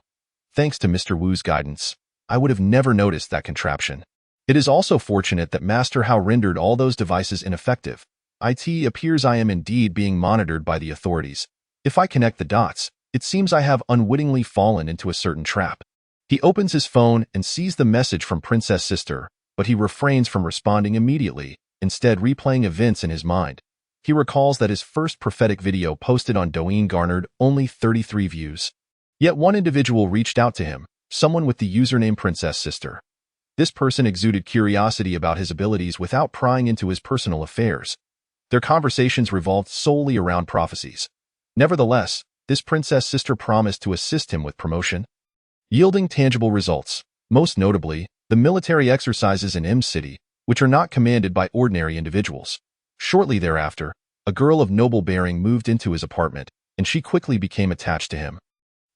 Thanks to Mr. Wu's guidance, I would have never noticed that contraption. It is also fortunate that Master Hao rendered all those devices ineffective. It appears I am indeed being monitored by the authorities. If I connect the dots, it seems I have unwittingly fallen into a certain trap. He opens his phone and sees the message from Princess Sister, but he refrains from responding immediately, instead replaying events in his mind. He recalls that his first prophetic video posted on Douyin garnered only 33 views. Yet one individual reached out to him, someone with the username Princess Sister. This person exuded curiosity about his abilities without prying into his personal affairs. Their conversations revolved solely around prophecies. Nevertheless, this Princess Sister promised to assist him with promotion, yielding tangible results. Most notably, the military exercises in M City, which are not commanded by ordinary individuals. Shortly thereafter, a girl of noble bearing moved into his apartment, and she quickly became attached to him.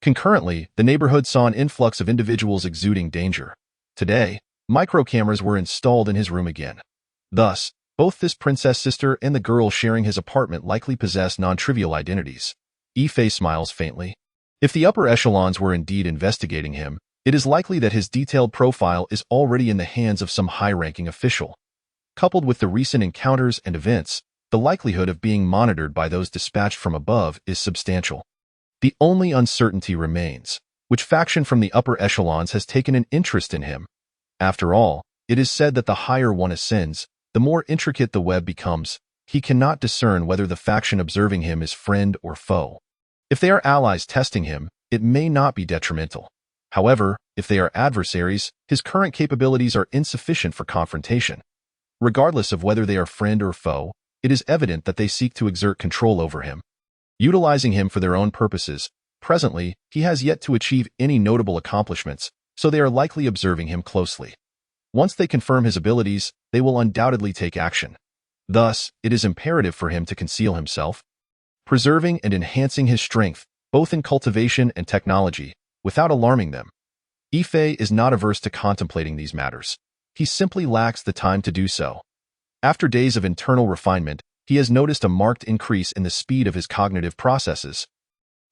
Concurrently, the neighborhood saw an influx of individuals exuding danger. Today, micro-cameras were installed in his room again. Thus, both this princess sister and the girl sharing his apartment likely possess non-trivial identities. Yifei smiles faintly. If the upper echelons were indeed investigating him, it is likely that his detailed profile is already in the hands of some high-ranking official. Coupled with the recent encounters and events, the likelihood of being monitored by those dispatched from above is substantial. The only uncertainty remains, which faction from the upper echelons has taken an interest in him. After all, it is said that the higher one ascends, the more intricate the web becomes. He cannot discern whether the faction observing him is friend or foe. If they are allies testing him, it may not be detrimental. However, if they are adversaries, his current capabilities are insufficient for confrontation. Regardless of whether they are friend or foe, it is evident that they seek to exert control over him. Utilizing him for their own purposes, presently, he has yet to achieve any notable accomplishments, so they are likely observing him closely. Once they confirm his abilities, they will undoubtedly take action. Thus, it is imperative for him to conceal himself, preserving and enhancing his strength, both in cultivation and technology, without alarming them. Yifei is not averse to contemplating these matters. He simply lacks the time to do so. After days of internal refinement, he has noticed a marked increase in the speed of his cognitive processes,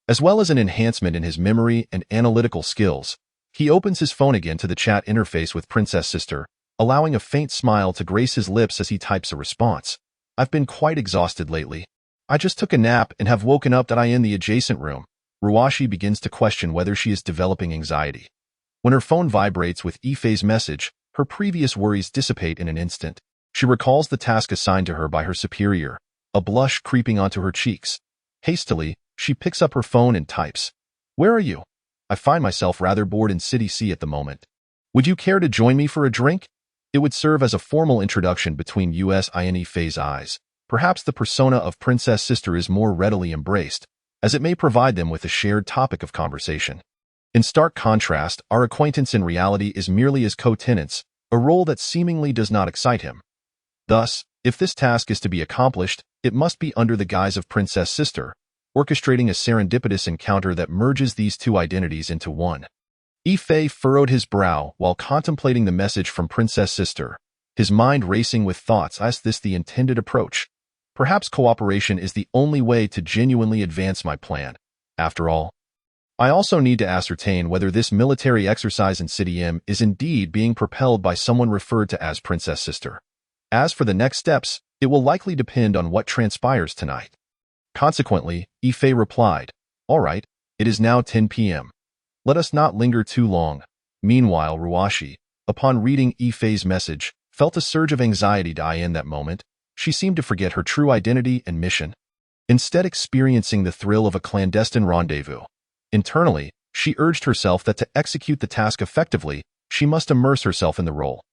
as well as an enhancement in his memory and analytical skills. He opens his phone again to the chat interface with Princess Sister, allowing a faint smile to grace his lips as he types a response. I've been quite exhausted lately. I just took a nap and have woken up that I in the adjacent room. Ruashi begins to question whether she is developing anxiety. When her phone vibrates with Yifei's message, her previous worries dissipate in an instant. She recalls the task assigned to her by her superior, a blush creeping onto her cheeks. Hastily, she picks up her phone and types, "Where are you? I find myself rather bored in City C at the moment. Would you care to join me for a drink?" It would serve as a formal introduction between Us and Yifei's eyes. Perhaps the persona of Princess Sister is more readily embraced, as it may provide them with a shared topic of conversation. In stark contrast, our acquaintance in reality is merely as co-tenants, a role that seemingly does not excite him. Thus, if this task is to be accomplished, it must be under the guise of Princess Sister, orchestrating a serendipitous encounter that merges these two identities into one. Yifei furrowed his brow while contemplating the message from Princess Sister, his mind racing with thoughts. Is this the intended approach? Perhaps cooperation is the only way to genuinely advance my plan. After all, I also need to ascertain whether this military exercise in City M is indeed being propelled by someone referred to as Princess Sister. As for the next steps, it will likely depend on what transpires tonight. Consequently, Yifei replied, "All right, it is now 10 p.m. Let us not linger too long." Meanwhile, Ruashi, upon reading Yifei's message, felt a surge of anxiety die in that moment. She seemed to forget her true identity and mission, instead experiencing the thrill of a clandestine rendezvous. Internally, she urged herself that to execute the task effectively, she must immerse herself in the role.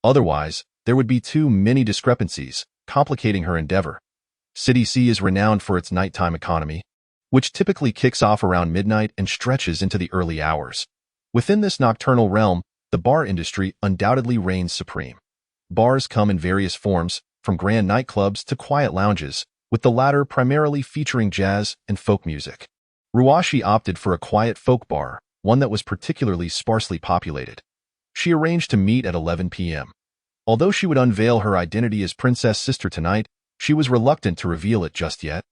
Otherwise, there would be too many discrepancies, complicating her endeavor. City C is renowned for its nighttime economy, which typically kicks off around midnight and stretches into the early hours. Within this nocturnal realm, the bar industry undoubtedly reigns supreme. Bars come in various forms, from grand nightclubs to quiet lounges, with the latter primarily featuring jazz and folk music. Ruashi opted for a quiet folk bar, one that was particularly sparsely populated. She arranged to meet at 11 p.m. Although she would unveil her identity as Princess Sister tonight, she was reluctant to reveal it just yet,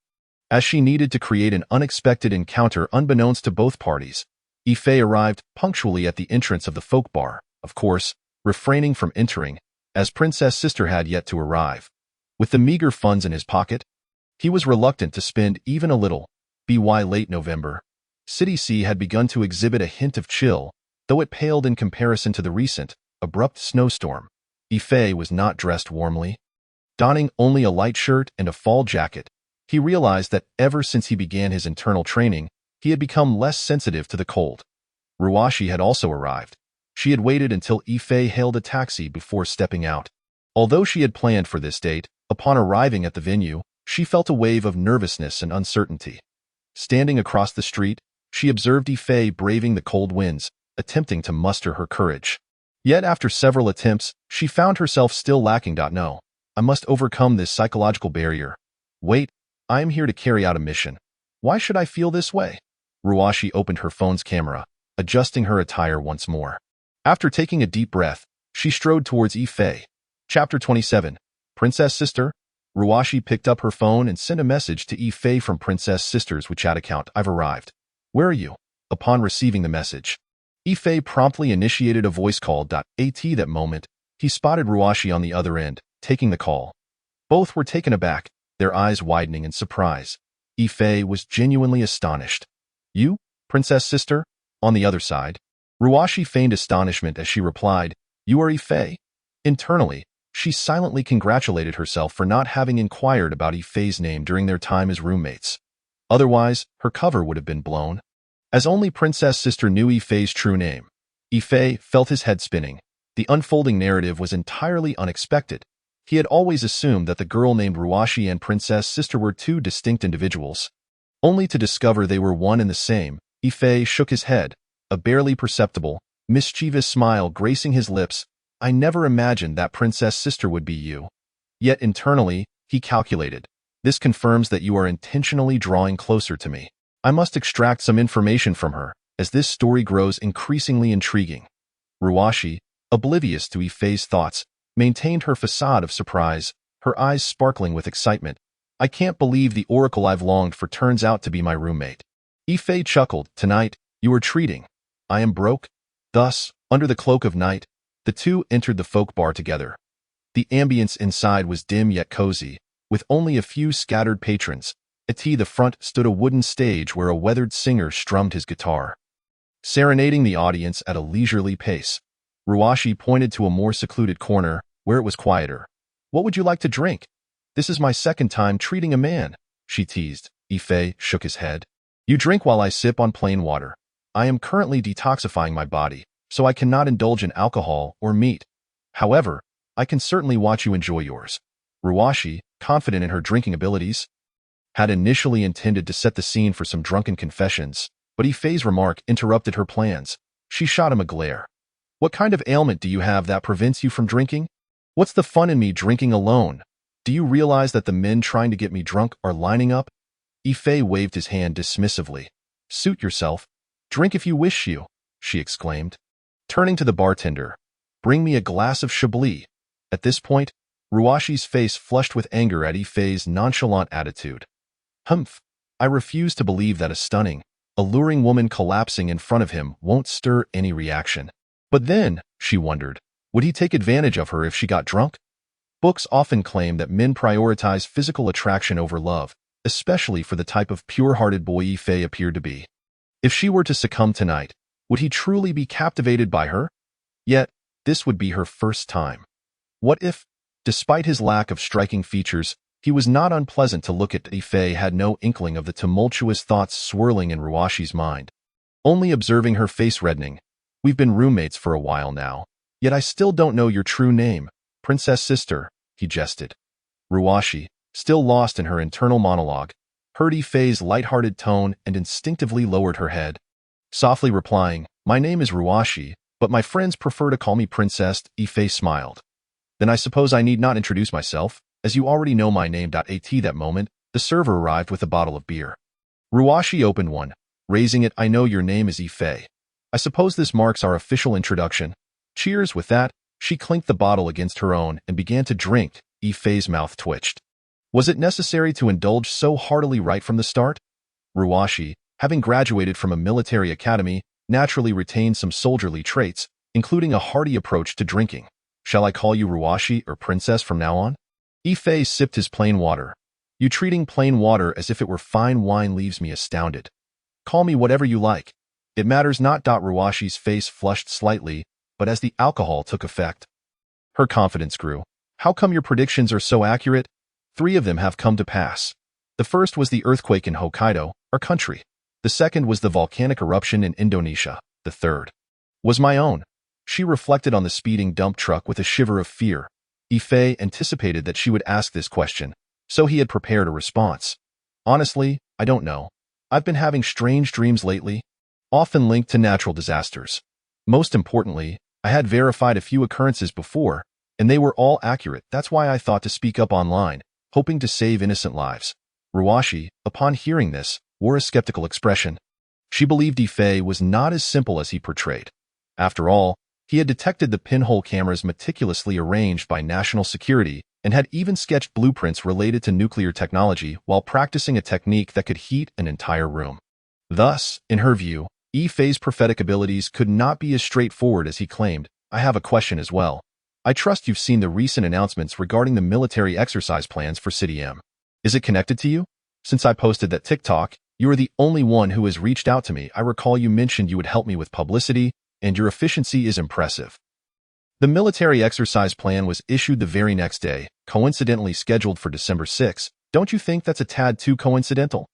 as she needed to create an unexpected encounter unbeknownst to both parties. Yifei arrived punctually at the entrance of the folk bar, of course, refraining from entering, as Princess Sister had yet to arrive. With the meager funds in his pocket, he was reluctant to spend even a little. By late November, City C had begun to exhibit a hint of chill, though it paled in comparison to the recent, abrupt snowstorm. Yifei was not dressed warmly. Donning only a light shirt and a fall jacket, he realized that ever since he began his internal training, he had become less sensitive to the cold. Ruashi had also arrived. She had waited until Yifei hailed a taxi before stepping out. Although she had planned for this date, upon arriving at the venue, she felt a wave of nervousness and uncertainty. Standing across the street, she observed Yifei braving the cold winds, attempting to muster her courage. Yet after several attempts, she found herself still lacking. No, I must overcome this psychological barrier. Wait, I am here to carry out a mission. Why should I feel this way? Ruashi opened her phone's camera, adjusting her attire once more. After taking a deep breath, she strode towards Ifei. Chapter 27. Princess Sister? Ruashi picked up her phone and sent a message to Ifei from Princess Sister's WeChat account. I've arrived. Where are you? Upon receiving the message, Ifei promptly initiated a voice call. At that moment, he spotted Ruashi on the other end, taking the call. Both were taken aback, their eyes widening in surprise. Ifei was genuinely astonished. You, Princess Sister? On the other side, Ruashi feigned astonishment as she replied, You are Ifei. Internally, she silently congratulated herself for not having inquired about Ifei's name during their time as roommates. Otherwise, her cover would have been blown. As only Princess Sister knew Ifei's true name, Ifei felt his head spinning. The unfolding narrative was entirely unexpected. He had always assumed that the girl named Ruashi and Princess Sister were two distinct individuals. Only to discover they were one and the same, Ifei shook his head, a barely perceptible, mischievous smile gracing his lips. I never imagined that Princess Sister would be you. Yet internally, he calculated. This confirms that you are intentionally drawing closer to me. I must extract some information from her, as this story grows increasingly intriguing. Ruashi, oblivious to Ifei's thoughts, maintained her facade of surprise, her eyes sparkling with excitement. I can't believe the oracle I've longed for turns out to be my roommate. Ifei chuckled. Tonight, you are treating. I am broke. Thus, under the cloak of night, the two entered the folk bar together. The ambience inside was dim yet cozy, with only a few scattered patrons. At the front stood a wooden stage where a weathered singer strummed his guitar, serenading the audience at a leisurely pace. Ruashi pointed to a more secluded corner, where it was quieter. What would you like to drink? This is my second time treating a man, she teased. Ifei shook his head. You drink while I sip on plain water. I am currently detoxifying my body, so I cannot indulge in alcohol or meat. However, I can certainly watch you enjoy yours. Ruashi, confident in her drinking abilities, had initially intended to set the scene for some drunken confessions, but Ifei's remark interrupted her plans. She shot him a glare. What kind of ailment do you have that prevents you from drinking? What's the fun in me drinking alone? Do you realize that the men trying to get me drunk are lining up? Ifei waved his hand dismissively. Suit yourself. Drink if you wish you, she exclaimed. Turning to the bartender, bring me a glass of Chablis. At this point, Ruashi's face flushed with anger at Ifei's nonchalant attitude. Humph, I refuse to believe that a stunning, alluring woman collapsing in front of him won't stir any reaction. But then, she wondered, would he take advantage of her if she got drunk? Books often claim that men prioritize physical attraction over love, especially for the type of pure-hearted boy Ifei appeared to be. If she were to succumb tonight, would he truly be captivated by her? Yet, this would be her first time. What if, despite his lack of striking features, he was not unpleasant to look at? Ifei had no inkling of the tumultuous thoughts swirling in Ruashi's mind. Only observing her face reddening. We've been roommates for a while now, yet I still don't know your true name. Princess Sister, he jested. Ruashi, still lost in her internal monologue, heard Ifei's light-hearted tone and instinctively lowered her head, softly replying, My name is Ruashi, but my friends prefer to call me Princess. Ifei smiled. Then I suppose I need not introduce myself, as you already know my name. At that moment, the server arrived with a bottle of beer. Ruashi opened one, raising it. I know your name is Ifei. I suppose this marks our official introduction. Cheers. With that, she clinked the bottle against her own and began to drink. Ifei's mouth twitched. Was it necessary to indulge so heartily right from the start? Ruashi, having graduated from a military academy, naturally retained some soldierly traits, including a hearty approach to drinking. Shall I call you Ruashi or Princess from now on? Ifei sipped his plain water. You treating plain water as if it were fine wine leaves me astounded. Call me whatever you like. It matters not. Ruashi's face flushed slightly, but as the alcohol took effect, her confidence grew. How come your predictions are so accurate? 3 of them have come to pass. The first was the earthquake in Hokkaido, our country. The second was the volcanic eruption in Indonesia. The third was my own. She reflected on the speeding dump truck with a shiver of fear. Ifei anticipated that she would ask this question, so he had prepared a response. Honestly, I don't know. I've been having strange dreams lately, often linked to natural disasters. Most importantly, I had verified a few occurrences before, and they were all accurate. That's why I thought to speak up online, hoping to save innocent lives. Ruashi, upon hearing this, wore a skeptical expression. She believed Ifei was not as simple as he portrayed. After all, he had detected the pinhole cameras meticulously arranged by national security and had even sketched blueprints related to nuclear technology while practicing a technique that could heat an entire room. Thus, in her view, Ifei's prophetic abilities could not be as straightforward as he claimed. I have a question as well. I trust you've seen the recent announcements regarding the military exercise plans for City M. Is it connected to you? Since I posted that TikTok, you are the only one who has reached out to me. I recall you mentioned you would help me with publicity, and your efficiency is impressive. The military exercise plan was issued the very next day, coincidentally scheduled for December 6. Don't you think that's a tad too coincidental?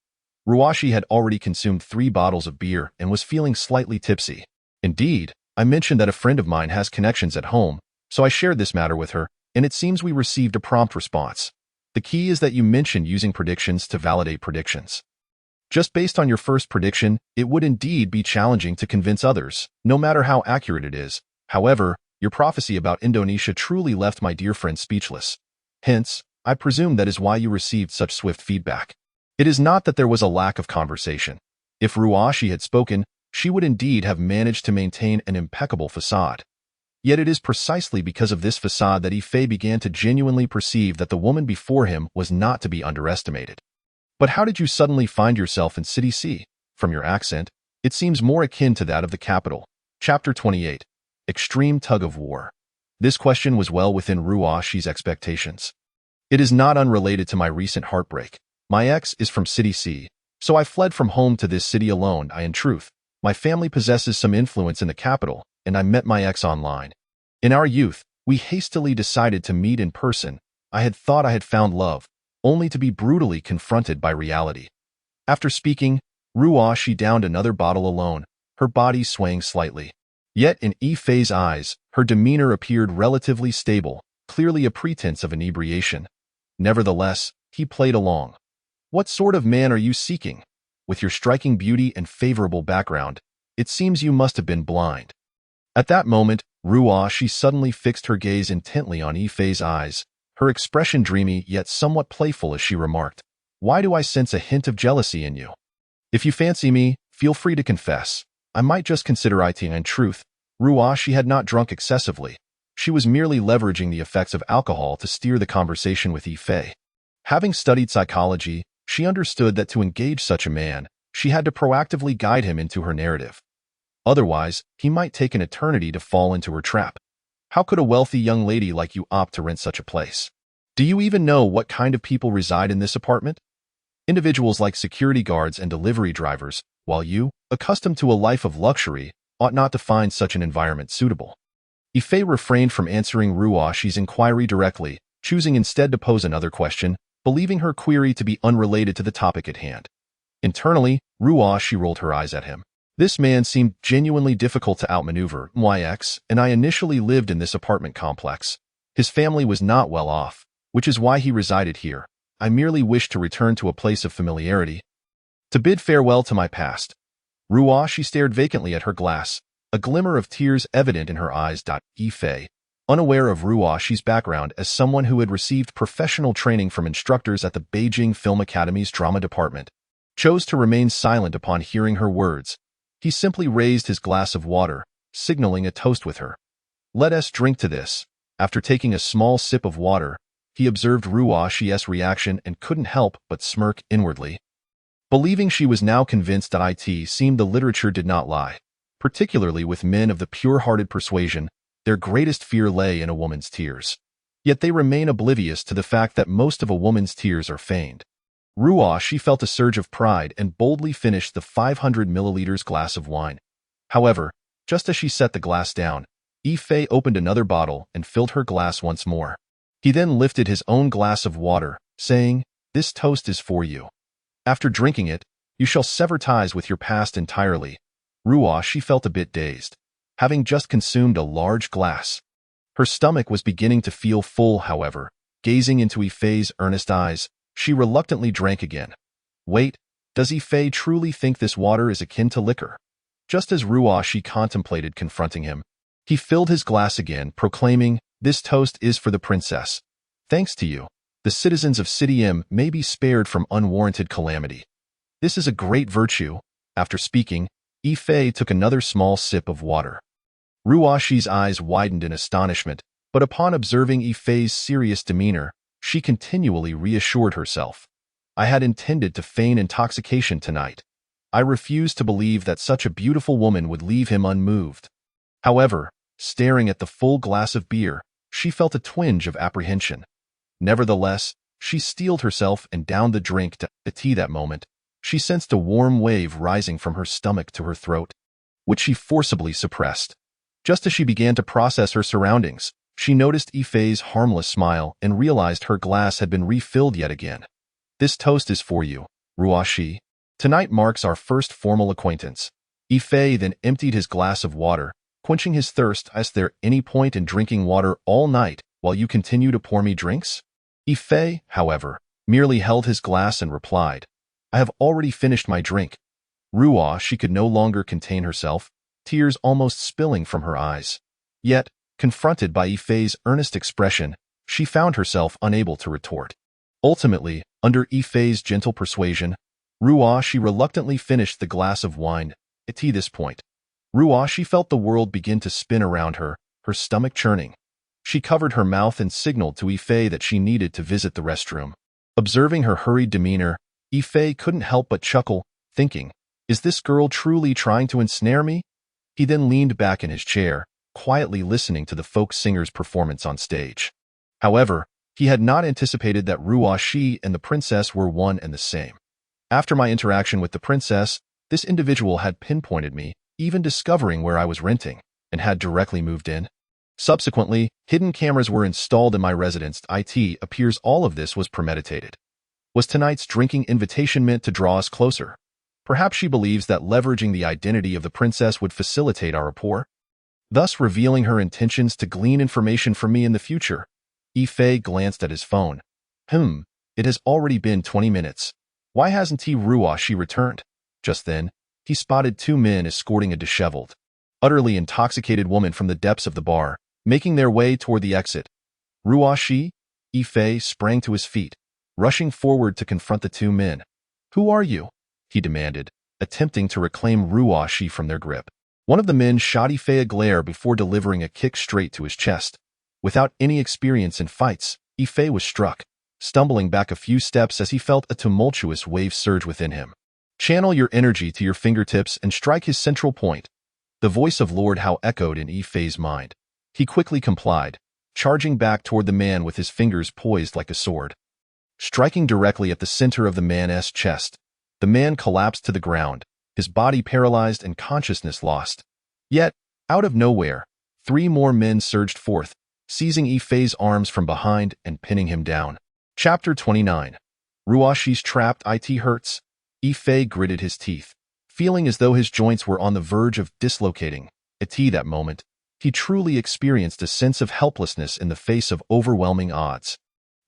Ruashi had already consumed 3 bottles of beer and was feeling slightly tipsy. Indeed, I mentioned that a friend of mine has connections at home, so I shared this matter with her, and it seems we received a prompt response. The key is that you mentioned using predictions to validate predictions. Just based on your first prediction, it would indeed be challenging to convince others, no matter how accurate it is. However, your prophecy about Indonesia truly left my dear friend speechless. Hence, I presume that is why you received such swift feedback. It is not that there was a lack of conversation. If Ruashi had spoken, she would indeed have managed to maintain an impeccable facade. Yet it is precisely because of this facade that Ifei began to genuinely perceive that the woman before him was not to be underestimated. But how did you suddenly find yourself in City C? From your accent, it seems more akin to that of the capital. Chapter 28. Extreme Tug of War. This question was well within Ruashi's expectations. It is not unrelated to my recent heartbreak. My ex is from City C, so I fled from home to this city alone. In truth, my family possesses some influence in the capital, and I met my ex online. In our youth, we hastily decided to meet in person. I had thought I had found love, only to be brutally confronted by reality. After speaking, Ruashi downed another bottle alone, her body swaying slightly. Yet in Ifei's eyes, her demeanor appeared relatively stable, clearly a pretense of inebriation. Nevertheless, he played along. What sort of man are you seeking? With your striking beauty and favorable background, it seems you must have been blind. At that moment, Ruashi suddenly fixed her gaze intently on Ifei's eyes, her expression dreamy yet somewhat playful as she remarked, "Why do I sense a hint of jealousy in you? If you fancy me, feel free to confess. I might just consider it." In truth, Ruashi had not drunk excessively. She was merely leveraging the effects of alcohol to steer the conversation with Ifei. Having studied psychology, she understood that to engage such a man, she had to proactively guide him into her narrative. Otherwise, he might take an eternity to fall into her trap. How could a wealthy young lady like you opt to rent such a place? Do you even know what kind of people reside in this apartment? Individuals like security guards and delivery drivers, while you, accustomed to a life of luxury, ought not to find such an environment suitable. Ifei refrained from answering Ruashi's inquiry directly, choosing instead to pose another question, believing her query to be unrelated to the topic at hand. Internally, Ruashi rolled her eyes at him. This man seemed genuinely difficult to outmaneuver. My ex and I initially lived in this apartment complex. His family was not well off, which is why he resided here. I merely wished to return to a place of familiarity, to bid farewell to my past. Ruashi stared vacantly at her glass, a glimmer of tears evident in her eyes. Ifei, unaware of Ruashi's background as someone who had received professional training from instructors at the Beijing Film Academy's drama department, chose to remain silent upon hearing her words. He simply raised his glass of water, signaling a toast with her. "Let us drink to this." After taking a small sip of water, he observed Ruashi's reaction and couldn't help but smirk inwardly. Believing she was now convinced that it seemed the literature did not lie. Particularly with men of the pure-hearted persuasion, their greatest fear lay in a woman's tears. Yet they remain oblivious to the fact that most of a woman's tears are feigned. Ruashi felt a surge of pride and boldly finished the 500 milliliters glass of wine. However, just as she set the glass down, Ifei opened another bottle and filled her glass once more. He then lifted his own glass of water, saying, "This toast is for you. After drinking it, you shall sever ties with your past entirely." Ruashi felt a bit dazed, having just consumed a large glass. Her stomach was beginning to feel full, however. Gazing into Ifei's earnest eyes, she reluctantly drank again. Wait, does Ifei truly think this water is akin to liquor? Just as Ruashi contemplated confronting him, He filled his glass again, proclaiming, "This toast is for the princess. Thanks to you, the citizens of City M may be spared from unwarranted calamity. This is a great virtue." After speaking, Yifei took another small sip of water. Ruashi's eyes widened in astonishment, but upon observing Yifei's serious demeanor, she continually reassured herself. "I had intended to feign intoxication tonight. I refused to believe that such a beautiful woman would leave him unmoved." However, staring at the full glass of beer, she felt a twinge of apprehension. Nevertheless, she steeled herself and downed the drink to tea. That moment, she sensed a warm wave rising from her stomach to her throat, which she forcibly suppressed. Just as she began to process her surroundings, she noticed Yifei's harmless smile and realized her glass had been refilled yet again. "This toast is for you, Ruashi. Tonight marks our first formal acquaintance." Yifei then emptied his glass of water, quenching his thirst. "Is there any point in drinking water all night while you continue to pour me drinks?" Yifei, however, merely held his glass and replied, "I have already finished my drink." Ruashi could no longer contain herself, tears almost spilling from her eyes. Yet, confronted by Yifei's earnest expression, she found herself unable to retort. Ultimately, under Yifei's gentle persuasion, Ruashi reluctantly finished the glass of wine. At this point, Ruashi felt the world begin to spin around her, her stomach churning. She covered her mouth and signaled to Yifei that she needed to visit the restroom. Observing her hurried demeanor, Yifei couldn't help but chuckle, thinking, "Is this girl truly trying to ensnare me?" He then leaned back in his chair, quietly listening to the folk singer's performance on stage. However, he had not anticipated that Ruashi and the princess were one and the same. "After my interaction with the princess, this individual had pinpointed me, even discovering where I was renting, and had directly moved in. Subsequently, hidden cameras were installed in my residence. It appears all of this was premeditated. Was tonight's drinking invitation meant to draw us closer? Perhaps she believes that leveraging the identity of the princess would facilitate our rapport, thus revealing her intentions to glean information from me in the future." Yifei glanced at his phone. It has already been 20 minutes. Why hasn't Ruashi returned?" Just then, he spotted two men escorting a disheveled, utterly intoxicated woman from the depths of the bar, making their way toward the exit. "Ruashi?" Yifei sprang to his feet, rushing forward to confront the two men. "Who are you?" he demanded, attempting to reclaim Ruashi from their grip. One of the men shot Yifei a glare before delivering a kick straight to his chest. Without any experience in fights, Yifei was struck, stumbling back a few steps as he felt a tumultuous wave surge within him. "Channel your energy to your fingertips and strike his central point." The voice of Lord Hao echoed in Yifei's mind. He quickly complied, charging back toward the man with his fingers poised like a sword. Striking directly at the center of the man's chest, the man collapsed to the ground, his body paralyzed and consciousness lost. Yet, out of nowhere, three more men surged forth, seizing Yifei's arms from behind and pinning him down. Chapter 29. Ruashi's trapped. It hurts. Yifei gritted his teeth, feeling as though his joints were on the verge of dislocating. At that moment, he truly experienced a sense of helplessness in the face of overwhelming odds.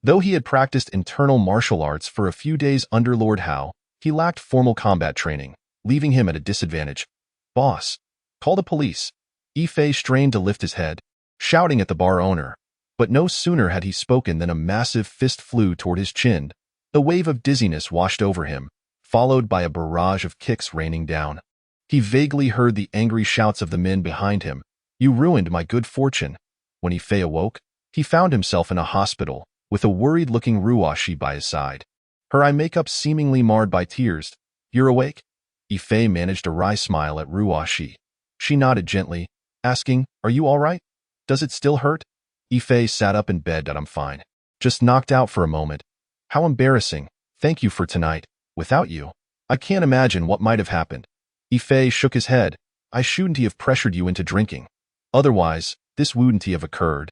Though he had practiced internal martial arts for a few days under Lord Hao, he lacked formal combat training, leaving him at a disadvantage. "Boss, call the police." Yifei strained to lift his head, shouting at the bar owner. But no sooner had he spoken than a massive fist flew toward his chin. A wave of dizziness washed over him, followed by a barrage of kicks raining down. He vaguely heard the angry shouts of the men behind him. "You ruined my good fortune." When Yifei awoke, he found himself in a hospital, with a worried-looking Ruashi by his side, her eye makeup seemingly marred by tears. "You're awake?" Yifei managed a wry smile at Ruashi. She nodded gently, asking, "Are you all right? Does it still hurt?" Yifei sat up in bed. "I'm fine. Just knocked out for a moment." "How embarrassing. Thank you for tonight. Without you, I can't imagine what might have happened." Yifei shook his head. "I shouldn't have pressured you into drinking. Otherwise, this wouldn't have occurred.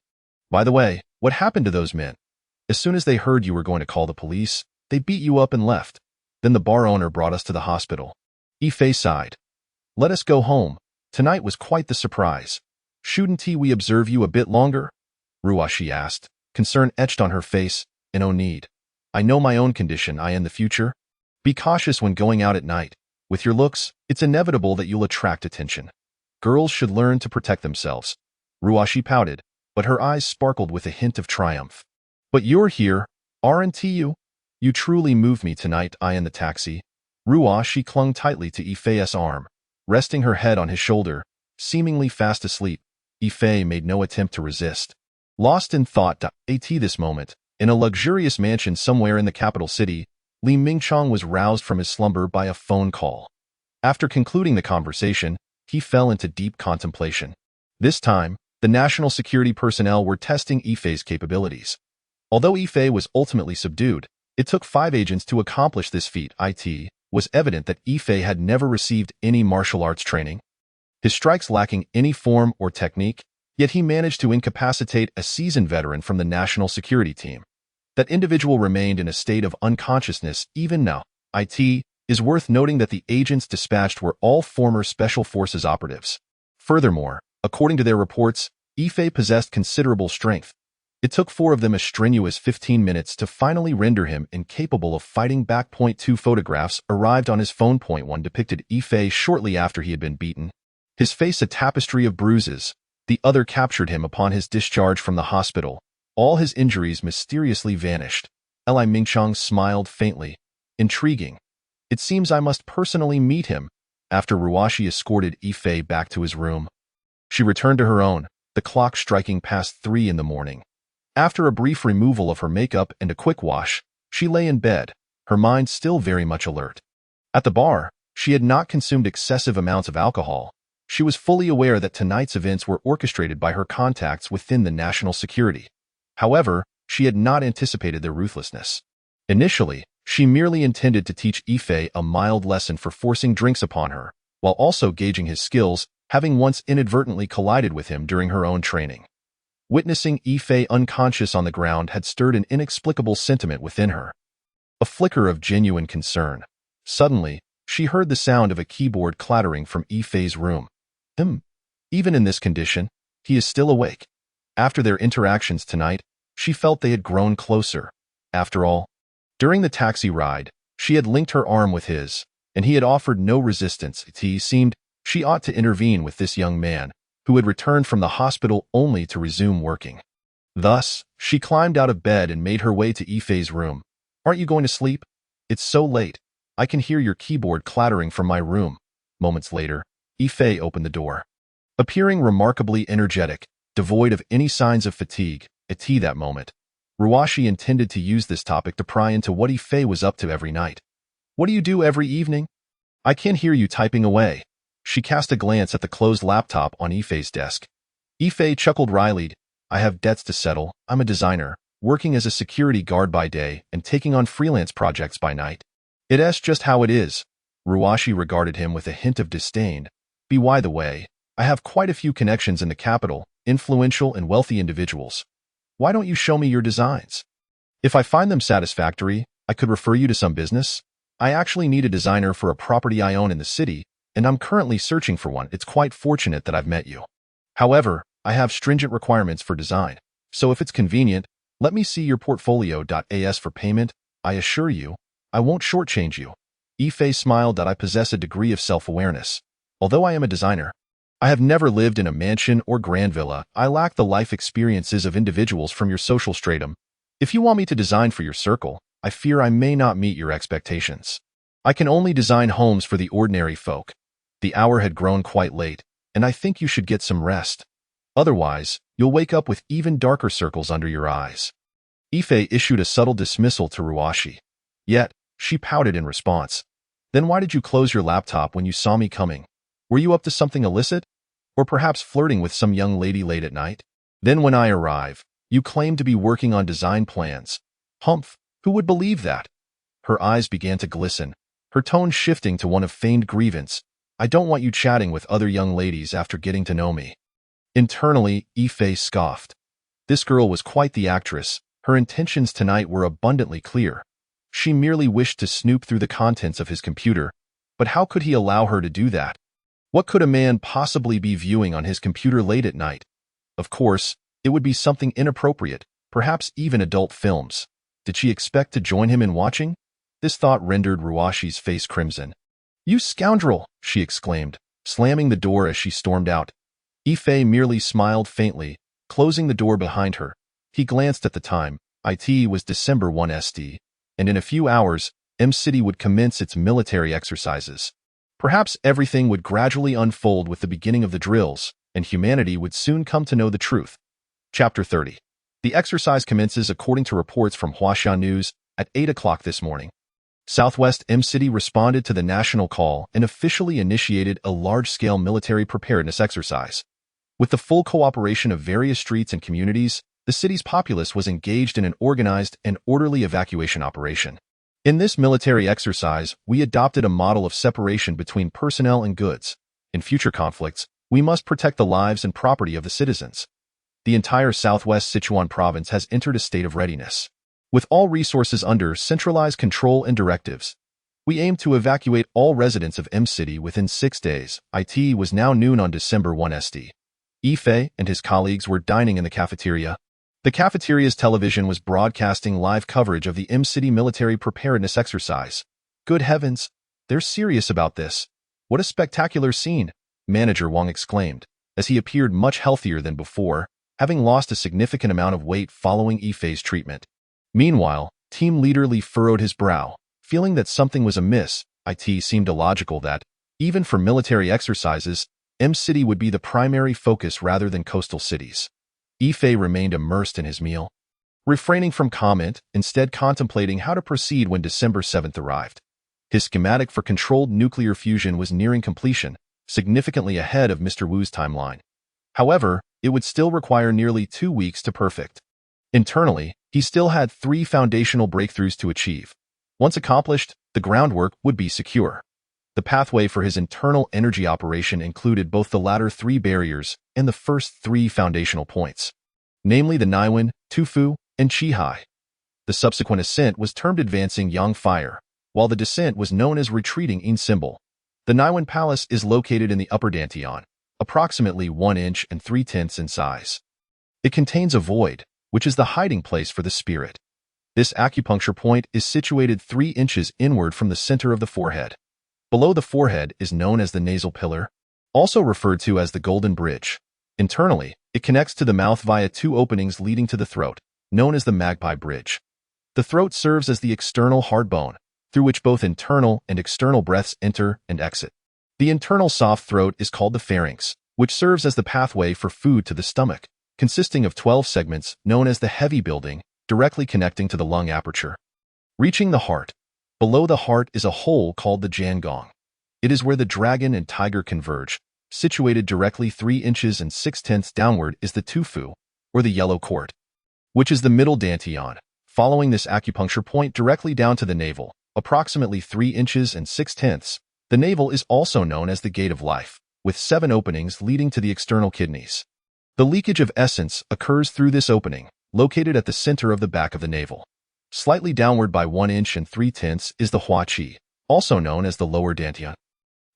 By the way, what happened to those men? As soon as they heard you were going to call the police, they beat you up and left. Then the bar owner brought us to the hospital." Yifei sighed. "Let us go home. Tonight was quite the surprise." "Shouldn't we observe you a bit longer?" Ruashi asked, concern etched on her face. "No need. I know my own condition. In the future. Be cautious when going out at night. With your looks, it's inevitable that you'll attract attention. Girls should learn to protect themselves." Ruashi pouted, but her eyes sparkled with a hint of triumph. But you're here, aren't you? You truly moved me tonight, I in the taxi. Ruashi clung tightly to Ife's arm, resting her head on his shoulder, seemingly fast asleep. Ife made no attempt to resist. Lost in thought, at this moment, in a luxurious mansion somewhere in the capital city, Li Mingchong was roused from his slumber by a phone call. After concluding the conversation, he fell into deep contemplation. This time, the national security personnel were testing Ife's capabilities. Although Ife was ultimately subdued, it took 5 agents to accomplish this feat. It was evident that Ife had never received any martial arts training, his strikes lacking any form or technique, yet he managed to incapacitate a seasoned veteran from the national security team. That individual remained in a state of unconsciousness even now. It is worth noting that the agents dispatched were all former Special Forces operatives. Furthermore, according to their reports, Ife possessed considerable strength. It took 4 of them a strenuous 15 minutes to finally render him incapable of fighting back. Point 2 photographs arrived on his phone. Point 1 depicted Ife shortly after he had been beaten, his face a tapestry of bruises. The other captured him upon his discharge from the hospital. All his injuries mysteriously vanished. Li Mingchong smiled faintly. Intriguing. It seems I must personally meet him. After Ruashi escorted Ife back to his room, she returned to her own, the clock striking past 3 in the morning. After a brief removal of her makeup and a quick wash, she lay in bed, her mind still very much alert. At the bar, she had not consumed excessive amounts of alcohol. She was fully aware that tonight's events were orchestrated by her contacts within the national security. However, she had not anticipated their ruthlessness. Initially, she merely intended to teach Ife a mild lesson for forcing drinks upon her, while also gauging his skills, having once inadvertently collided with him during her own training. Witnessing Ife unconscious on the ground had stirred an inexplicable sentiment within her. A flicker of genuine concern. Suddenly, she heard the sound of a keyboard clattering from Ife's room. Even in this condition, he is still awake. After their interactions tonight, she felt they had grown closer. After all, during the taxi ride, she had linked her arm with his, and he had offered no resistance. It seemed she ought to intervene with this young man, who had returned from the hospital only to resume working. Thus, she climbed out of bed and made her way to Ife's room. Aren't you going to sleep? It's so late. I can hear your keyboard clattering from my room. Moments later, Ife opened the door. Appearing remarkably energetic, devoid of any signs of fatigue, at that moment, Ruashi intended to use this topic to pry into what Ife was up to every night. What do you do every evening? I can't hear you typing away. She cast a glance at the closed laptop on Ife's desk. Ife chuckled wryly. I have debts to settle. I'm a designer, working as a security guard by day and taking on freelance projects by night. It's just how it is. Ruashi regarded him with a hint of disdain. By the way, I have quite a few connections in the capital, influential and wealthy individuals. Why don't you show me your designs? If I find them satisfactory, I could refer you to some business. I actually need a designer for a property I own in the city, and I'm currently searching for one. It's quite fortunate that I've met you. However, I have stringent requirements for design, so if it's convenient, let me see your portfolio.as for payment. I assure you, I won't shortchange you. Ife smiled that I possess a degree of self-awareness. Although I am a designer, I have never lived in a mansion or grand villa. I lack the life experiences of individuals from your social stratum. If you want me to design for your circle, I fear I may not meet your expectations. I can only design homes for the ordinary folk. The hour had grown quite late, and I think you should get some rest. Otherwise, you'll wake up with even darker circles under your eyes. Ife issued a subtle dismissal to Ruashi. Yet, she pouted in response. Then why did you close your laptop when you saw me coming? Were you up to something illicit? Or perhaps flirting with some young lady late at night? Then when I arrive, you claim to be working on design plans. Humph, who would believe that? Her eyes began to glisten, her tone shifting to one of feigned grievance. I don't want you chatting with other young ladies after getting to know me. Internally, Ife scoffed. This girl was quite the actress. Her intentions tonight were abundantly clear. She merely wished to snoop through the contents of his computer, but how could he allow her to do that? What could a man possibly be viewing on his computer late at night? Of course, it would be something inappropriate, perhaps even adult films. Did she expect to join him in watching? This thought rendered Ruashi's face crimson. You scoundrel, she exclaimed, slamming the door as she stormed out. Yifei merely smiled faintly, closing the door behind her. He glanced at the time. It was December 1 ST, and in a few hours, M-City would commence its military exercises. Perhaps everything would gradually unfold with the beginning of the drills, and humanity would soon come to know the truth. Chapter 30. The exercise commences according to reports from Huaxia News at 8 o'clock this morning. Southwest M-City responded to the national call and officially initiated a large-scale military preparedness exercise. With the full cooperation of various streets and communities, the city's populace was engaged in an organized and orderly evacuation operation. In this military exercise, we adopted a model of separation between personnel and goods. In future conflicts, we must protect the lives and property of the citizens. The entire southwest Sichuan province has entered a state of readiness. With all resources under centralized control and directives, we aim to evacuate all residents of M-City within 6 days. It was now noon on December 1 ST. Yifei and his colleagues were dining in the cafeteria. The cafeteria's television was broadcasting live coverage of the M-City military preparedness exercise. Good heavens, they're serious about this. What a spectacular scene, Manager Wang exclaimed, as he appeared much healthier than before, having lost a significant amount of weight following Yifei's treatment. Meanwhile, team leader Li furrowed his brow, feeling that something was amiss. It seemed illogical that, even for military exercises, M-City would be the primary focus rather than coastal cities. Yifei remained immersed in his meal, refraining from comment, instead contemplating how to proceed when December 7th arrived. His schematic for controlled nuclear fusion was nearing completion, significantly ahead of Mr. Wu's timeline. However, it would still require nearly 2 weeks to perfect. Internally, he still had 3 foundational breakthroughs to achieve. Once accomplished, the groundwork would be secure. The pathway for his internal energy operation included both the latter 3 barriers and the first 3 foundational points, namely the Naiwen, Tufu, and Qihai. The subsequent ascent was termed advancing Yang Fire, while the descent was known as retreating Yin Symbol. The Naiwen Palace is located in the upper Dantian, approximately 1 inch and 3/10 in size. It contains a void, which is the hiding place for the spirit. This acupuncture point is situated 3 inches inward from the center of the forehead. Below the forehead is known as the nasal pillar, also referred to as the golden bridge. Internally, it connects to the mouth via 2 openings leading to the throat, known as the magpie bridge. The throat serves as the external hard bone, through which both internal and external breaths enter and exit. The internal soft throat is called the pharynx, which serves as the pathway for food to the stomach, consisting of 12 segments known as the heavy building, directly connecting to the lung aperture. Reaching the heart. Below the heart is a hole called the Jiangong. It is where the dragon and tiger converge. Situated directly 3 inches and 6/10 downward is the Tufu, or the yellow court, which is the middle Dantian. Following this acupuncture point directly down to the navel, approximately 3 inches and 6/10, the navel is also known as the gate of life, with 7 openings leading to the external kidneys. The leakage of essence occurs through this opening, located at the center of the back of the navel. Slightly downward by 1 inch and 3/10 is the Hua Qi, also known as the lower Dantian,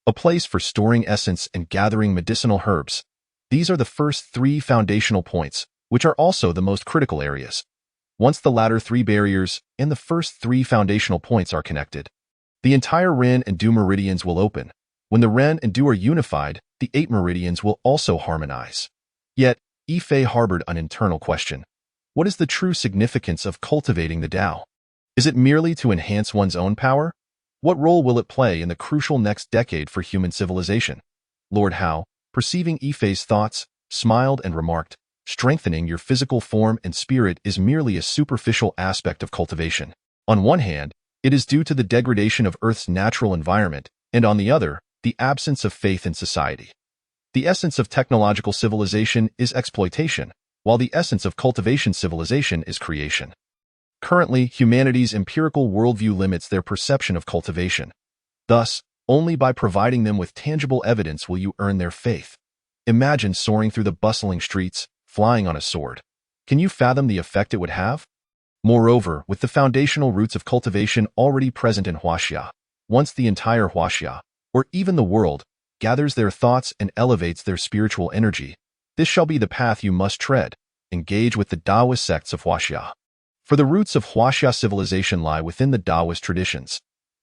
a place for storing essence and gathering medicinal herbs. These are the first 3 foundational points, which are also the most critical areas. Once the latter 3 barriers and the first 3 foundational points are connected, the entire Ren and Du meridians will open. When the Ren and Du are unified, the 8 meridians will also harmonize. Yet, Yifei harbored an internal question. What is the true significance of cultivating the Tao? Is it merely to enhance one's own power? What role will it play in the crucial next decade for human civilization? Lord Hao, perceiving Yifei's thoughts, smiled and remarked, strengthening your physical form and spirit is merely a superficial aspect of cultivation. On one hand, it is due to the degradation of Earth's natural environment, and on the other, the absence of faith in society. The essence of technological civilization is exploitation, while the essence of cultivation civilization is creation. Currently, humanity's empirical worldview limits their perception of cultivation. Thus, only by providing them with tangible evidence will you earn their faith. Imagine soaring through the bustling streets, flying on a sword. Can you fathom the effect it would have? Moreover, with the foundational roots of cultivation already present in Huaxia, once the entire Huaxia, or even the world, gathers their thoughts and elevates their spiritual energy, this shall be the path you must tread. Engage with the Taoist sects of Huaxia. For the roots of Huaxia civilization lie within the Taoist traditions.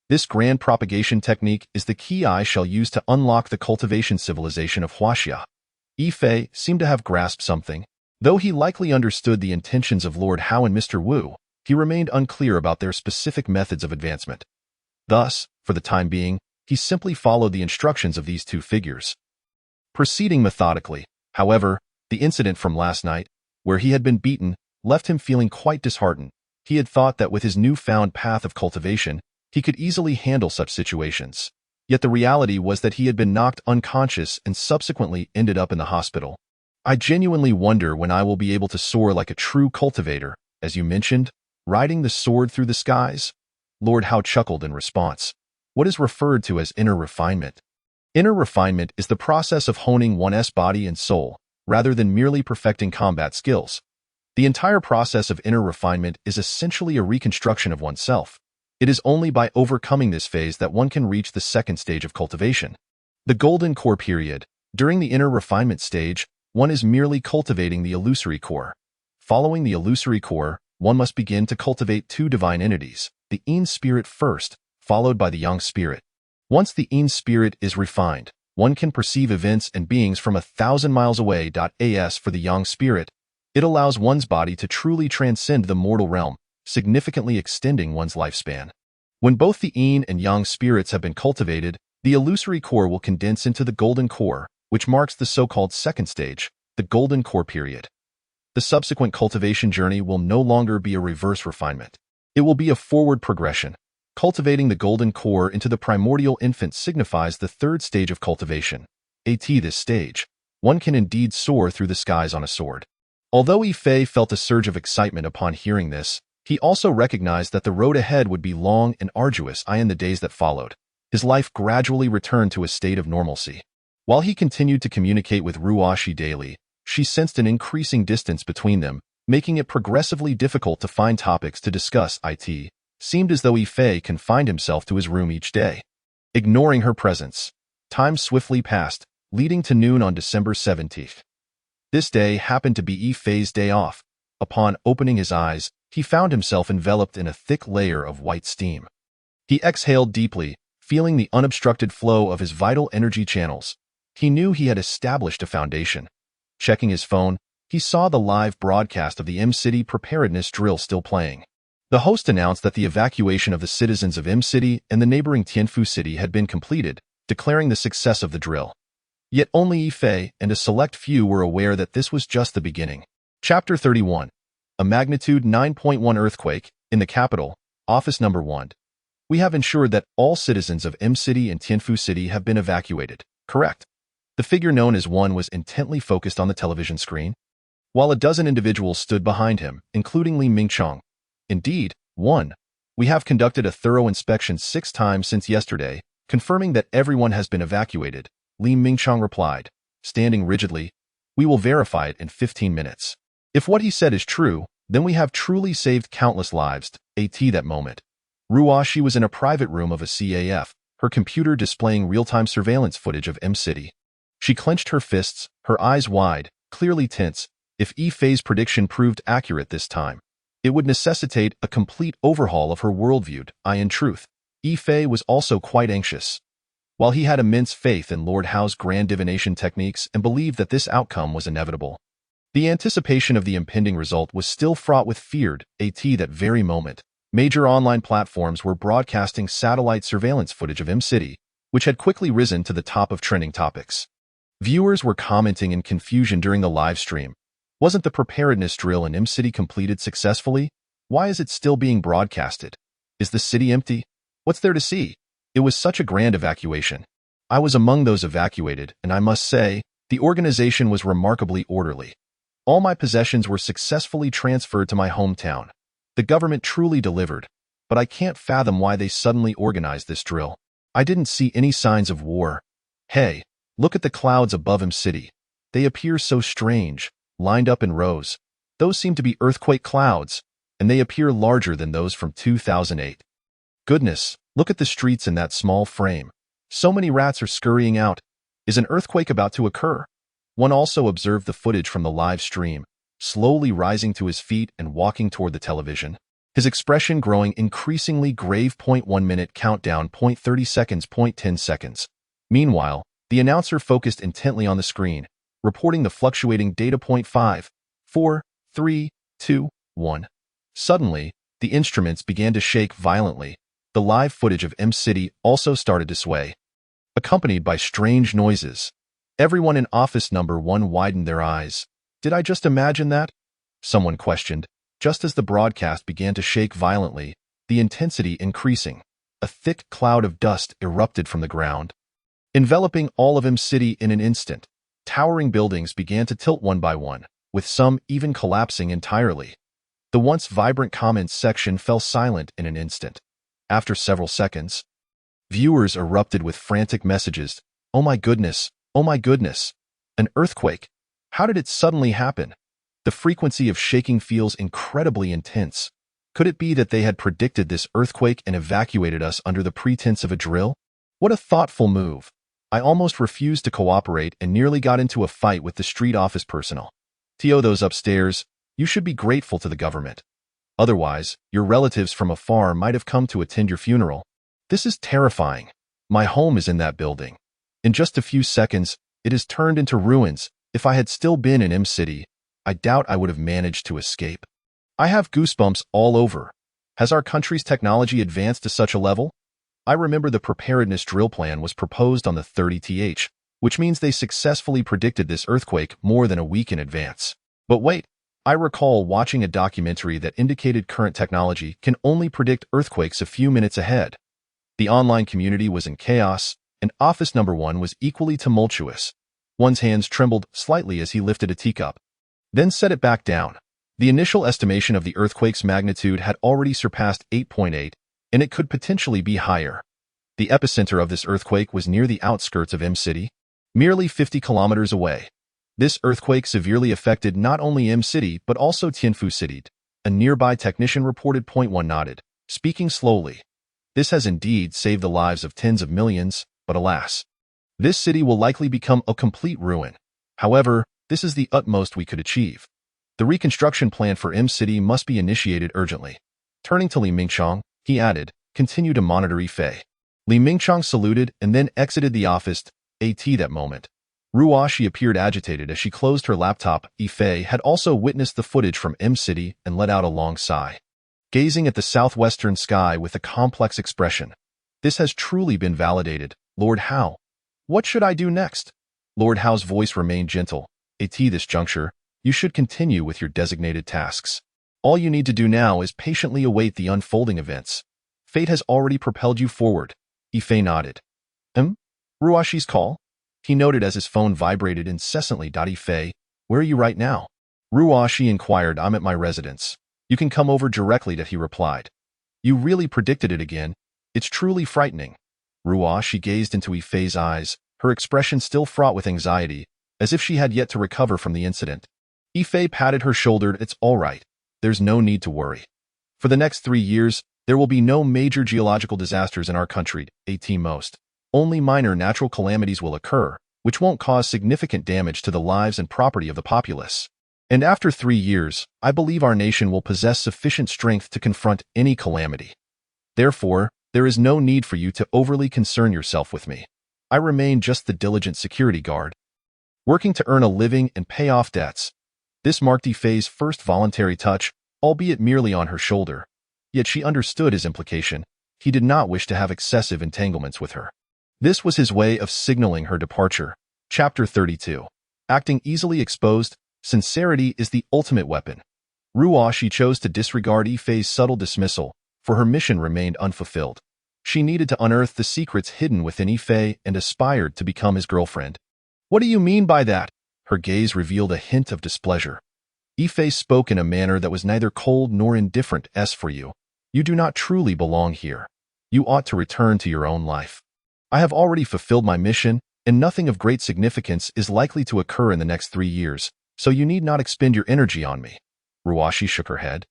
This grand propagation technique is the key I shall use to unlock the cultivation civilization of Huaxia. Yifei seemed to have grasped something. Though he likely understood the intentions of Lord Hao and Mr. Wu, he remained unclear about their specific methods of advancement. Thus, for the time being, he simply followed the instructions of these two figures. Proceeding methodically, however, the incident from last night, where he had been beaten, left him feeling quite disheartened. He had thought that with his newfound path of cultivation, he could easily handle such situations. Yet the reality was that he had been knocked unconscious and subsequently ended up in the hospital. I genuinely wonder when I will be able to soar like a true cultivator, as you mentioned, riding the sword through the skies. Lord Hao chuckled in response. What is referred to as inner refinement? Inner refinement is the process of honing one's body and soul, rather than merely perfecting combat skills. The entire process of inner refinement is essentially a reconstruction of oneself. It is only by overcoming this phase that one can reach the second stage of cultivation. The Golden Core period. During the inner refinement stage, one is merely cultivating the illusory core. Following the illusory core, one must begin to cultivate two divine entities, the Yin spirit first, followed by the Yang spirit. Once the Yin spirit is refined, one can perceive events and beings from 1,000 miles away. As for the Yang spirit, it allows one's body to truly transcend the mortal realm, significantly extending one's lifespan. When both the Yin and Yang spirits have been cultivated, the illusory core will condense into the Golden Core, which marks the so-called second stage, the Golden Core period. The subsequent cultivation journey will no longer be a reverse refinement. It will be a forward progression. Cultivating the Golden Core into the primordial infant signifies the third stage of cultivation. At this stage, one can indeed soar through the skies on a sword. Although Yifei felt a surge of excitement upon hearing this, he also recognized that the road ahead would be long and arduous in the days that followed. His life gradually returned to a state of normalcy. While he continued to communicate with Ruoshi daily, she sensed an increasing distance between them, making it progressively difficult to find topics to discuss. It seemed as though Yifei confined himself to his room each day. Ignoring her presence, time swiftly passed, leading to noon on December 17th. This day happened to be Yifei's day off. Upon opening his eyes, he found himself enveloped in a thick layer of white steam. He exhaled deeply, feeling the unobstructed flow of his vital energy channels. He knew he had established a foundation. Checking his phone, he saw the live broadcast of the M-City preparedness drill still playing. The host announced that the evacuation of the citizens of M-City and the neighboring Tianfu City had been completed, declaring the success of the drill. Yet only Yifei and a select few were aware that this was just the beginning. Chapter 31. A magnitude 9.1 earthquake, in the capital, Office Number 1. We have ensured that all citizens of M-City and Tianfu City have been evacuated. Correct. The figure known as 1 was intently focused on the television screen, while a dozen individuals stood behind him, including Li Mingchong. Indeed, 1. We have conducted a thorough inspection 6 times since yesterday, confirming that everyone has been evacuated, Li Mingchong replied, standing rigidly. We will verify it in 15 minutes. If what he said is true, then we have truly saved countless lives. At that moment, Ruoshi was in a private room of a CAF, her computer displaying real-time surveillance footage of M-City. She clenched her fists, her eyes wide, clearly tense. If Yifei's prediction proved accurate this time, it would necessitate a complete overhaul of her worldview. In truth, Yifei was also quite anxious. While he had immense faith in Lord Hao's grand divination techniques and believed that this outcome was inevitable, the anticipation of the impending result was still fraught with fear. At that very moment, major online platforms were broadcasting satellite surveillance footage of M-City, which had quickly risen to the top of trending topics. Viewers were commenting in confusion during the live stream. Wasn't the preparedness drill in M-City completed successfully? Why is it still being broadcasted? Is the city empty? What's there to see? It was such a grand evacuation. I was among those evacuated, and I must say, the organization was remarkably orderly. All my possessions were successfully transferred to my hometown. The government truly delivered, but I can't fathom why they suddenly organized this drill. I didn't see any signs of war. Hey, look at the clouds above M-City. They appear so strange, lined up in rows. Those seem to be earthquake clouds, and they appear larger than those from 2008. Goodness, look at the streets in that small frame. So many rats are scurrying out. Is an earthquake about to occur? One also observed the footage from the live stream, slowly rising to his feet and walking toward the television. His expression growing increasingly grave. 1 minute countdown. 30 seconds. 10 seconds. Meanwhile, the announcer focused intently on the screen. reporting the fluctuating data point 5, 4, 3, 2, 1. Suddenly, the instruments began to shake violently. The live footage of M-City also started to sway, accompanied by strange noises. Everyone in office number 1 widened their eyes. Did I just imagine that? Someone questioned. Just as the broadcast began to shake violently, the intensity increasing, a thick cloud of dust erupted from the ground, enveloping all of M-City in an instant. Towering buildings began to tilt one by one, with some even collapsing entirely. The once vibrant comments section fell silent in an instant. After several seconds, viewers erupted with frantic messages. Oh my goodness! Oh my goodness! An earthquake! How did it suddenly happen? The frequency of shaking feels incredibly intense. Could it be that they had predicted this earthquake and evacuated us under the pretense of a drill? What a thoughtful move. I almost refused to cooperate and nearly got into a fight with the street office personnel. To those upstairs, you should be grateful to the government. Otherwise, your relatives from afar might have come to attend your funeral. This is terrifying. My home is in that building. In just a few seconds, it has turned into ruins. If I had still been in M-City, I doubt I would have managed to escape. I have goosebumps all over. Has our country's technology advanced to such a level? I remember the preparedness drill plan was proposed on the 30th, which means they successfully predicted this earthquake more than a week in advance. But wait, I recall watching a documentary that indicated current technology can only predict earthquakes a few minutes ahead. The online community was in chaos, and office number 1 was equally tumultuous. One's hands trembled slightly as he lifted a teacup, then set it back down. The initial estimation of the earthquake's magnitude had already surpassed 8.8, and it could potentially be higher. The epicenter of this earthquake was near the outskirts of M-City, merely 50 kilometers away. This earthquake severely affected not only M-City but also Tianfu City. A nearby technician reported. One nodded, speaking slowly. This has indeed saved the lives of tens of millions, but alas, this city will likely become a complete ruin. However, this is the utmost we could achieve. The reconstruction plan for M-City must be initiated urgently. Turning to Li Mingchong, he added, continue to monitor Yifei. Li Mingchong saluted and then exited the office. That moment, Ruoshi appeared agitated as she closed her laptop. Yifei had also witnessed the footage from M-City and let out a long sigh, gazing at the southwestern sky with a complex expression. This has truly been validated, Lord Hao. What should I do next? Lord Hao's voice remained gentle. At this juncture, you should continue with your designated tasks. All you need to do now is patiently await the unfolding events. Fate has already propelled you forward. Yifei nodded. Ruoshi's call? He noted as his phone vibrated incessantly. Yifei, where are you right now? Ruoshi inquired. I'm at my residence. You can come over directly. He replied. You really predicted it again. It's truly frightening. Ruoshi gazed into Yifei's eyes, her expression still fraught with anxiety, as if she had yet to recover from the incident. Yifei patted her shoulder. It's all right. There's no need to worry. For the next 3 years, there will be no major geological disasters in our country. Most. Only minor natural calamities will occur, which won't cause significant damage to the lives and property of the populace. And after 3 years, I believe our nation will possess sufficient strength to confront any calamity. Therefore, there is no need for you to overly concern yourself with me. I remain just the diligent security guard, working to earn a living and pay off debts. This marked Yifei's first voluntary touch, albeit merely on her shoulder. Yet she understood his implication. He did not wish to have excessive entanglements with her. This was his way of signaling her departure. Chapter 32. Acting easily exposed, sincerity is the ultimate weapon. Ruoshi chose to disregard Yifei's subtle dismissal, for her mission remained unfulfilled. She needed to unearth the secrets hidden within Yifei and aspired to become his girlfriend. What do you mean by that? Her gaze revealed a hint of displeasure. Yifei spoke in a manner that was neither cold nor indifferent. As for you, you do not truly belong here. You ought to return to your own life. I have already fulfilled my mission, and nothing of great significance is likely to occur in the next 3 years, so you need not expend your energy on me. Ruoshi shook her head.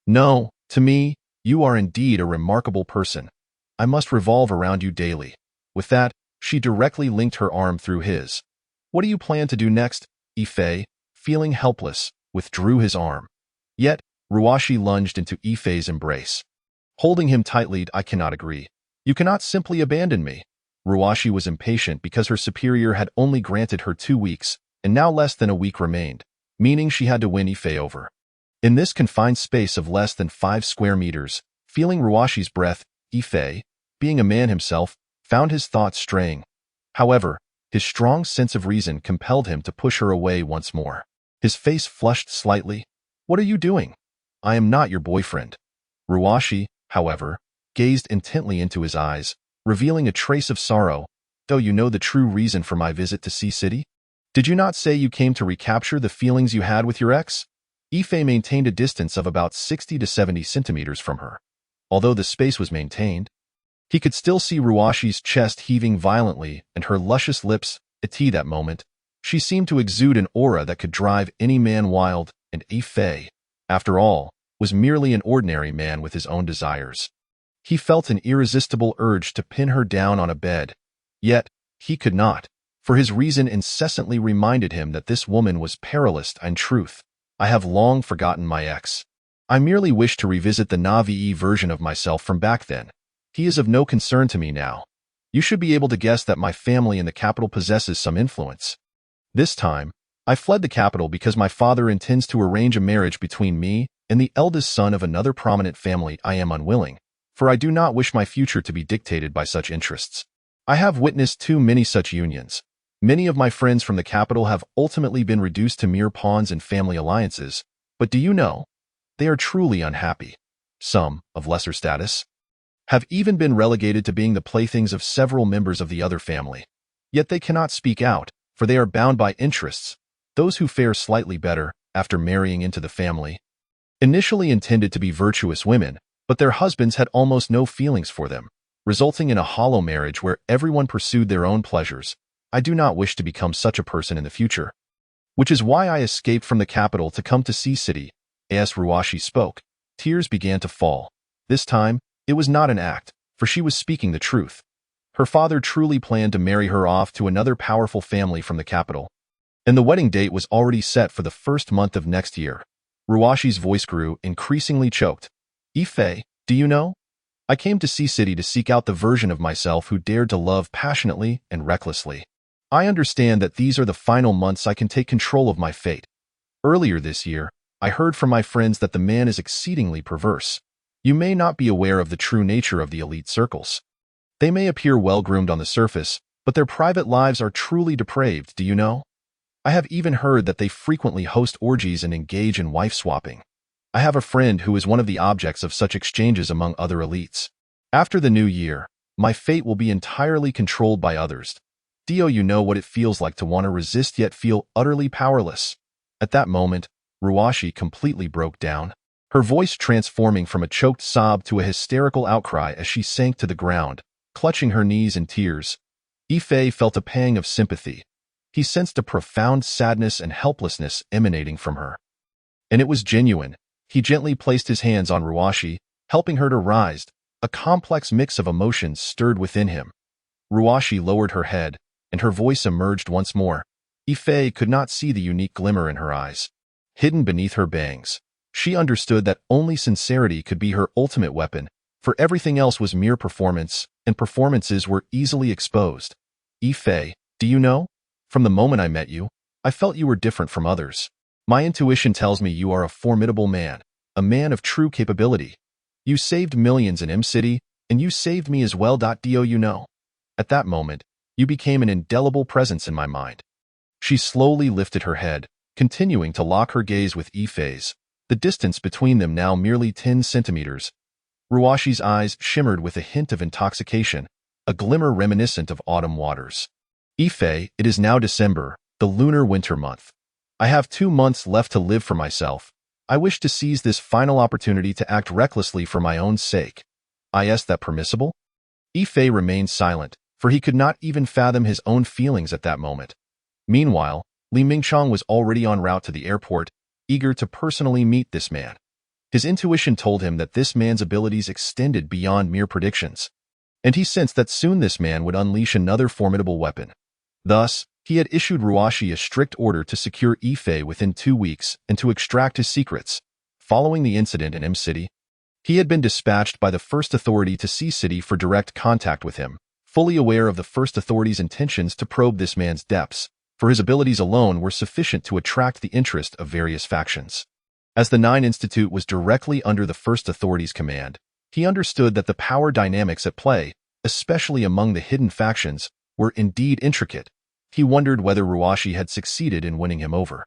No, to me, you are indeed a remarkable person. I must revolve around you daily. With that, she directly linked her arm through his. What do you plan to do next? Yifei, feeling helpless, withdrew his arm. Yet, Ruoshi lunged into Yifei's embrace. Holding him tightly, I cannot agree. You cannot simply abandon me. Ruoshi was impatient because her superior had only granted her 2 weeks, and now less than a week remained, meaning she had to win Ife over. In this confined space of less than 5 square meters, feeling Ruashi's breath, Ife, being a man himself, found his thoughts straying. However, his strong sense of reason compelled him to push her away once more. His face flushed slightly. "What are you doing? I am not your boyfriend." Ruashi, however, gazed intently into his eyes, revealing a trace of sorrow. "Though you know the true reason for my visit to Sea City? Did you not say you came to recapture the feelings you had with your ex?" Ife maintained a distance of about 60 to 70 centimeters from her. Although the space was maintained, he could still see Ruashi's chest heaving violently and her luscious lips. At that moment, she seemed to exude an aura that could drive any man wild, and Ife, after all, was merely an ordinary man with his own desires. He felt an irresistible urge to pin her down on a bed. Yet, he could not, for his reason incessantly reminded him that this woman was perilous. In truth, I have long forgotten my ex. I merely wish to revisit the Na'vi version of myself from back then. He is of no concern to me now. You should be able to guess that my family in the capital possesses some influence. This time, I fled the capital because my father intends to arrange a marriage between me and the eldest son of another prominent family. I am unwilling, for I do not wish my future to be dictated by such interests. I have witnessed too many such unions. Many of my friends from the capital have ultimately been reduced to mere pawns in family alliances, but do you know, they are truly unhappy. Some, of lesser status, have even been relegated to being the playthings of several members of the other family. Yet they cannot speak out, for they are bound by interests. Those who fare slightly better, after marrying into the family, initially intended to be virtuous women, but their husbands had almost no feelings for them, resulting in a hollow marriage where everyone pursued their own pleasures. I do not wish to become such a person in the future. Which is why I escaped from the capital to come to Sea City. As Ruashi spoke, tears began to fall. This time, it was not an act, for she was speaking the truth. Her father truly planned to marry her off to another powerful family from the capital, and the wedding date was already set for the first month of next year. Ruashi's voice grew increasingly choked. "Ife, do you know? I came to Sea City to seek out the version of myself who dared to love passionately and recklessly. I understand that these are the final months I can take control of my fate. Earlier this year, I heard from my friends that the man is exceedingly perverse. You may not be aware of the true nature of the elite circles. They may appear well-groomed on the surface, but their private lives are truly depraved, do you know? I have even heard that they frequently host orgies and engage in wife-swapping. I have a friend who is one of the objects of such exchanges among other elites. After the new year, my fate will be entirely controlled by others. Do you know what it feels like to want to resist yet feel utterly powerless?" At that moment, Ruashi completely broke down, her voice transforming from a choked sob to a hysterical outcry as she sank to the ground, clutching her knees in tears. Ife felt a pang of sympathy. He sensed a profound sadness and helplessness emanating from her. And it was genuine. He gently placed his hands on Ruashi, helping her to rise. A complex mix of emotions stirred within him. Ruashi lowered her head, and her voice emerged once more. Ife could not see the unique glimmer in her eyes, hidden beneath her bangs. She understood that only sincerity could be her ultimate weapon, for everything else was mere performance, and performances were easily exposed. "Ife, do you know? From the moment I met you, I felt you were different from others. My intuition tells me you are a formidable man, a man of true capability. You saved millions in M-City, and you saved me as well. Do you know? At that moment, you became an indelible presence in my mind." She slowly lifted her head, continuing to lock her gaze with Ife's, the distance between them now merely 10 centimeters. Ruashi's eyes shimmered with a hint of intoxication, a glimmer reminiscent of autumn waters. "Ife, it is now December, the lunar winter month. I have 2 months left to live for myself. I wish to seize this final opportunity to act recklessly for my own sake. Is that permissible?" Ife remained silent, for he could not even fathom his own feelings at that moment. Meanwhile, Li Mingchong was already en route to the airport, eager to personally meet this man. His intuition told him that this man's abilities extended beyond mere predictions, and he sensed that soon this man would unleash another formidable weapon. Thus, he had issued Ruashi a strict order to secure Ife within 2 weeks and to extract his secrets. Following the incident in M-City, he had been dispatched by the First Authority to Sea City for direct contact with him, fully aware of the First Authority's intentions to probe this man's depths. for his abilities alone were sufficient to attract the interest of various factions. As the Nine Institute was directly under the First Authority's command, he understood that the power dynamics at play, especially among the hidden factions, were indeed intricate. He wondered whether Ruashi had succeeded in winning him over.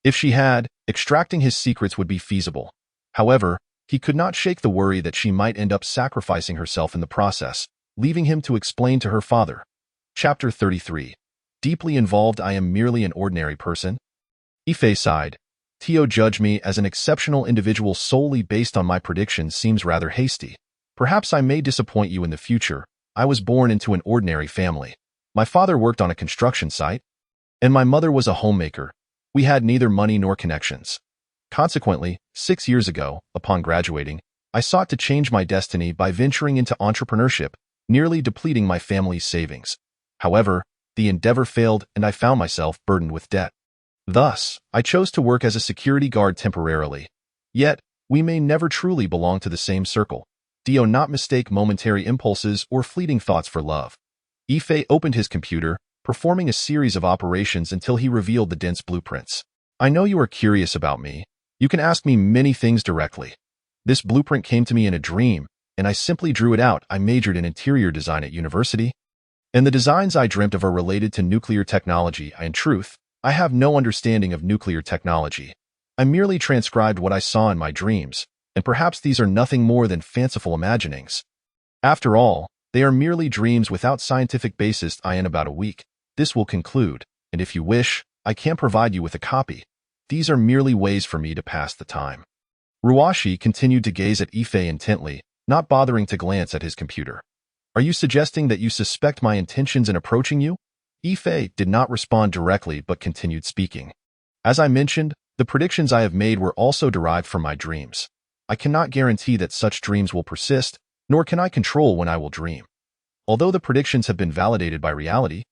If she had, extracting his secrets would be feasible. However, he could not shake the worry that she might end up sacrificing herself in the process, leaving him to explain to her father. Chapter 33. Deeply involved. I am merely an ordinary person. Ife sighed. Tio judged me as an exceptional individual solely based on my predictions seems rather hasty. Perhaps I may disappoint you in the future. I was born into an ordinary family. My father worked on a construction site, and my mother was a homemaker. We had neither money nor connections. Consequently, 6 years ago, upon graduating, I sought to change my destiny by venturing into entrepreneurship, nearly depleting my family's savings. However, the endeavor failed and I found myself burdened with debt. Thus, I chose to work as a security guard temporarily. Yet, we may never truly belong to the same circle. Do not mistake momentary impulses or fleeting thoughts for love. Ife opened his computer, performing a series of operations until he revealed the dense blueprints. I know you are curious about me. You can ask me many things directly. This blueprint came to me in a dream, and I simply drew it out. I majored in interior design at university, and the designs I dreamt of are related to nuclear technology. In truth, I have no understanding of nuclear technology. I merely transcribed what I saw in my dreams, and perhaps these are nothing more than fanciful imaginings. After all, they are merely dreams without scientific basis. In about a week, this will conclude, and if you wish, I can provide you with a copy. These are merely ways for me to pass the time. Ruashi continued to gaze at Ife intently, not bothering to glance at his computer. Are you suggesting that you suspect my intentions in approaching you? Ife did not respond directly but continued speaking. As I mentioned, the predictions I have made were also derived from my dreams. I cannot guarantee that such dreams will persist, nor can I control when I will dream. Although the predictions have been validated by reality,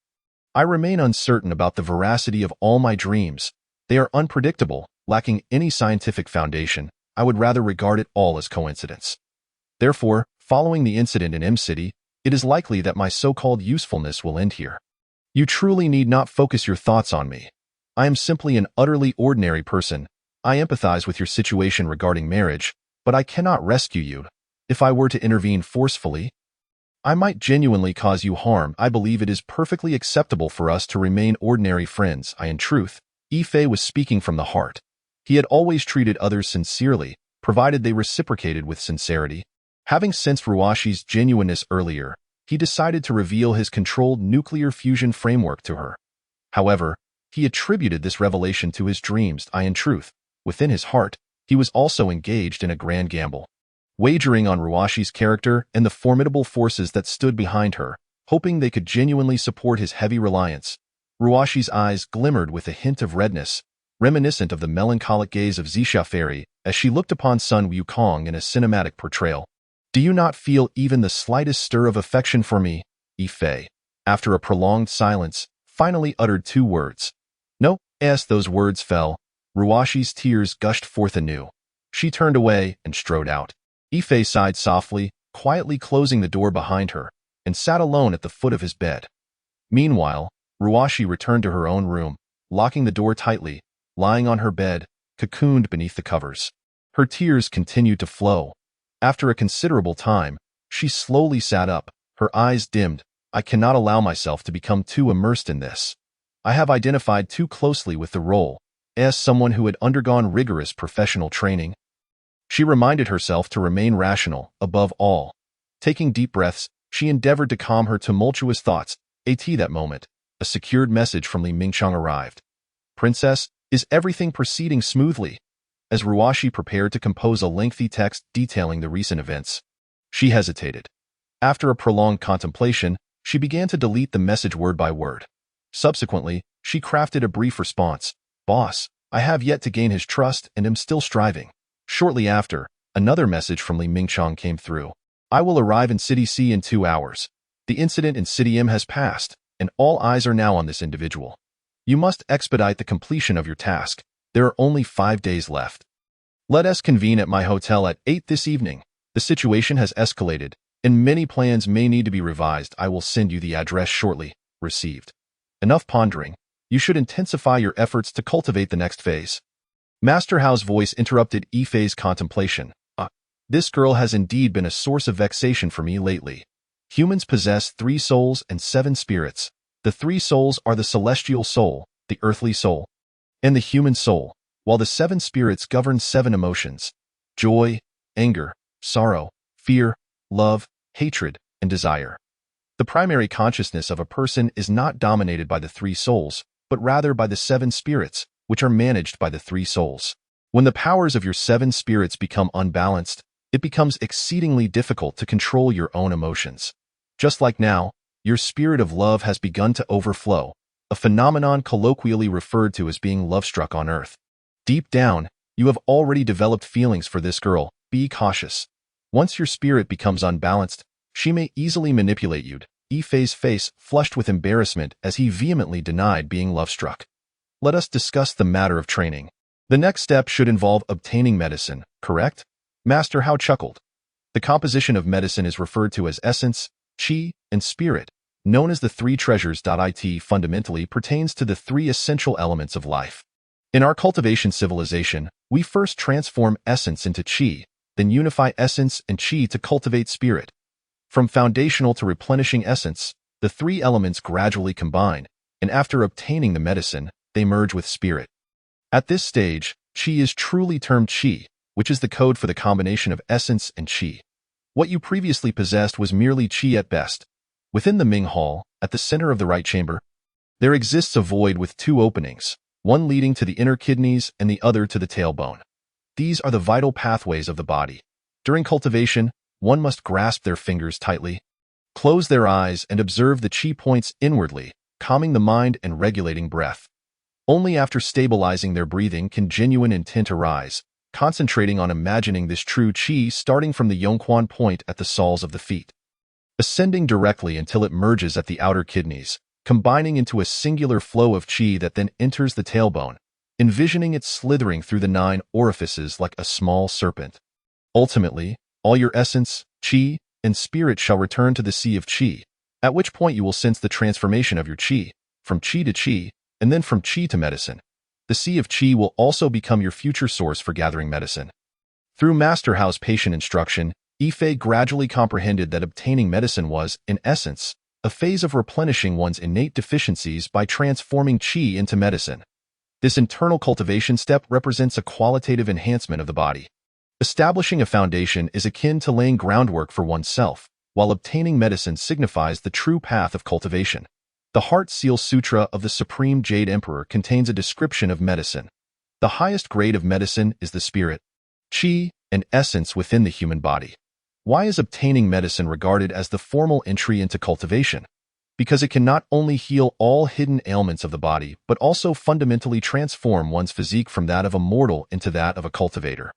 I remain uncertain about the veracity of all my dreams. They are unpredictable, lacking any scientific foundation. I would rather regard it all as coincidence. Therefore, following the incident in M-City, it is likely that my so-called usefulness will end here. You truly need not focus your thoughts on me. I am simply an utterly ordinary person. I empathize with your situation regarding marriage, but I cannot rescue you. If I were to intervene forcefully, I might genuinely cause you harm. I believe it is perfectly acceptable for us to remain ordinary friends. In truth, Ife was speaking from the heart. He had always treated others sincerely, provided they reciprocated with sincerity. Having sensed Ruashi's genuineness earlier, he decided to reveal his controlled nuclear fusion framework to her. However, he attributed this revelation to his dreams. In truth, within his heart, he was also engaged in a grand gamble, wagering on Ruashi's character and the formidable forces that stood behind her, hoping they could genuinely support his heavy reliance. Ruashi's eyes glimmered with a hint of redness, reminiscent of the melancholic gaze of Xixia Fairy as she looked upon Sun Wukong in a cinematic portrayal. Do you not feel even the slightest stir of affection for me? Ife, after a prolonged silence, finally uttered 2 words. No. As those words fell, Ruashi's tears gushed forth anew. She turned away and strode out. Ife sighed softly, quietly closing the door behind her, and sat alone at the foot of his bed. Meanwhile, Ruashi returned to her own room, locking the door tightly, lying on her bed, cocooned beneath the covers. Her tears continued to flow. After a considerable time, she slowly sat up, her eyes dimmed. I cannot allow myself to become too immersed in this. I have identified too closely with the role, as someone who had undergone rigorous professional training. She reminded herself to remain rational, above all. Taking deep breaths, she endeavored to calm her tumultuous thoughts. At that moment, a secured message from Li Mingqiang arrived. Princess, is everything proceeding smoothly? As Ruashi prepared to compose a lengthy text detailing the recent events, she hesitated. After a prolonged contemplation, she began to delete the message word by word. Subsequently, she crafted a brief response. Boss, I have yet to gain his trust and am still striving. Shortly after, another message from Li Mingqiang came through. I will arrive in City C in 2 hours. The incident in City M has passed, and all eyes are now on this individual. You must expedite the completion of your task. There are only 5 days left. Let us convene at my hotel at 8 this evening. The situation has escalated, and many plans may need to be revised. I will send you the address shortly. Received. Enough pondering. You should intensify your efforts to cultivate the next phase. Master Hao's voice interrupted Yifei's contemplation. This girl has indeed been a source of vexation for me lately. Humans possess 3 souls and 7 spirits. The 3 souls are the celestial soul, the earthly soul, and the human soul, while the 7 spirits govern 7 emotions: joy, anger, sorrow, fear, love, hatred, and desire. The primary consciousness of a person is not dominated by the 3 souls, but rather by the 7 spirits, which are managed by the 3 souls. When the powers of your 7 spirits become unbalanced, it becomes exceedingly difficult to control your own emotions. Just like now, your spirit of love has begun to overflow, a phenomenon colloquially referred to as being love-struck on Earth. Deep down, you have already developed feelings for this girl. Be cautious. Once your spirit becomes unbalanced, she may easily manipulate you. Yifei's face flushed with embarrassment as he vehemently denied being love-struck. Let us discuss the matter of training. The next step should involve obtaining medicine, correct? Master Hao chuckled. The composition of medicine is referred to as essence, qi, and spirit, known as the 3 treasures. It fundamentally pertains to the 3 essential elements of life. In our cultivation civilization, we first transform essence into qi, then unify essence and qi to cultivate spirit. From foundational to replenishing essence, the 3 elements gradually combine, and after obtaining the medicine, they merge with spirit. At this stage, qi is truly termed qi, which is the code for the combination of essence and qi. What you previously possessed was merely qi at best. Within the Ming Hall, at the center of the right chamber, there exists a void with 2 openings, one leading to the inner kidneys and the other to the tailbone. These are the vital pathways of the body. During cultivation, one must grasp their fingers tightly, close their eyes, and observe the qi points inwardly, calming the mind and regulating breath. Only after stabilizing their breathing can genuine intent arise, concentrating on imagining this true qi starting from the Yongquan point at the soles of the feet, ascending directly until it merges at the outer kidneys, combining into a singular flow of qi that then enters the tailbone, envisioning it slithering through the 9 orifices like a small serpent. Ultimately, all your essence, qi, and spirit shall return to the sea of qi, at which point you will sense the transformation of your qi, from qi to qi, and then from qi to medicine. The sea of qi will also become your future source for gathering medicine. Through Master Hao's patient instruction, Yifei gradually comprehended that obtaining medicine was, in essence, a phase of replenishing one's innate deficiencies by transforming qi into medicine. This internal cultivation step represents a qualitative enhancement of the body. Establishing a foundation is akin to laying groundwork for oneself, while obtaining medicine signifies the true path of cultivation. The Heart Seal Sutra of the Supreme Jade Emperor contains a description of medicine. The highest grade of medicine is the spirit, qi, and essence within the human body. Why is obtaining medicine regarded as the formal entry into cultivation? Because it can not only heal all hidden ailments of the body, but also fundamentally transform one's physique from that of a mortal into that of a cultivator.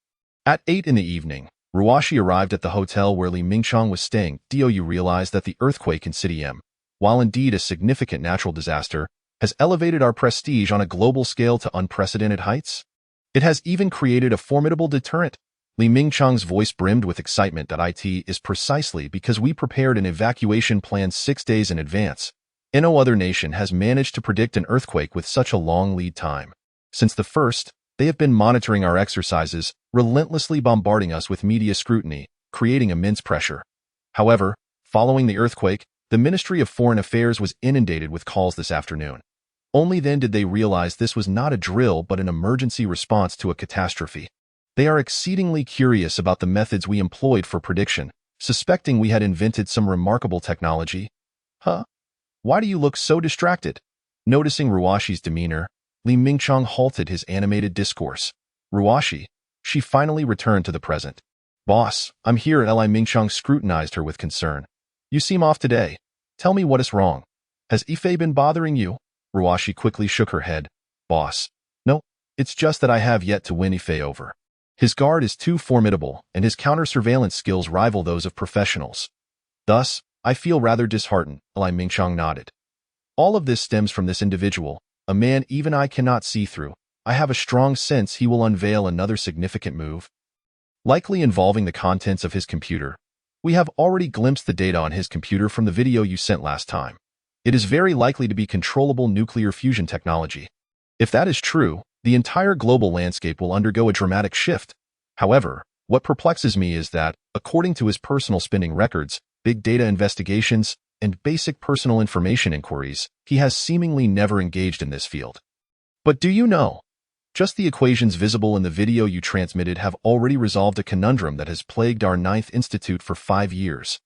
At 8 in the evening, Ruashi arrived at the hotel where Li Mingchong was staying. You realized that the earthquake in City M, while indeed a significant natural disaster, has elevated our prestige on a global scale to unprecedented heights. It has even created a formidable deterrent. Li Mingchong's voice brimmed with excitement. It is precisely because we prepared an evacuation plan 6 days in advance. No other nation has managed to predict an earthquake with such a long lead time. Since the first, they have been monitoring our exercises, relentlessly bombarding us with media scrutiny, creating immense pressure. However, following the earthquake, the Ministry of Foreign Affairs was inundated with calls this afternoon. Only then did they realize this was not a drill but an emergency response to a catastrophe. They are exceedingly curious about the methods we employed for prediction, suspecting we had invented some remarkable technology. Huh? Why do you look so distracted? Noticing Ruashi's demeanor, Li Mingchong halted his animated discourse. Ruashi, she finally returned to the present. Boss, I'm here. Li Mingchong scrutinized her with concern. You seem off today. Tell me what is wrong. Has Yifei been bothering you? Ruashi quickly shook her head. Boss, no, it's just that I have yet to win Yifei over. His guard is too formidable, and his counter-surveillance skills rival those of professionals. Thus, I feel rather disheartened. Li Mingchong nodded. All of this stems from this individual, a man even I cannot see through. I have a strong sense he will unveil another significant move, likely involving the contents of his computer. We have already glimpsed the data on his computer from the video you sent last time. It is very likely to be controllable nuclear fusion technology. If that is true, the entire global landscape will undergo a dramatic shift. However, what perplexes me is that, according to his personal spending records, big data investigations, and basic personal information inquiries, he has seemingly never engaged in this field. But do you know? Just the equations visible in the video you transmitted have already resolved a conundrum that has plagued our Ninth Institute for 5 years.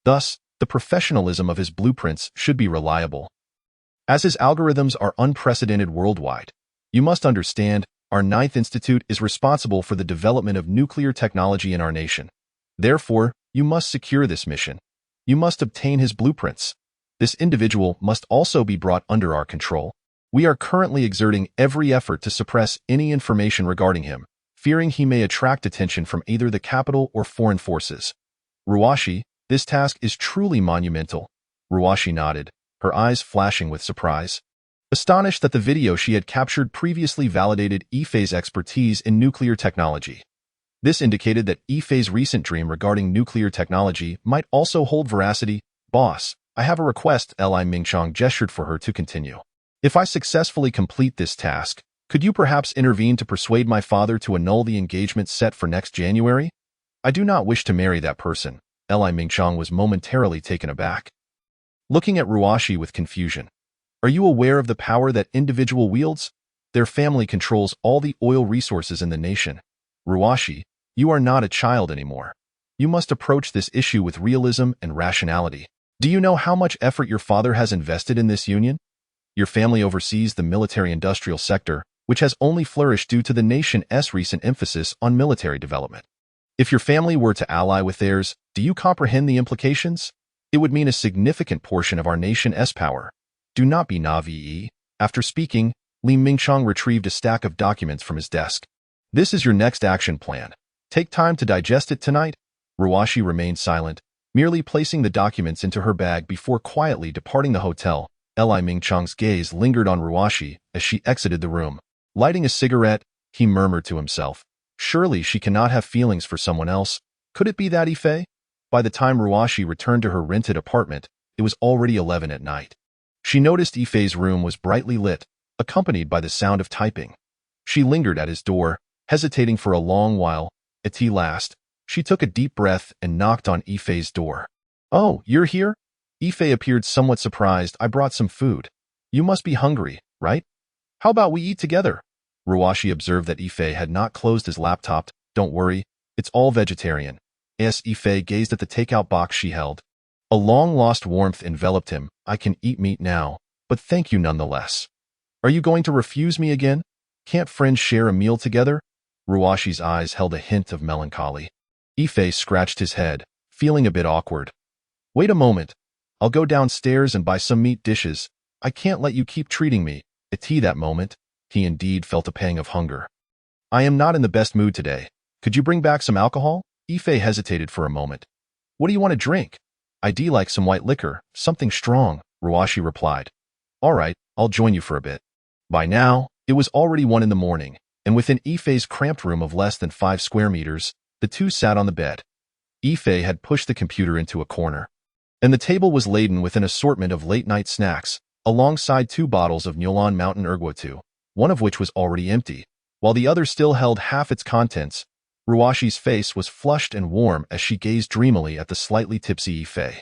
Thus, the professionalism of his blueprints should be reliable. As his algorithms are unprecedented worldwide, you must understand, our Ninth Institute is responsible for the development of nuclear technology in our nation. Therefore, you must secure this mission. You must obtain his blueprints. This individual must also be brought under our control. We are currently exerting every effort to suppress any information regarding him, fearing he may attract attention from either the capital or foreign forces. Ruwashi, this task is truly monumental. Ruwashi nodded, her eyes flashing with surprise. Astonished that the video she had captured previously validated Ife's expertise in nuclear technology. This indicated that Ife's recent dream regarding nuclear technology might also hold veracity. Boss, I have a request. Li Mingchong gestured for her to continue. If I successfully complete this task, could you perhaps intervene to persuade my father to annul the engagement set for next January? I do not wish to marry that person. Li Mingchong was momentarily taken aback, looking at Ruwashi with confusion. Are you aware of the power that individual wields? Their family controls all the oil resources in the nation. Ruwashi, you are not a child anymore. You must approach this issue with realism and rationality. Do you know how much effort your father has invested in this union? Your family oversees the military-industrial sector, which has only flourished due to the nation's recent emphasis on military development. If your family were to ally with theirs, do you comprehend the implications? It would mean a significant portion of our nation's power. Do not be naive. After speaking, Li Mingchong retrieved a stack of documents from his desk. This is your next action plan. Take time to digest it tonight. Ruwashi remained silent, merely placing the documents into her bag before quietly departing the hotel. Li Mingchong's gaze lingered on Ruwashi as she exited the room. Lighting a cigarette, he murmured to himself, surely she cannot have feelings for someone else. Could it be that Ife? By the time Ruwashi returned to her rented apartment, it was already 11 at night. She noticed Ife's room was brightly lit, accompanied by the sound of typing. She lingered at his door, hesitating for a long while. At last, she took a deep breath and knocked on Ife's door. Oh, you're here? Ife appeared somewhat surprised. I brought some food. You must be hungry, right? How about we eat together? Ruwashi observed that Ife had not closed his laptop. Don't worry, it's all vegetarian. As Ife gazed at the takeout box she held, a long-lost warmth enveloped him. I can eat meat now, but thank you nonetheless. Are you going to refuse me again? Can't friends share a meal together? Ruwashi's eyes held a hint of melancholy. Ife scratched his head, feeling a bit awkward. Wait a moment. I'll go downstairs and buy some meat dishes. I can't let you keep treating me. At that moment, he indeed felt a pang of hunger. I am not in the best mood today. Could you bring back some alcohol? Ife hesitated for a moment. What do you want to drink? I'd like some white liquor, something strong, Ruwashi replied. All right, I'll join you for a bit. By now, it was already 1 in the morning, and within Ife's cramped room of less than 5 square meters, the two sat on the bed. Ife had pushed the computer into a corner, and the table was laden with an assortment of late-night snacks, alongside 2 bottles of Nyolan Mountain Erguatu, one of which was already empty, while the other still held half its contents. Ruwashi's face was flushed and warm as she gazed dreamily at the slightly tipsy Ife.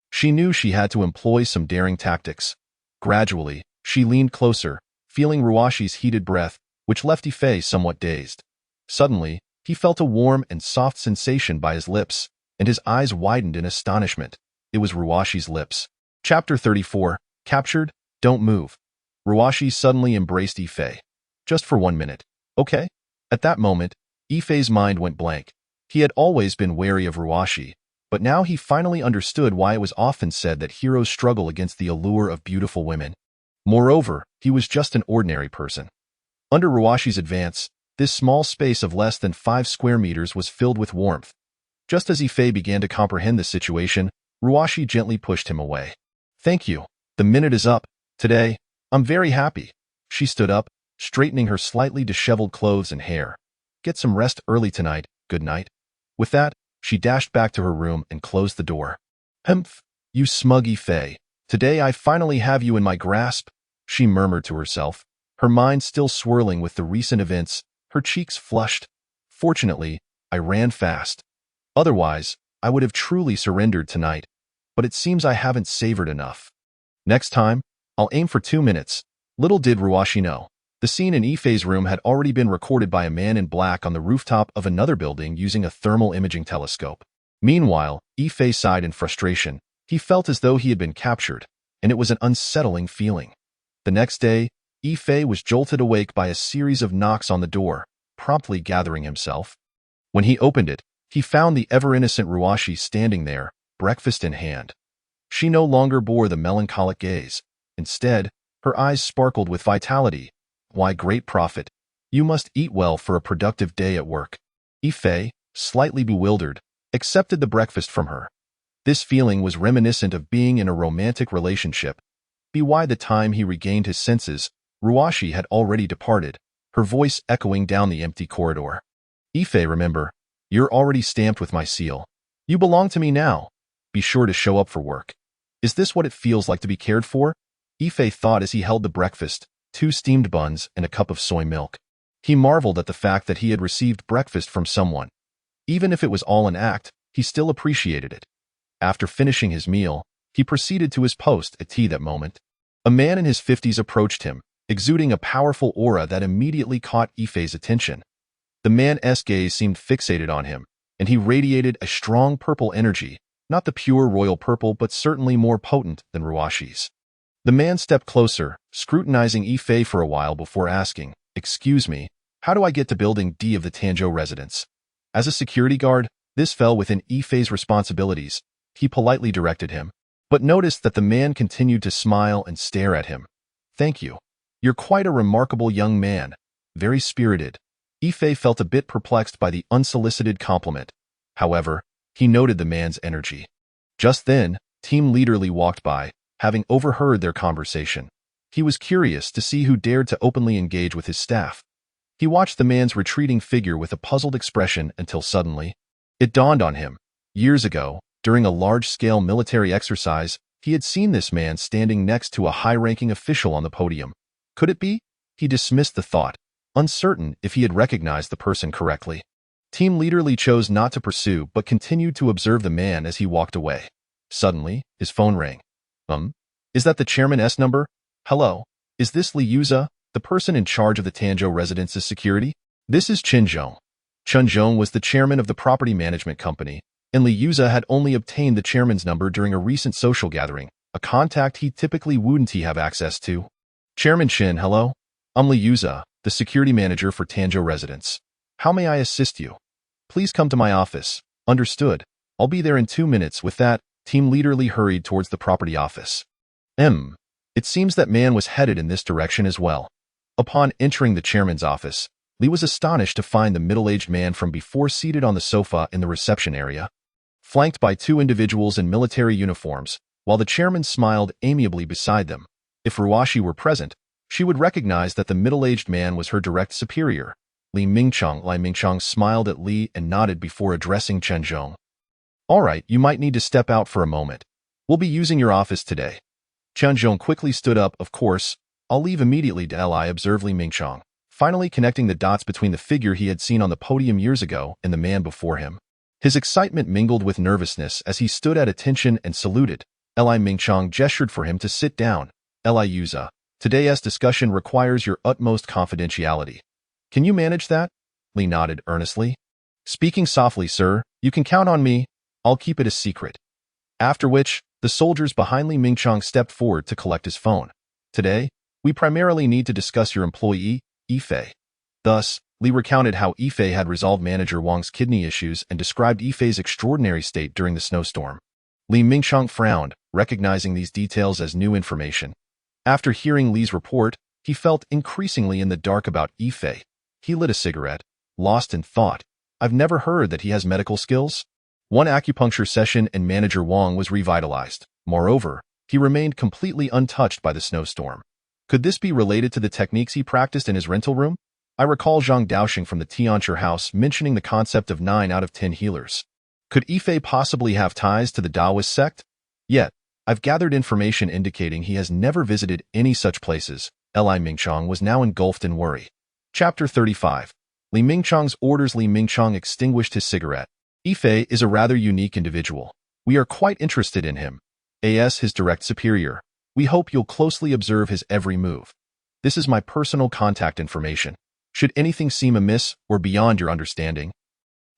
She knew she had to employ some daring tactics. Gradually, she leaned closer, feeling Ruwashi's heated breath, which left Ife somewhat dazed. Suddenly, he felt a warm and soft sensation by his lips, and his eyes widened in astonishment. It was Ruwashi's lips. Chapter 34, Captured, Don't Move. Ruwashi suddenly embraced Ife. Just for 1 minute. Okay? At that moment, Ife's mind went blank. He had always been wary of Ruwashi, but now he finally understood why it was often said that heroes struggle against the allure of beautiful women. Moreover, he was just an ordinary person. Under Ruwashi's advance, this small space of less than 5 square meters was filled with warmth. Just as Ife began to comprehend the situation, Ruwashi gently pushed him away. Thank you. The minute is up. Today, I'm very happy. She stood up, straightening her slightly disheveled clothes and hair. Get some rest early tonight. Good night. With that, she dashed back to her room and closed the door. Humph, you smug Ife. Today I finally have you in my grasp, she murmured to herself, her mind still swirling with the recent events, her cheeks flushed. Fortunately, I ran fast. Otherwise, I would have truly surrendered tonight, but it seems I haven't savored enough. Next time, I'll aim for 2 minutes. Little did Ruashi know. The scene in Ife's room had already been recorded by a man in black on the rooftop of another building using a thermal imaging telescope. Meanwhile, Ife sighed in frustration. He felt as though he had been captured, and it was an unsettling feeling. The next day, Ife was jolted awake by a series of knocks on the door, promptly gathering himself. When he opened it, he found the ever-innocent Ruashi standing there, breakfast in hand. She no longer bore the melancholic gaze. Instead, her eyes sparkled with vitality. Why, great prophet, you must eat well for a productive day at work. Ife, slightly bewildered, accepted the breakfast from her. This feeling was reminiscent of being in a romantic relationship. By the time he regained his senses, Ruashi had already departed, her voice echoing down the empty corridor. Ife, remember, you're already stamped with my seal. You belong to me now. Be sure to show up for work. Is this what it feels like to be cared for? Ife thought as he held the breakfast, 2 steamed buns and a cup of soy milk. He marveled at the fact that he had received breakfast from someone. Even if it was all an act, he still appreciated it. After finishing his meal, he proceeded to his post at tea that moment. A man in his 50s approached him, exuding a powerful aura that immediately caught Ife's attention. The man's gaze seemed fixated on him, and he radiated a strong purple energy, not the pure royal purple but certainly more potent than Ruashi's. The man stepped closer, scrutinizing Ife for a while before asking, "Excuse me, how do I get to Building D of the Tanjo residence?" As a security guard, this fell within Ife's responsibilities. He politely directed him, but noticed that the man continued to smile and stare at him. "Thank you. You're quite a remarkable young man. Very spirited." Ife felt a bit perplexed by the unsolicited compliment. However, he noted the man's energy. Just then, Team Leader Lee walked by, having overheard their conversation. He was curious to see who dared to openly engage with his staff. He watched the man's retreating figure with a puzzled expression until suddenly, it dawned on him. Years ago, during a large-scale military exercise, he had seen this man standing next to a high-ranking official on the podium. Could it be? He dismissed the thought, uncertain if he had recognized the person correctly. Team Leader Lee chose not to pursue but continued to observe the man as he walked away. Suddenly, his phone rang. Is that the chairman's number? Hello, is this Li Yuza, the person in charge of the Tanjo residence's security? This is Chen Zhong. Chen Zhong was the chairman of the property management company, and Li Yuza had only obtained the chairman's number during a recent social gathering, a contact he typically wouldn't have access to. Chairman Chen, hello? I'm Li Yuza, the security manager for Tanjo residence. How may I assist you? Please come to my office. Understood. I'll be there in 2 minutes. With that, Team Leader Lee hurried towards the property office. It seems that man was headed in this direction as well. Upon entering the chairman's office, Lee was astonished to find the middle-aged man from before seated on the sofa in the reception area, flanked by 2 individuals in military uniforms, while the chairman smiled amiably beside them. If Ruashi were present, she would recognize that the middle-aged man was her direct superior. Li Mingchong smiled at Li and nodded before addressing Chen Zhong. All right, you might need to step out for a moment. We'll be using your office today. Chen Zhong quickly stood up. Of course, I'll leave immediately, Li observed Li Mingchong, finally connecting the dots between the figure he had seen on the podium years ago and the man before him. His excitement mingled with nervousness as he stood at attention and saluted. Li Mingchong gestured for him to sit down. Li Yuza, today's discussion requires your utmost confidentiality. Can you manage that? Li nodded earnestly. Speaking softly, sir, you can count on me. I'll keep it a secret. After which, the soldiers behind Li Mingchong stepped forward to collect his phone. Today, we primarily need to discuss your employee, Ife. Thus, Li recounted how Ife had resolved manager Wang's kidney issues and described Ife's extraordinary state during the snowstorm. Li Mingchong frowned, recognizing these details as new information. After hearing Li's report, he felt increasingly in the dark about Ife. He lit a cigarette, lost in thought. I've never heard that he has medical skills. One acupuncture session and manager Wang was revitalized. Moreover, he remained completely untouched by the snowstorm. Could this be related to the techniques he practiced in his rental room? I recall Zhang Daoxing from the Tianchi house mentioning the concept of 9 out of 10 healers. Could Ife possibly have ties to the Daoist sect? Yet, I've gathered information indicating he has never visited any such places. Li Mingchong was now engulfed in worry. Chapter 35. Li Mingchong's orders. Li Mingchong extinguished his cigarette. Yifei is a rather unique individual. We are quite interested in him. As his direct superior, we hope you'll closely observe his every move. This is my personal contact information. Should anything seem amiss or beyond your understanding,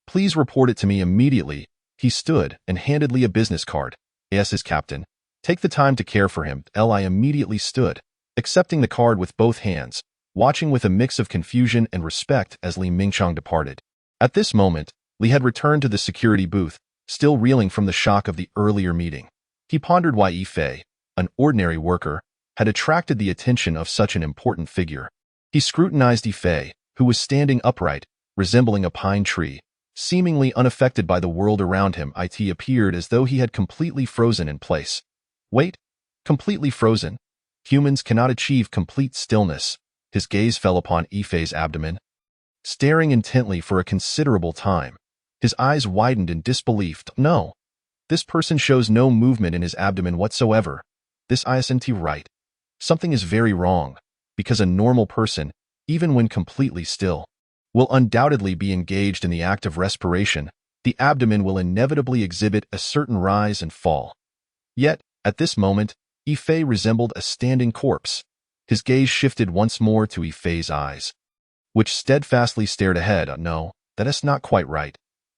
please report it to me immediately. He stood and handed Li a business card. As his captain, take the time to care for him. Li immediately stood, accepting the card with both hands, watching with a mix of confusion and respect as Li Mingchong departed. At this moment, Li had returned to the security booth, still reeling from the shock of the earlier meeting. He pondered why Yifei, an ordinary worker, had attracted the attention of such an important figure. He scrutinized Yifei, who was standing upright, resembling a pine tree, seemingly unaffected by the world around him. It appeared as though he had completely frozen in place. Wait, completely frozen? Humans cannot achieve complete stillness. His gaze fell upon Yifei's abdomen. Staring intently for a considerable time, his eyes widened in disbelief. No, this person shows no movement in his abdomen whatsoever. This isn't right. Something is very wrong, because a normal person, even when completely still, will undoubtedly be engaged in the act of respiration. The abdomen will inevitably exhibit a certain rise and fall. Yet, at this moment, Yifei resembled a standing corpse. His gaze shifted once more to Yifei's eyes, which steadfastly stared ahead. No, that is not quite right.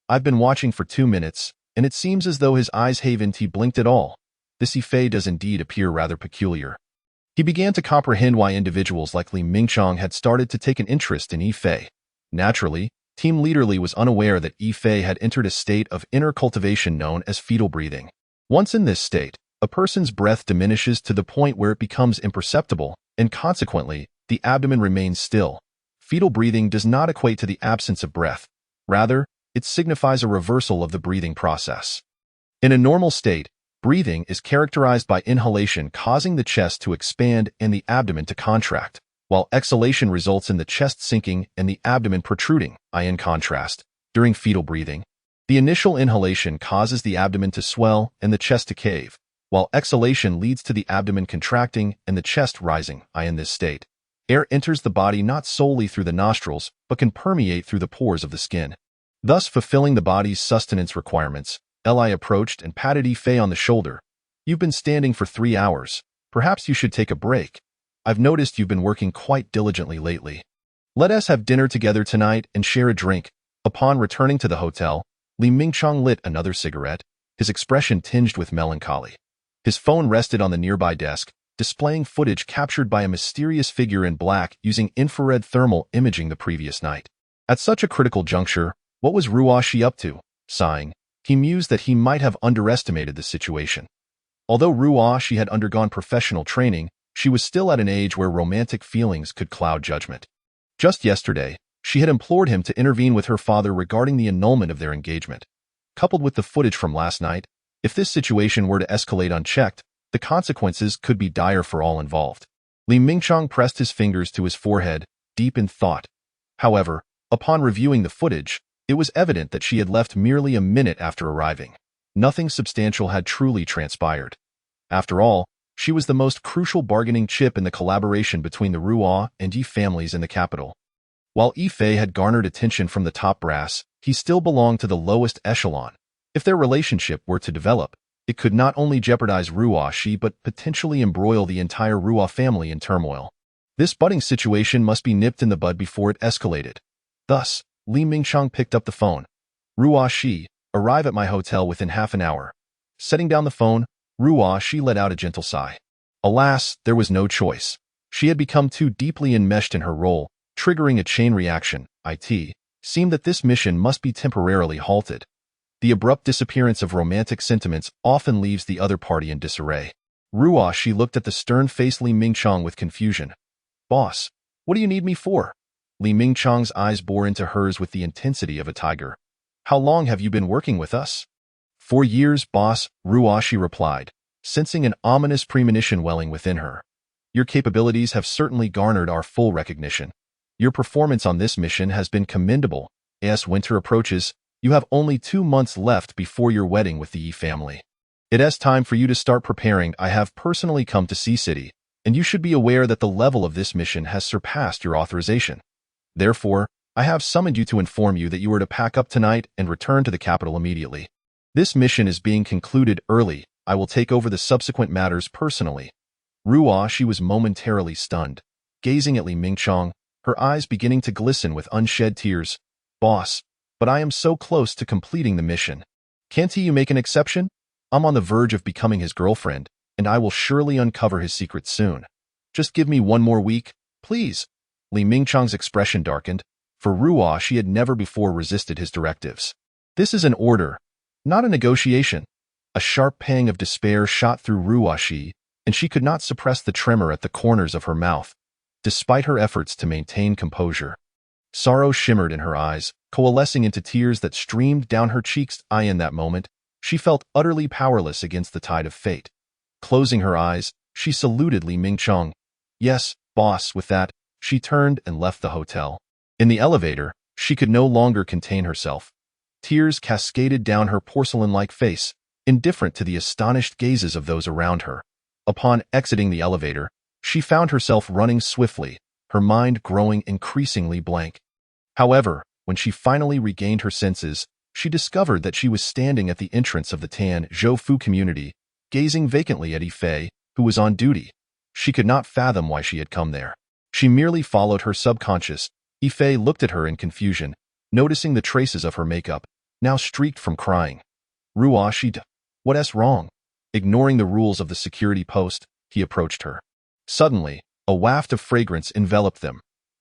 I've been watching for 2 minutes, and it seems as though his eyes haven't blinked at all. This Yifei does indeed appear rather peculiar. He began to comprehend why individuals like Li Mingchong had started to take an interest in Yifei. Naturally, Team Leader Li was unaware that Yifei had entered a state of inner cultivation known as fetal breathing. Once in this state, a person's breath diminishes to the point where it becomes imperceptible, and consequently, the abdomen remains still. Fetal breathing does not equate to the absence of breath. Rather, it signifies a reversal of the breathing process. In a normal state, breathing is characterized by inhalation causing the chest to expand and the abdomen to contract, while exhalation results in the chest sinking and the abdomen protruding. In contrast, during fetal breathing, the initial inhalation causes the abdomen to swell and the chest to cave, while exhalation leads to the abdomen contracting and the chest rising. In this state, air enters the body not solely through the nostrils, but can permeate through the pores of the skin, thus fulfilling the body's sustenance requirements. Li approached and patted Yifei on the shoulder. You've been standing for 3 hours. Perhaps you should take a break. I've noticed you've been working quite diligently lately. Let us have dinner together tonight and share a drink. Upon returning to the hotel, Li Mingchong lit another cigarette, his expression tinged with melancholy. His phone rested on the nearby desk, displaying footage captured by a mysterious figure in black using infrared thermal imaging the previous night. At such a critical juncture, what was Ruoshi up to? Sighing, he mused that he might have underestimated the situation. Although Ruoshi had undergone professional training, she was still at an age where romantic feelings could cloud judgment. Just yesterday, she had implored him to intervene with her father regarding the annulment of their engagement. Coupled with the footage from last night, if this situation were to escalate unchecked, the consequences could be dire for all involved. Li Mingchong pressed his fingers to his forehead, deep in thought. However, upon reviewing the footage, it was evident that she had left merely a minute after arriving. Nothing substantial had truly transpired. After all, she was the most crucial bargaining chip in the collaboration between the Ruo and Yi families in the capital. While Yifei had garnered attention from the top brass, he still belonged to the lowest echelon. If their relationship were to develop, it could not only jeopardize Ruoshi but potentially embroil the entire Ruo family in turmoil. This budding situation must be nipped in the bud before it escalated. Thus, Li Mingchong picked up the phone. Ruoshi, arrive at my hotel within half an hour. Setting down the phone, Ruoshi let out a gentle sigh. Alas, there was no choice. She had become too deeply enmeshed in her role, triggering a chain reaction. It seemed that this mission must be temporarily halted. The abrupt disappearance of romantic sentiments often leaves the other party in disarray. Ruoshi looked at the stern-faced Li Mingchong with confusion. Boss, what do you need me for? Li Mingchong's eyes bore into hers with the intensity of a tiger. How long have you been working with us? 4 years, boss, Ruoshi replied, sensing an ominous premonition welling within her. Your capabilities have certainly garnered our full recognition. Your performance on this mission has been commendable. As winter approaches, you have only 2 months left before your wedding with the Yi family. It is time for you to start preparing. I have personally come to Sea City, and you should be aware that the level of this mission has surpassed your authorization. Therefore, I have summoned you to inform you that you are to pack up tonight and return to the capital immediately. This mission is being concluded early. I will take over the subsequent matters personally. Ruoshi, she was momentarily stunned, gazing at Li Mingchong, her eyes beginning to glisten with unshed tears. Boss, but I am so close to completing the mission. Can't you make an exception? I'm on the verge of becoming his girlfriend, and I will surely uncover his secrets soon. Just give me one more week, please. Li Mingchong's expression darkened. For Ruoshi, she had never before resisted his directives. This is an order, not a negotiation. A sharp pang of despair shot through Ruoshi, and she could not suppress the tremor at the corners of her mouth, despite her efforts to maintain composure. Sorrow shimmered in her eyes, coalescing into tears that streamed down her cheeks. In that moment, she felt utterly powerless against the tide of fate. Closing her eyes, she saluted Li Mingchong. Yes, boss. With that, she turned and left the hotel. In the elevator, she could no longer contain herself. Tears cascaded down her porcelain-like face, indifferent to the astonished gazes of those around her. Upon exiting the elevator, she found herself running swiftly, her mind growing increasingly blank. However, when she finally regained her senses, she discovered that she was standing at the entrance of the Tan Zhou Fu community, gazing vacantly at Yifei, who was on duty. She could not fathom why she had come there. She merely followed her subconscious. Yifei looked at her in confusion, noticing the traces of her makeup, now streaked from crying. Ruoshi, what's wrong? Ignoring the rules of the security post, he approached her. Suddenly, a waft of fragrance enveloped them.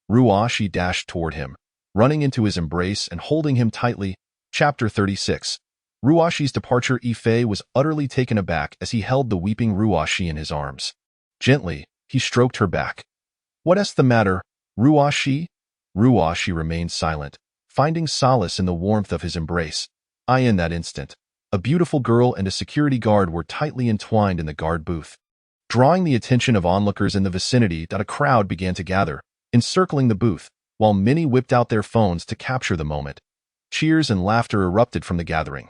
Ruoshi dashed toward him, running into his embrace and holding him tightly. Chapter 36. Ruoshi's departure. Yifei was utterly taken aback as he held the weeping Ruoshi in his arms. Gently, he stroked her back. What's the matter, Ruoshi? Ruoshi remained silent, finding solace in the warmth of his embrace. In that instant, a beautiful girl and a security guard were tightly entwined in the guard booth. Drawing the attention of onlookers in the vicinity, a crowd began to gather, encircling the booth, while many whipped out their phones to capture the moment. Cheers and laughter erupted from the gathering.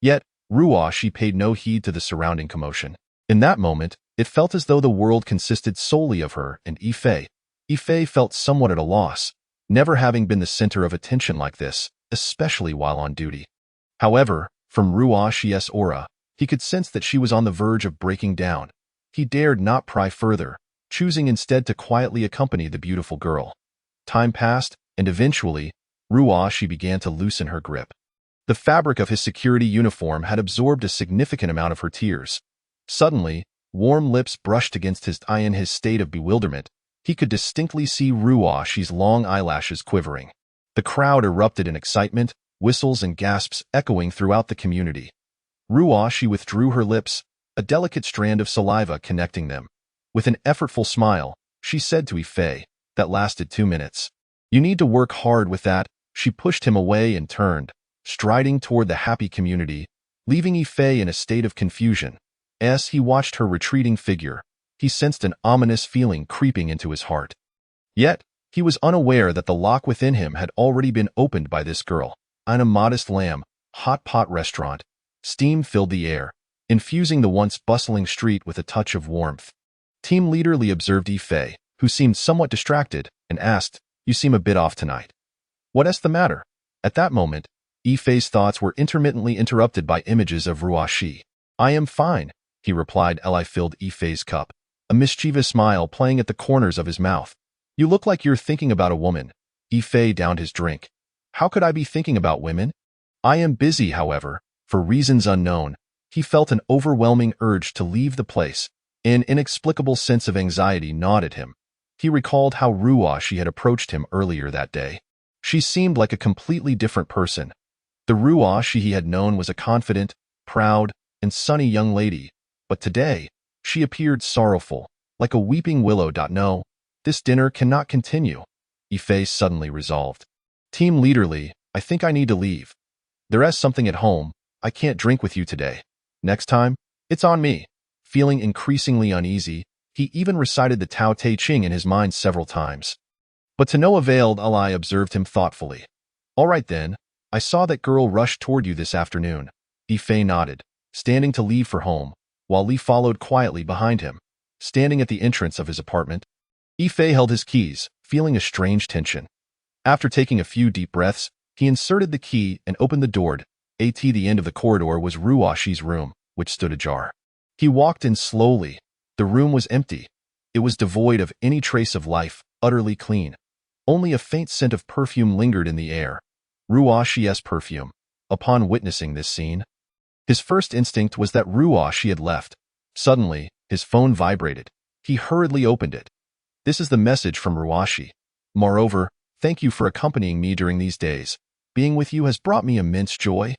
Yet, Ruoshi paid no heed to the surrounding commotion. In that moment, it felt as though the world consisted solely of her and Yifei. Yifei felt somewhat at a loss, never having been the center of attention like this, especially while on duty. However, from Ruoshi's aura, he could sense that she was on the verge of breaking down. He dared not pry further, choosing instead to quietly accompany the beautiful girl. Time passed, and eventually, Ruoshi began to loosen her grip. The fabric of his security uniform had absorbed a significant amount of her tears. Suddenly, warm lips brushed against his eye. In his state of bewilderment, he could distinctly see Ruoshi's long eyelashes quivering. The crowd erupted in excitement, whistles and gasps echoing throughout the community. Ruoshi withdrew her lips, a delicate strand of saliva connecting them. With an effortful smile, she said to Yifei, that lasted 2 minutes. You need to work hard with that. She pushed him away and turned, striding toward the happy community, leaving Yifei in a state of confusion. As he watched her retreating figure, he sensed an ominous feeling creeping into his heart. Yet, he was unaware that the lock within him had already been opened by this girl. In a modest lamb, hot pot restaurant, steam filled the air, infusing the once bustling street with a touch of warmth. Team leader Li observed Yifei, who seemed somewhat distracted, and asked, You seem a bit off tonight. What's the matter? At that moment, Yifei's thoughts were intermittently interrupted by images of Ruoshi. I am fine, he replied. Eli filled Yifei's cup, a mischievous smile playing at the corners of his mouth. You look like you're thinking about a woman. Yifei downed his drink. How could I be thinking about women? I am busy, however, for reasons unknown. He felt an overwhelming urge to leave the place. An inexplicable sense of anxiety gnawed at him. He recalled how Ruoshi had approached him earlier that day. She seemed like a completely different person. The Ruoshi he had known was a confident, proud, and sunny young lady, but today, she appeared sorrowful, like a weeping willow. No, this dinner cannot continue, Yifei suddenly resolved. Team leader Li, I think I need to leave. There is something at home. I can't drink with you today. Next time, it's on me. Feeling increasingly uneasy, he even recited the Tao Te Ching in his mind several times. But to no avail. Ali observed him thoughtfully. All right then, I saw that girl rush toward you this afternoon. Yifei nodded. standing to leave for home, while Li followed quietly behind him. Standing at the entrance of his apartment, Yifei held his keys, feeling a strange tension. After taking a few deep breaths, he inserted the key and opened the door. At the end of the corridor was Ruoshi's room, which stood ajar. He walked in slowly. The room was empty. It was devoid of any trace of life, utterly clean. Only a faint scent of perfume lingered in the air. Ruoshi's perfume. Upon witnessing this scene, his first instinct was that Ruoshi had left. Suddenly, his phone vibrated. He hurriedly opened it. This is the message from Ruoshi. Moreover, thank you for accompanying me during these days. Being with you has brought me immense joy.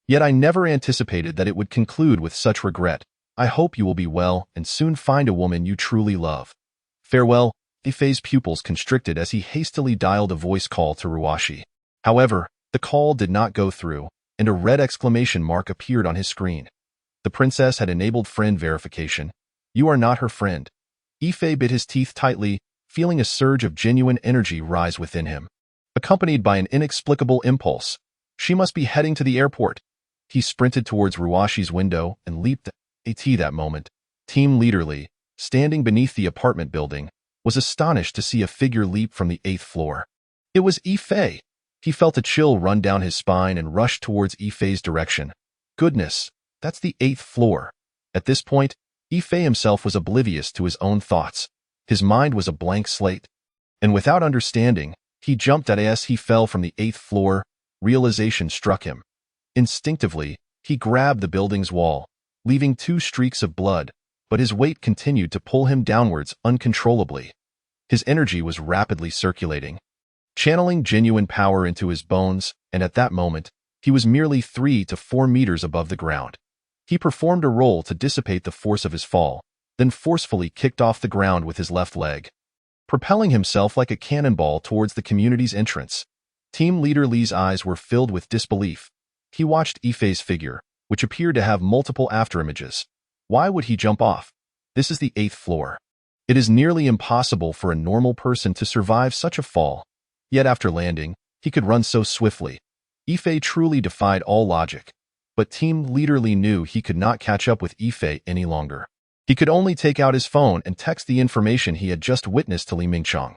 Yet I never anticipated that it would conclude with such regret. I hope you will be well and soon find a woman you truly love. Farewell. Yifei's pupils constricted as he hastily dialed a voice call to Ruoshi. However, the call did not go through, and a red exclamation mark appeared on his screen. The princess had enabled friend verification. You are not her friend. Yifei bit his teeth tightly, feeling a surge of genuine energy rise within him. Accompanied by an inexplicable impulse, she must be heading to the airport. He sprinted towards Ruoshi's window and leaped. At that moment, Team Leader Li, standing beneath the apartment building, was astonished to see a figure leap from the 8th floor. It was Yifei. He felt a chill run down his spine and rushed towards Yifei's direction. Goodness, that's the 8th floor. At this point, Yifei himself was oblivious to his own thoughts. His mind was a blank slate. And without understanding, he jumped as he fell from the 8th floor. Realization struck him. Instinctively, he grabbed the building's wall, leaving 2 streaks of blood, but his weight continued to pull him downwards uncontrollably. His energy was rapidly circulating, channeling genuine power into his bones, and at that moment, he was merely 3 to 4 meters above the ground. He performed a roll to dissipate the force of his fall, then forcefully kicked off the ground with his left leg, propelling himself like a cannonball towards the community's entrance. Team Leader Li's eyes were filled with disbelief. He watched Yifei's figure, which appeared to have multiple afterimages. Why would he jump off? This is the 8th floor. It is nearly impossible for a normal person to survive such a fall. Yet after landing, he could run so swiftly. Yifei truly defied all logic. But Team Leader Li knew he could not catch up with Yifei any longer. He could only take out his phone and text the information he had just witnessed to Li Mingchong.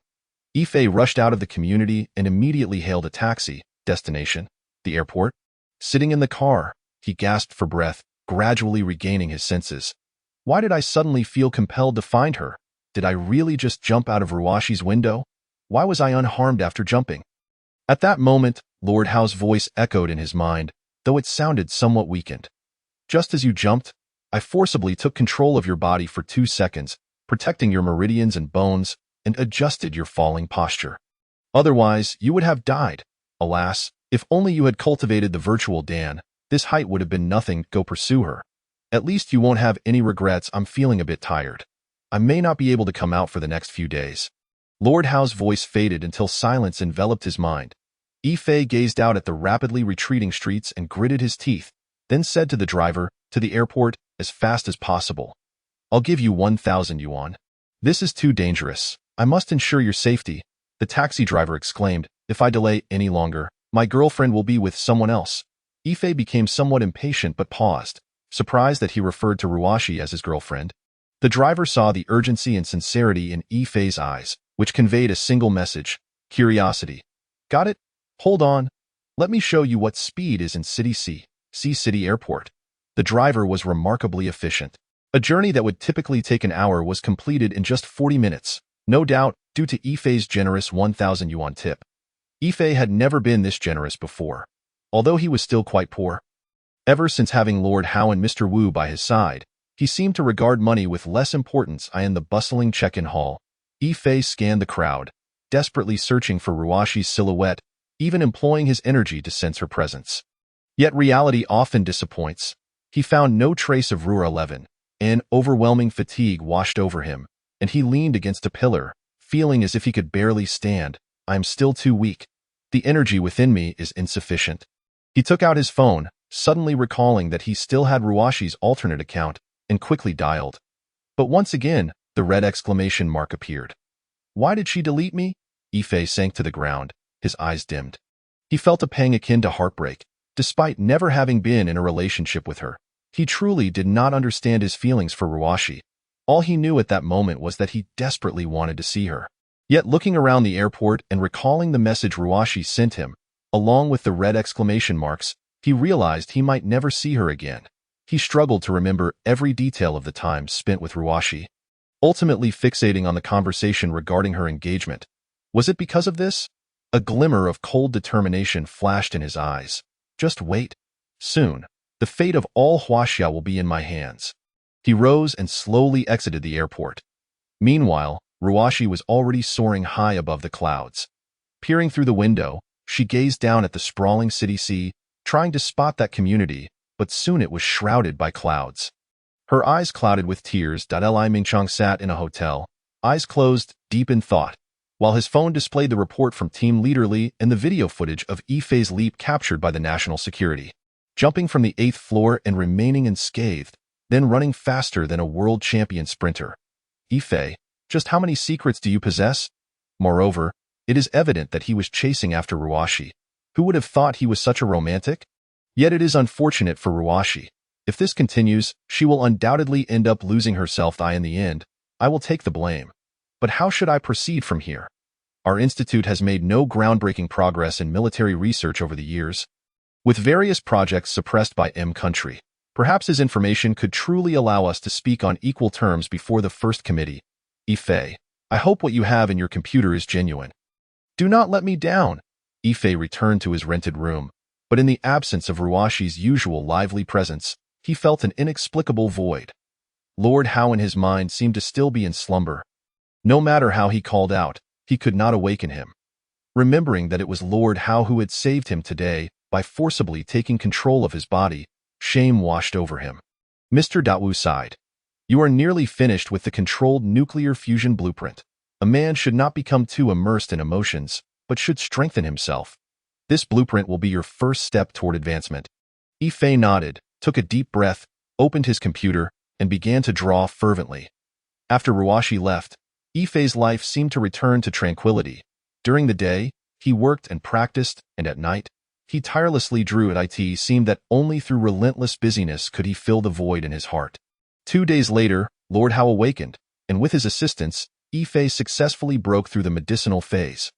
Yifei rushed out of the community and immediately hailed a taxi. Destination: the airport. Sitting in the car, he gasped for breath, gradually regaining his senses. Why did I suddenly feel compelled to find her? Did I really just jump out of Ruoshi's window? Why was I unharmed after jumping? At that moment, Lord Hao's voice echoed in his mind, though it sounded somewhat weakened. Just as you jumped, I forcibly took control of your body for 2 seconds, protecting your meridians and bones, and adjusted your falling posture. Otherwise, you would have died. Alas, if only you had cultivated the virtual Dan, this height would have been nothing. Go pursue her. At least you won't have any regrets. I'm feeling a bit tired. I may not be able to come out for the next few days. Lord Hao's voice faded until silence enveloped his mind. Yifei gazed out at the rapidly retreating streets and gritted his teeth, then said to the driver, to the airport, as fast as possible. I'll give you 1,000 yuan. This is too dangerous. I must ensure your safety. The taxi driver exclaimed, if I delay any longer, my girlfriend will be with someone else. Yifei became somewhat impatient but paused, surprised that he referred to Ruoshi as his girlfriend. The driver saw the urgency and sincerity in Yifei's eyes, which conveyed a single message: curiosity. Got it? Hold on. Let me show you what speed is in City City Airport. The driver was remarkably efficient. A journey that would typically take an hour was completed in just 40 minutes, no doubt due to Yifei's generous 1,000 yuan tip. Yifei had never been this generous before, although he was still quite poor. Ever since having Lord Hao and Mr. Wu by his side, he seemed to regard money with less importance. In the bustling check-in hall, Yifei scanned the crowd, desperately searching for Ruoshi's silhouette, even employing his energy to sense her presence. Yet reality often disappoints. He found no trace of Rura 11. An overwhelming fatigue washed over him, and he leaned against a pillar, feeling as if he could barely stand. I am still too weak. The energy within me is insufficient. He took out his phone, suddenly recalling that he still had Ruoshi's alternate account, and quickly dialed. But once again, the red exclamation mark appeared. Why did she delete me? Yifei sank to the ground, his eyes dimmed. He felt a pang akin to heartbreak. Despite never having been in a relationship with her, He truly did not understand his feelings for Ruashi. All he knew at that moment was that he desperately wanted to see her. Yet looking around the airport and recalling the message Ruashi sent him, along with the red exclamation marks, he realized he might never see her again. He struggled to remember every detail of the time spent with Ruashi, ultimately fixating on the conversation regarding her engagement. Was it because of this? A glimmer of cold determination flashed in his eyes. Just wait. Soon, the fate of all Huaxia will be in my hands. He rose and slowly exited the airport. Meanwhile, Ruashi was already soaring high above the clouds. Peering through the window, she gazed down at the sprawling city sea, trying to spot that community, but soon it was shrouded by clouds. Her eyes clouded with tears. Li Mingchang sat in a hotel, eyes closed, deep in thought, while his phone displayed the report from Team Leader Li and the video footage of Yifei's leap captured by the national security. Jumping from the 8th floor and remaining unscathed, then running faster than a world champion sprinter. Yifei, just how many secrets do you possess? Moreover, it is evident that he was chasing after Ruashi. Who would have thought he was such a romantic? Yet it is unfortunate for Ruashi. If this continues, she will undoubtedly end up losing herself. In the end, I will take the blame. But how should I proceed from here? Our institute has made no groundbreaking progress in military research over the years, with various projects suppressed by M country. Perhaps his information could truly allow us to speak on equal terms before the first committee. Yifei, I hope what you have in your computer is genuine. Do not let me down. Yifei returned to his rented room, but in the absence of Ruashi's usual lively presence, he felt an inexplicable void. Lord Hao in his mind seemed to still be in slumber. No matter how he called out, he could not awaken him. Remembering that it was Lord Hao who had saved him today by forcibly taking control of his body, shame washed over him. Mr. Dawu sighed. You are nearly finished with the controlled nuclear fusion blueprint. A man should not become too immersed in emotions, but should strengthen himself. This blueprint will be your first step toward advancement. Yifei nodded, took a deep breath, opened his computer, and began to draw fervently. After Ruashi left, Yifei's life seemed to return to tranquility. During the day, he worked and practiced, and at night, he tirelessly drew. It seemed that only through relentless busyness could he fill the void in his heart. 2 days later, Lord Hao awakened, and with his assistance, Yifei successfully broke through the medicinal phase.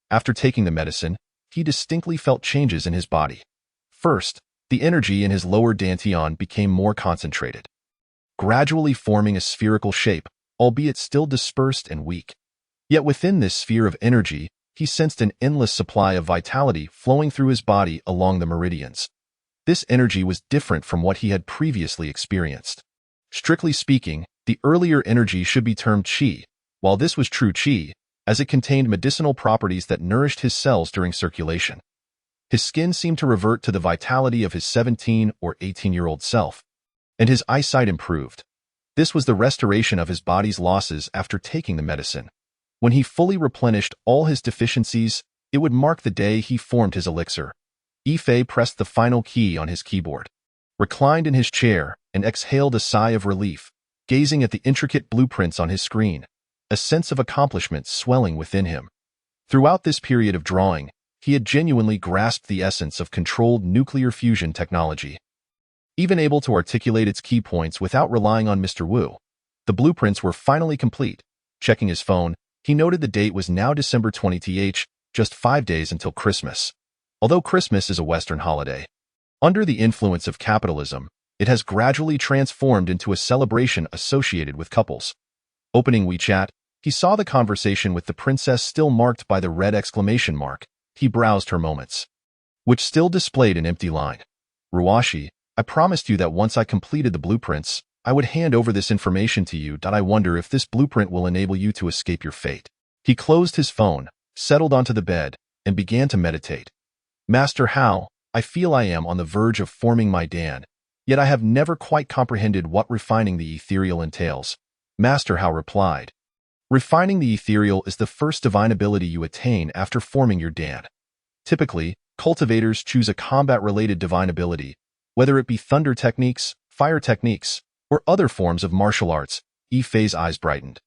After taking the medicine, he distinctly felt changes in his body. First, the energy in his lower dantian became more concentrated, gradually forming a spherical shape, albeit still dispersed and weak. Yet within this sphere of energy, he sensed an endless supply of vitality flowing through his body along the meridians. This energy was different from what he had previously experienced. Strictly speaking, the earlier energy should be termed qi, while this was true qi, as it contained medicinal properties that nourished his cells during circulation. His skin seemed to revert to the vitality of his 17 or 18-year-old self, and his eyesight improved. This was the restoration of his body's losses after taking the medicine. When he fully replenished all his deficiencies, it would mark the day he formed his elixir. Yifei pressed the final key on his keyboard, reclined in his chair, and exhaled a sigh of relief, gazing at the intricate blueprints on his screen, a sense of accomplishment swelling within him. Throughout this period of drawing, he had genuinely grasped the essence of controlled nuclear fusion technology. Even able to articulate its key points without relying on Mr. Wu, the blueprints were finally complete. Checking his phone, he noted the date was now December 20th, just 5 days until Christmas. Although Christmas is a Western holiday, under the influence of capitalism, it has gradually transformed into a celebration associated with couples. Opening WeChat, he saw the conversation with the princess still marked by the red exclamation mark. He browsed her moments, which still displayed an empty line. Ruashi, I promised you that once I completed the blueprints, I would hand over this information to you. I wonder if this blueprint will enable you to escape your fate. He closed his phone, settled onto the bed, and began to meditate. Master Hao, I feel I am on the verge of forming my Dan, yet I have never quite comprehended what refining the ethereal entails. Master Hao replied. Refining the ethereal is the first divine ability you attain after forming your Dan. Typically, cultivators choose a combat-related divine ability, whether it be thunder techniques, fire techniques, or other forms of martial arts. Yifei's eyes brightened.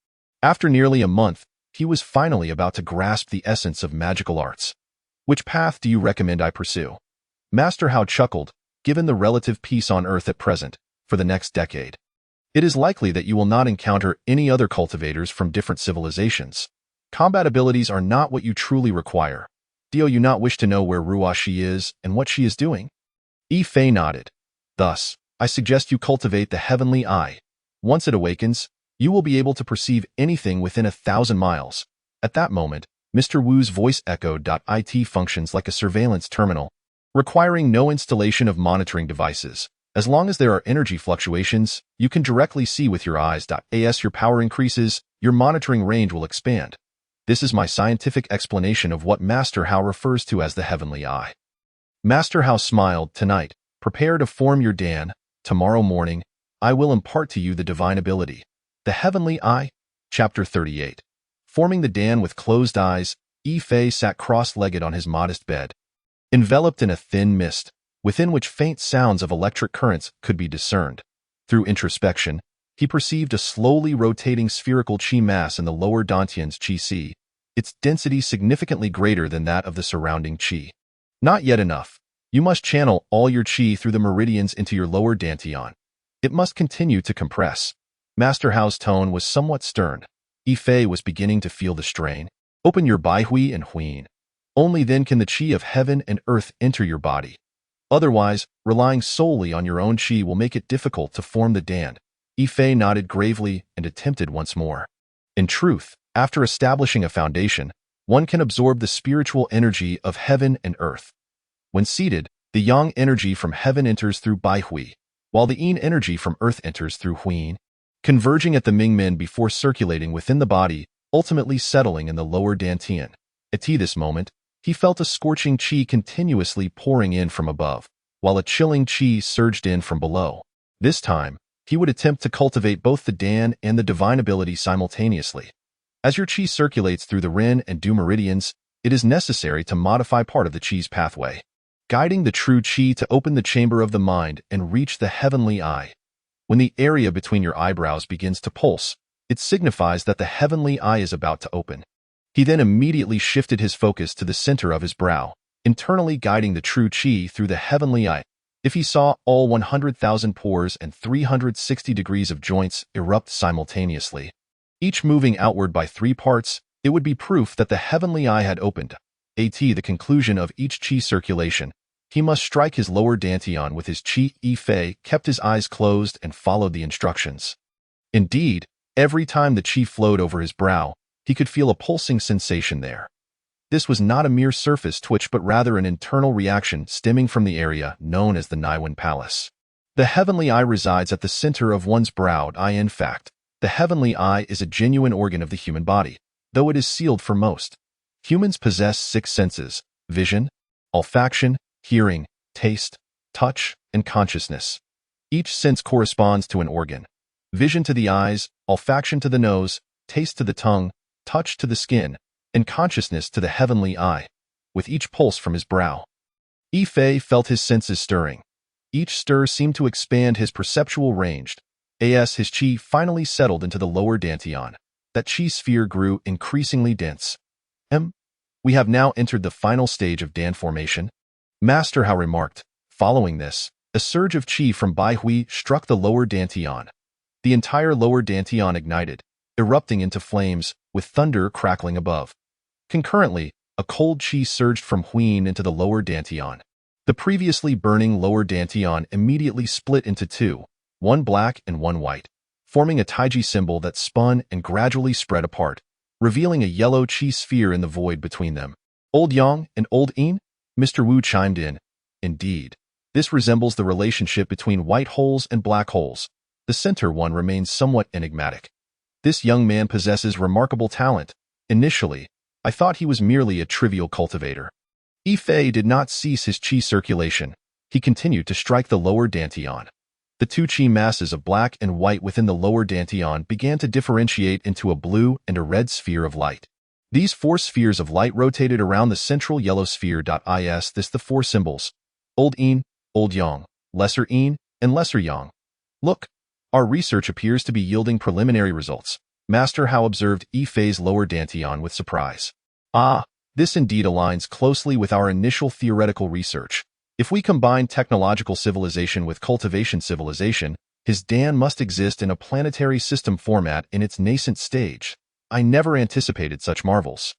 After nearly a month, he was finally about to grasp the essence of magical arts. Which path do you recommend I pursue? Master Hao chuckled. Given the relative peace on Earth at present, for the next decade. It is likely that you will not encounter any other cultivators from different civilizations. Combat abilities are not what you truly require. Do you not wish to know where Ruashi is and what she is doing? Fei nodded. Thus, I suggest you cultivate the heavenly eye. Once it awakens, you will be able to perceive anything within 1,000 miles. At that moment, Mr. Wu's voice echoed. It functions like a surveillance terminal, requiring no installation of monitoring devices. As long as there are energy fluctuations, you can directly see with your eyes. As your power increases, your monitoring range will expand. This is my scientific explanation of what Master Hao refers to as the heavenly eye. Master Hao smiled. Tonight, prepare to form your Dan. Tomorrow morning, I will impart to you the divine ability. The heavenly eye. Chapter 38. Forming the Dan with closed eyes, Fei sat cross-legged on his modest bed, enveloped in a thin mist, within which faint sounds of electric currents could be discerned. Through introspection, he perceived a slowly rotating spherical qi mass in the lower dantian's qi sea, its density significantly greater than that of the surrounding qi. Not yet enough. You must channel all your qi through the meridians into your lower dantian. It must continue to compress. Master Hao's tone was somewhat stern. Fei was beginning to feel the strain. Open your Baihui and Huin. Only then can the qi of heaven and earth enter your body. Otherwise, relying solely on your own qi will make it difficult to form the Dan. Fei nodded gravely and attempted once more. In truth, after establishing a foundation, one can absorb the spiritual energy of heaven and earth. When seated, the yang energy from heaven enters through Baihui, while the yin energy from earth enters through Huin, converging at the Mingmen before circulating within the body, ultimately settling in the lower dantian. At this moment, he felt a scorching qi continuously pouring in from above, while a chilling qi surged in from below. This time, he would attempt to cultivate both the Dan and the divine ability simultaneously. As your qi circulates through the Ren and Du meridians, it is necessary to modify part of the qi's pathway, guiding the true qi to open the chamber of the mind and reach the heavenly eye. When the area between your eyebrows begins to pulse, it signifies that the heavenly eye is about to open. He then immediately shifted his focus to the center of his brow, internally guiding the true qi through the heavenly eye. If he saw all 100,000 pores and 360 degrees of joints erupt simultaneously, each moving outward by 3 parts, it would be proof that the heavenly eye had opened. At the conclusion of each qi circulation, he must strike his lower dantian with his qi. Fei kept his eyes closed and followed the instructions. Indeed, every time the qi flowed over his brow, he could feel a pulsing sensation there. This was not a mere surface twitch but rather an internal reaction stemming from the area known as the Naiwen Palace. The heavenly eye resides at the center of one's brow. In fact, the heavenly eye is a genuine organ of the human body, though it is sealed for most. Humans possess 6 senses: vision, olfaction, hearing, taste, touch, and consciousness. Each sense corresponds to an organ. Vision to the eyes, olfaction to the nose, taste to the tongue, touch to the skin, and consciousness to the heavenly eye, with each pulse from his brow. Fei felt his senses stirring. Each stir seemed to expand his perceptual range. As his qi finally settled into the lower dantian, that qi sphere grew increasingly dense. We have now entered the final stage of Dan formation, Master Hao remarked. Following this, a surge of qi from Baihui struck the lower dantian. The entire lower dantian ignited, erupting into flames, with thunder crackling above. Concurrently, a cold qi surged from Huin into the lower dantian. The previously burning lower dantian immediately split into 2, one black and one white, forming a taiji symbol that spun and gradually spread apart, revealing a yellow qi sphere in the void between them. Old Yang and Old Yin? Mr. Wu chimed in. Indeed, this resembles the relationship between white holes and black holes. The center one remains somewhat enigmatic. This young man possesses remarkable talent. Initially, I thought he was merely a trivial cultivator. Fei did not cease his qi circulation. He continued to strike the lower dantian. The 2 qi masses of black and white within the lower dantian began to differentiate into a blue and a red sphere of light. These 4 spheres of light rotated around the central yellow sphere. The 4 symbols: Old Yin, Old Yang, Lesser Yin, and Lesser Yang. Look, our research appears to be yielding preliminary results. Master Hao observed Fei's lower dantian with surprise. This indeed aligns closely with our initial theoretical research. If we combine technological civilization with cultivation civilization, His Dan must exist in a planetary system format in its nascent stage. I never anticipated such marvels.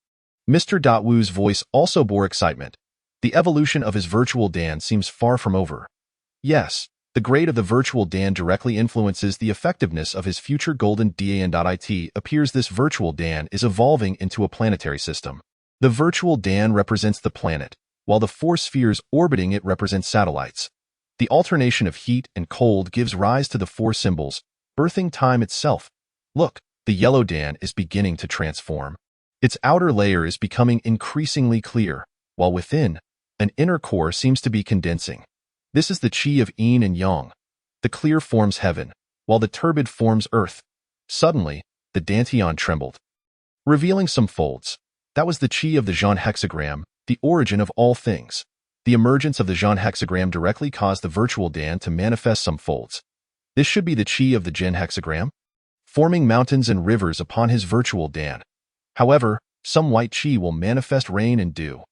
Mr. Wu's voice also bore excitement. The evolution of his virtual Dan seems far from over. Yes, the grade of the virtual Dan directly influences the effectiveness of his future golden Dan. It appears this virtual Dan is evolving into a planetary system. The virtual Dan represents the planet, while the four spheres orbiting it represent satellites. The alternation of heat and cold gives rise to the four symbols, birthing time itself. Look, the yellow Dan is beginning to transform. Its outer layer is becoming increasingly clear, while within, an inner core seems to be condensing. This is the chi of yin and yang. The clear forms heaven, while the turbid forms earth. Suddenly, the dantian trembled, revealing some folds. That was the chi of the Jean hexagram, the origin of all things. The emergence of the Jean hexagram directly caused the virtual Dan to manifest some folds. This should be the chi of the Jin hexagram, forming mountains and rivers upon his virtual Dan. However, some white chi will manifest rain and dew.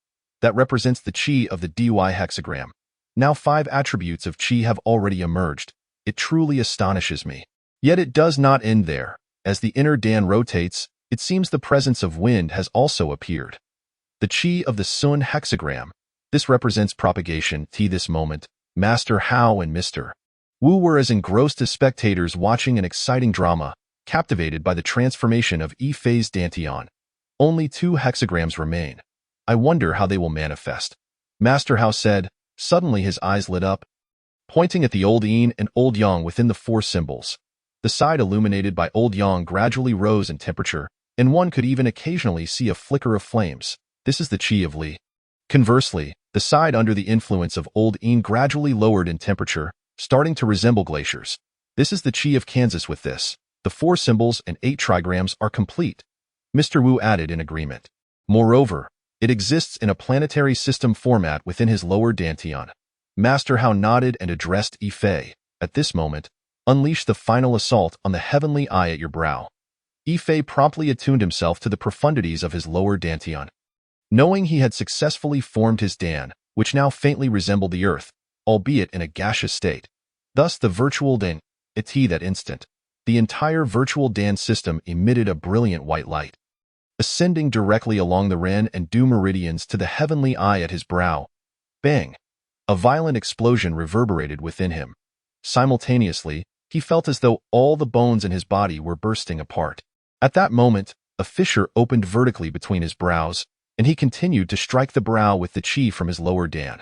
That represents the chi of the Dy hexagram. Now 5 attributes of chi have already emerged. It truly astonishes me. Yet it does not end there. As the inner Dan rotates, it seems the presence of wind has also appeared. The chi of the Sun hexagram. This represents propagation. This moment, Master Hao and Mr. Wu were as engrossed as spectators watching an exciting drama, captivated by the transformation of Yi-Fei's dantian. Only 2 hexagrams remain. I wonder how they will manifest. Master Hao said. Suddenly his eyes lit up, pointing at the old yin and old yang within the 4 symbols. The side illuminated by old yang gradually rose in temperature, and one could even occasionally see a flicker of flames. This is the chi of Li. Conversely, the side under the influence of old yin gradually lowered in temperature, starting to resemble glaciers. This is the chi of Kansas. With this, the 4 symbols and 8 trigrams are complete. Mr. Wu added in agreement. Moreover, it exists in a planetary system format within his lower dantian. Master Hao nodded and addressed Yi-Fei. At this moment, unleash the final assault on the heavenly eye at your brow. Yi-Fei promptly attuned himself to the profundities of his lower dantian. Knowing he had successfully formed his Dan, which now faintly resembled the earth, albeit in a gaseous state. Thus the virtual Dan, that instant, the entire virtual Dan system emitted a brilliant white light. Ascending directly along the Ren and Du meridians to the heavenly eye at his brow. Bang! A violent explosion reverberated within him. Simultaneously, he felt as though all the bones in his body were bursting apart. At that moment, a fissure opened vertically between his brows, and he continued to strike the brow with the chi from his lower Dan.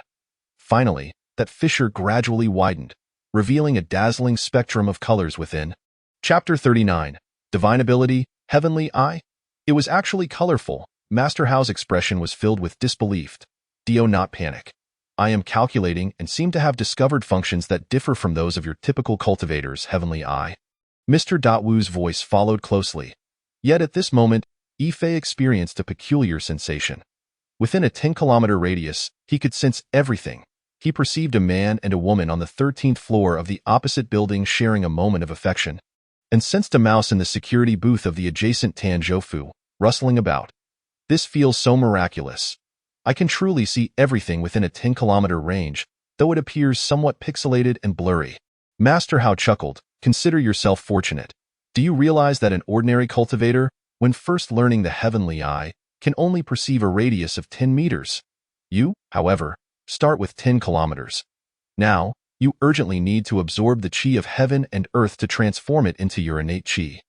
Finally, that fissure gradually widened, revealing a dazzling spectrum of colors within. Chapter 39. Divine Ability, Heavenly Eye? It was actually colorful. Master Hao's expression was filled with disbelief. Do not panic. I am calculating and seem to have discovered functions that differ from those of your typical cultivator's heavenly eye. Mr. Wu's voice followed closely. Yet at this moment, Yi-Fei experienced a peculiar sensation. Within a 10-kilometer radius, he could sense everything. He perceived a man and a woman on the 13th floor of the opposite building sharing a moment of affection, and sensed a mouse in the security booth of the adjacent Tanzhoufu, rustling about. This feels so miraculous. I can truly see everything within a 10-kilometer range, though it appears somewhat pixelated and blurry. Master Hao chuckled. Consider yourself fortunate. Do you realize that an ordinary cultivator, when first learning the heavenly eye, can only perceive a radius of 10 meters? You, however, start with 10 kilometers. Now, you urgently need to absorb the chi of heaven and earth to transform it into your innate chi.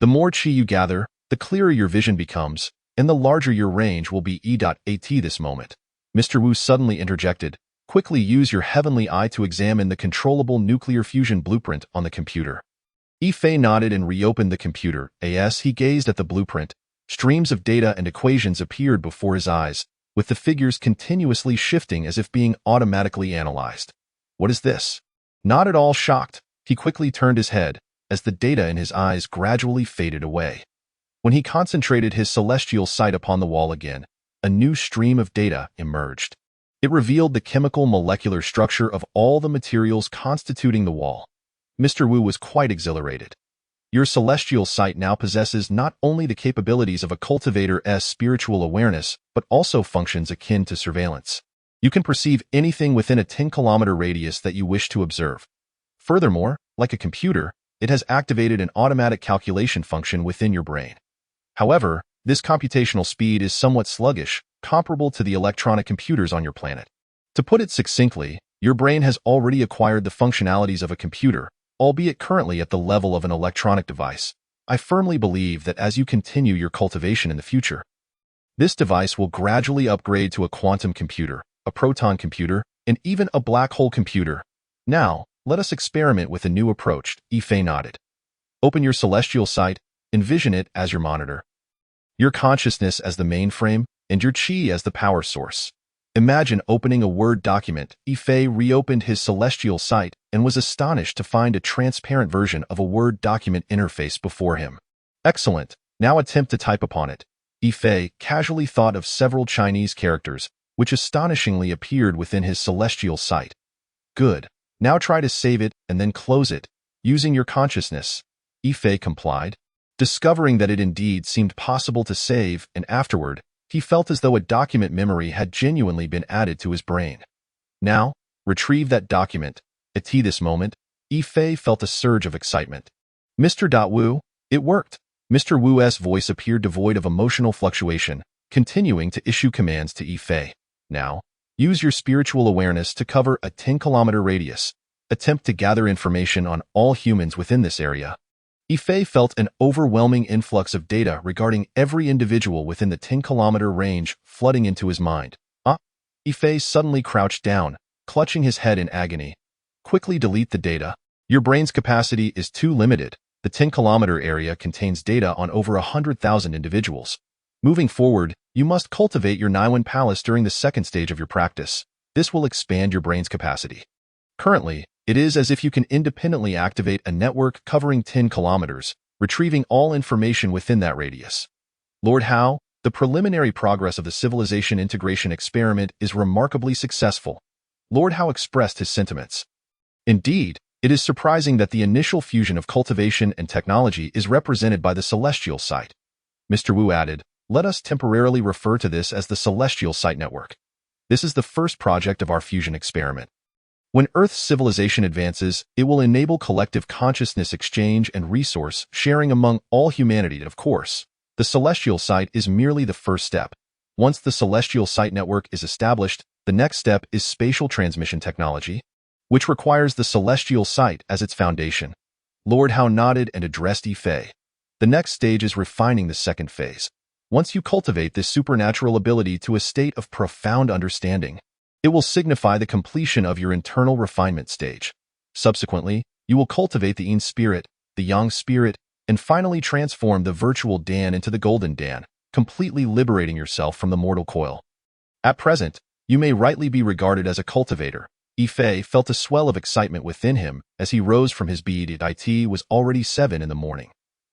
The more chi you gather, the clearer your vision becomes, and the larger your range will be. At this moment, Mr. Wu suddenly interjected. Quickly use your heavenly eye to examine the controllable nuclear fusion blueprint on the computer. Yi-Fei nodded and reopened the computer. As he gazed at the blueprint, streams of data and equations appeared before his eyes, with the figures continuously shifting as if being automatically analyzed. What is this? Not at all shocked, he quickly turned his head, as the data in his eyes gradually faded away. When he concentrated his celestial sight upon the wall again, a new stream of data emerged. It revealed the chemical molecular structure of all the materials constituting the wall. Mr. Wu was quite exhilarated. Your celestial sight now possesses not only the capabilities of a cultivator's spiritual awareness, but also functions akin to surveillance. You can perceive anything within a 10-kilometer radius that you wish to observe. Furthermore, Like a computer, it has activated an automatic calculation function within your brain. However, this computational speed is somewhat sluggish, comparable to the electronic computers on your planet. To put it succinctly, your brain has already acquired the functionalities of a computer, albeit currently at the level of an electronic device. I firmly believe that as you continue your cultivation in the future, this device will gradually upgrade to a quantum computer, a proton computer, and even a black hole computer. Now, let us experiment with a new approach, Ife nodded. Open your celestial sight, envision it as your monitor, your consciousness as the mainframe, and your chi as the power source. Imagine opening a Word document. Ife reopened his celestial sight and was astonished to find a transparent version of a Word document interface before him. Excellent. Now attempt to type upon it. Ife casually thought of several Chinese characters, which astonishingly appeared within his celestial sight. Good. Now try to save it and then close it, using your consciousness. Ife complied, discovering that it indeed seemed possible to save, and afterward, he felt as though a document memory had genuinely been added to his brain. Now, retrieve that document. At this moment, Ife felt a surge of excitement. Mr. Wu, it worked. Mr. Wu's voice appeared devoid of emotional fluctuation, continuing to issue commands to Ife. Now, use your spiritual awareness to cover a 10-kilometer radius. Attempt to gather information on all humans within this area. Ife felt an overwhelming influx of data regarding every individual within the 10-kilometer range flooding into his mind. Ife suddenly crouched down, clutching his head in agony. Quickly delete the data. Your brain's capacity is too limited. The 10-kilometer area contains data on over 100,000 individuals. Moving forward, you must cultivate your Niwen Palace during the second stage of your practice. This will expand your brain's capacity. Currently, it is as if you can independently activate a network covering 10 kilometers, retrieving all information within that radius. Lord Hao, the preliminary progress of the civilization integration experiment is remarkably successful. Lord Hao expressed his sentiments. Indeed, it is surprising that the initial fusion of cultivation and technology is represented by the celestial sight. Mr. Wu added, let us temporarily refer to this as the celestial sight network. This is the first project of our fusion experiment. When Earth's civilization advances, it will enable collective consciousness exchange and resource sharing among all humanity. Of course, the celestial sight is merely the first step. Once the celestial sight network is established, the next step is spatial transmission technology, which requires the celestial sight as its foundation. Lord Hao nodded and addressed Ife. The next stage is refining the second phase. Once you cultivate this supernatural ability to a state of profound understanding, it will signify the completion of your internal refinement stage. Subsequently, you will cultivate the Yin spirit, the Yang spirit, and finally transform the virtual Dan into the golden Dan, completely liberating yourself from the mortal coil. At present, you may rightly be regarded as a cultivator. Ife felt a swell of excitement within him as he rose from his bed. It was already 7 in the morning.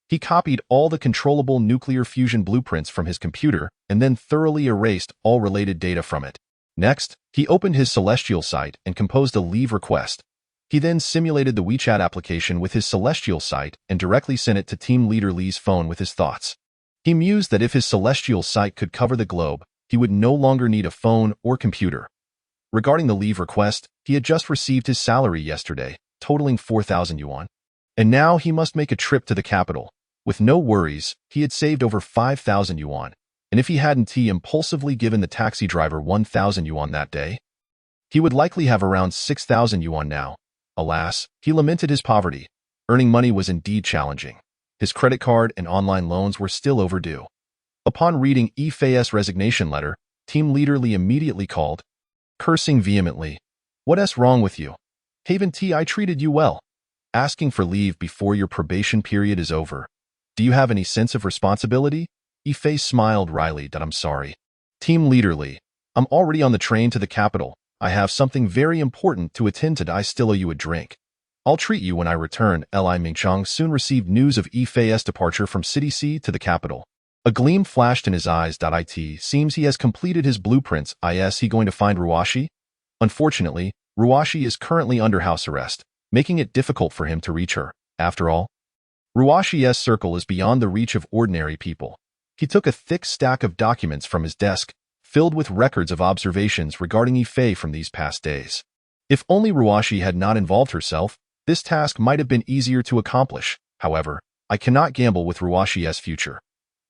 He copied all the controllable nuclear fusion blueprints from his computer and then thoroughly erased all related data from it. Next, he opened his celestial sight and composed a leave request. He then simulated the WeChat application with his celestial sight and directly sent it to Team Leader Li's phone with his thoughts. He mused that if his celestial sight could cover the globe, he would no longer need a phone or computer. Regarding the leave request, he had just received his salary yesterday, totaling 4,000 yuan. And now he must make a trip to the capital. With no worries, he had saved over 5,000 yuan. And if he hadn't impulsively given the taxi driver 1,000 yuan that day, he would likely have around 6,000 yuan now. Alas, he lamented his poverty. Earning money was indeed challenging. His credit card and online loans were still overdue. Upon reading Ife's resignation letter, Team Leader Li immediately called, cursing vehemently. What's wrong with you? Haven't I treated you well? Asking for leave before your probation period is over. Do you have any sense of responsibility? Ife smiled wryly. I'm sorry. Team Leader Li, I'm already on the train to the capital. I have something very important to attend to. I still owe you a drink. I'll treat you when I return. Li Mingchang soon received news of Ife's departure from City C to the capital. A gleam flashed in his eyes. It seems he has completed his blueprints. Is he going to find Ruashi? Unfortunately, Ruashi is currently under house arrest, making it difficult for him to reach her. After all, Ruashi's circle is beyond the reach of ordinary people. He took a thick stack of documents from his desk, filled with records of observations regarding Ife from these past days. If only Ruashi had not involved herself, This task might have been easier to accomplish. However, I cannot gamble with Ruwashi's future.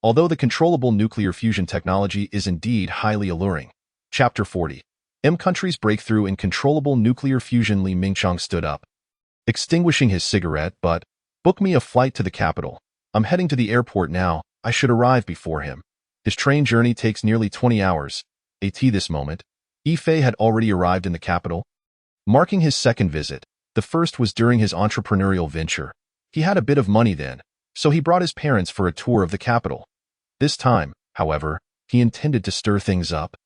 Although the controllable nuclear fusion technology is indeed highly alluring. Chapter 40. M Country's breakthrough in controllable nuclear fusion. Li Mingchong stood up, extinguishing his cigarette, but, book me a flight to the capital. I'm heading to the airport now. I should arrive before him. His train journey takes nearly 20 hours. This moment, Yifei had already arrived in the capital, marking his second visit. The first was during his entrepreneurial venture. He had a bit of money then, so he brought his parents for a tour of the capital. This time, however, he intended to stir things up.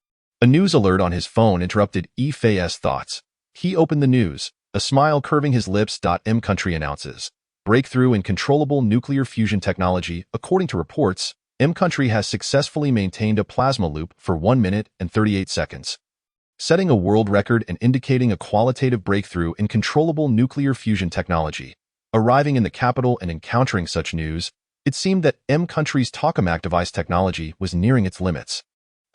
A news alert on his phone interrupted Yifei's thoughts. He opened the news, a smile curving his lips. M Country announces breakthrough in controllable nuclear fusion technology. According to reports, M Country has successfully maintained a plasma loop for 1 minute and 38 seconds, setting a world record and indicating a qualitative breakthrough in controllable nuclear fusion technology. Arriving in the capital and encountering such news, it seemed that M Country's tokamak device technology was nearing its limits.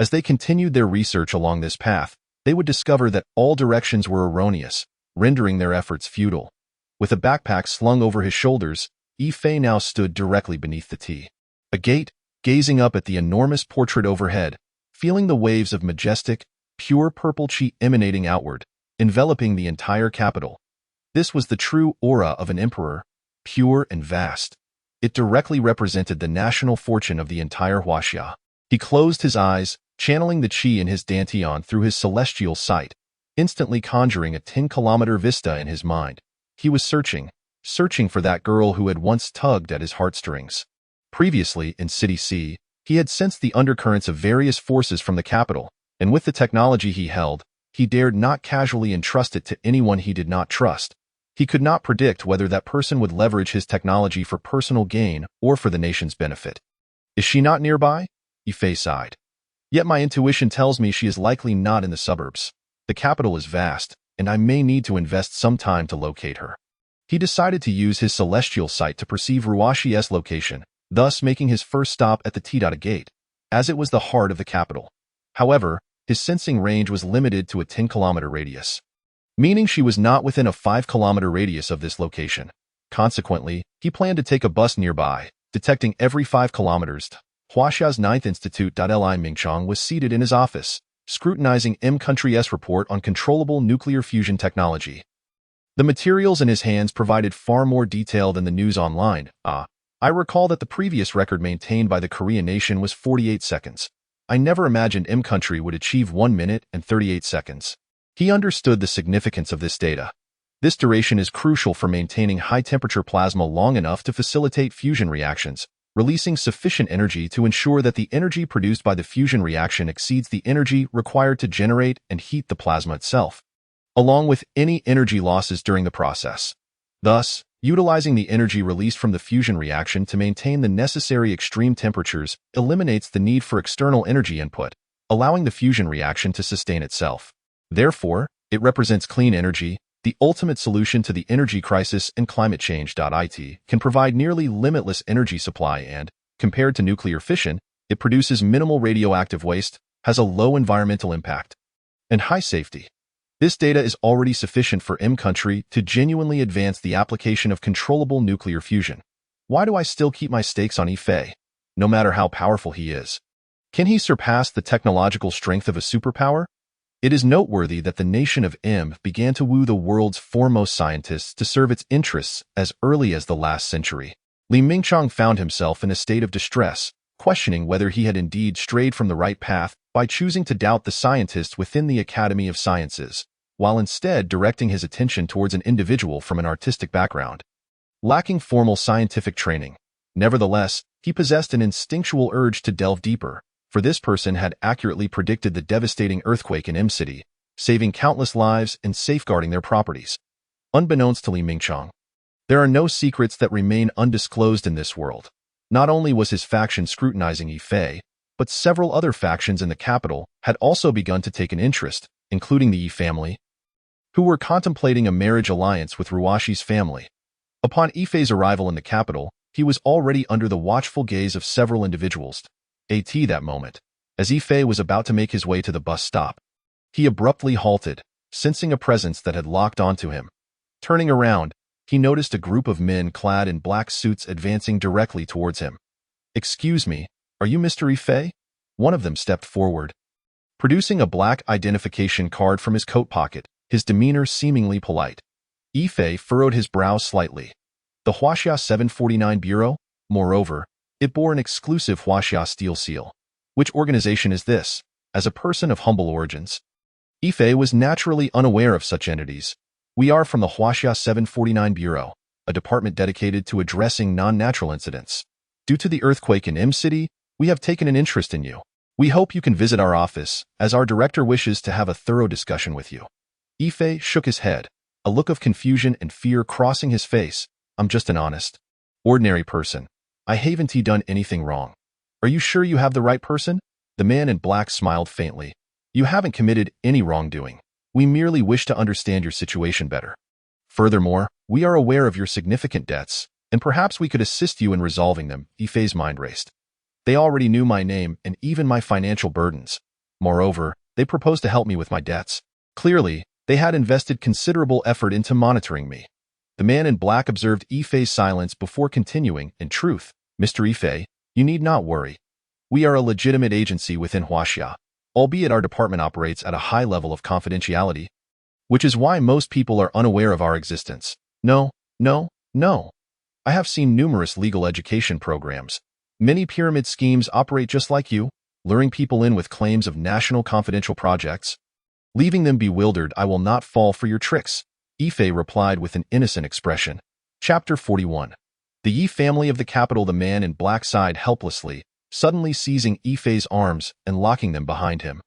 As they continued their research along this path, they would discover that all directions were erroneous, rendering their efforts futile. With a backpack slung over his shoulders, Yifei now stood directly beneath the a gate, gazing up at the enormous portrait overhead, feeling the waves of majestic, pure purple chi emanating outward, enveloping the entire capital. This was the true aura of an emperor, pure and vast. It directly represented the national fortune of the entire Huaxia. He closed his eyes, channeling the chi in his dantian through his celestial sight, instantly conjuring a 10-kilometer vista in his mind. He was searching for that girl who had once tugged at his heartstrings. Previously, in City C, he had sensed the undercurrents of various forces from the capital, and with the technology he held, he dared not casually entrust it to anyone he did not trust. He could not predict whether that person would leverage his technology for personal gain or for the nation's benefit. Is she not nearby? Yifei sighed. Yet my intuition tells me she is likely not in the suburbs. The capital is vast, and I may need to invest some time to locate her. He decided to use his celestial sight to perceive Ruwashi's location, thus making his first stop at the gate, as it was the heart of the capital. However, his sensing range was limited to a 10-kilometer radius, meaning she was not within a 5-kilometer radius of this location. Consequently, he planned to take a bus nearby, detecting every 5 kilometers. Huaxia's 9th Institute. Li Mingchong was seated in his office, scrutinizing M Country's report on controllable nuclear fusion technology. The materials in his hands provided far more detail than the news online. I recall that the previous record maintained by the Korean nation was 48 seconds. I never imagined M Country would achieve 1 minute and 38 seconds. He understood the significance of this data. This duration is crucial for maintaining high-temperature plasma long enough to facilitate fusion reactions, releasing sufficient energy to ensure that the energy produced by the fusion reaction exceeds the energy required to generate and heat the plasma itself, along with any energy losses during the process. Thus, utilizing the energy released from the fusion reaction to maintain the necessary extreme temperatures eliminates the need for external energy input, allowing the fusion reaction to sustain itself. Therefore, it represents clean energy, the ultimate solution to the energy crisis and climate change. It can provide nearly limitless energy supply and, compared to nuclear fission, it produces minimal radioactive waste, has a low environmental impact, and high safety. This data is already sufficient for M Country to genuinely advance the application of controllable nuclear fusion. Why do I still keep my stakes on Yifei? No matter how powerful he is, can he surpass the technological strength of a superpower? It is noteworthy that the nation of M began to woo the world's foremost scientists to serve its interests as early as the last century. Li Mingchong found himself in a state of distress, questioning whether he had indeed strayed from the right path by choosing to doubt the scientists within the Academy of Sciences, while instead directing his attention towards an individual from an artistic background. Lacking formal scientific training, nevertheless, he possessed an instinctual urge to delve deeper, for this person had accurately predicted the devastating earthquake in M City, saving countless lives and safeguarding their properties. Unbeknownst to Li Mingchong, there are no secrets that remain undisclosed in this world. Not only was his faction scrutinizing Yifei, but several other factions in the capital had also begun to take an interest, including the Yi family, who were contemplating a marriage alliance with Ruwashi's family. Upon Yifei's arrival in the capital, he was already under the watchful gaze of several individuals. That moment, as Yifei was about to make his way to the bus stop, he abruptly halted, sensing a presence that had locked onto him. Turning around, he noticed a group of men clad in black suits advancing directly towards him. "Excuse me, are you Mr. Ife?" One of them stepped forward, producing a black identification card from his coat pocket, his demeanor seemingly polite. Ife furrowed his brows slightly. The Huaxia 749 Bureau? Moreover, it bore an exclusive Huaxia steel seal. Which organization is this? As a person of humble origins, Ife was naturally unaware of such entities. "We are from the Huaxia 749 Bureau, a department dedicated to addressing non-natural incidents. Due to the earthquake in M-City, we have taken an interest in you. We hope you can visit our office, as our director wishes to have a thorough discussion with you." Ife shook his head, a look of confusion and fear crossing his face. "I'm just an honest, ordinary person. I haven't done anything wrong." "Are you sure you have the right person?" The man in black smiled faintly. "You haven't committed any wrongdoing. We merely wish to understand your situation better. Furthermore, we are aware of your significant debts, and perhaps we could assist you in resolving them." Ife's mind raced. They already knew my name and even my financial burdens. Moreover, they proposed to help me with my debts. Clearly, they had invested considerable effort into monitoring me. The man in black observed Ife's silence before continuing. "In truth, Mr. Ife, you need not worry. We are a legitimate agency within Huaxia, albeit our department operates at a high level of confidentiality, which is why most people are unaware of our existence. No. I have seen numerous legal education programs. Many pyramid schemes operate just like you, luring people in with claims of national confidential projects, leaving them bewildered. I will not fall for your tricks," Ife replied with an innocent expression. Chapter 41. The Yi family of the capital. The man in black sighed helplessly, suddenly seizing Ife's arms and locking them behind him.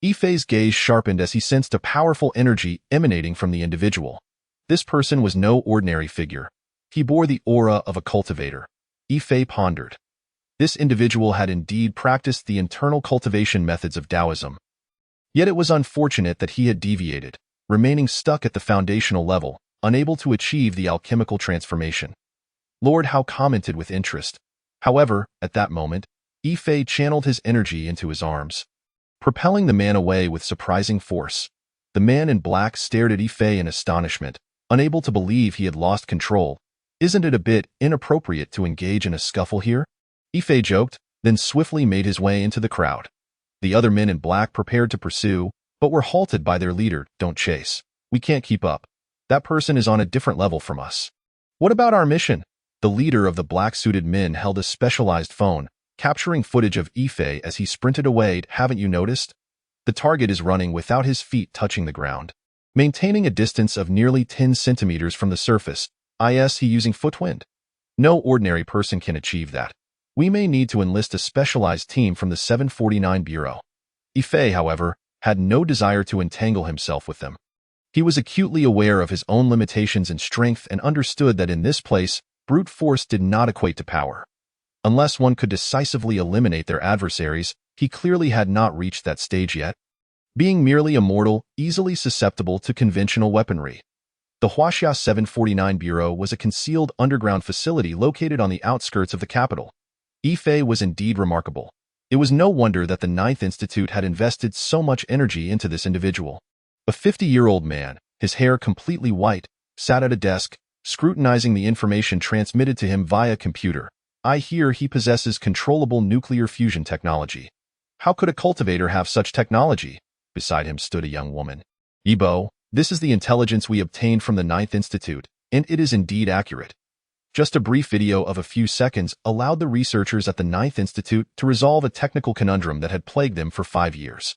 Ife's gaze sharpened as he sensed a powerful energy emanating from the individual. This person was no ordinary figure. He bore the aura of a cultivator. Ife pondered. This individual had indeed practiced the internal cultivation methods of Taoism. Yet it was unfortunate that he had deviated, remaining stuck at the foundational level, unable to achieve the alchemical transformation. Lord Hao commented with interest. However, at that moment, Ife channeled his energy into his arms, propelling the man away with surprising force. The man in black stared at Ife in astonishment, unable to believe he had lost control. "Isn't it a bit inappropriate to engage in a scuffle here?" Ife joked, then swiftly made his way into the crowd. The other men in black prepared to pursue, but were halted by their leader. "Don't chase. We can't keep up. That person is on a different level from us." "What about our mission?" The leader of the black-suited men held a specialized phone, capturing footage of Ife as he sprinted away. "Haven't you noticed? The target is running without his feet touching the ground, maintaining a distance of nearly 10 centimeters from the surface. Is he using footwind? No ordinary person can achieve that. We may need to enlist a specialized team from the 749 Bureau." Ife, however, had no desire to entangle himself with them. He was acutely aware of his own limitations and strength and understood that in this place, brute force did not equate to power. Unless one could decisively eliminate their adversaries, he clearly had not reached that stage yet, being merely a mortal, easily susceptible to conventional weaponry. The Huaxia 749 Bureau was a concealed underground facility located on the outskirts of the capital. Ife was indeed remarkable. It was no wonder that the Ninth Institute had invested so much energy into this individual. A 50-year-old man, his hair completely white, sat at a desk, scrutinizing the information transmitted to him via computer. "I hear he possesses controllable nuclear fusion technology. How could a cultivator have such technology?" Beside him stood a young woman. "Yibo, this is the intelligence we obtained from the Ninth Institute, and it is indeed accurate." Just a brief video of a few seconds allowed the researchers at the Ninth Institute to resolve a technical conundrum that had plagued them for 5 years.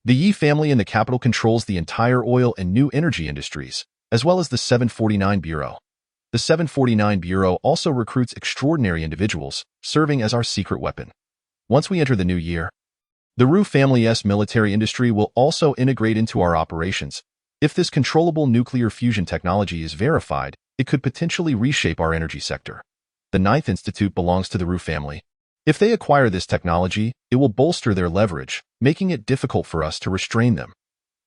The Yi family in the capital controls the entire oil and new energy industries, as well as the 749 Bureau. The 749 Bureau also recruits extraordinary individuals, serving as our secret weapon. Once we enter the new year, the Ru family's military industry will also integrate into our operations. If this controllable nuclear fusion technology is verified, it could potentially reshape our energy sector. The Ninth Institute belongs to the Ru family. If they acquire this technology, it will bolster their leverage, making it difficult for us to restrain them.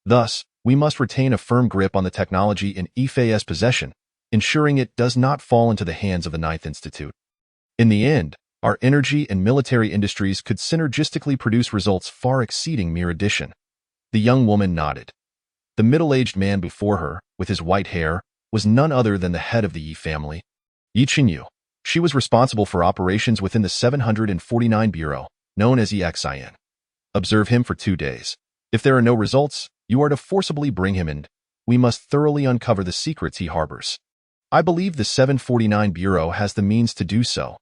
Thus, we must retain a firm grip on the technology in Ife's possession, ensuring it does not fall into the hands of the Ninth Institute. In the end, our energy and military industries could synergistically produce results far exceeding mere addition. The young woman nodded. The middle-aged man before her, with his white hair, was none other than the head of the Yi family, Yi Qinyu. She was responsible for operations within the 749 Bureau, known as EXIN. Observe him for 2 days. If there are no results, you are to forcibly bring him in. We must thoroughly uncover the secrets he harbors. I believe the 749 Bureau has the means to do so.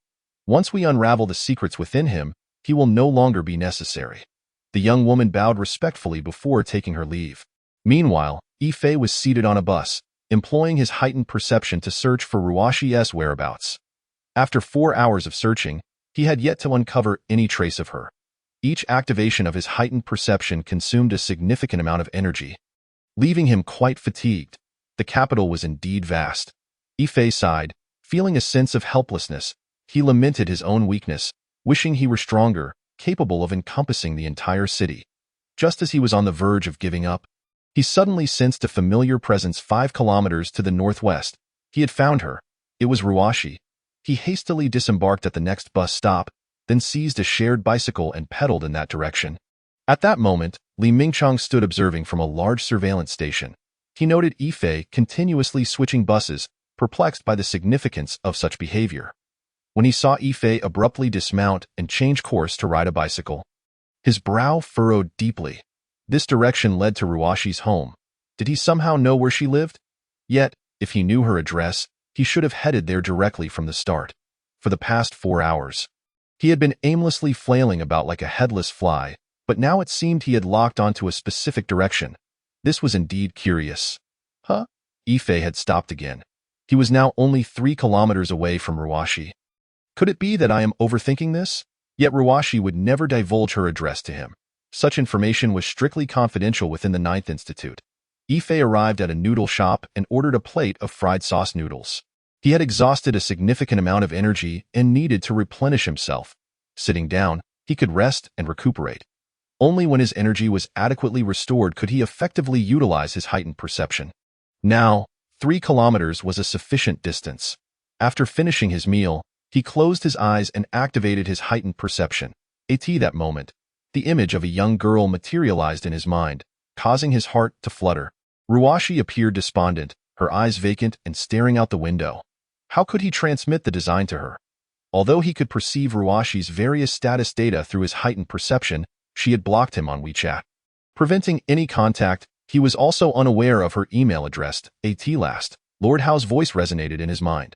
Once we unravel the secrets within him, he will no longer be necessary. The young woman bowed respectfully before taking her leave. Meanwhile, Yifei was seated on a bus, employing his heightened perception to search for Ruashi's whereabouts. After 4 hours of searching, he had yet to uncover any trace of her. Each activation of his heightened perception consumed a significant amount of energy, leaving him quite fatigued. The capital was indeed vast. Yifei sighed, feeling a sense of helplessness. He lamented his own weakness, wishing he were stronger, capable of encompassing the entire city. Just as he was on the verge of giving up, he suddenly sensed a familiar presence 5 kilometers to the northwest. He had found her. It was Ruashi. He hastily disembarked at the next bus stop, then seized a shared bicycle and pedaled in that direction. At that moment, Li Mingchong stood observing from a large surveillance station. He noted Yifei continuously switching buses, perplexed by the significance of such behavior. When he saw Yifei abruptly dismount and change course to ride a bicycle, his brow furrowed deeply. This direction led to Ruashi's home. Did he somehow know where she lived? Yet, if he knew her address, he should have headed there directly from the start. For the past 4 hours, he had been aimlessly flailing about like a headless fly, but now it seemed he had locked onto a specific direction. This was indeed curious. Huh? Yifei had stopped again. He was now only 3 kilometers away from Ruashi. Could it be that I am overthinking this? Yet Ruashi would never divulge her address to him. Such information was strictly confidential within the Ninth Institute. Yifei arrived at a noodle shop and ordered a plate of fried sauce noodles. He had exhausted a significant amount of energy and needed to replenish himself. Sitting down, he could rest and recuperate. Only when his energy was adequately restored could he effectively utilize his heightened perception. Now, 3 kilometers was a sufficient distance. After finishing his meal, he closed his eyes and activated his heightened perception. At that moment, the image of a young girl materialized in his mind, causing his heart to flutter. Ruashi appeared despondent, her eyes vacant and staring out the window. How could he transmit the design to her? Although he could perceive Ruashi's various status data through his heightened perception, she had blocked him on WeChat, preventing any contact. He was also unaware of her email address. At last, Lord Hao's voice resonated in his mind.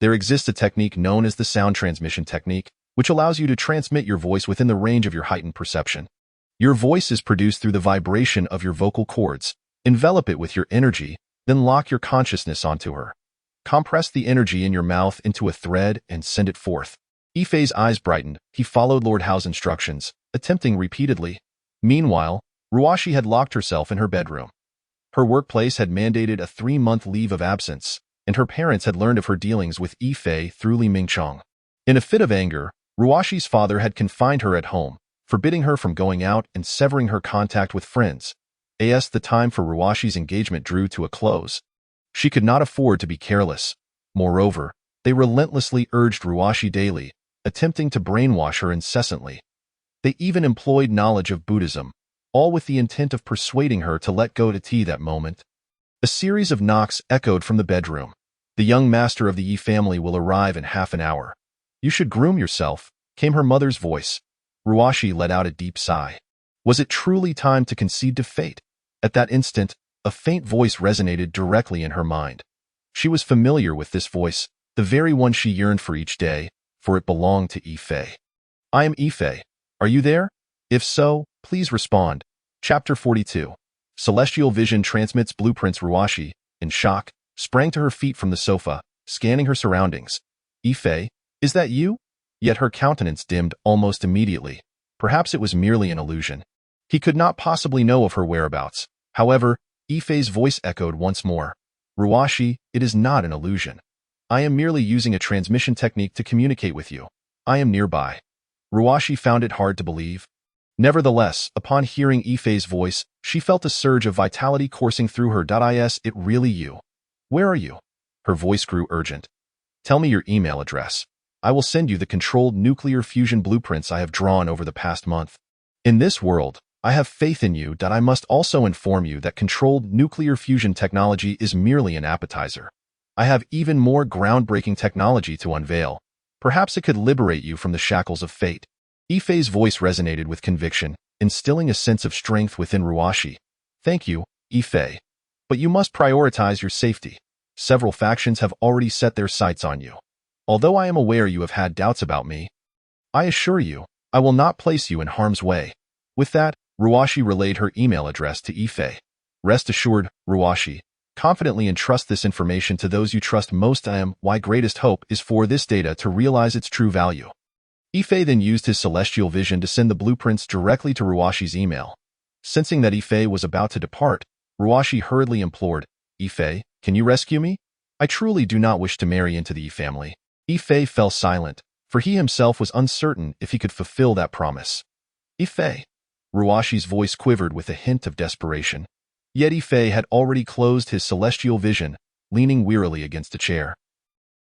There exists a technique known as the sound transmission technique, which allows you to transmit your voice within the range of your heightened perception. Your voice is produced through the vibration of your vocal cords. Envelop it with your energy, then lock your consciousness onto her. Compress the energy in your mouth into a thread and send it forth. Yifei's eyes brightened. He followed Lord Hao's instructions, attempting repeatedly. Meanwhile, Ruashi had locked herself in her bedroom. Her workplace had mandated a 3-month leave of absence, and her parents had learned of her dealings with Yifei through Li Mingchong. In a fit of anger, Ruashi's father had confined her at home, forbidding her from going out and severing her contact with friends. As the time for Ruashi's engagement drew to a close, she could not afford to be careless. Moreover, they relentlessly urged Ruashi daily, attempting to brainwash her incessantly. They even employed knowledge of Buddhism, all with the intent of persuading her to let go. At that moment, a series of knocks echoed from the bedroom. The young master of the Yi family will arrive in half an hour. You should groom yourself, came her mother's voice. Ruashi let out a deep sigh. Was it truly time to concede to fate? At that instant, a faint voice resonated directly in her mind. She was familiar with this voice, the very one she yearned for each day, for it belonged to Yifei. I am Yifei. Are you there? If so, please respond. Chapter 42. Celestial vision transmits blueprints. Ruashi, in shock, sprang to her feet from the sofa, scanning her surroundings. Yifei, is that you? Yet her countenance dimmed almost immediately. Perhaps it was merely an illusion. He could not possibly know of her whereabouts. However, Yifei's voice echoed once more. Ruashi, it is not an illusion. I am merely using a transmission technique to communicate with you. I am nearby. Ruashi found it hard to believe. Nevertheless, upon hearing Yifei's voice, she felt a surge of vitality coursing through her. Is it really you? Where are you? Her voice grew urgent. Tell me your email address. I will send you the controlled nuclear fusion blueprints I have drawn over the past month. In this world, I have faith in you. I must also inform you that controlled nuclear fusion technology is merely an appetizer. I have even more groundbreaking technology to unveil. Perhaps it could liberate you from the shackles of fate. Ifei's voice resonated with conviction, instilling a sense of strength within Ruashi. Thank you, Ifei. But you must prioritize your safety. Several factions have already set their sights on you. Although I am aware you have had doubts about me, I assure you, I will not place you in harm's way. With that, Ruashi relayed her email address to Ifei. Rest assured, Ruashi, confidently entrust this information to those you trust most. My greatest hope is for this data to realize its true value. Ifei then used his celestial vision to send the blueprints directly to Ruashi's email. Sensing that Ifei was about to depart, Ruashi hurriedly implored, Ifei, can you rescue me? I truly do not wish to marry into the Yi family. Ifei fell silent, for he himself was uncertain if he could fulfill that promise. Ifei. Ruashi's voice quivered with a hint of desperation. Yet Ifei had already closed his celestial vision, leaning wearily against a chair.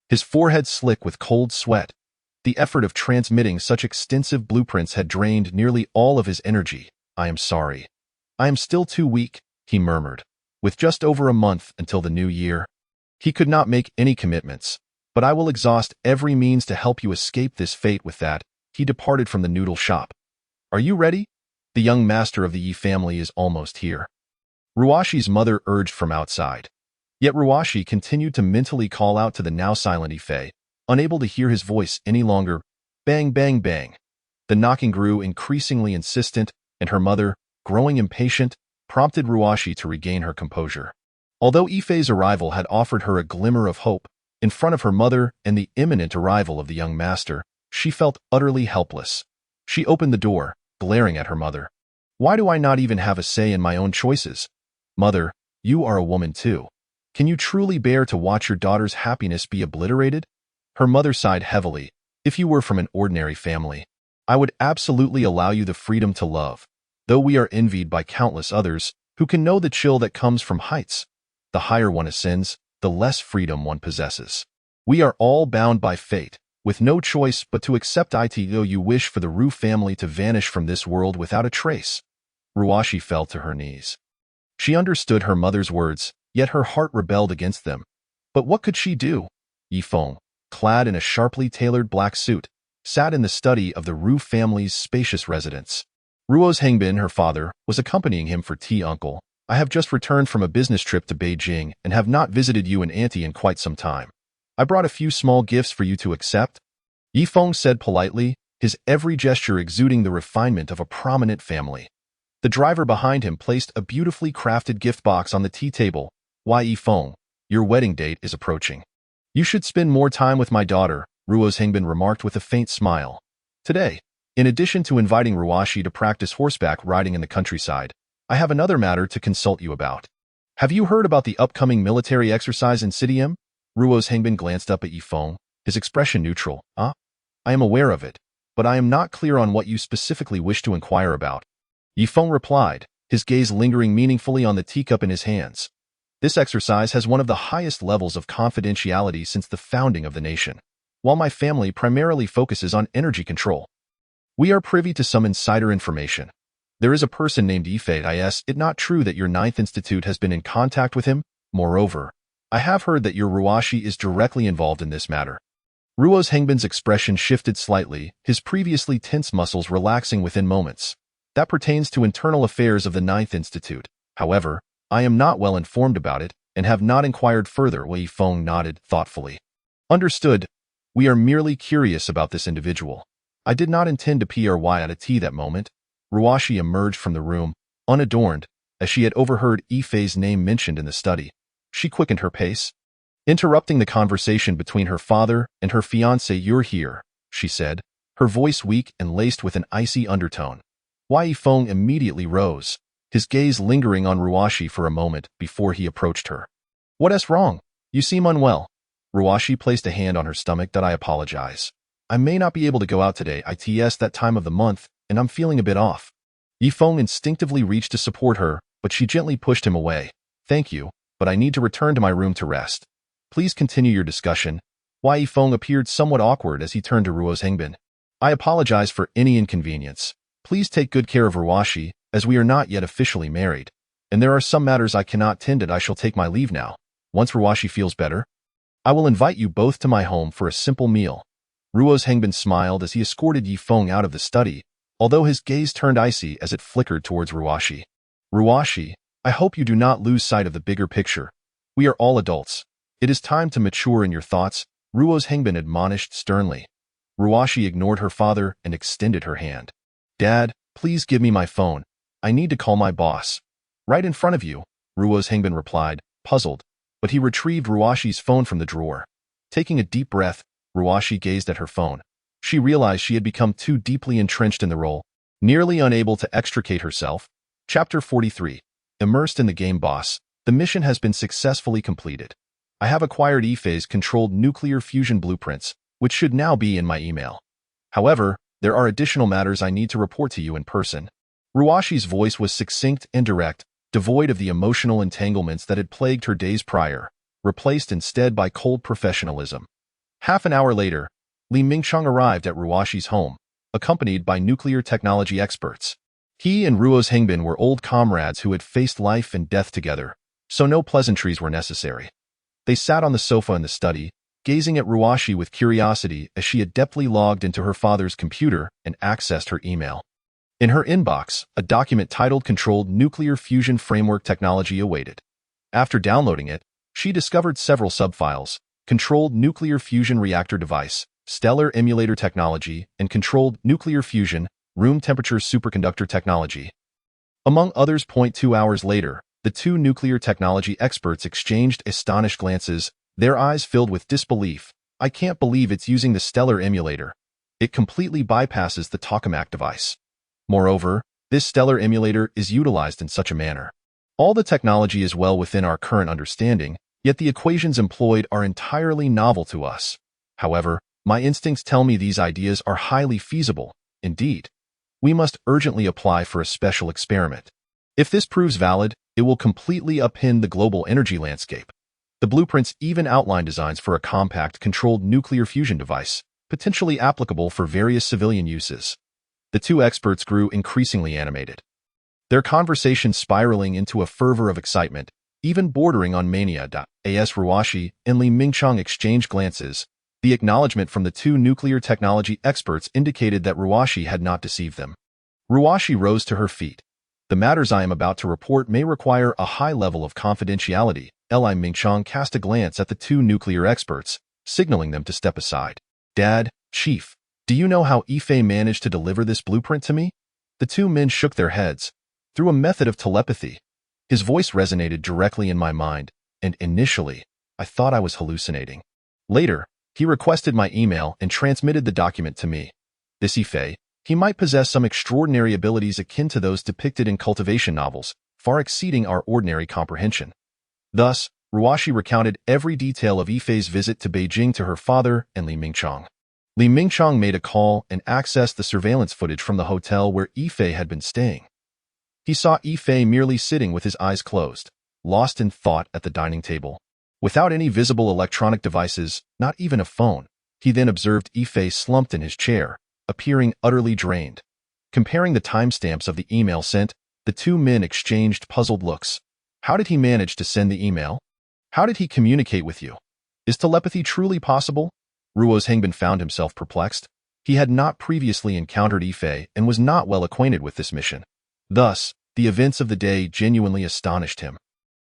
His forehead slick with cold sweat. The effort of transmitting such extensive blueprints had drained nearly all of his energy. I am sorry. I am still too weak, he murmured. With just over a month until the new year, he could not make any commitments, but I will exhaust every means to help you escape this fate. With that, he departed from the noodle shop. Are you ready? The young master of the Yi family is almost here. Ruashi's mother urged from outside. Yet Ruashi continued to mentally call out to the now silent Ifei, unable to hear his voice any longer. Bang, bang, bang. The knocking grew increasingly insistent, and her mother, growing impatient, prompted Ruashi to regain her composure. Although Ifei's arrival had offered her a glimmer of hope, in front of her mother and the imminent arrival of the young master, she felt utterly helpless. She opened the door, glaring at her mother. Why do I not even have a say in my own choices? Mother, you are a woman too. Can you truly bear to watch your daughter's happiness be obliterated? Her mother sighed heavily. If you were from an ordinary family, I would absolutely allow you the freedom to love, though we are envied by countless others who can know the chill that comes from heights. The higher one ascends, the less freedom one possesses. We are all bound by fate, with no choice but to accept it. Though you wish for the Ru family to vanish from this world without a trace. Ruashi fell to her knees. She understood her mother's words, yet her heart rebelled against them. But what could she do? Yifeng, clad in a sharply tailored black suit, sat in the study of the Ru family's spacious residence. Ruo's Hengbin, her father, was accompanying him for tea. Uncle, I have just returned from a business trip to Beijing and have not visited you and Auntie in quite some time. I brought a few small gifts for you to accept. Yifeng said politely, his every gesture exuding the refinement of a prominent family. The driver behind him placed a beautifully crafted gift box on the tea table. Why, Yifeng, your wedding date is approaching. You should spend more time with my daughter, Ruo's Hengbin remarked with a faint smile. Today, in addition to inviting Ruashi to practice horseback riding in the countryside, I have another matter to consult you about. Have you heard about the upcoming military exercise in Sidium? Ruo's Hengbin glanced up at Yifeng, his expression neutral. I am aware of it, but I am not clear on what you specifically wish to inquire about. Yifeng replied, his gaze lingering meaningfully on the teacup in his hands. This exercise has one of the highest levels of confidentiality since the founding of the nation. While my family primarily focuses on energy control, we are privy to some insider information. There is a person named Ifei. Is it not true that your Ninth Institute has been in contact with him? Moreover, I have heard that your Ruashi is directly involved in this matter. Ruo's Hengbin's expression shifted slightly, his previously tense muscles relaxing within moments. That pertains to internal affairs of the Ninth Institute. However, I am not well informed about it and have not inquired further. Wei Feng nodded thoughtfully. Understood. We are merely curious about this individual. I did not intend to pry at a tea that moment. Ruashi emerged from the room, unadorned, as she had overheard Ifei's name mentioned in the study. She quickened her pace, interrupting the conversation between her father and her fiancé. You're here, she said, her voice weak and laced with an icy undertone. Wei Feng immediately rose, his gaze lingering on Ruashi for a moment before he approached her. What's wrong? You seem unwell. Ruashi placed a hand on her stomach. I apologize. I may not be able to go out today. It's that time of the month, and I'm feeling a bit off. Yifeng instinctively reached to support her, but she gently pushed him away. Thank you, but I need to return to my room to rest. Please continue your discussion. Wei Feng appeared somewhat awkward as he turned to Ruo's Hengbin. I apologize for any inconvenience. Please take good care of Ruashi. as we are not yet officially married, and there are some matters I cannot tend to. I shall take my leave now. Once Ruwashi feels better, I will invite you both to my home for a simple meal." Ruo's Hengbin smiled as he escorted Yifeng out of the study, although his gaze turned icy as it flickered towards Ruwashi. "Ruwashi, I hope you do not lose sight of the bigger picture. We are all adults. It is time to mature in your thoughts," Ruo's Hengbin admonished sternly. Ruwashi ignored her father and extended her hand. "Dad, please give me my phone. I need to call my boss." "Right in front of you," Ruo's Hengbin replied, puzzled, but he retrieved Ruwashi's phone from the drawer. Taking a deep breath, Ruwashi gazed at her phone. She realized she had become too deeply entrenched in the role, nearly unable to extricate herself. Chapter 43. Immersed in the game. Boss, the mission has been successfully completed. I have acquired Yifei's controlled nuclear fusion blueprints, which should now be in my email. However, there are additional matters I need to report to you in person. Ruwashi's voice was succinct and direct, devoid of the emotional entanglements that had plagued her days prior, replaced instead by cold professionalism. Half an hour later, Li Mingchang arrived at Ruwashi's home, accompanied by nuclear technology experts. He and Ruo's Hengbin were old comrades who had faced life and death together, so no pleasantries were necessary. They sat on the sofa in the study, gazing at Ruwashi with curiosity as she adeptly logged into her father's computer and accessed her email. In her inbox, a document titled Controlled Nuclear Fusion Framework Technology awaited. After downloading it, she discovered several subfiles: Controlled Nuclear Fusion Reactor Device, Stellar Emulator Technology, and Controlled Nuclear Fusion, Room Temperature Superconductor Technology. Among others. 2 hours later, the two nuclear technology experts exchanged astonished glances, their eyes filled with disbelief. "I can't believe it's using the Stellar Emulator. It completely bypasses the tokamak device. Moreover, this Stellar Emulator is utilized in such a manner. All the technology is well within our current understanding, yet the equations employed are entirely novel to us. However, my instincts tell me these ideas are highly feasible. Indeed, we must urgently apply for a special experiment. If this proves valid, it will completely upend the global energy landscape." The blueprints even outline designs for a compact, controlled nuclear fusion device, potentially applicable for various civilian uses. The two experts grew increasingly animated, their conversation spiraling into a fervor of excitement, even bordering on mania. As Ruwashi and Li Mingchang exchanged glances, the acknowledgement from the two nuclear technology experts indicated that Ruwashi had not deceived them. Ruwashi rose to her feet. "The matters I am about to report may require a high level of confidentiality." Li Mingchang cast a glance at the two nuclear experts, signaling them to step aside. "Dad, Chief, do you know how Yifei managed to deliver this blueprint to me?" The two men shook their heads. "Through a method of telepathy." His voice resonated directly in my mind, and initially, I thought I was hallucinating. Later, he requested my email and transmitted the document to me. This Yifei, he might possess some extraordinary abilities akin to those depicted in cultivation novels, far exceeding our ordinary comprehension. Thus, Ruwashi recounted every detail of Yifei's visit to Beijing to her father and Li Mingchang. Li Mingchang made a call and accessed the surveillance footage from the hotel where Yifei had been staying. He saw Yifei merely sitting with his eyes closed, lost in thought at the dining table, without any visible electronic devices, not even a phone. He then observed Yifei slumped in his chair, appearing utterly drained. Comparing the timestamps of the email sent, the two men exchanged puzzled looks. How did he manage to send the email? How did he communicate with you? Is telepathy truly possible? Ruo's Hengbin found himself perplexed. He had not previously encountered Yifei and was not well acquainted with this mission. Thus, the events of the day genuinely astonished him.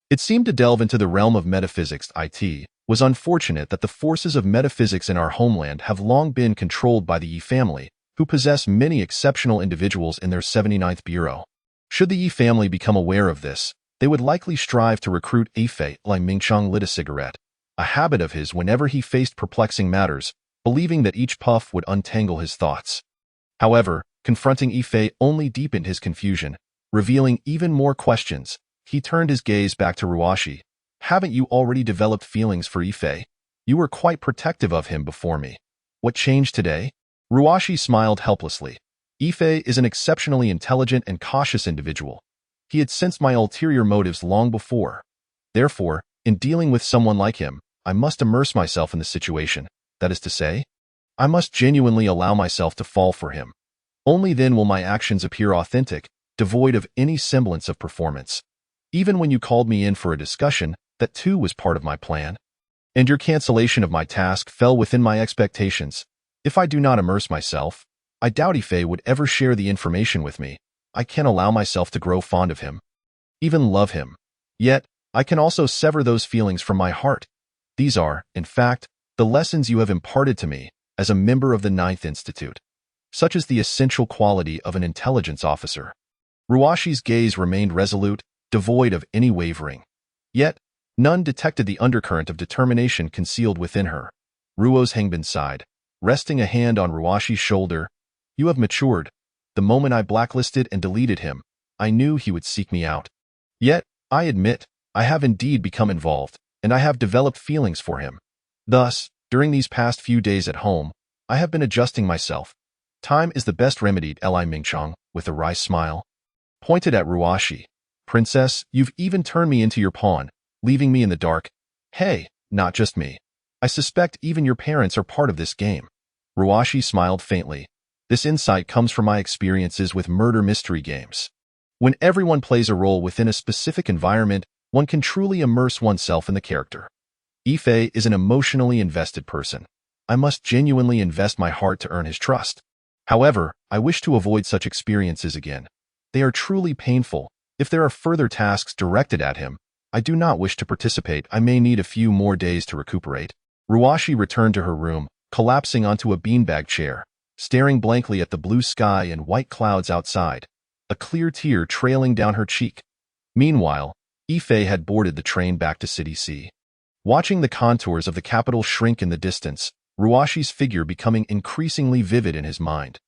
It seemed to delve into the realm of metaphysics. It was unfortunate that the forces of metaphysics in our homeland have long been controlled by the Yi family, who possess many exceptional individuals in their 79th Bureau. Should the Yi family become aware of this, they would likely strive to recruit Yifei. Li Mingchang lit a cigarette, a habit of his whenever he faced perplexing matters, believing that each puff would untangle his thoughts. However, confronting Yifei only deepened his confusion, revealing even more questions. He turned his gaze back to Ruwashi. Haven't you already developed feelings for Yifei? You were quite protective of him before me. What changed today? Ruwashi smiled helplessly. Yifei is an exceptionally intelligent and cautious individual. He had sensed my ulterior motives long before. Therefore, in dealing with someone like him, I must immerse myself in the situation. That is to say, I must genuinely allow myself to fall for him. Only then will my actions appear authentic, devoid of any semblance of performance. Even when you called me in for a discussion, that too was part of my plan. And your cancellation of my task fell within my expectations. If I do not immerse myself, I doubt Ife would ever share the information with me. I can allow myself to grow fond of him, even love him. Yet, I can also sever those feelings from my heart. These are, in fact, the lessons you have imparted to me as a member of the Ninth Institute. Such is the essential quality of an intelligence officer. Ruashi's gaze remained resolute, devoid of any wavering. Yet, none detected the undercurrent of determination concealed within her. Ruo's Hengbin sighed, resting a hand on Ruashi's shoulder. You have matured. The moment I blacklisted and deleted him, I knew he would seek me out. Yet, I admit, I have indeed become involved, and I have developed feelings for him. Thus, during these past few days at home, I have been adjusting myself. Time is the best remedy, Li Mingchong, with a wry smile. Pointed at Ruashi. Princess, you've even turned me into your pawn, leaving me in the dark. Hey, not just me. I suspect even your parents are part of this game. Ruashi smiled faintly. This insight comes from my experiences with murder mystery games. When everyone plays a role within a specific environment, one can truly immerse oneself in the character. Ife is an emotionally invested person. I must genuinely invest my heart to earn his trust. However, I wish to avoid such experiences again. They are truly painful. If there are further tasks directed at him, I do not wish to participate. I may need a few more days to recuperate. Ruashi returned to her room, collapsing onto a beanbag chair, staring blankly at the blue sky and white clouds outside, a clear tear trailing down her cheek. Meanwhile, Ife had boarded the train back to City C. Watching the contours of the capital shrink in the distance, Ruashi's figure becoming increasingly vivid in his mind.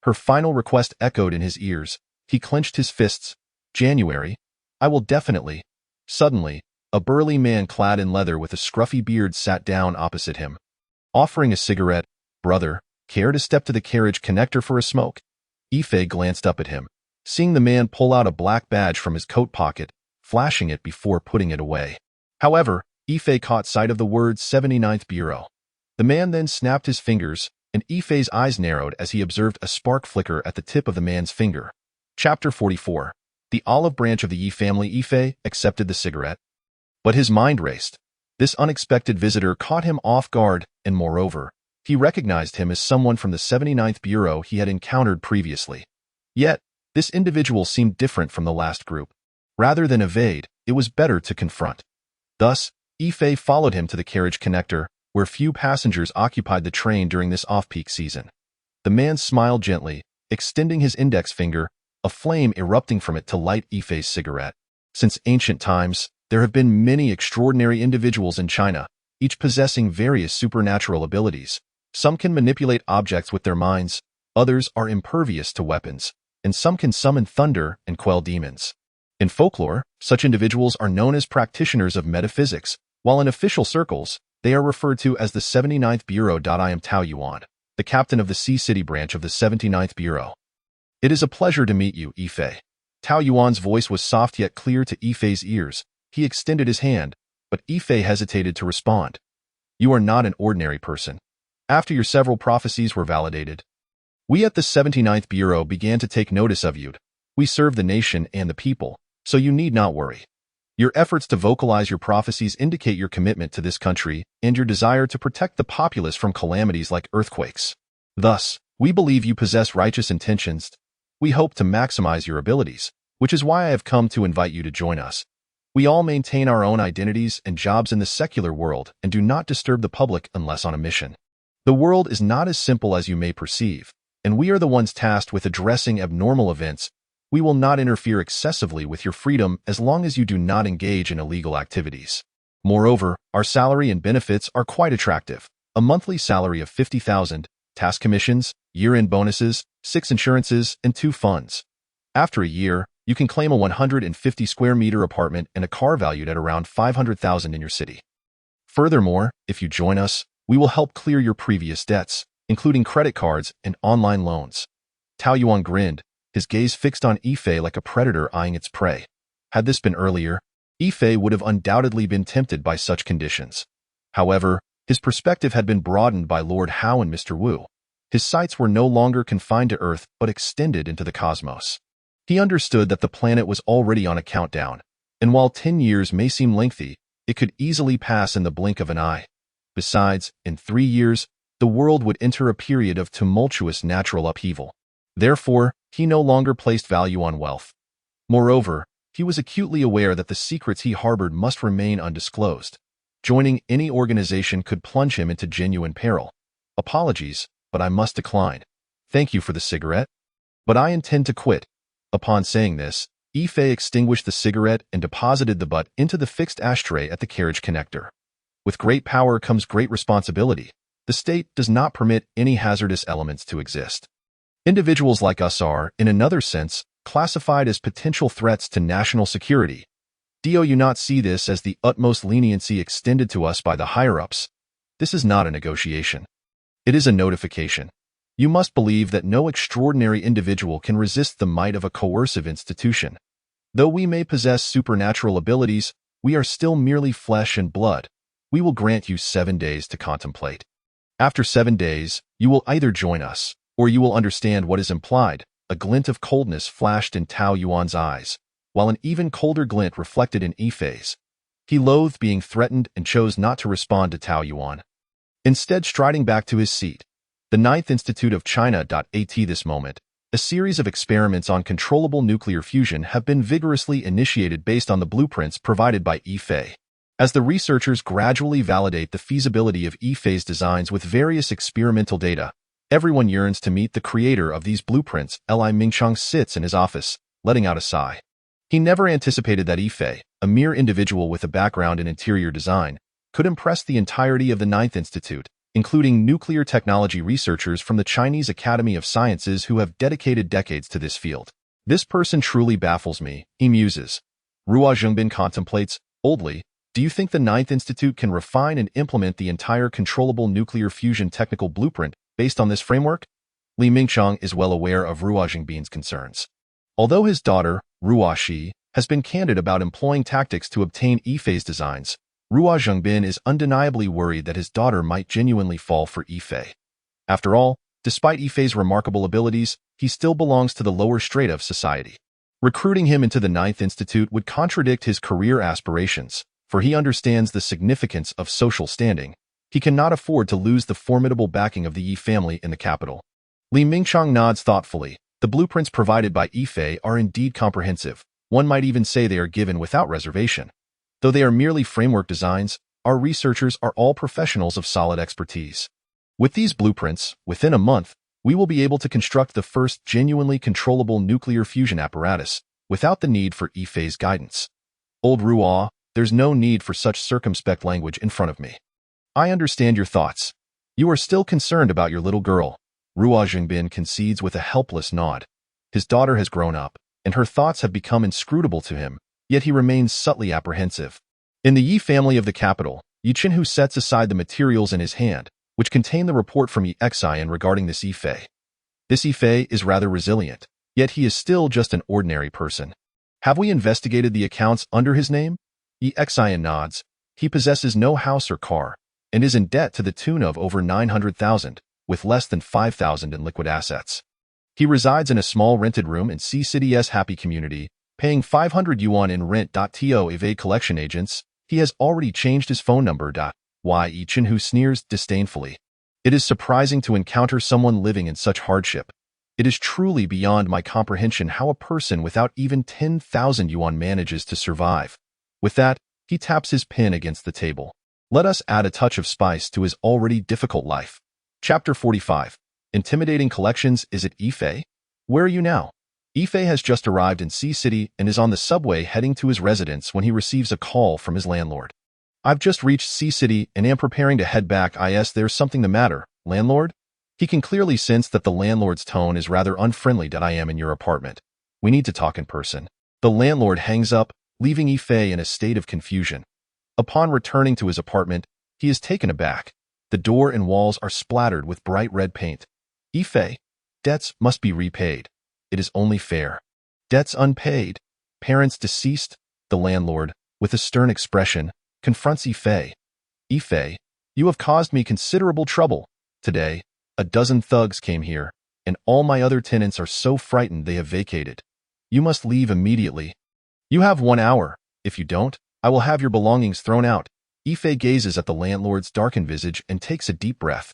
Her final request echoed in his ears. He clenched his fists. January. I will definitely. Suddenly, a burly man clad in leather with a scruffy beard sat down opposite him. Offering a cigarette, brother, care to step to the carriage connector for a smoke? Ife glanced up at him, seeing the man pull out a black badge from his coat pocket, flashing it before putting it away. However, Ife caught sight of the words 79th Bureau. The man then snapped his fingers, and Ife's eyes narrowed as he observed a spark flicker at the tip of the man's finger. Chapter 44. The olive branch of the Yi family. Ife accepted the cigarette. But his mind raced. This unexpected visitor caught him off guard, and moreover, he recognized him as someone from the 79th Bureau he had encountered previously. Yet, this individual seemed different from the last group. Rather than evade, it was better to confront. Thus, Ife followed him to the carriage connector, where few passengers occupied the train during this off-peak season. The man smiled gently, extending his index finger, a flame erupting from it to light Ife's cigarette. Since ancient times, there have been many extraordinary individuals in China, each possessing various supernatural abilities. Some can manipulate objects with their minds, others are impervious to weapons, and some can summon thunder and quell demons. In folklore, such individuals are known as practitioners of metaphysics, while in official circles, they are referred to as the 79th Bureau. I am Tao Yuan, the captain of the Sea City branch of the 79th Bureau. It is a pleasure to meet you, Ife. Tao Yuan's voice was soft yet clear to Ife's ears. He extended his hand, but Ife hesitated to respond. You are not an ordinary person. After your several prophecies were validated, we at the 79th Bureau began to take notice of you. We serve the nation and the people, so you need not worry. Your efforts to vocalize your prophecies indicate your commitment to this country and your desire to protect the populace from calamities like earthquakes. Thus, we believe you possess righteous intentions. We hope to maximize your abilities, which is why I have come to invite you to join us. We all maintain our own identities and jobs in the secular world and do not disturb the public unless on a mission. The world is not as simple as you may perceive, and we are the ones tasked with addressing abnormal events. We will not interfere excessively with your freedom as long as you do not engage in illegal activities. Moreover, our salary and benefits are quite attractive. A monthly salary of 50,000, task commissions, year-end bonuses, 6 insurances, and 2 funds. After a year, you can claim a 150 square meter apartment and a car valued at around 500,000 in your city. Furthermore, if you join us, we will help clear your previous debts, including credit cards and online loans. Tao Yuan grinned, his gaze fixed on Ife like a predator eyeing its prey. Had this been earlier, Ife would have undoubtedly been tempted by such conditions. However, his perspective had been broadened by Lord Hao and Mr. Wu. His sights were no longer confined to Earth but extended into the cosmos. He understood that the planet was already on a countdown, and while 10 years may seem lengthy, it could easily pass in the blink of an eye. Besides, in 3 years, the world would enter a period of tumultuous natural upheaval. Therefore, he no longer placed value on wealth. Moreover, he was acutely aware that the secrets he harbored must remain undisclosed. Joining any organization could plunge him into genuine peril. Apologies, but I must decline. Thank you for the cigarette, but I intend to quit. Upon saying this, Ife extinguished the cigarette and deposited the butt into the fixed ashtray at the carriage connector. With great power comes great responsibility. The state does not permit any hazardous elements to exist. Individuals like us are, in another sense, classified as potential threats to national security. Do you not see this as the utmost leniency extended to us by the higher-ups? This is not a negotiation. It is a notification. You must believe that no extraordinary individual can resist the might of a coercive institution. Though we may possess supernatural abilities, we are still merely flesh and blood. We will grant you 7 days to contemplate. After 7 days, you will either join us, or you will understand what is implied. A glint of coldness flashed in Tao Yuan's eyes, while an even colder glint reflected in Ifei's. He loathed being threatened and chose not to respond to Tao Yuan. Instead, striding back to his seat, the Ninth Institute of China.at this moment, a series of experiments on controllable nuclear fusion have been vigorously initiated based on the blueprints provided by Ifei. As the researchers gradually validate the feasibility of Ifei's designs with various experimental data, everyone yearns to meet the creator of these blueprints. Li Mingchang sits in his office, letting out a sigh. He never anticipated that Ifei, a mere individual with a background in interior design, could impress the entirety of the Ninth Institute, including nuclear technology researchers from the Chinese Academy of Sciences who have dedicated decades to this field. This person truly baffles me, he muses. Ruo Zhengbin contemplates, boldly, do you think the Ninth Institute can refine and implement the entire controllable nuclear fusion technical blueprint based on this framework? Li Mingchang is well aware of Ruo Zhengbin's concerns. Although his daughter, Ruo Shi, has been candid about employing tactics to obtain Ifei's designs, Ruo Zhengbin is undeniably worried that his daughter might genuinely fall for Ifei. After all, despite Ifei's remarkable abilities, he still belongs to the lower strata of society. Recruiting him into the Ninth Institute would contradict his career aspirations, for he understands the significance of social standing. He cannot afford to lose the formidable backing of the Yi family in the capital. Li Mingchang nods thoughtfully. The blueprints provided by Ifei are indeed comprehensive. One might even say they are given without reservation. Though they are merely framework designs, our researchers are all professionals of solid expertise. With these blueprints, within a month, we will be able to construct the first genuinely controllable nuclear fusion apparatus, without the need for Ifei's guidance. Old Ruo, there's no need for such circumspect language in front of me. I understand your thoughts. You are still concerned about your little girl. Ruo Zhengbin concedes with a helpless nod. His daughter has grown up, and her thoughts have become inscrutable to him, yet he remains subtly apprehensive. In the Yi family of the capital, Yi Chenhu sets aside the materials in his hand, which contain the report from Yi Xian regarding this Ifei. This Ifei is rather resilient, yet he is still just an ordinary person. Have we investigated the accounts under his name? Yi Xian nods. He possesses no house or car, and is in debt to the tune of over 900,000, with less than 5,000 in liquid assets. He resides in a small rented room in Sea City's happy community, paying 500 yuan in rent. To evade collection agents, he has already changed his phone number. Yi Chenhu sneers disdainfully. It is surprising to encounter someone living in such hardship. It is truly beyond my comprehension how a person without even 10,000 yuan manages to survive. With that, he taps his pen against the table. Let us add a touch of spice to his already difficult life. Chapter 45. Intimidating collections. Is it Ifei? Where are you now? Ifei has just arrived in Sea City and is on the subway heading to his residence when he receives a call from his landlord. I've just reached Sea City and am preparing to head back. There's something the matter, landlord? He can clearly sense that the landlord's tone is rather unfriendly. I am in your apartment. We need to talk in person. The landlord hangs up, leaving Ifei in a state of confusion. Upon returning to his apartment, he is taken aback. The door and walls are splattered with bright red paint. Ifei, debts must be repaid. It is only fair. Debts unpaid. Parents deceased. The landlord, with a stern expression, confronts Ifei. Ifei, you have caused me considerable trouble. Today, a dozen thugs came here, and all my other tenants are so frightened they have vacated. You must leave immediately. You have 1 hour. If you don't, I will have your belongings thrown out. Ife gazes at the landlord's darkened visage and takes a deep breath.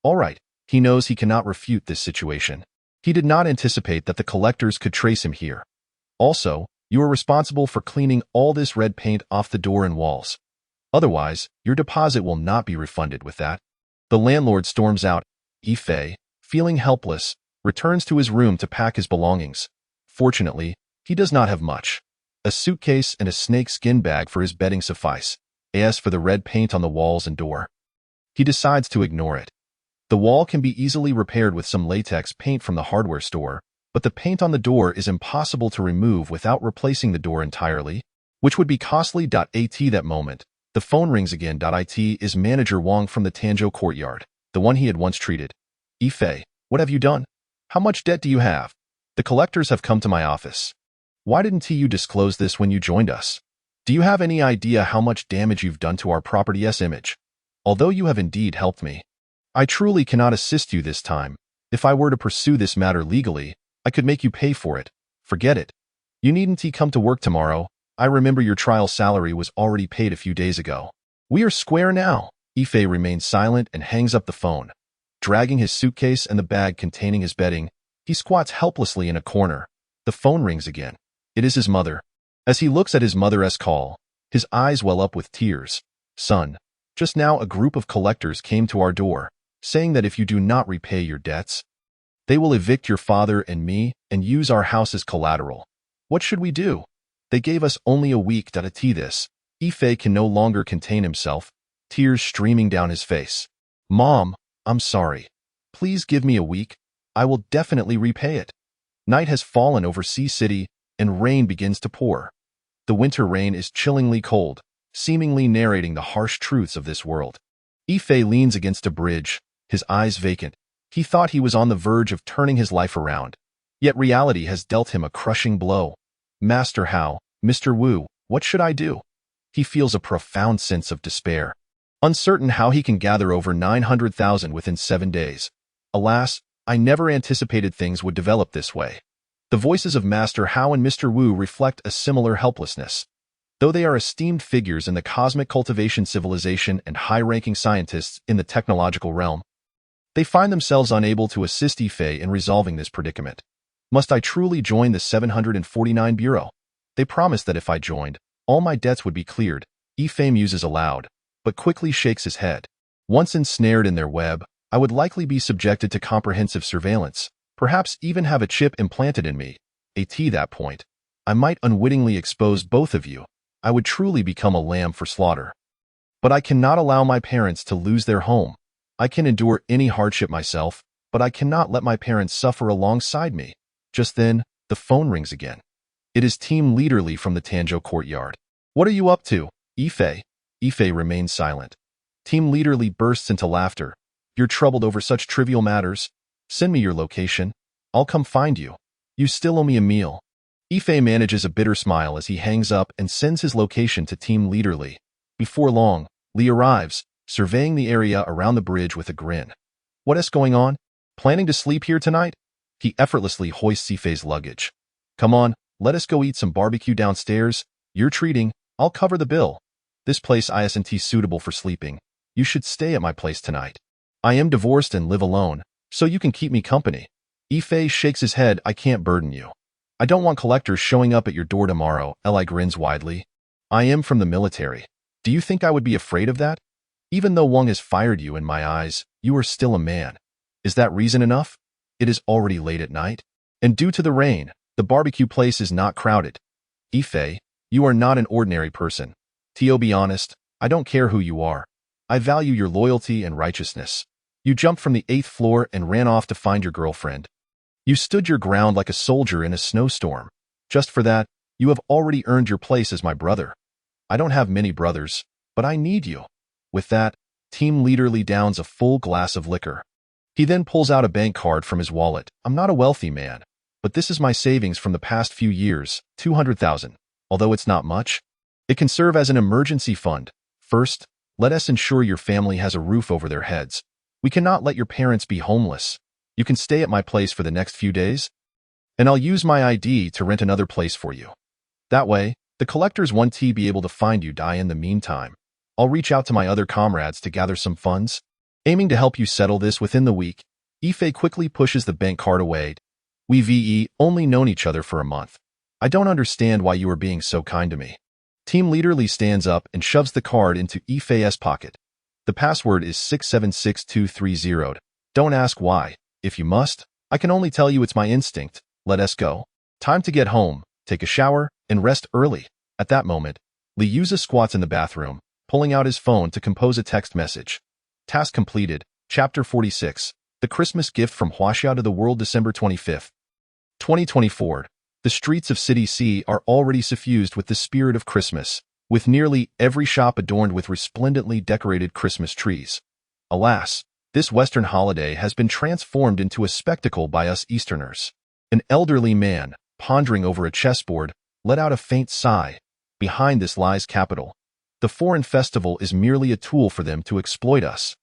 All right, he knows he cannot refute this situation. He did not anticipate that the collectors could trace him here. Also, you are responsible for cleaning all this red paint off the door and walls. Otherwise, your deposit will not be refunded with that. The landlord storms out. Ife, feeling helpless, returns to his room to pack his belongings. Fortunately, he does not have much. A suitcase and a snake skin bag for his bedding suffice. As for the red paint on the walls and door, he decides to ignore it. The wall can be easily repaired with some latex paint from the hardware store, but the paint on the door is impossible to remove without replacing the door entirely, which would be costly. At that moment, the phone rings again. It is Manager Wong from the Tanjo courtyard, the one he had once treated. Ife, what have you done? How much debt do you have? The collectors have come to my office. Why didn't you disclose this when you joined us? Do you have any idea how much damage you've done to our property's image? Although you have indeed helped me, I truly cannot assist you this time. If I were to pursue this matter legally, I could make you pay for it. Forget it. You needn't come to work tomorrow. I remember your trial salary was already paid a few days ago. We are square now. Ife remains silent and hangs up the phone. Dragging his suitcase and the bag containing his bedding, he squats helplessly in a corner. The phone rings again. It is his mother. As he looks at his mother's call, his eyes well up with tears. Son, just now a group of collectors came to our door, saying that if you do not repay your debts, they will evict your father and me and use our house as collateral. What should we do? They gave us only a week. This. Ife can no longer contain himself, tears streaming down his face. Mom, I'm sorry. Please give me a week. I will definitely repay it. Night has fallen over Sea City and rain begins to pour. The winter rain is chillingly cold, seemingly narrating the harsh truths of this world. Ife leans against a bridge, his eyes vacant. He thought he was on the verge of turning his life around. Yet reality has dealt him a crushing blow. Master Hao, Mr. Wu, what should I do? He feels a profound sense of despair, uncertain how he can gather over 900,000 within 7 days. Alas, I never anticipated things would develop this way. The voices of Master Hao and Mr. Wu reflect a similar helplessness. Though they are esteemed figures in the cosmic cultivation civilization and high-ranking scientists in the technological realm, they find themselves unable to assist Ife in resolving this predicament. Must I truly join the 749 Bureau? They promised that if I joined, all my debts would be cleared. Ife muses aloud, but quickly shakes his head. Once ensnared in their web, I would likely be subjected to comprehensive surveillance, perhaps even have a chip implanted in me. At that point, I might unwittingly expose both of you. I would truly become a lamb for slaughter. But I cannot allow my parents to lose their home. I can endure any hardship myself, but I cannot let my parents suffer alongside me. Just then, the phone rings again. It is Team Leader Lee from the Tanjo courtyard. What are you up to, Ife? Ife remains silent. Team Leader Lee bursts into laughter. You're troubled over such trivial matters? Send me your location. I'll come find you. You still owe me a meal. Ife manages a bitter smile as he hangs up and sends his location to Team Leader Lee. Before long, Lee arrives, surveying the area around the bridge with a grin. What is going on? Planning to sleep here tonight? He effortlessly hoists Ife's luggage. Come on, let us go eat some barbecue downstairs. You're treating, I'll cover the bill. This place isn't suitable for sleeping. You should stay at my place tonight. I am divorced and live alone, so you can keep me company. Ife shakes his head. I can't burden you. I don't want collectors showing up at your door tomorrow. Eli grins widely. I am from the military. Do you think I would be afraid of that? Even though Wong has fired you in my eyes, you are still a man. Is that reason enough? It is already late at night, and due to the rain, the barbecue place is not crowded. Ife, you are not an ordinary person. To be honest, I don't care who you are. I value your loyalty and righteousness. You jumped from the 8th floor and ran off to find your girlfriend. You stood your ground like a soldier in a snowstorm. Just for that, you have already earned your place as my brother. I don't have many brothers, but I need you. With that, Team Leader Lee downs a full glass of liquor. He then pulls out a bank card from his wallet. I'm not a wealthy man, but this is my savings from the past few years, 200,000. Although it's not much, it can serve as an emergency fund. First, let us ensure your family has a roof over their heads. We cannot let your parents be homeless. You can stay at my place for the next few days. and I'll use my ID to rent another place for you. That way, the collectors won't be able to find you. In the meantime, I'll reach out to my other comrades to gather some funds. Aiming to help you settle this within the week, Ife quickly pushes the bank card away. We've only known each other for a month. I don't understand why you are being so kind to me. Team leader Lee stands up and shoves the card into Ife's pocket. The password is 676230. Don't ask why. If you must, I can only tell you it's my instinct. Let us go. Time to get home, take a shower, and rest early. At that moment, Lee Yuza squats in the bathroom, pulling out his phone to compose a text message. Task completed. Chapter 46. The Christmas Gift from Huaxia to the World, December 25th, 2024. The streets of City C are already suffused with the spirit of Christmas, with nearly every shop adorned with resplendently decorated Christmas trees. Alas, this Western holiday has been transformed into a spectacle by us Easterners. An elderly man, pondering over a chessboard, let out a faint sigh. Behind this lies capital. The foreign festival is merely a tool for them to exploit us.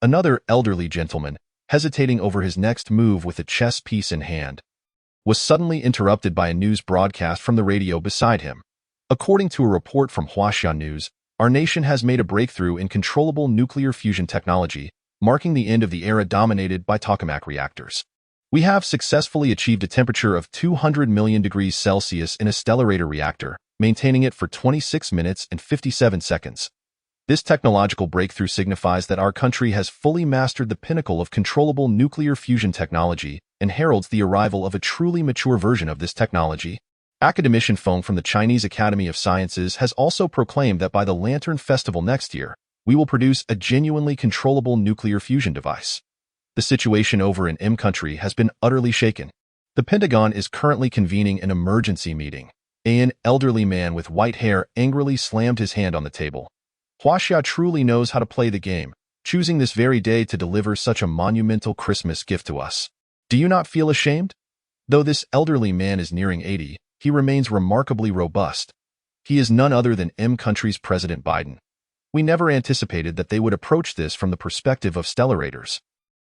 Another elderly gentleman, hesitating over his next move with a chess piece in hand, was suddenly interrupted by a news broadcast from the radio beside him. According to a report from Huaxia News, our nation has made a breakthrough in controllable nuclear fusion technology, marking the end of the era dominated by tokamak reactors. We have successfully achieved a temperature of 200 million degrees Celsius in a stellarator reactor, maintaining it for 26 minutes and 57 seconds. This technological breakthrough signifies that our country has fully mastered the pinnacle of controllable nuclear fusion technology and heralds the arrival of a truly mature version of this technology. Academician Feng from the Chinese Academy of Sciences has also proclaimed that by the Lantern Festival next year, we will produce a genuinely controllable nuclear fusion device. The situation over in M country has been utterly shaken. The Pentagon is currently convening an emergency meeting. An elderly man with white hair angrily slammed his hand on the table. Huaxia truly knows how to play the game, choosing this very day to deliver such a monumental Christmas gift to us. Do you not feel ashamed? Though this elderly man is nearing 80, he remains remarkably robust. He is none other than M country's President Biden. We never anticipated that they would approach this from the perspective of stellarators.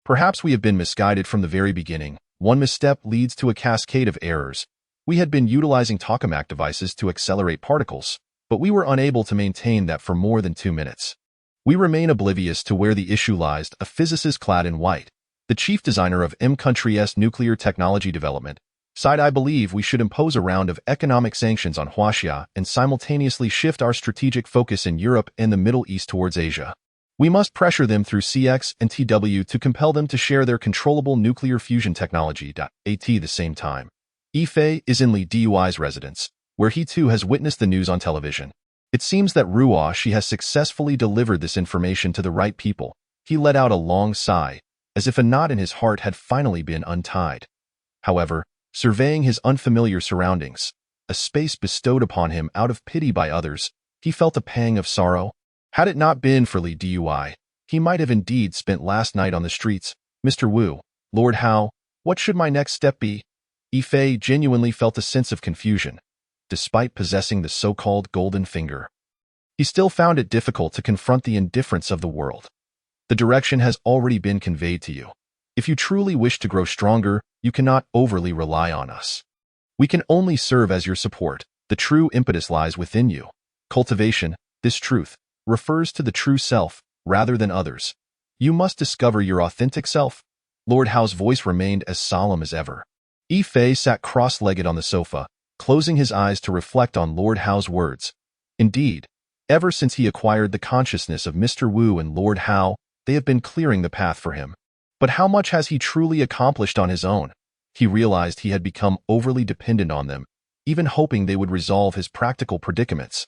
Perhaps we have been misguided from the very beginning. One misstep leads to a cascade of errors. We had been utilizing tokamak devices to accelerate particles, but we were unable to maintain that for more than 2 minutes. We remain oblivious to where the issue lies. A physicist clad in white, the chief designer of M country's nuclear technology development, said, I believe we should impose a round of economic sanctions on Huaxia and simultaneously shift our strategic focus in Europe and the Middle East towards Asia. We must pressure them through CX and TW to compel them to share their controllable nuclear fusion technology. At the same time, Ife is in Li Dui's residence, where he too has witnessed the news on television. It seems that Ruoxi has successfully delivered this information to the right people. He let out a long sigh, as if a knot in his heart had finally been untied. However, surveying his unfamiliar surroundings, a space bestowed upon him out of pity by others, he felt a pang of sorrow. Had it not been for Li Dui, he might have indeed spent last night on the streets. Mr. Wu, Lord Hao, what should my next step be? Ife genuinely felt a sense of confusion. Despite possessing the so-called golden finger, he still found it difficult to confront the indifference of the world. The direction has already been conveyed to you. If you truly wish to grow stronger, you cannot overly rely on us. We can only serve as your support. The true impetus lies within you. Cultivation, this truth, refers to the true self, rather than others. You must discover your authentic self. Lord Hao's voice remained as solemn as ever. Ife sat cross-legged on the sofa, closing his eyes to reflect on Lord Hao's words. Indeed, ever since he acquired the consciousness of Mr. Wu and Lord Hao, they have been clearing the path for him. But how much has he truly accomplished on his own? He realized he had become overly dependent on them, even hoping they would resolve his practical predicaments.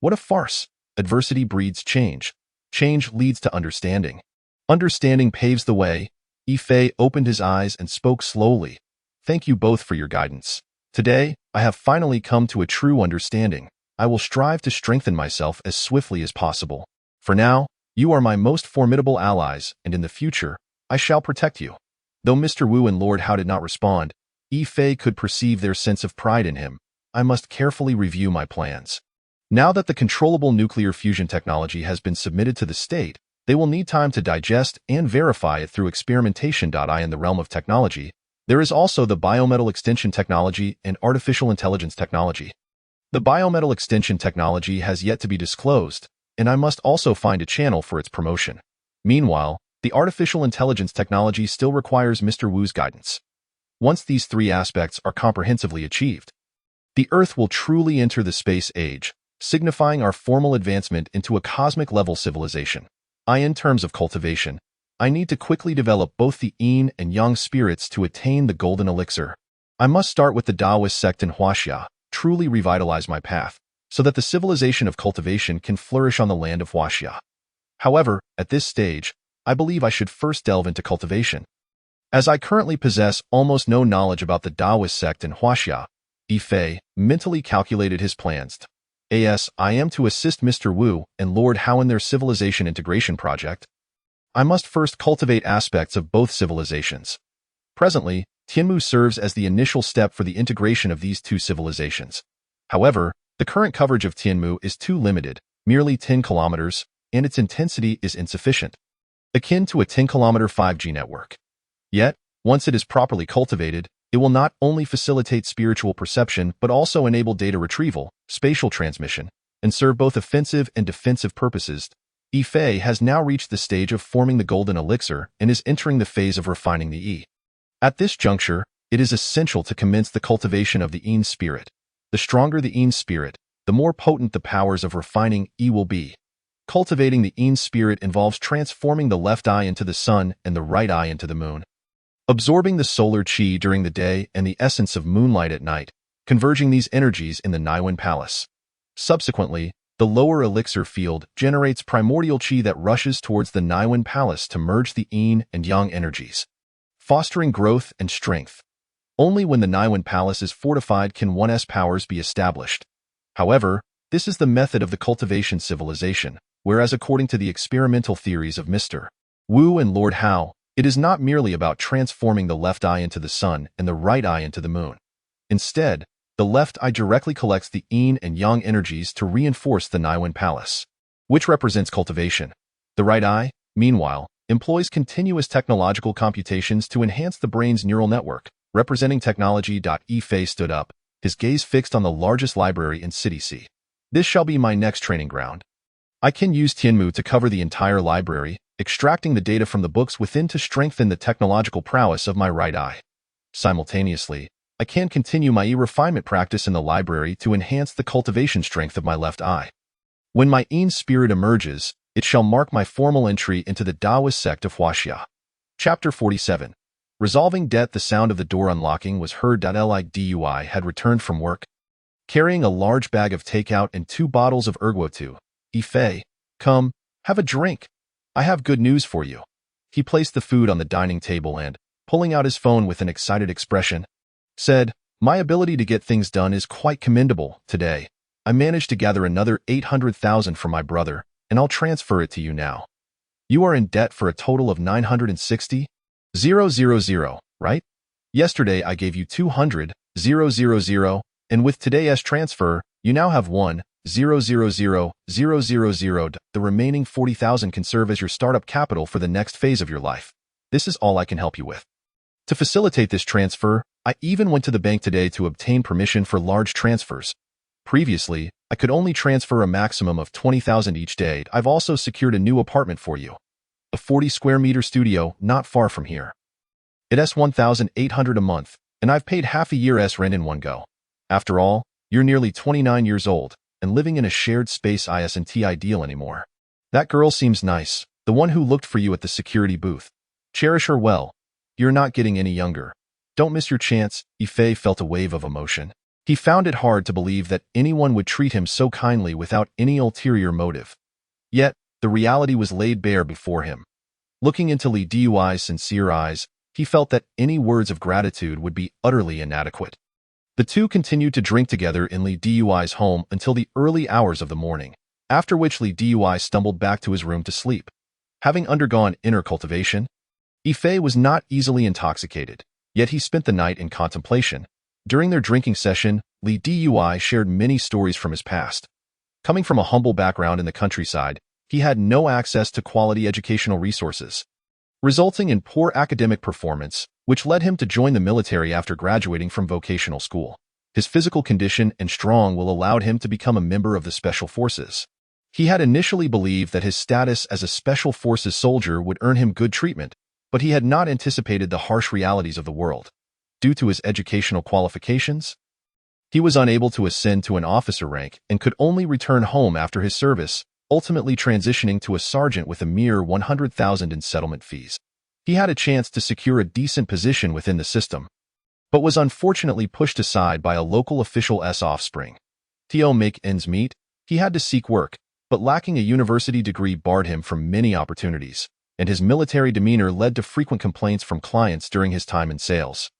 What a farce! Adversity breeds change. Change leads to understanding. Understanding paves the way. Ife opened his eyes and spoke slowly. Thank you both for your guidance. Today, I have finally come to a true understanding. I will strive to strengthen myself as swiftly as possible. For now, you are my most formidable allies, and in the future, I shall protect you. Though Mr. Wu and Lord Hao did not respond, Ife could perceive their sense of pride in him. I must carefully review my plans. Now that the controllable nuclear fusion technology has been submitted to the state, they will need time to digest and verify it through experimentation. In the realm of technology, There is also the biometal extension technology and artificial intelligence technology. The biometal extension technology has yet to be disclosed, and I must also find a channel for its promotion. Meanwhile, the artificial intelligence technology still requires Mr. Wu's guidance. Once these three aspects are comprehensively achieved, the Earth will truly enter the space age, signifying our formal advancement into a cosmic-level civilization. In terms of cultivation, I need to quickly develop both the yin and yang spirits to attain the golden elixir. I must start with the Taoist sect in Huaxia, truly revitalize my path, so that the civilization of cultivation can flourish on the land of Huaxia. However, at this stage, I believe I should first delve into cultivation. As I currently possess almost no knowledge about the Taoist sect in Huaxia, Yi Fei mentally calculated his plans. I am to assist Mr. Wu and Lord Hao in their civilization integration project. I must first cultivate aspects of both civilizations. Presently, Tianmu serves as the initial step for the integration of these two civilizations. However, the current coverage of Tianmu is too limited, merely 10 kilometers, and its intensity is insufficient, akin to a 10-kilometer 5G network. Yet, once it is properly cultivated, it will not only facilitate spiritual perception but also enable data retrieval, spatial transmission, and serve both offensive and defensive purposes. Yi Fei has now reached the stage of forming the golden elixir and is entering the phase of refining the Yi. At this juncture, it is essential to commence the cultivation of the Yin spirit. The stronger the Yin spirit, the more potent the powers of refining Yi will be. Cultivating the Yin spirit involves transforming the left eye into the sun and the right eye into the moon, absorbing the solar qi during the day and the essence of moonlight at night, converging these energies in the Naiwen Palace. Subsequently, the lower elixir field generates primordial qi that rushes towards the Naiwen Palace to merge the yin and yang energies, fostering growth and strength. Only when the Naiwen Palace is fortified can one's powers be established. However, this is the method of the cultivation civilization, whereas according to the experimental theories of Mr. Wu and Lord Hao, it is not merely about transforming the left eye into the sun and the right eye into the moon. Instead, the left eye directly collects the yin and yang energies to reinforce the Naiwen Palace, which represents cultivation. The right eye, meanwhile, employs continuous technological computations to enhance the brain's neural network, representing technology. Yi Fei stood up, his gaze fixed on the largest library in City C. This shall be my next training ground. I can use Tianmu to cover the entire library, extracting the data from the books within to strengthen the technological prowess of my right eye. Simultaneously, I can continue my e-refinement practice in the library to enhance the cultivation strength of my left eye. When my Yin spirit emerges, it shall mark my formal entry into the Taoist sect of Huaxia. Chapter 47. Resolving debt. The sound of the door unlocking was heard. Li Dui had returned from work, carrying a large bag of takeout and 2 bottles of Erguo. Yi Fei, come, have a drink. I have good news for you. He placed the food on the dining table and, pulling out his phone with an excited expression, said, my ability to get things done is quite commendable. Today, I managed to gather another 800,000 from my brother, and I'll transfer it to you now. You are in debt for a total of 960,000, right? Yesterday I gave you 200,000, and with today's transfer, you now have 1,000,000. The remaining 40,000 can serve as your startup capital for the next phase of your life. This is all I can help you with. To facilitate this transfer, I even went to the bank today to obtain permission for large transfers. Previously, I could only transfer a maximum of 20,000 each day. I've also secured a new apartment for you, a 40-square-meter studio not far from here. It's 1,800 a month, and I've paid half a year's rent in one go. After all, you're nearly 29 years old, and living in a shared space isn't ideal anymore. That girl seems nice, the one who looked for you at the security booth. Cherish her well. You're not getting any younger. Don't miss your chance. Yi Fei felt a wave of emotion. He found it hard to believe that anyone would treat him so kindly without any ulterior motive. Yet, the reality was laid bare before him. Looking into Li Dui's sincere eyes, he felt that any words of gratitude would be utterly inadequate. The two continued to drink together in Li Dui's home until the early hours of the morning, after which Li Dui stumbled back to his room to sleep. Having undergone inner cultivation, Yi Fei was not easily intoxicated, yet he spent the night in contemplation. During their drinking session, Li Dui shared many stories from his past. Coming from a humble background in the countryside, he had no access to quality educational resources. resulting in poor academic performance, which led him to join the military after graduating from vocational school. His physical condition and strong will allowed him to become a member of the Special Forces. He had initially believed that his status as a Special Forces soldier would earn him good treatment, but he had not anticipated the harsh realities of the world. Due to his educational qualifications, he was unable to ascend to an officer rank and could only return home after his service, ultimately transitioning to a sergeant with a mere 100,000 in settlement fees. He had a chance to secure a decent position within the system, but was unfortunately pushed aside by a local official's offspring. To make ends meet, he had to seek work, but lacking a university degree barred him from many opportunities, and his military demeanor led to frequent complaints from clients during his time in sales.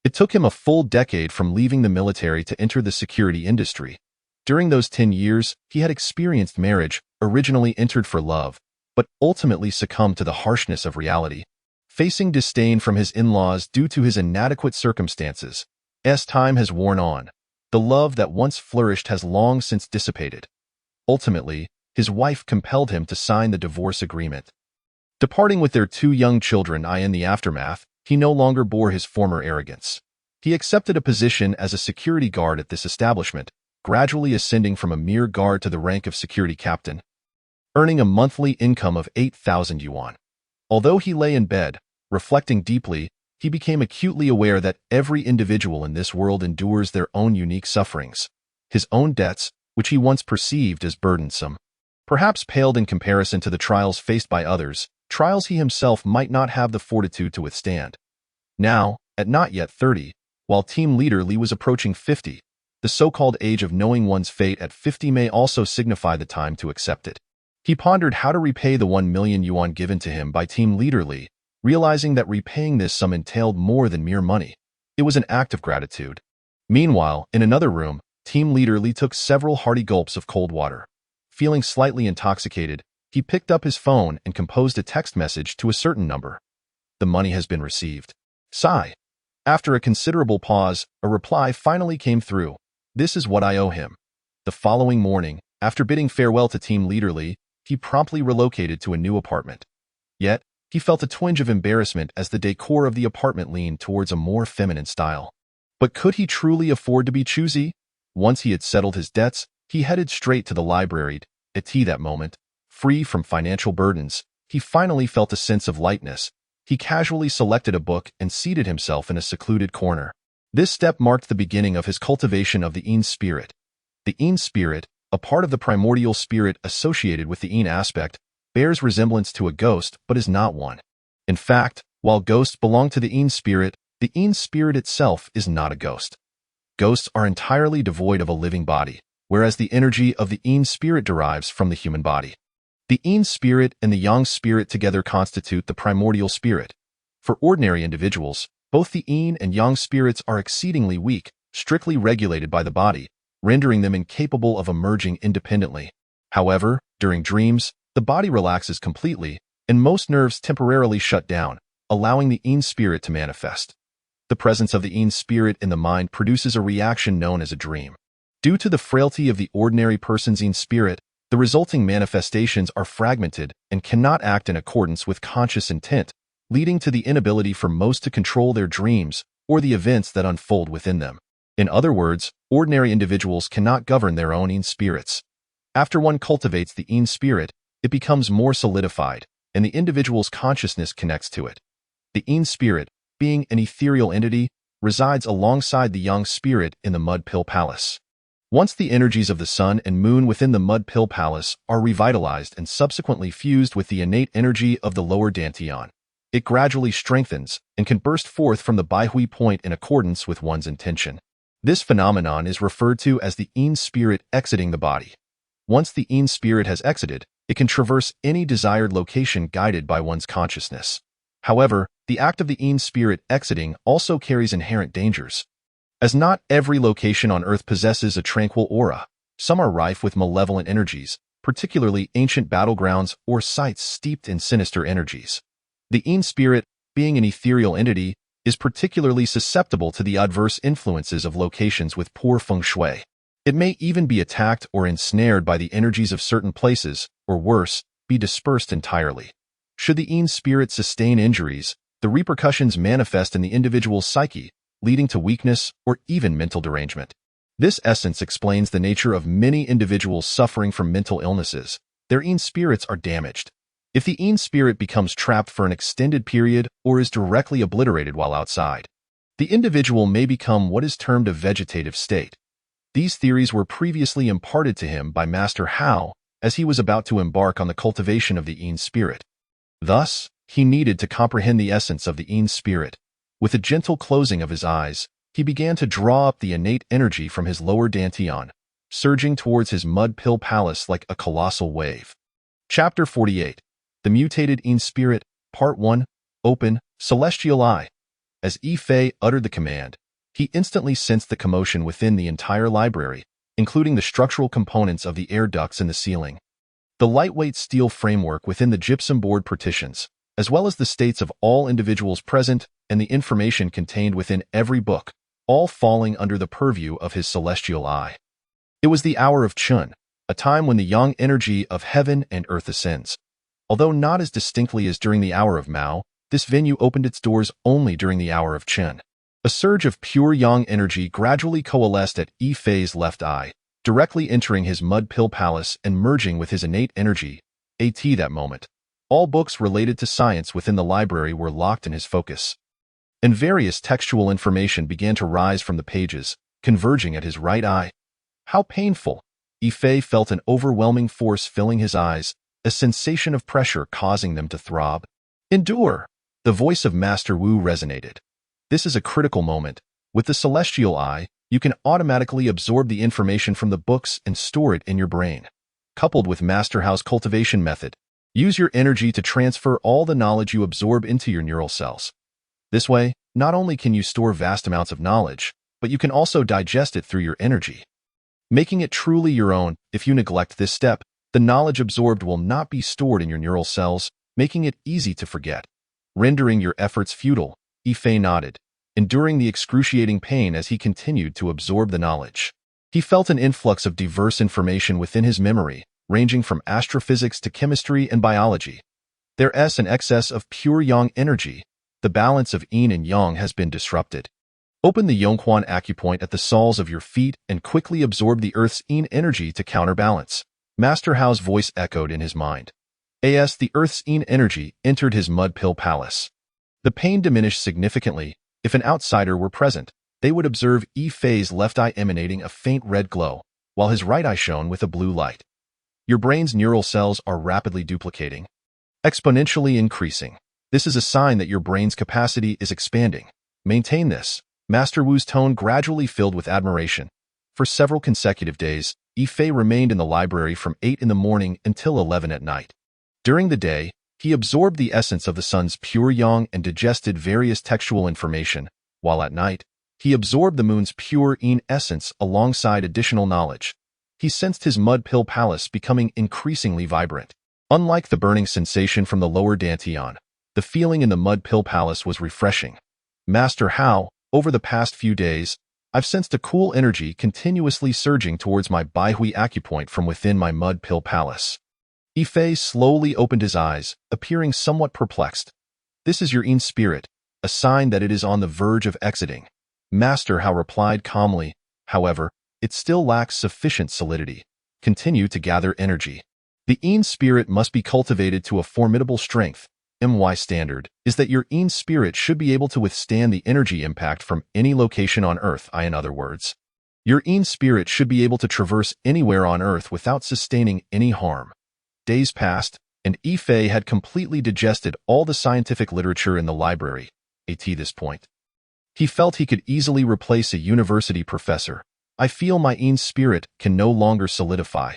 It took him a full decade from leaving the military to enter the security industry. During those 10 years, he had experienced marriage, originally entered for love, but ultimately succumbed to the harshness of reality. Facing disdain from his in-laws due to his inadequate circumstances, as time has worn on, the love that once flourished has long since dissipated. Ultimately, his wife compelled him to sign the divorce agreement. Departing with their 2 young children in the aftermath, he no longer bore his former arrogance. He accepted a position as a security guard at this establishment, gradually ascending from a mere guard to the rank of security captain, earning a monthly income of 8,000 yuan. Although he lay in bed, reflecting deeply, he became acutely aware that every individual in this world endures their own unique sufferings. His own debts, which he once perceived as burdensome, perhaps paled in comparison to the trials faced by others, trials he himself might not have the fortitude to withstand. Now, at not yet 30, while team leader Li was approaching 50, the so-called age of knowing one's fate at 50 may also signify the time to accept it. He pondered how to repay the 1 million yuan given to him by team leader Li, realizing that repaying this sum entailed more than mere money. It was an act of gratitude. Meanwhile, in another room, team leader Li took several hearty gulps of cold water. Feeling slightly intoxicated, he picked up his phone and composed a text message to a certain number. The money has been received. Sigh. After a considerable pause, a reply finally came through. This is what I owe him. The following morning, after bidding farewell to team leader Li, he promptly relocated to a new apartment. Yet, he felt a twinge of embarrassment as the decor of the apartment leaned towards a more feminine style. But could he truly afford to be choosy? Once he had settled his debts, he headed straight to the library. At that moment, free from financial burdens, he finally felt a sense of lightness. He casually selected a book and seated himself in a secluded corner. This step marked the beginning of his cultivation of the Yin spirit. The Yin spirit, a part of the primordial spirit associated with the Yin aspect, bears resemblance to a ghost but is not one. In fact, while ghosts belong to the Yin spirit itself is not a ghost. Ghosts are entirely devoid of a living body, whereas the energy of the Yin spirit derives from the human body. The Yin spirit and the Yang spirit together constitute the primordial spirit. For ordinary individuals, both the Yin and Yang spirits are exceedingly weak, strictly regulated by the body, rendering them incapable of emerging independently. However, during dreams, the body relaxes completely, and most nerves temporarily shut down, allowing the Yin spirit to manifest. The presence of the Yin spirit in the mind produces a reaction known as a dream. Due to the frailty of the ordinary person's Yin spirit, the resulting manifestations are fragmented and cannot act in accordance with conscious intent, leading to the inability for most to control their dreams or the events that unfold within them. In other words, ordinary individuals cannot govern their own Yin spirits. After one cultivates the Yin spirit, it becomes more solidified, and the individual's consciousness connects to it. The Yin spirit, being an ethereal entity, resides alongside the Yang spirit in the Mud Pill Palace. Once the energies of the sun and moon within the Mud Pill Palace are revitalized and subsequently fused with the innate energy of the lower Dantian, it gradually strengthens and can burst forth from the Baihui point in accordance with one's intention. This phenomenon is referred to as the Yin spirit exiting the body. Once the Yin spirit has exited, it can traverse any desired location guided by one's consciousness. However, the act of the Yin spirit exiting also carries inherent dangers. As not every location on Earth possesses a tranquil aura, some are rife with malevolent energies, particularly ancient battlegrounds or sites steeped in sinister energies. The Yin spirit, being an ethereal entity, is particularly susceptible to the adverse influences of locations with poor feng shui. It may even be attacked or ensnared by the energies of certain places, or worse, be dispersed entirely. Should the Yin spirit sustain injuries, the repercussions manifest in the individual's psyche, leading to weakness or even mental derangement. This essence explains the nature of many individuals suffering from mental illnesses. Their Yin spirits are damaged. If the Yin spirit becomes trapped for an extended period or is directly obliterated while outside, the individual may become what is termed a vegetative state. These theories were previously imparted to him by Master Hao as he was about to embark on the cultivation of the Yin spirit. Thus, he needed to comprehend the essence of the Yin spirit. With a gentle closing of his eyes, he began to draw up the innate energy from his lower dantian, surging towards his mud pill palace like a colossal wave. Chapter 48. The Mutated Yin Spirit, Part 1, Open, Celestial Eye. As Yi Fei uttered the command, he instantly sensed the commotion within the entire library, including the structural components of the air ducts in the ceiling, the lightweight steel framework within the gypsum board partitions, as well as the states of all individuals present and the information contained within every book, all falling under the purview of his celestial eye. It was the hour of Chun, a time when the yang energy of heaven and earth ascends. Although not as distinctly as during the hour of Mao, this venue opened its doors only during the hour of Chun. A surge of pure yang energy gradually coalesced at Yi Fei's left eye, directly entering his mud pill palace and merging with his innate energy. At that moment, all books related to science within the library were locked in his focus, and various textual information began to rise from the pages, converging at his right eye. How painful! Yi Fei felt an overwhelming force filling his eyes, a sensation of pressure causing them to throb. Endure! The voice of Master Wu resonated. This is a critical moment. With the celestial eye, you can automatically absorb the information from the books and store it in your brain. Coupled with Master Hao's cultivation method, use your energy to transfer all the knowledge you absorb into your neural cells. This way, not only can you store vast amounts of knowledge, but you can also digest it through your energy, making it truly your own. If you neglect this step, the knowledge absorbed will not be stored in your neural cells, making it easy to forget, rendering your efforts futile. Yi Fei nodded, enduring the excruciating pain as he continued to absorb the knowledge. He felt an influx of diverse information within his memory, ranging from astrophysics to chemistry and biology. There's an excess of pure yang energy. The balance of yin and yang has been disrupted. Open the Yongquan acupoint at the soles of your feet and quickly absorb the earth's yin energy to counterbalance. Master Hao's voice echoed in his mind. As the earth's yin energy entered his mud pill palace, the pain diminished significantly. If an outsider were present, they would observe Yi Fei's left eye emanating a faint red glow, while his right eye shone with a blue light. Your brain's neural cells are rapidly duplicating, exponentially increasing. This is a sign that your brain's capacity is expanding. Maintain this. Master Wu's tone gradually filled with admiration. For several consecutive days, Yi Fei remained in the library from 8 in the morning until 11 at night. During the day, he absorbed the essence of the sun's pure yang and digested various textual information, while at night, he absorbed the moon's pure yin essence alongside additional knowledge. He sensed his mud pill palace becoming increasingly vibrant. Unlike the burning sensation from the lower dantian, the feeling in the mud pill palace was refreshing. Master Hao, over the past few days, I've sensed a cool energy continuously surging towards my Baihui acupoint from within my mud pill palace. Yi Fei slowly opened his eyes, appearing somewhat perplexed. This is your yin spirit, a sign that it is on the verge of exiting. Master Hao replied calmly. However, it still lacks sufficient solidity. Continue to gather energy. The yin spirit must be cultivated to a formidable strength. My standard is that your yin spirit should be able to withstand the energy impact from any location on Earth. In other words, your yin spirit should be able to traverse anywhere on Earth without sustaining any harm. Days passed, and Yi Fei had completely digested all the scientific literature in the library. At this point, he felt he could easily replace a university professor. I feel my yin spirit can no longer solidify.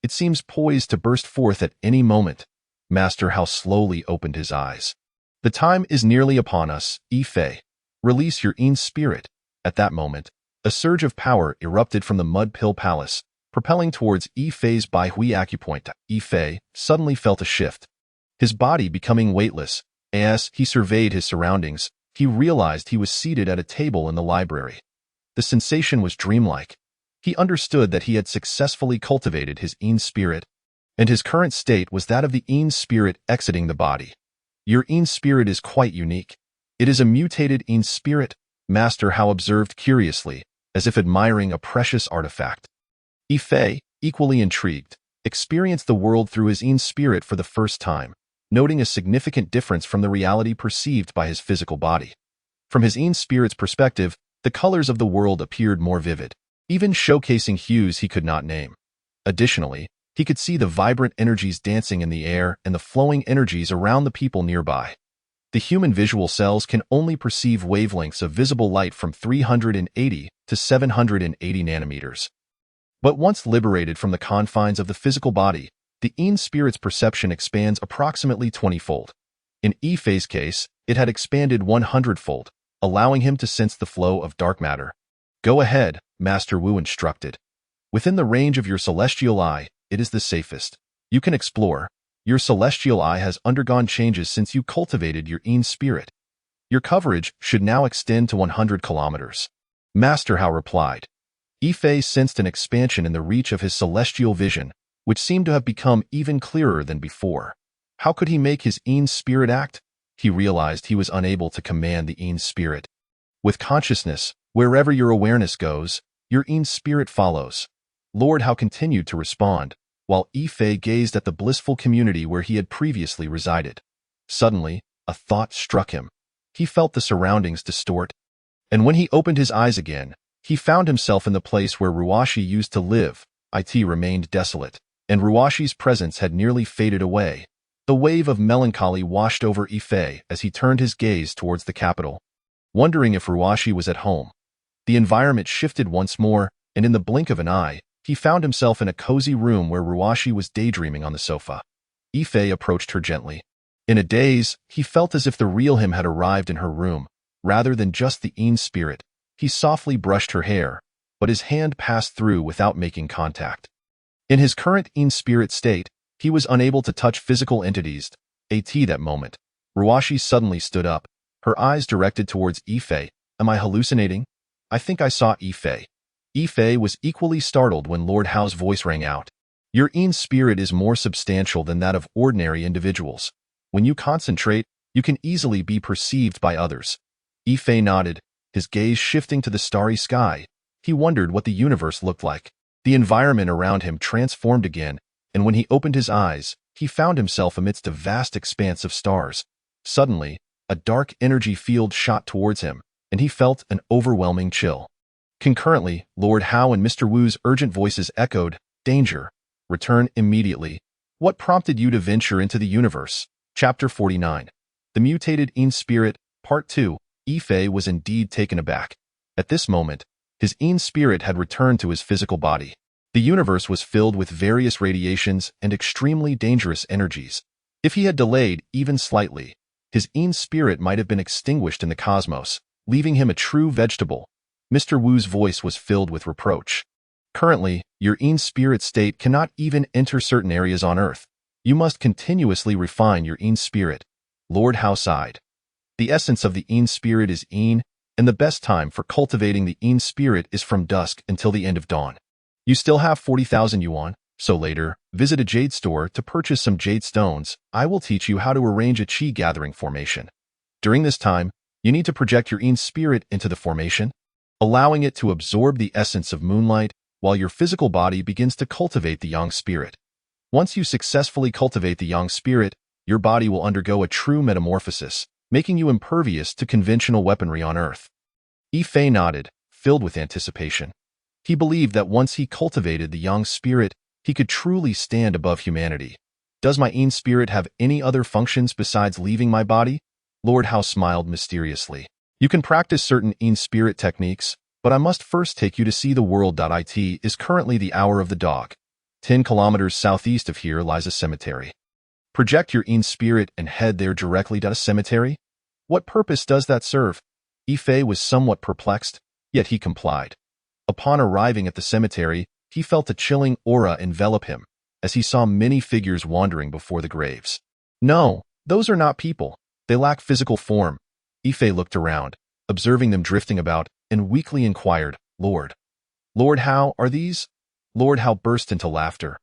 It seems poised to burst forth at any moment. Master Hao slowly opened his eyes. The time is nearly upon us, Yi Fei. Release your yin spirit. At that moment, a surge of power erupted from the mud pill palace, propelling towards Yi Fei's Baihui acupoint. Yi Fei suddenly felt a shift, his body becoming weightless. As he surveyed his surroundings, he realized he was seated at a table in the library. The sensation was dreamlike. He understood that he had successfully cultivated his yin spirit, and his current state was that of the yin spirit exiting the body. Your Yin spirit is quite unique. It is a mutated Yin spirit, Master Hao observed curiously, as if admiring a precious artifact. Yifei, equally intrigued, experienced the world through his Yin spirit for the first time, noting a significant difference from the reality perceived by his physical body. From his Yin spirit's perspective, the colors of the world appeared more vivid, even showcasing hues he could not name. Additionally, he could see the vibrant energies dancing in the air and the flowing energies around the people nearby. The human visual cells can only perceive wavelengths of visible light from 380 to 780 nanometers. But once liberated from the confines of the physical body, the Yin spirit's perception expands approximately 20-fold. In Yifei's case, it had expanded 100-fold, allowing him to sense the flow of dark matter. Go ahead, Master Wu instructed. Within the range of your celestial eye, it is the safest. You can explore. Your celestial eye has undergone changes since you cultivated your Yin spirit. Your coverage should now extend to 100 kilometers. Master Hao replied. Yifei sensed an expansion in the reach of his celestial vision, which seemed to have become even clearer than before. How could he make his Yin spirit act? He realized he was unable to command the Yin spirit. With consciousness, wherever your awareness goes, your Yin spirit follows. Lord Hao continued to respond, while Yifei gazed at the blissful community where he had previously resided. Suddenly, a thought struck him. He felt the surroundings distort, and when he opened his eyes again, he found himself in the place where Ruashi used to live. It remained desolate, and Ruashi's presence had nearly faded away. The wave of melancholy washed over Yifei as he turned his gaze towards the capital, wondering if Ruashi was at home. The environment shifted once more, and in the blink of an eye, he found himself in a cozy room where Ruashi was daydreaming on the sofa. Yifei approached her gently. In a daze, he felt as if the real him had arrived in her room, rather than just the Yin spirit. He softly brushed her hair, but his hand passed through without making contact. In his current Yin spirit state, he was unable to touch physical entities. That moment, Ruashi suddenly stood up, her eyes directed towards Yifei. Am I hallucinating? I think I saw Yifei. Yifei was equally startled when Lord Hao's voice rang out. Your Yin spirit is more substantial than that of ordinary individuals. When you concentrate, you can easily be perceived by others. Yifei nodded, his gaze shifting to the starry sky. He wondered what the universe looked like. The environment around him transformed again, and when he opened his eyes, he found himself amidst a vast expanse of stars. Suddenly, a dark energy field shot towards him, and he felt an overwhelming chill. Concurrently, Lord Hao and Mr. Wu's urgent voices echoed, Danger! Return immediately. What prompted you to venture into the universe? Chapter 49. The Mutated Yin Spirit, Part 2. Yifei was indeed taken aback. At this moment, his Yin spirit had returned to his physical body. The universe was filled with various radiations and extremely dangerous energies. If he had delayed even slightly, his Yin spirit might have been extinguished in the cosmos, leaving him a true vegetable. Mr. Wu's voice was filled with reproach. Currently, your Yin spirit state cannot even enter certain areas on Earth. You must continuously refine your Yin spirit. Lord Hao sighed. The essence of the Yin spirit is Yin, and the best time for cultivating the Yin spirit is from dusk until the end of dawn. You still have 40,000 yuan, so later, visit a jade store to purchase some jade stones. I will teach you how to arrange a qi gathering formation. During this time, you need to project your Yin spirit into the formation, allowing it to absorb the essence of moonlight while your physical body begins to cultivate the Yang spirit. Once you successfully cultivate the Yang spirit, your body will undergo a true metamorphosis, making you impervious to conventional weaponry on Earth. Yifei nodded, filled with anticipation. He believed that once he cultivated the Yang spirit, he could truly stand above humanity. Does my Yin spirit have any other functions besides leaving my body? Lord Hao smiled mysteriously. You can practice certain Yin spirit techniques, but I must first take you to see the world. It is currently the hour of the dog. 10 kilometers southeast of here lies a cemetery. Project your Yin spirit and head there directly to a cemetery? What purpose does that serve? Yifei was somewhat perplexed, yet he complied. Upon arriving at the cemetery, he felt a chilling aura envelop him, as he saw many figures wandering before the graves. No, those are not people. They lack physical form. Yifei looked around, observing them drifting about, and weakly inquired, Lord Hao, are these? Lord Hao burst into laughter.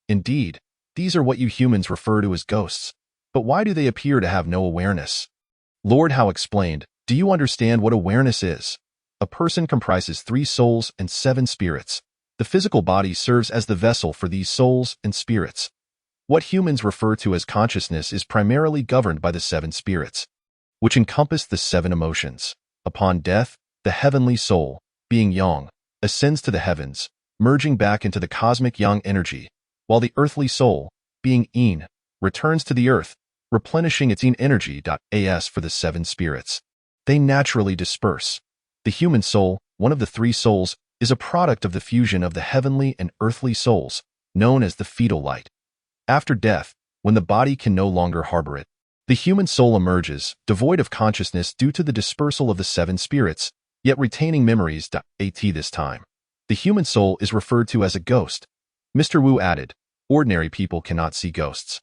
Indeed, these are what you humans refer to as ghosts. But why do they appear to have no awareness? Lord Hao explained, "Do you understand what awareness is? A person comprises 3 souls and 7 spirits. The physical body serves as the vessel for these souls and spirits. What humans refer to as consciousness is primarily governed by the 7 spirits, which encompass the 7 emotions. Upon death, the heavenly soul, being Yang, ascends to the heavens, merging back into the cosmic Yang energy, while the earthly soul, being Yin, returns to the earth, replenishing its Yin energy. As for the 7 spirits, they naturally disperse. The human soul, one of the 3 souls, is a product of the fusion of the heavenly and earthly souls, known as the fetal light. After death, when the body can no longer harbor it, the human soul emerges, devoid of consciousness due to the dispersal of the 7 spirits, yet retaining memories. This time, the human soul is referred to as a ghost. Mr. Wu added, ordinary people cannot see ghosts.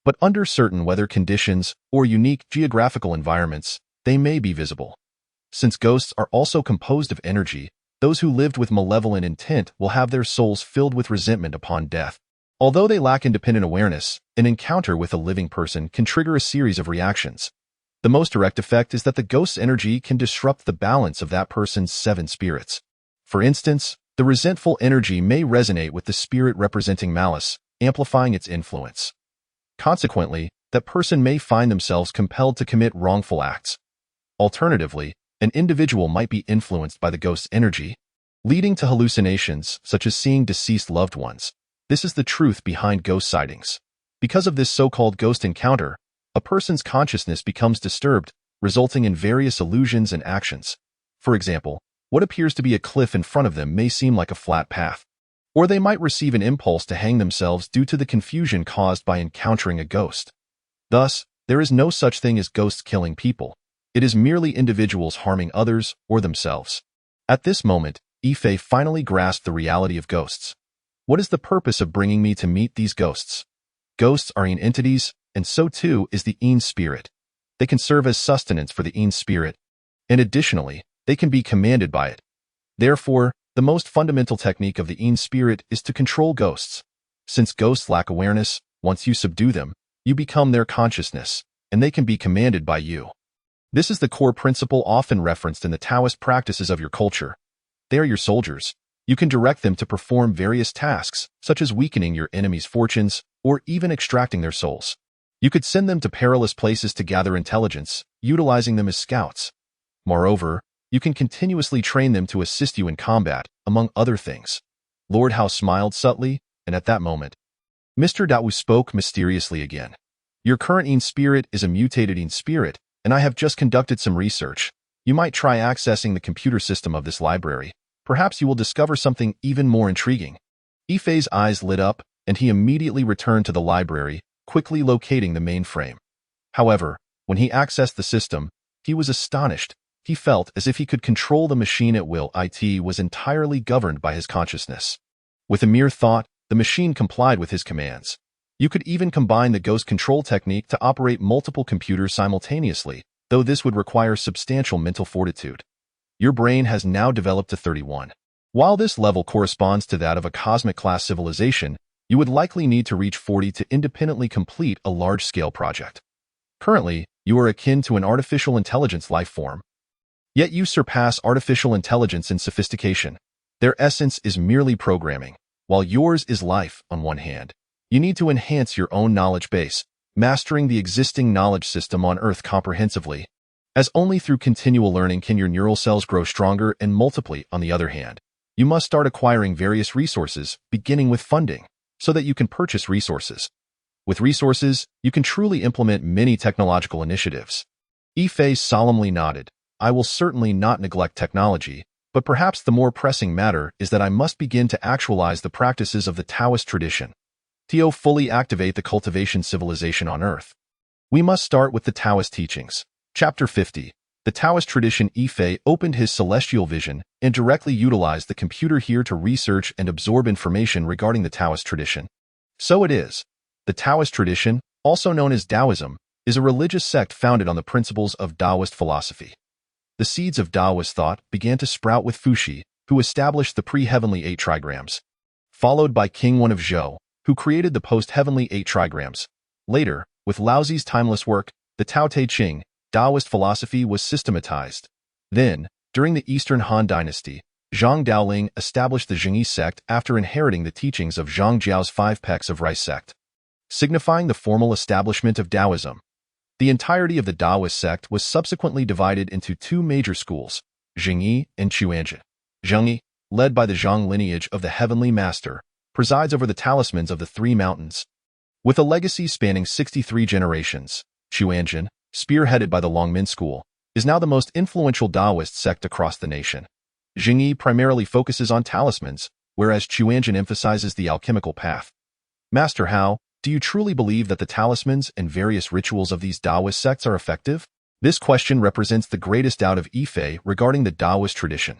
But under certain weather conditions or unique geographical environments, they may be visible. Since ghosts are also composed of energy, those who lived with malevolent intent will have their souls filled with resentment upon death. Although they lack independent awareness, an encounter with a living person can trigger a series of reactions. The most direct effect is that the ghost's energy can disrupt the balance of that person's 7 spirits. For instance, the resentful energy may resonate with the spirit representing malice, amplifying its influence. Consequently, that person may find themselves compelled to commit wrongful acts. Alternatively, an individual might be influenced by the ghost's energy, leading to hallucinations such as seeing deceased loved ones. This is the truth behind ghost sightings. Because of this so-called ghost encounter, a person's consciousness becomes disturbed, resulting in various illusions and actions. For example, what appears to be a cliff in front of them may seem like a flat path. Or they might receive an impulse to hang themselves due to the confusion caused by encountering a ghost. Thus, there is no such thing as ghosts killing people. It is merely individuals harming others or themselves. At this moment, Ife finally grasped the reality of ghosts. What is the purpose of bringing me to meet these ghosts? Ghosts are Yin entities, and so too is the Yin spirit. They can serve as sustenance for the Yin spirit, and additionally, they can be commanded by it. Therefore, the most fundamental technique of the Yin spirit is to control ghosts. Since ghosts lack awareness, once you subdue them, you become their consciousness, and they can be commanded by you. This is the core principle often referenced in the Taoist practices of your culture. They are your soldiers. You can direct them to perform various tasks, such as weakening your enemy's fortunes, or even extracting their souls. You could send them to perilous places to gather intelligence, utilizing them as scouts. Moreover, you can continuously train them to assist you in combat, among other things. Lord Hao smiled subtly, and at that moment, Mr. Dao spoke mysteriously again. Your current Yin spirit is a mutated Yin spirit, and I have just conducted some research. You might try accessing the computer system of this library. Perhaps you will discover something even more intriguing. Ifei's eyes lit up, and he immediately returned to the library, quickly locating the mainframe. However, when he accessed the system, he was astonished. He felt as if he could control the machine at will. It was entirely governed by his consciousness. With a mere thought, the machine complied with his commands. You could even combine the ghost control technique to operate multiple computers simultaneously, though this would require substantial mental fortitude. Your brain has now developed to 31. While this level corresponds to that of a cosmic-class civilization, you would likely need to reach 40 to independently complete a large-scale project. Currently, you are akin to an artificial intelligence life form. Yet you surpass artificial intelligence in sophistication. Their essence is merely programming, while yours is life. On one hand, you need to enhance your own knowledge base, mastering the existing knowledge system on Earth comprehensively, as only through continual learning can your neural cells grow stronger and multiply. On the other hand, you must start acquiring various resources, beginning with funding, so that you can purchase resources. With resources, you can truly implement many technological initiatives. Ifei solemnly nodded. I will certainly not neglect technology, but perhaps the more pressing matter is that I must begin to actualize the practices of the Taoist tradition. To fully activate the cultivation civilization on Earth, we must start with the Taoist teachings. Chapter 50. The Taoist tradition. Ifei opened his celestial vision and directly utilized the computer here to research and absorb information regarding the Taoist tradition. So it is. The Taoist tradition, also known as Taoism, is a religious sect founded on the principles of Taoist philosophy. The seeds of Taoist thought began to sprout with Fuxi, who established the pre-heavenly 8 trigrams, followed by King Wen of Zhou, who created the post-heavenly 8 trigrams. Later, With Laozi's timeless work, the Tao Te Ching, Taoist philosophy was systematized. Then, during the Eastern Han Dynasty, Zhang Daoling established the Zhengyi sect after inheriting the teachings of Zhang Jiao's Five Pecks of Rice sect, signifying the formal establishment of Taoism. The entirety of the Taoist sect was subsequently divided into two major schools, Zhengyi and Quanzhi. Zhengyi, led by the Zhang lineage of the Heavenly Master, presides over the talismans of the Three Mountains. With a legacy spanning 63 generations, Quanzhi, spearheaded by the Longmin school, is now the most influential Taoist sect across the nation. Zhengyi primarily focuses on talismans, whereas Quanzhi emphasizes the alchemical path. Master Hao, do you truly believe that the talismans and various rituals of these Taoist sects are effective? This question represents the greatest doubt of Yifei regarding the Taoist tradition.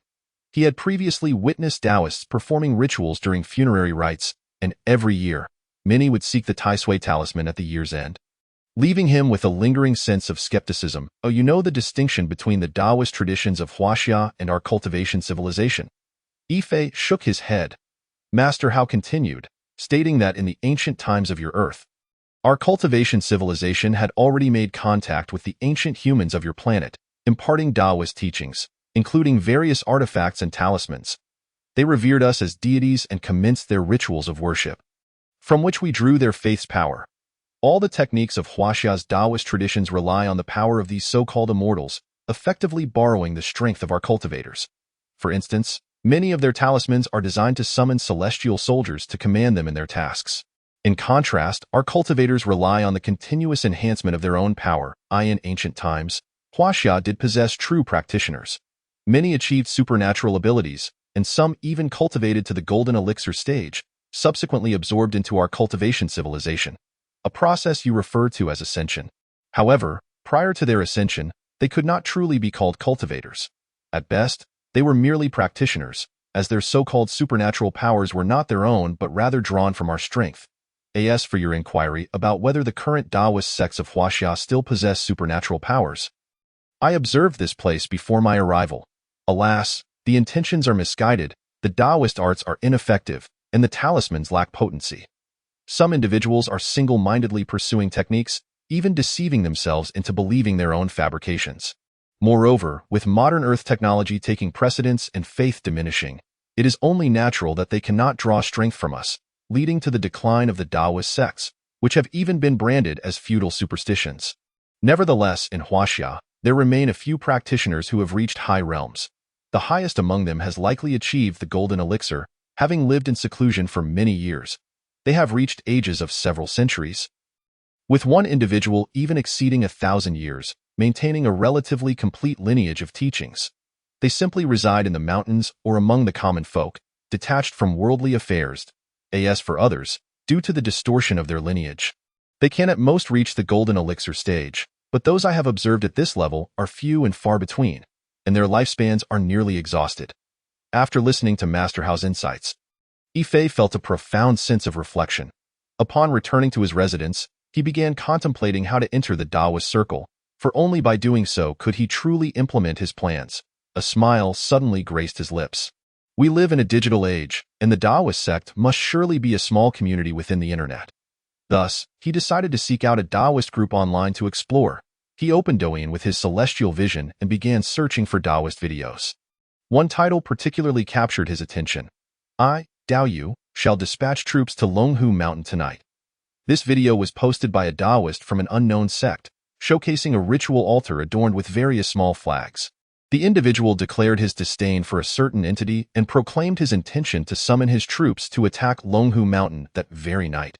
He had previously witnessed Taoists performing rituals during funerary rites, and every year, many would seek the Tai Sui talisman at the year's end, leaving him with a lingering sense of skepticism. Oh, you know the distinction between the Taoist traditions of Huaxia and our cultivation civilization? Yifei shook his head. Master Hao continued, stating that in the ancient times of your Earth, our cultivation civilization had already made contact with the ancient humans of your planet, imparting Taoist teachings, including various artifacts and talismans. They revered us as deities and commenced their rituals of worship, from which we drew their faith's power. All the techniques of Huaxia's Taoist traditions rely on the power of these so-called immortals, effectively borrowing the strength of our cultivators. For instance, many of their talismans are designed to summon celestial soldiers to command them in their tasks. In contrast, our cultivators rely on the continuous enhancement of their own power. In ancient times, Huaxia did possess true practitioners. Many achieved supernatural abilities, and some even cultivated to the golden elixir stage, subsequently absorbed into our cultivation civilization, a process you refer to as ascension. However, prior to their ascension, they could not truly be called cultivators. At best, they were merely practitioners, as their so-called supernatural powers were not their own but rather drawn from our strength. As for your inquiry about whether the current Taoist sects of Huaxia still possess supernatural powers, I observed this place before my arrival. Alas, the intentions are misguided, the Taoist arts are ineffective, and the talismans lack potency. Some individuals are single-mindedly pursuing techniques, even deceiving themselves into believing their own fabrications. Moreover, with modern Earth technology taking precedence and faith diminishing, it is only natural that they cannot draw strength from us, leading to the decline of the Taoist sects, which have even been branded as feudal superstitions. Nevertheless, in Huaxia, there remain a few practitioners who have reached high realms. The highest among them has likely achieved the golden elixir, having lived in seclusion for many years. They have reached ages of several centuries, with one individual even exceeding 1,000 years, maintaining a relatively complete lineage of teachings. They simply reside in the mountains or among the common folk, detached from worldly affairs. As for others, due to the distortion of their lineage, they can at most reach the golden elixir stage, but those I have observed at this level are few and far between, and their lifespans are nearly exhausted. After listening to Master Hao's insights, Yifei felt a profound sense of reflection. Upon returning to his residence, he began contemplating how to enter the Taoist circle, for only by doing so could he truly implement his plans. A smile suddenly graced his lips. We live in a digital age, and the Taoist sect must surely be a small community within the internet. Thus, he decided to seek out a Taoist group online to explore. He opened Douyin with his celestial vision and began searching for Taoist videos. One title particularly captured his attention. I, Dao Yu, shall dispatch troops to Longhu Mountain tonight. This video was posted by a Taoist from an unknown sect, showcasing a ritual altar adorned with various small flags. The individual declared his disdain for a certain entity and proclaimed his intention to summon his troops to attack Longhu Mountain that very night.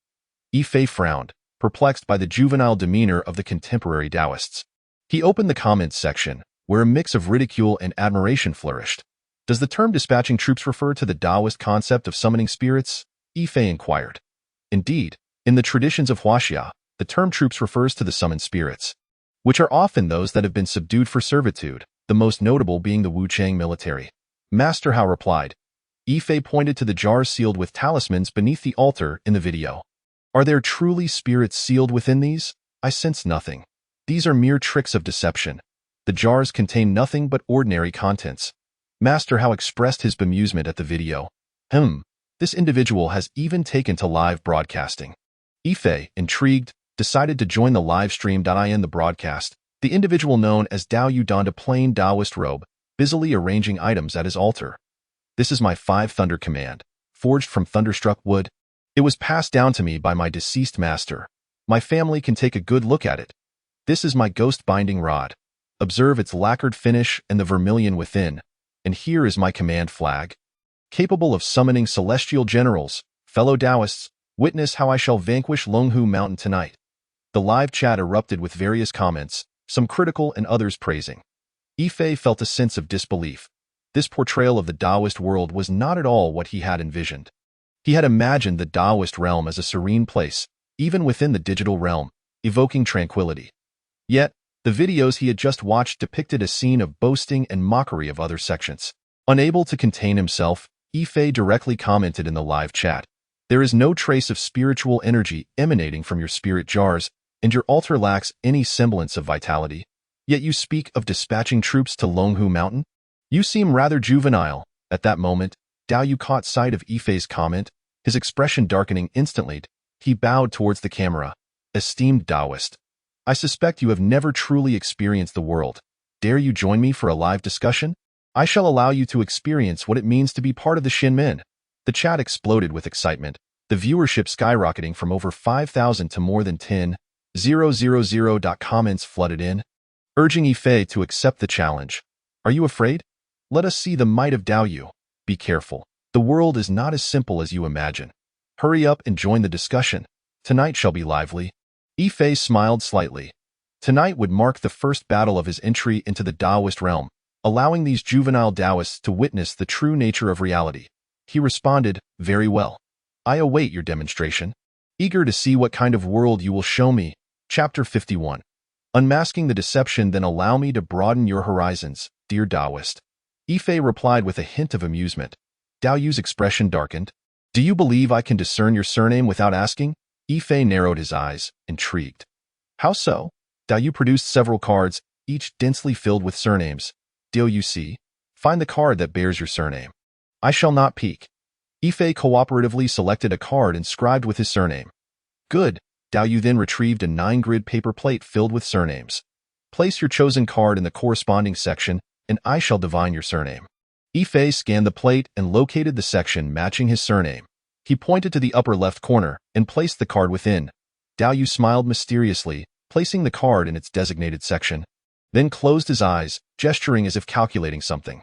Yifei frowned, perplexed by the juvenile demeanor of the contemporary Taoists. He opened the comments section, where a mix of ridicule and admiration flourished. Does the term dispatching troops refer to the Taoist concept of summoning spirits? Yifei inquired. Indeed, in the traditions of Huaxia, the term troops refers to the summoned spirits, which are often those that have been subdued for servitude, the most notable being the Wuchang military. Master Hao replied. Yifei pointed to the jars sealed with talismans beneath the altar in the video. Are there truly spirits sealed within these? I sense nothing. These are mere tricks of deception. The jars contain nothing but ordinary contents. Master Hao expressed his bemusement at the video. This individual has even taken to live broadcasting. Yifei, intrigued, decided to join the live stream. In the broadcast, the individual known as Dao Yu donned a plain Taoist robe, busily arranging items at his altar. This is my 5 thunder command, forged from thunderstruck wood. It was passed down to me by my deceased master. My family can take a good look at it. This is my ghost binding rod. Observe its lacquered finish and the vermilion within. And here is my command flag. Capable of summoning celestial generals, fellow Taoists, witness how I shall vanquish Longhu Mountain tonight. The live chat erupted with various comments, some critical and others praising. Yifei felt a sense of disbelief. This portrayal of the Taoist world was not at all what he had envisioned. He had imagined the Taoist realm as a serene place, even within the digital realm, evoking tranquility. Yet, the videos he had just watched depicted a scene of boasting and mockery of other sections. Unable to contain himself, Yifei directly commented in the live chat, "There is no trace of spiritual energy emanating from your spirit jars, and your altar lacks any semblance of vitality. Yet you speak of dispatching troops to Longhu Mountain? You seem rather juvenile." At that moment, Dao Yu caught sight of Yifei's comment, his expression darkening instantly. He bowed towards the camera. "Esteemed Taoist, I suspect you have never truly experienced the world. Dare you join me for a live discussion? I shall allow you to experience what it means to be part of the Shinmen." The chat exploded with excitement, the viewership skyrocketing from over 5,000 to more than 10,000. Comments flooded in, urging Yifei to accept the challenge. "Are you afraid? Let us see the might of Dao Yu. Be careful. The world is not as simple as you imagine. Hurry up and join the discussion. Tonight shall be lively." Yifei smiled slightly. Tonight would mark the first battle of his entry into the Taoist realm, allowing these juvenile Taoists to witness the true nature of reality. He responded, "Very well. I await your demonstration. Eager to see what kind of world you will show me." Chapter 51. Unmasking the deception, then allow me to broaden your horizons, dear Taoist. Yifei replied with a hint of amusement. Dao Yu's expression darkened. "Do you believe I can discern your surname without asking?" Yifei narrowed his eyes, intrigued. "How so?" Dao Yu produced several cards, each densely filled with surnames. "Do you see? Find the card that bears your surname." "I shall not peek." Yifei cooperatively selected a card inscribed with his surname. "Good." Dao Yu then retrieved a 9-grid paper plate filled with surnames. "Place your chosen card in the corresponding section, and I shall divine your surname." Yifei scanned the plate and located the section matching his surname. He pointed to the upper left corner and placed the card within. Dao Yu smiled mysteriously, placing the card in its designated section, then closed his eyes, gesturing as if calculating something.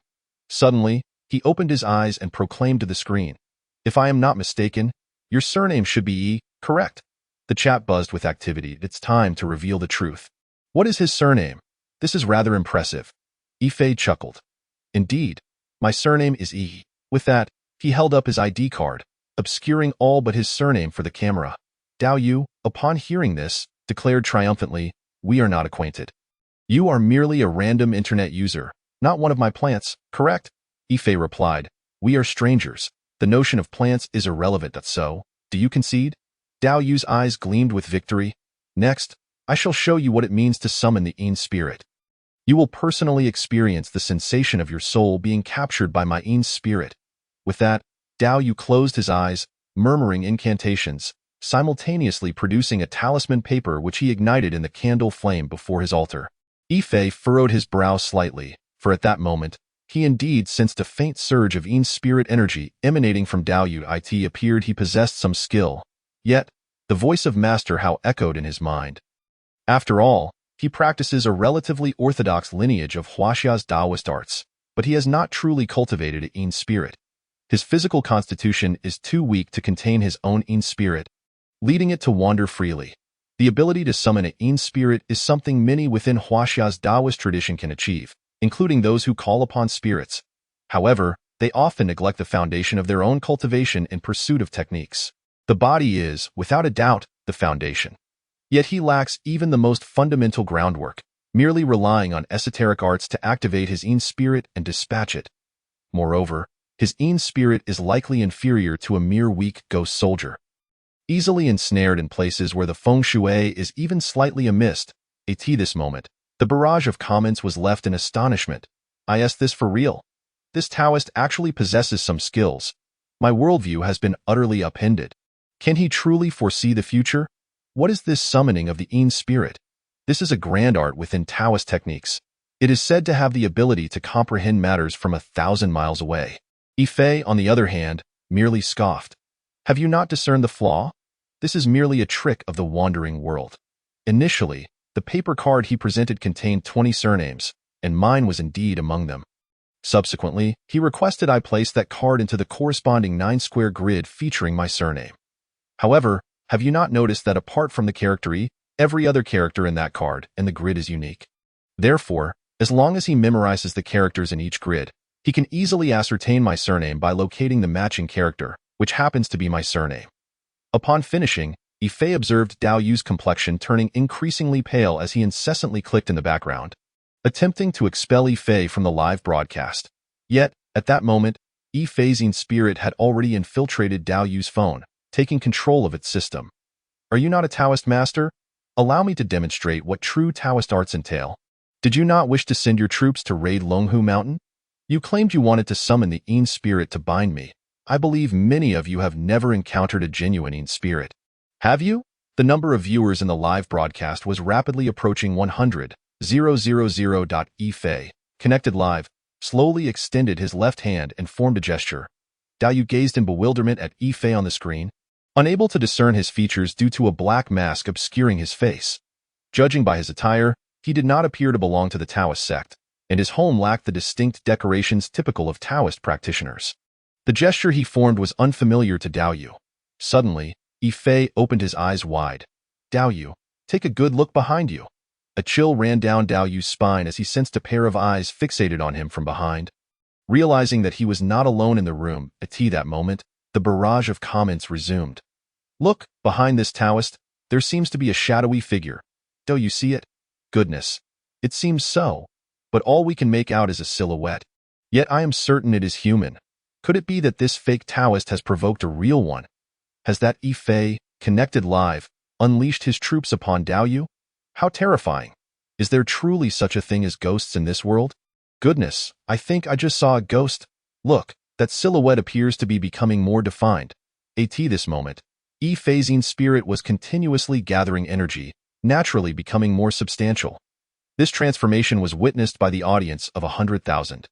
Suddenly, he opened his eyes and proclaimed to the screen, "If I am not mistaken, your surname should be E, correct?" The chat buzzed with activity. It's time to reveal the truth. "What is his surname? This is rather impressive." Yifei chuckled. "Indeed, my surname is E." With that, he held up his ID card, obscuring all but his surname for the camera. Dao Yu, upon hearing this, declared triumphantly, "We are not acquainted. You are merely a random internet user, not one of my plants, correct?" Yifei replied, "We are strangers. The notion of plants is irrelevant. So, do you concede?" Dao Yu's eyes gleamed with victory. "Next, I shall show you what it means to summon the Yin spirit. You will personally experience the sensation of your soul being captured by my Yin spirit." With that, Dao Yu closed his eyes, murmuring incantations, simultaneously producing a talisman paper which he ignited in the candle flame before his altar. Yifei furrowed his brow slightly, for at that moment, he indeed sensed a faint surge of Yin spirit energy emanating from Dao Yu. It appeared he possessed some skill. Yet, the voice of Master Hao echoed in his mind. After all, he practices a relatively orthodox lineage of Huaxia's Taoist arts, but he has not truly cultivated a Yin spirit. His physical constitution is too weak to contain his own Yin spirit, leading it to wander freely. The ability to summon a Yin spirit is something many within Huaxia's Taoist tradition can achieve, including those who call upon spirits. However, they often neglect the foundation of their own cultivation in pursuit of techniques. The body is, without a doubt, the foundation. Yet he lacks even the most fundamental groundwork, merely relying on esoteric arts to activate his Yin spirit and dispatch it. Moreover, his Yin spirit is likely inferior to a mere weak ghost soldier. Easily ensnared in places where the feng shui is even slightly amiss. At this moment, the barrage of comments was left in astonishment. "I asked this for real. This Taoist actually possesses some skills. My worldview has been utterly upended. Can he truly foresee the future?" What is this summoning of the Yin spirit? This is a grand art within Taoist techniques. It is said to have the ability to comprehend matters from 1,000 miles away. Yifei, on the other hand, merely scoffed. Have you not discerned the flaw? This is merely a trick of the wandering world. Initially, the paper card he presented contained 20 surnames, and mine was indeed among them. Subsequently, he requested I place that card into the corresponding 9-square grid featuring my surname. However, have you not noticed that apart from the character E, every other character in that card and the grid is unique? Therefore, as long as he memorizes the characters in each grid, he can easily ascertain my surname by locating the matching character, which happens to be my surname. Upon finishing, Yifei observed Dao Yu's complexion turning increasingly pale as he incessantly clicked in the background, attempting to expel Yifei from the live broadcast. Yet, at that moment, Yifei's Yin spirit had already infiltrated Dao Yu's phone, taking control of its system. Are you not a Taoist master? Allow me to demonstrate what true Taoist arts entail. Did you not wish to send your troops to raid Longhu Mountain? You claimed you wanted to summon the Yin spirit to bind me. I believe many of you have never encountered a genuine Yin spirit. Have you? The number of viewers in the live broadcast was rapidly approaching 100,000. Yifei, connected live, slowly extended his left hand and formed a gesture. Dao Yu gazed in bewilderment at Yifei on the screen, unable to discern his features due to a black mask obscuring his face. Judging by his attire, he did not appear to belong to the Taoist sect, and his home lacked the distinct decorations typical of Taoist practitioners. The gesture he formed was unfamiliar to Dao Yu. Suddenly, Yifei opened his eyes wide. Dao Yu, take a good look behind you. A chill ran down Dao Yu's spine as he sensed a pair of eyes fixated on him from behind. Realizing that he was not alone in the room at that moment, the barrage of comments resumed. Look, behind this Taoist, there seems to be a shadowy figure. Do you see it? Goodness. It seems so, but all we can make out is a silhouette. Yet I am certain it is human. Could it be that this fake Taoist has provoked a real one? Has that Yifei, connected live, unleashed his troops upon Dao Yu? How terrifying. Is there truly such a thing as ghosts in this world? Goodness, I think I just saw a ghost. Look, that silhouette appears to be becoming more defined. At this moment, Yifei's Yin spirit was continuously gathering energy, naturally becoming more substantial. This transformation was witnessed by the audience of 100,000.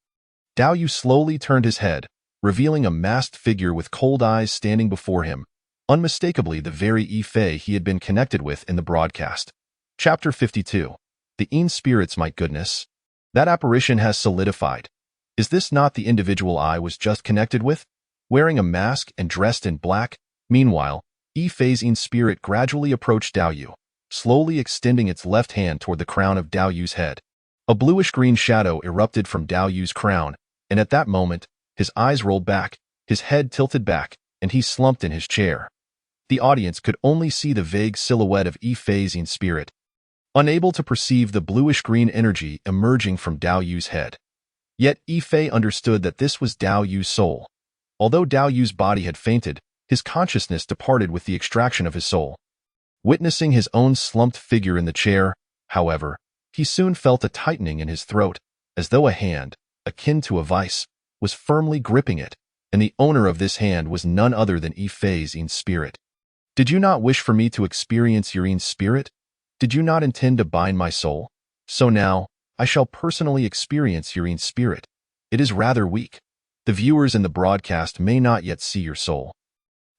Dao Yu slowly turned his head, revealing a masked figure with cold eyes standing before him, unmistakably the very Yifei he had been connected with in the broadcast. Chapter 52. The Yin spirits, my goodness. That apparition has solidified. Is this not the individual I was just connected with? Wearing a mask and dressed in black? Meanwhile, Yifei's Yin spirit gradually approached Dao Yu, slowly extending its left hand toward the crown of Dao Yu's head. A bluish-green shadow erupted from Dao Yu's crown, and at that moment, his eyes rolled back, his head tilted back, and he slumped in his chair. The audience could only see the vague silhouette of Yifei's Yin spirit, unable to perceive the bluish-green energy emerging from Dao Yu's head. Yet Yifei understood that this was Dao Yu's soul. Although Dao Yu's body had fainted, his consciousness departed with the extraction of his soul. Witnessing his own slumped figure in the chair, however, he soon felt a tightening in his throat, as though a hand, akin to a vice, was firmly gripping it, and the owner of this hand was none other than Yifei's Yin spirit. Did you not wish for me to experience your Yin spirit? Did you not intend to bind my soul? So now, I shall personally experience your Yin spirit. It is rather weak. The viewers in the broadcast may not yet see your soul,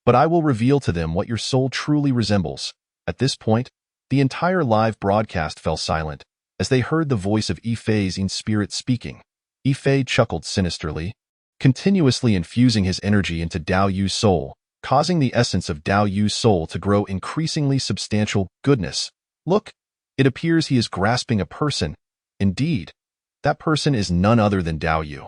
but I will reveal to them what your soul truly resembles. At this point, the entire live broadcast fell silent, as they heard the voice of Yifei's Yin spirit speaking. Yifei chuckled sinisterly, continuously infusing his energy into Dao Yu's soul, causing the essence of Dao Yu's soul to grow increasingly substantial. Goodness. Look, it appears he is grasping a person. Indeed, that person is none other than Dao Yu.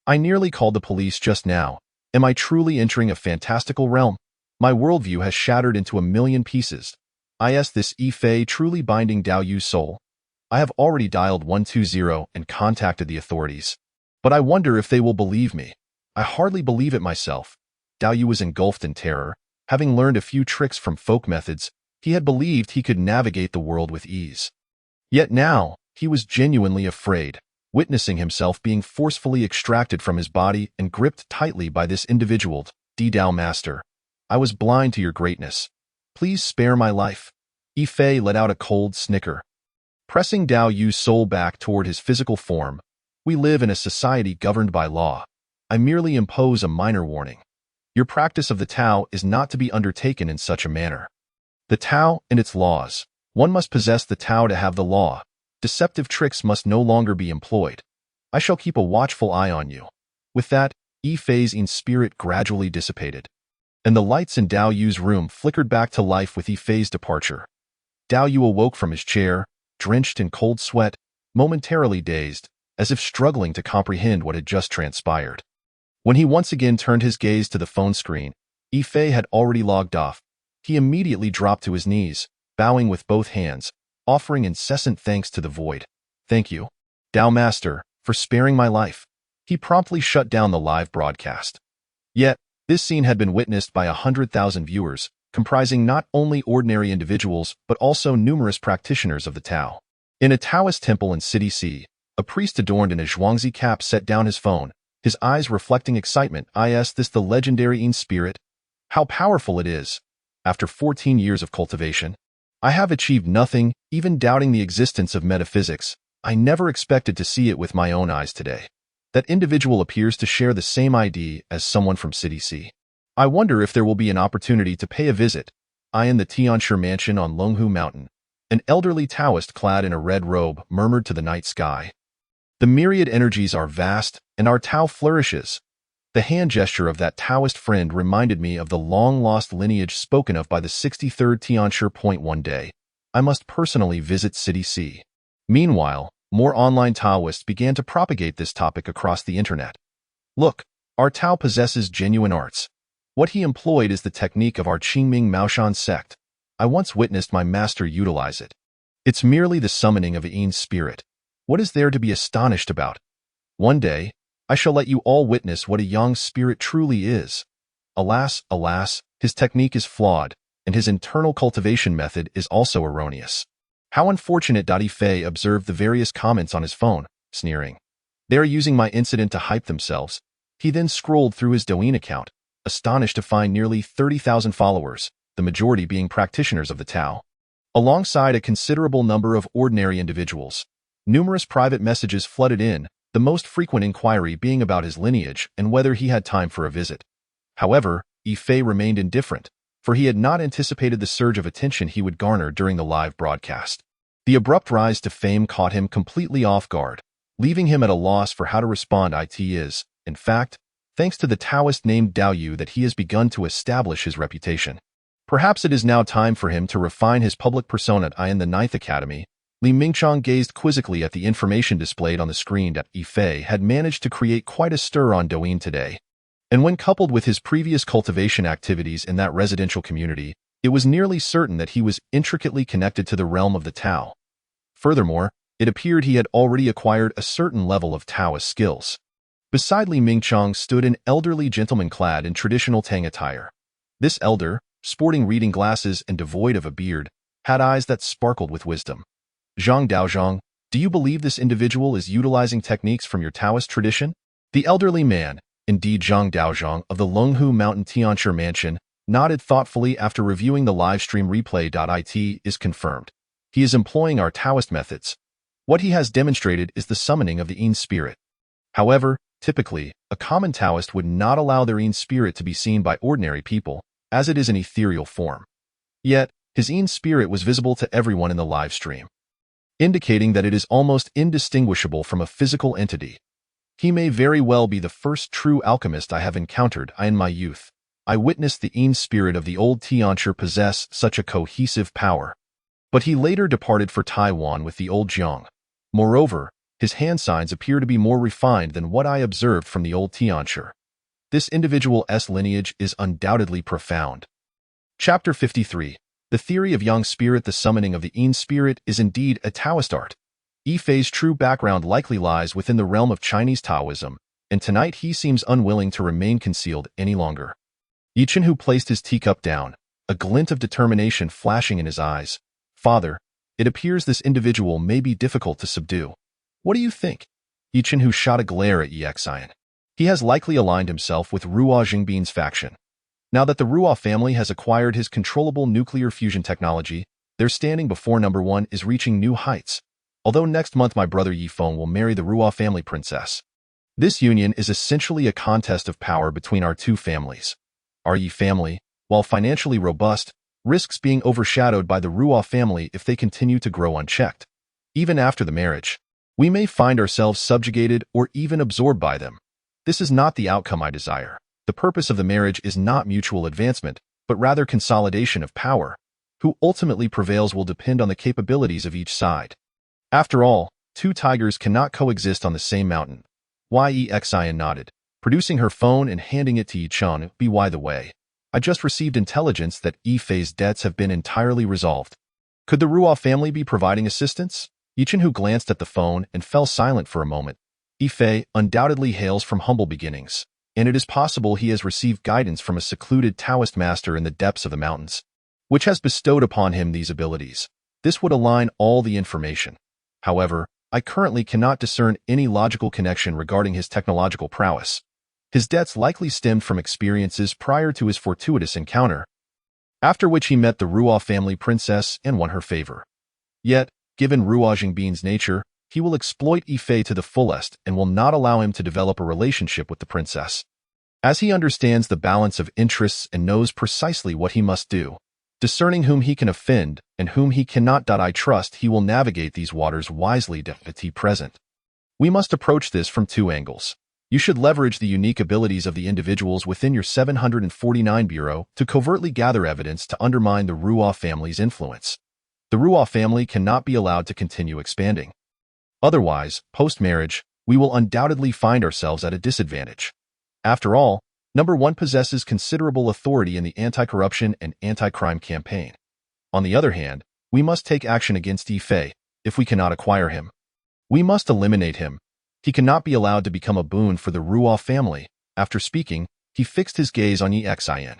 I nearly called the police just now. Am I truly entering a fantastical realm? My worldview has shattered into a million pieces. Is this Yifei truly binding Dao Yu's soul? I have already dialed 120 and contacted the authorities, but I wonder if they will believe me. I hardly believe it myself. Dao Yu was engulfed in terror. Having learned a few tricks from folk methods, he had believed he could navigate the world with ease. Yet now, he was genuinely afraid, witnessing himself being forcefully extracted from his body and gripped tightly by this individual, Dao Master. I was blind to your greatness. Please spare my life. Yifei let out a cold snicker. Pressing Dao Yu's soul back toward his physical form, we live in a society governed by law. I merely impose a minor warning. Your practice of the Tao is not to be undertaken in such a manner. The Tao and its laws. One must possess the Tao to have the law. Deceptive tricks must no longer be employed. I shall keep a watchful eye on you. With that, Yifei's spirit gradually dissipated, and the lights in Dao Yu's room flickered back to life with Yifei's departure. Dao Yu awoke from his chair, drenched in cold sweat, momentarily dazed, as if struggling to comprehend what had just transpired. When he once again turned his gaze to the phone screen, Yifei had already logged off. He immediately dropped to his knees, bowing with both hands, offering incessant thanks to the void. Thank you, Dao Master, for sparing my life. He promptly shut down the live broadcast. Yet, this scene had been witnessed by 100,000 viewers, comprising not only ordinary individuals but also numerous practitioners of the Tao. In a Taoist temple in City C, a priest adorned in a Zhuangzi cap set down his phone, his eyes reflecting excitement. Is this the legendary Yin spirit? How powerful it is! After 14 years of cultivation, I have achieved nothing, even doubting the existence of metaphysics. I never expected to see it with my own eyes today. That individual appears to share the same ID as someone from City C. I wonder if there will be an opportunity to pay a visit. In the Tianshi mansion on Longhu Mountain, an elderly Taoist clad in a red robe murmured to the night sky. The myriad energies are vast, and our Tao flourishes. The hand gesture of that Taoist friend reminded me of the long-lost lineage spoken of by the 63rd Tianshi point. One day, I must personally visit City C. Meanwhile, more online Taoists began to propagate this topic across the internet. Look, our Tao possesses genuine arts. What he employed is the technique of our Qingming Maoshan sect. I once witnessed my master utilize it. It's merely the summoning of a Yin spirit. What is there to be astonished about? One day, I shall let you all witness what a Yang spirit truly is. Alas, alas, his technique is flawed, and his internal cultivation method is also erroneous. How unfortunate! Yifei observed the various comments on his phone, sneering. They are using my incident to hype themselves. He then scrolled through his Douyin account, astonished to find nearly 30,000 followers, the majority being practitioners of the Tao. Alongside a considerable number of ordinary individuals, numerous private messages flooded in, the most frequent inquiry being about his lineage and whether he had time for a visit. However, Yifei remained indifferent, for he had not anticipated the surge of attention he would garner during the live broadcast. The abrupt rise to fame caught him completely off guard, leaving him at a loss for how to respond. It is, in fact, thanks to the Taoist named Dao Yu that he has begun to establish his reputation. Perhaps it is now time for him to refine his public persona. In the 9th Academy, Li Mingchong gazed quizzically at the information displayed on the screen. Yifei had managed to create quite a stir on Douyin today. And when coupled with his previous cultivation activities in that residential community, it was nearly certain that he was intricately connected to the realm of the Tao. Furthermore, it appeared he had already acquired a certain level of Taoist skills. Beside Li Mingchong stood an elderly gentleman clad in traditional Tang attire. This elder, sporting reading glasses and devoid of a beard, had eyes that sparkled with wisdom. Zhang Daozhang, do you believe this individual is utilizing techniques from your Taoist tradition? The elderly man, indeed Zhang Daozhang of the Longhu Mountain Tianshi Mansion, nodded thoughtfully after reviewing the livestream replay. It is confirmed. He is employing our Taoist methods. What he has demonstrated is the summoning of the Yin spirit. However, typically, a common Taoist would not allow their Yin spirit to be seen by ordinary people, as it is an ethereal form. Yet, his Yin spirit was visible to everyone in the live stream, indicating that it is almost indistinguishable from a physical entity. He may very well be the first true alchemist I have encountered. In my youth, I witnessed the Yin spirit of the old Tianshi possess such a cohesive power. But he later departed for Taiwan with the old Jiang. Moreover, his hand signs appear to be more refined than what I observed from the old Tianshi. This individual's lineage is undoubtedly profound. Chapter 53. The theory of Yang spirit. The summoning of the Yin spirit is indeed a Taoist art. Yifei's true background likely lies within the realm of Chinese Taoism, and tonight he seems unwilling to remain concealed any longer. Yichenhu placed his teacup down, a glint of determination flashing in his eyes. Father, it appears this individual may be difficult to subdue. What do you think? Yichenhu shot a glare at Yixian. He has likely aligned himself with Ruo Jingbin's faction. Now that the Ruoff family has acquired his controllable nuclear fusion technology, their standing before number one is reaching new heights. Although next month my brother Yifeng will marry the Ruoff family princess. This union is essentially a contest of power between our two families. Our Yi family, while financially robust, risks being overshadowed by the Ruoff family if they continue to grow unchecked. Even after the marriage, we may find ourselves subjugated or even absorbed by them. This is not the outcome I desire. The purpose of the marriage is not mutual advancement, but rather consolidation of power. Who ultimately prevails will depend on the capabilities of each side. After all, two tigers cannot coexist on the same mountain. Xian nodded, producing her phone and handing it to Yicheng. By the way, I just received intelligence that Yifei's debts have been entirely resolved. Could the Ruoff family be providing assistance? Yicheng glanced at the phone and fell silent for a moment. Yifei undoubtedly hails from humble beginnings, and it is possible he has received guidance from a secluded Taoist master in the depths of the mountains, which has bestowed upon him these abilities. This would align all the information. However, I currently cannot discern any logical connection regarding his technological prowess. His debts likely stemmed from experiences prior to his fortuitous encounter, after which he met the Ruoff family princess and won her favor. Yet, given Ruo Jingbin's nature, he will exploit Yifei to the fullest and will not allow him to develop a relationship with the princess. As he understands the balance of interests and knows precisely what he must do, discerning whom he can offend and whom he cannot. I trust he will navigate these waters wisely. Present. We must approach this from two angles. You should leverage the unique abilities of the individuals within your 749 Bureau to covertly gather evidence to undermine the Ruoff family's influence. The Ruoff family cannot be allowed to continue expanding. Otherwise, post-marriage, we will undoubtedly find ourselves at a disadvantage. After all, number one possesses considerable authority in the anti-corruption and anti-crime campaign. On the other hand, we must take action against Yifei if we cannot acquire him. We must eliminate him. He cannot be allowed to become a boon for the Ruoff family. After speaking, he fixed his gaze on Xian.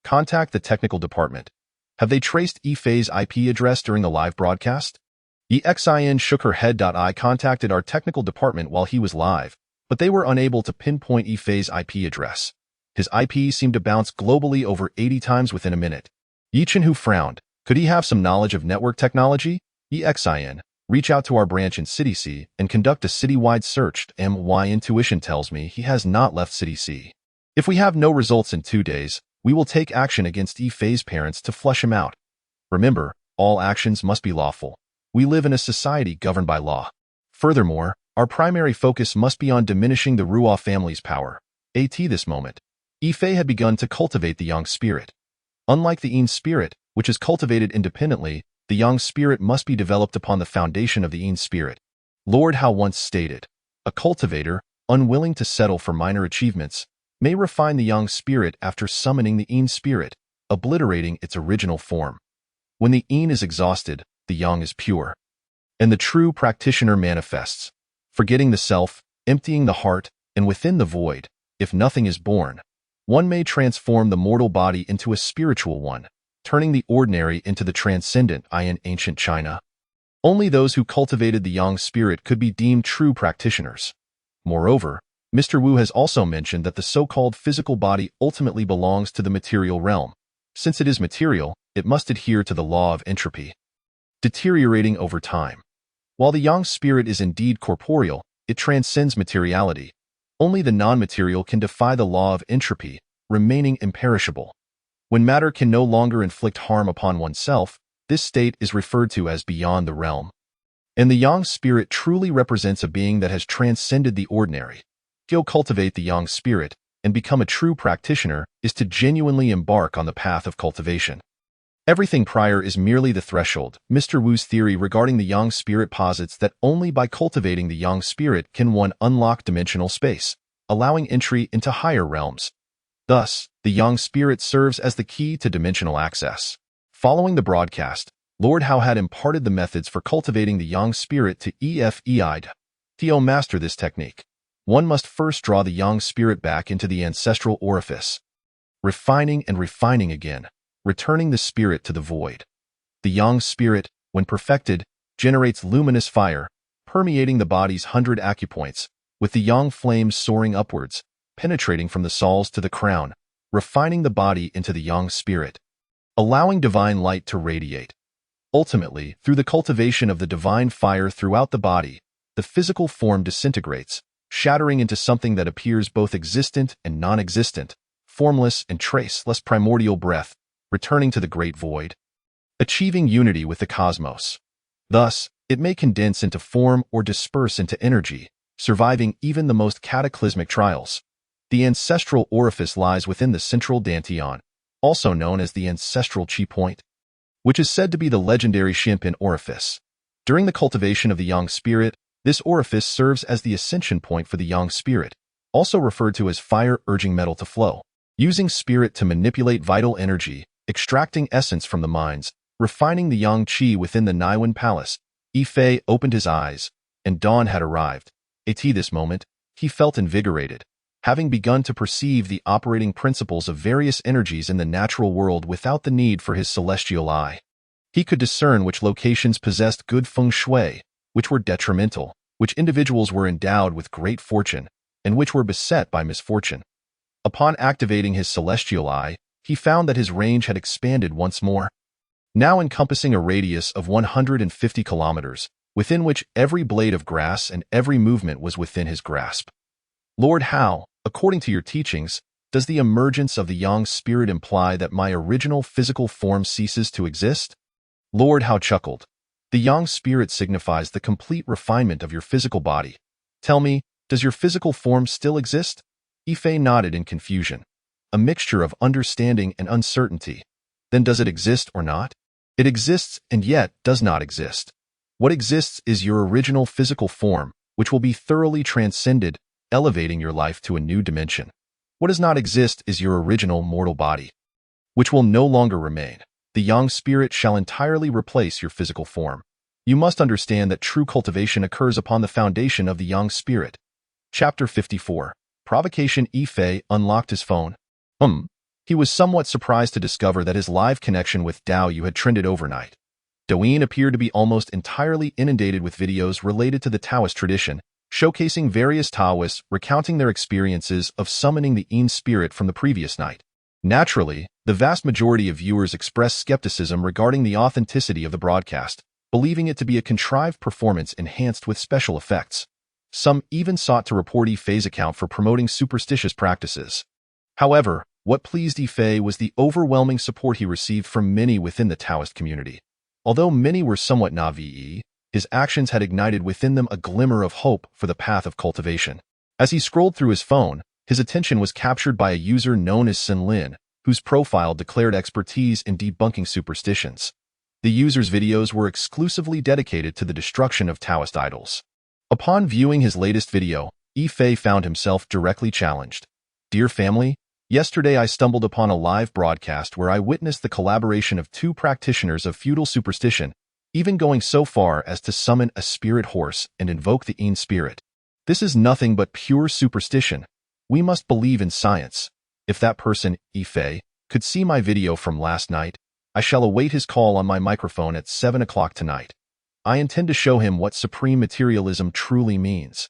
Contact the technical department. Have they traced Yifei's IP address during the live broadcast? Xian shook her head. I contacted our technical department while he was live, but they were unable to pinpoint Yifei's IP address. His IP seemed to bounce globally over 80 times within a minute. Yicheng frowned. Could he have some knowledge of network technology? Xian, reach out to our branch in City C and conduct a citywide search. My intuition tells me he has not left City C. If we have no results in 2 days, we will take action against Yifei's parents to flush him out. Remember, all actions must be lawful. We live in a society governed by law. Furthermore, our primary focus must be on diminishing the Ruoff family's power. At this moment, Yifei had begun to cultivate the Yang spirit. Unlike the Yin spirit, which is cultivated independently, the Yang spirit must be developed upon the foundation of the Yin spirit. Lord Hao once stated, a cultivator, unwilling to settle for minor achievements, may refine the Yang spirit after summoning the Yin spirit, obliterating its original form. When the Yin is exhausted, the Yang is pure. And the true practitioner manifests, forgetting the self, emptying the heart, and within the void, if nothing is born, one may transform the mortal body into a spiritual one, turning the ordinary into the transcendent. In ancient China, only those who cultivated the Yang spirit could be deemed true practitioners. Moreover, Mr. Wu has also mentioned that the so-called physical body ultimately belongs to the material realm. Since it is material, it must adhere to the law of entropy, deteriorating over time. While the Yang spirit is indeed corporeal, it transcends materiality. Only the non-material can defy the law of entropy, remaining imperishable. When matter can no longer inflict harm upon oneself, this state is referred to as beyond the realm. And the Yang spirit truly represents a being that has transcended the ordinary. To cultivate the Yang spirit and become a true practitioner is to genuinely embark on the path of cultivation. Everything prior is merely the threshold. Mr. Wu's theory regarding the Yang spirit posits that only by cultivating the Yang spirit can one unlock dimensional space, allowing entry into higher realms. Thus, the Yang spirit serves as the key to dimensional access. Following the broadcast, Lord Hao had imparted the methods for cultivating the Yang spirit to Yifei. To master this technique, one must first draw the Yang spirit back into the ancestral orifice, refining and refining again, returning the spirit to the void. The Yang spirit, when perfected, generates luminous fire, permeating the body's 100 acupoints, with the Yang flames soaring upwards, penetrating from the soles to the crown, refining the body into the yang spirit, allowing divine light to radiate. Ultimately, through the cultivation of the divine fire throughout the body, the physical form disintegrates, shattering into something that appears both existent and non-existent, formless and traceless primordial breath, returning to the great void, achieving unity with the cosmos. Thus, it may condense into form or disperse into energy, surviving even the most cataclysmic trials. The ancestral orifice lies within the central dantian, also known as the ancestral chi point, which is said to be the legendary Shinpin orifice. During the cultivation of the yang spirit, this orifice serves as the ascension point for the yang spirit, also referred to as fire urging metal to flow. Using spirit to manipulate vital energy, extracting essence from the minds, refining the yang qi within the Naiwan palace, Yifei opened his eyes, and dawn had arrived. At this moment, he felt invigorated, having begun to perceive the operating principles of various energies in the natural world without the need for his celestial eye. He could discern which locations possessed good feng shui, which were detrimental, which individuals were endowed with great fortune, and which were beset by misfortune. Upon activating his celestial eye, he found that his range had expanded once more, now encompassing a radius of 150 kilometers, within which every blade of grass and every movement was within his grasp. Lord, how, according to your teachings, does the emergence of the yang spirit imply that my original physical form ceases to exist? Lord Hao chuckled. The yang spirit signifies the complete refinement of your physical body. Tell me, does your physical form still exist? Yifei nodded in confusion, a mixture of understanding and uncertainty. Then does it exist or not? It exists and yet does not exist. What exists is your original physical form, which will be thoroughly transcended, elevating your life to a new dimension. What does not exist is your original mortal body, which will no longer remain. The yang spirit shall entirely replace your physical form. You must understand that true cultivation occurs upon the foundation of the yang spirit. Chapter 54. Provocation. Yifei unlocked his phone. He was somewhat surprised to discover that his live connection with Dao Yu had trended overnight. Douyin appeared to be almost entirely inundated with videos related to the Taoist tradition, showcasing various Taoists recounting their experiences of summoning the Yin spirit from the previous night. Naturally, the vast majority of viewers expressed skepticism regarding the authenticity of the broadcast, believing it to be a contrived performance enhanced with special effects. Some even sought to report Yifei's account for promoting superstitious practices. However, what pleased Yifei was the overwhelming support he received from many within the Taoist community. Although many were somewhat naive, his actions had ignited within them a glimmer of hope for the path of cultivation. As he scrolled through his phone, his attention was captured by a user known as Senlin, whose profile declared expertise in debunking superstitions. The user's videos were exclusively dedicated to the destruction of Taoist idols. Upon viewing his latest video, Yifei found himself directly challenged. Dear family, yesterday I stumbled upon a live broadcast where I witnessed the collaboration of two practitioners of feudal superstition, even going so far as to summon a spirit horse and invoke the Yin spirit. This is nothing but pure superstition. We must believe in science. If that person, Yifei, could see my video from last night, I shall await his call on my microphone at 7 o'clock tonight. I intend to show him what supreme materialism truly means.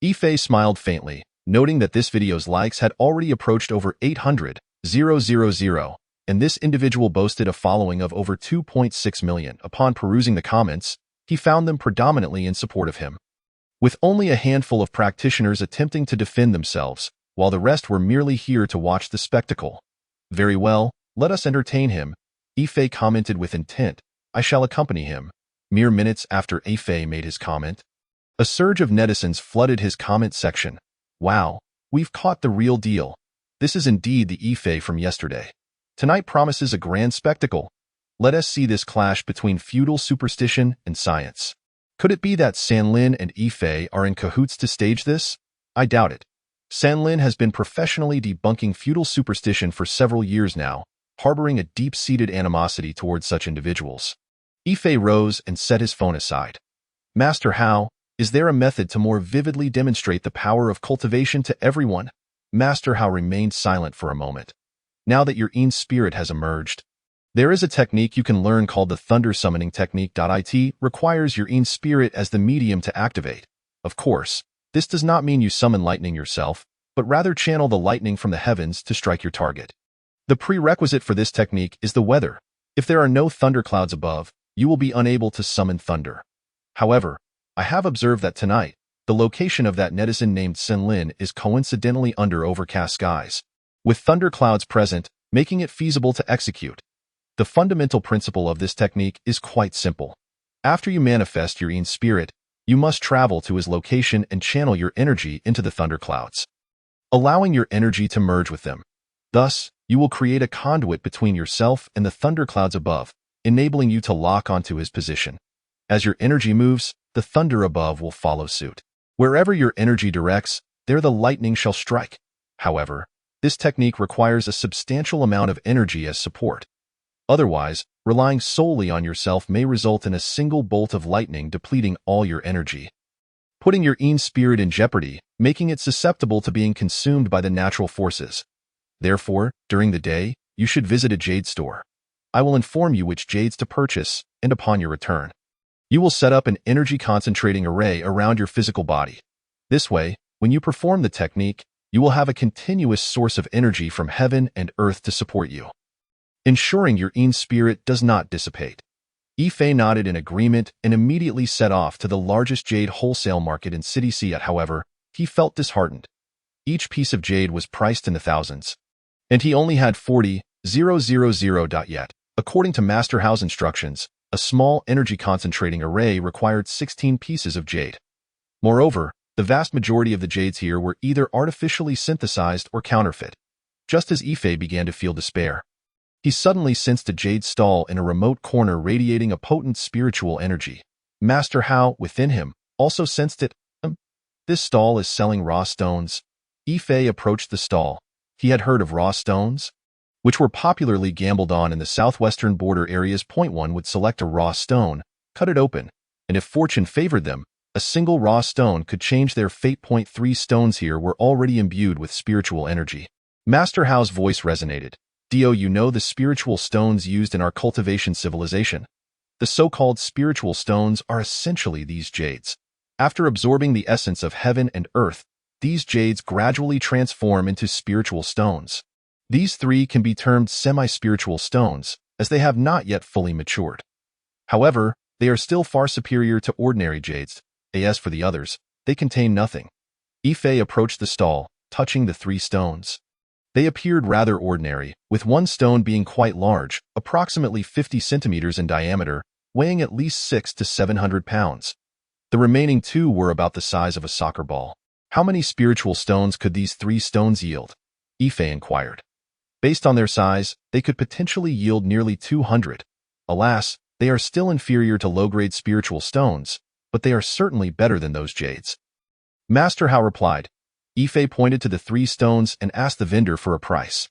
Yifei smiled faintly, noting that this video's likes had already approached over 800,000, and this individual boasted a following of over 2.6 million. Upon perusing the comments, he found them predominantly in support of him, with only a handful of practitioners attempting to defend themselves, while the rest were merely here to watch the spectacle. Very well, let us entertain him, Yifei commented with intent. I shall accompany him. Mere minutes after Yifei made his comment, a surge of netizens flooded his comment section. Wow, we've caught the real deal. This is indeed the Yifei from yesterday. Tonight promises a grand spectacle. Let us see this clash between feudal superstition and science. Could it be that Sanlin and Yifei are in cahoots to stage this? I doubt it. Sanlin has been professionally debunking feudal superstition for several years now, harboring a deep-seated animosity towards such individuals. Yifei rose and set his phone aside. Master Hao, is there a method to more vividly demonstrate the power of cultivation to everyone? Master Hao remained silent for a moment. Now that your Yin spirit has emerged, there is a technique you can learn called the Thunder Summoning Technique. It requires your Yin spirit as the medium to activate. Of course, this does not mean you summon lightning yourself, but rather channel the lightning from the heavens to strike your target. The prerequisite for this technique is the weather. If there are no thunderclouds above, you will be unable to summon thunder. However, I have observed that tonight, the location of that netizen named Senlin is coincidentally under overcast skies, with thunderclouds present, making it feasible to execute. The fundamental principle of this technique is quite simple. After you manifest your Yin spirit, you must travel to his location and channel your energy into the thunderclouds, allowing your energy to merge with them. Thus, you will create a conduit between yourself and the thunderclouds above, enabling you to lock onto his position. As your energy moves, the thunder above will follow suit. Wherever your energy directs, there the lightning shall strike. However, this technique requires a substantial amount of energy as support. Otherwise, relying solely on yourself may result in a single bolt of lightning depleting all your energy, putting your Yin spirit in jeopardy, making it susceptible to being consumed by the natural forces. Therefore, during the day, you should visit a jade store. I will inform you which jades to purchase, and upon your return, you will set up an energy-concentrating array around your physical body. This way, when you perform the technique, you will have a continuous source of energy from heaven and earth to support you, ensuring your Yin spirit does not dissipate. Yifei nodded in agreement and immediately set off to the largest jade wholesale market in City Siat. However, he felt disheartened. Each piece of jade was priced in the thousands, and he only had 40,000 yet. According to Master Hao's instructions, a small energy-concentrating array required 16 pieces of jade. Moreover, the vast majority of the jades here were either artificially synthesized or counterfeit. Just as Yifei began to feel despair, he suddenly sensed a jade stall in a remote corner radiating a potent spiritual energy. Master Hao, within him, also sensed it. This stall is selling raw stones. Yifei approached the stall. He had heard of raw stones, which were popularly gambled on in the southwestern border areas. One would select a raw stone, cut it open, and if fortune favored them, a single raw stone could change their fate. 3 stones here were already imbued with spiritual energy. Master Hao's voice resonated. Dio, you know the spiritual stones used in our cultivation civilization. The so-called spiritual stones are essentially these jades. After absorbing the essence of heaven and earth, these jades gradually transform into spiritual stones. These 3 can be termed semi-spiritual stones, as they have not yet fully matured. However, they are still far superior to ordinary jades. As for the others, they contain nothing. Yifei approached the stall, touching the 3 stones. They appeared rather ordinary, with one stone being quite large, approximately 50 centimeters in diameter, weighing at least 600 to 700 pounds. The remaining 2 were about the size of a soccer ball. How many spiritual stones could these 3 stones yield? Yifei inquired. Based on their size, they could potentially yield nearly 200. Alas, they are still inferior to low-grade spiritual stones, but they are certainly better than those jades. Master Hao replied. Yifei pointed to the 3 stones and asked the vendor for a price.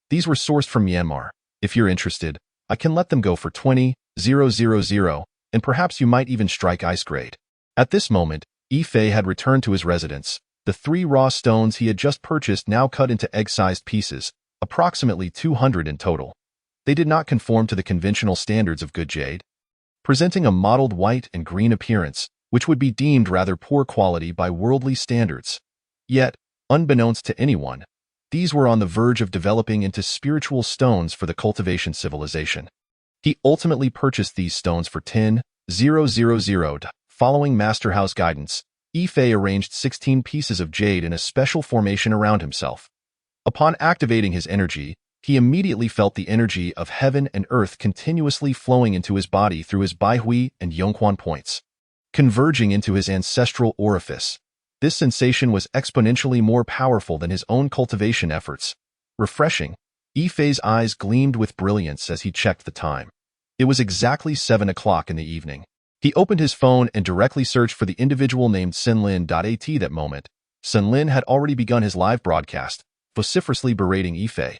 These were sourced from Myanmar. If you're interested, I can let them go for 20,000, and perhaps you might even strike ice grade. At this moment, Yifei had returned to his residence. The 3 raw stones he had just purchased now cut into egg-sized pieces, approximately 200 in total. They did not conform to the conventional standards of good jade, presenting a mottled white and green appearance, which would be deemed rather poor quality by worldly standards. Yet, unbeknownst to anyone, these were on the verge of developing into spiritual stones for the cultivation civilization. He ultimately purchased these stones for 10,000. Following Master Hao's guidance, Yifei arranged 16 pieces of jade in a special formation around himself. Upon activating his energy, he immediately felt the energy of heaven and earth continuously flowing into his body through his Baihui and Yongquan points, converging into his ancestral orifice. This sensation was exponentially more powerful than his own cultivation efforts. Refreshing, Yifei's eyes gleamed with brilliance as he checked the time. It was exactly 7 o'clock in the evening. He opened his phone and directly searched for the individual named Senlin. At that moment, Senlin had already begun his live broadcast, vociferously berating Yifei.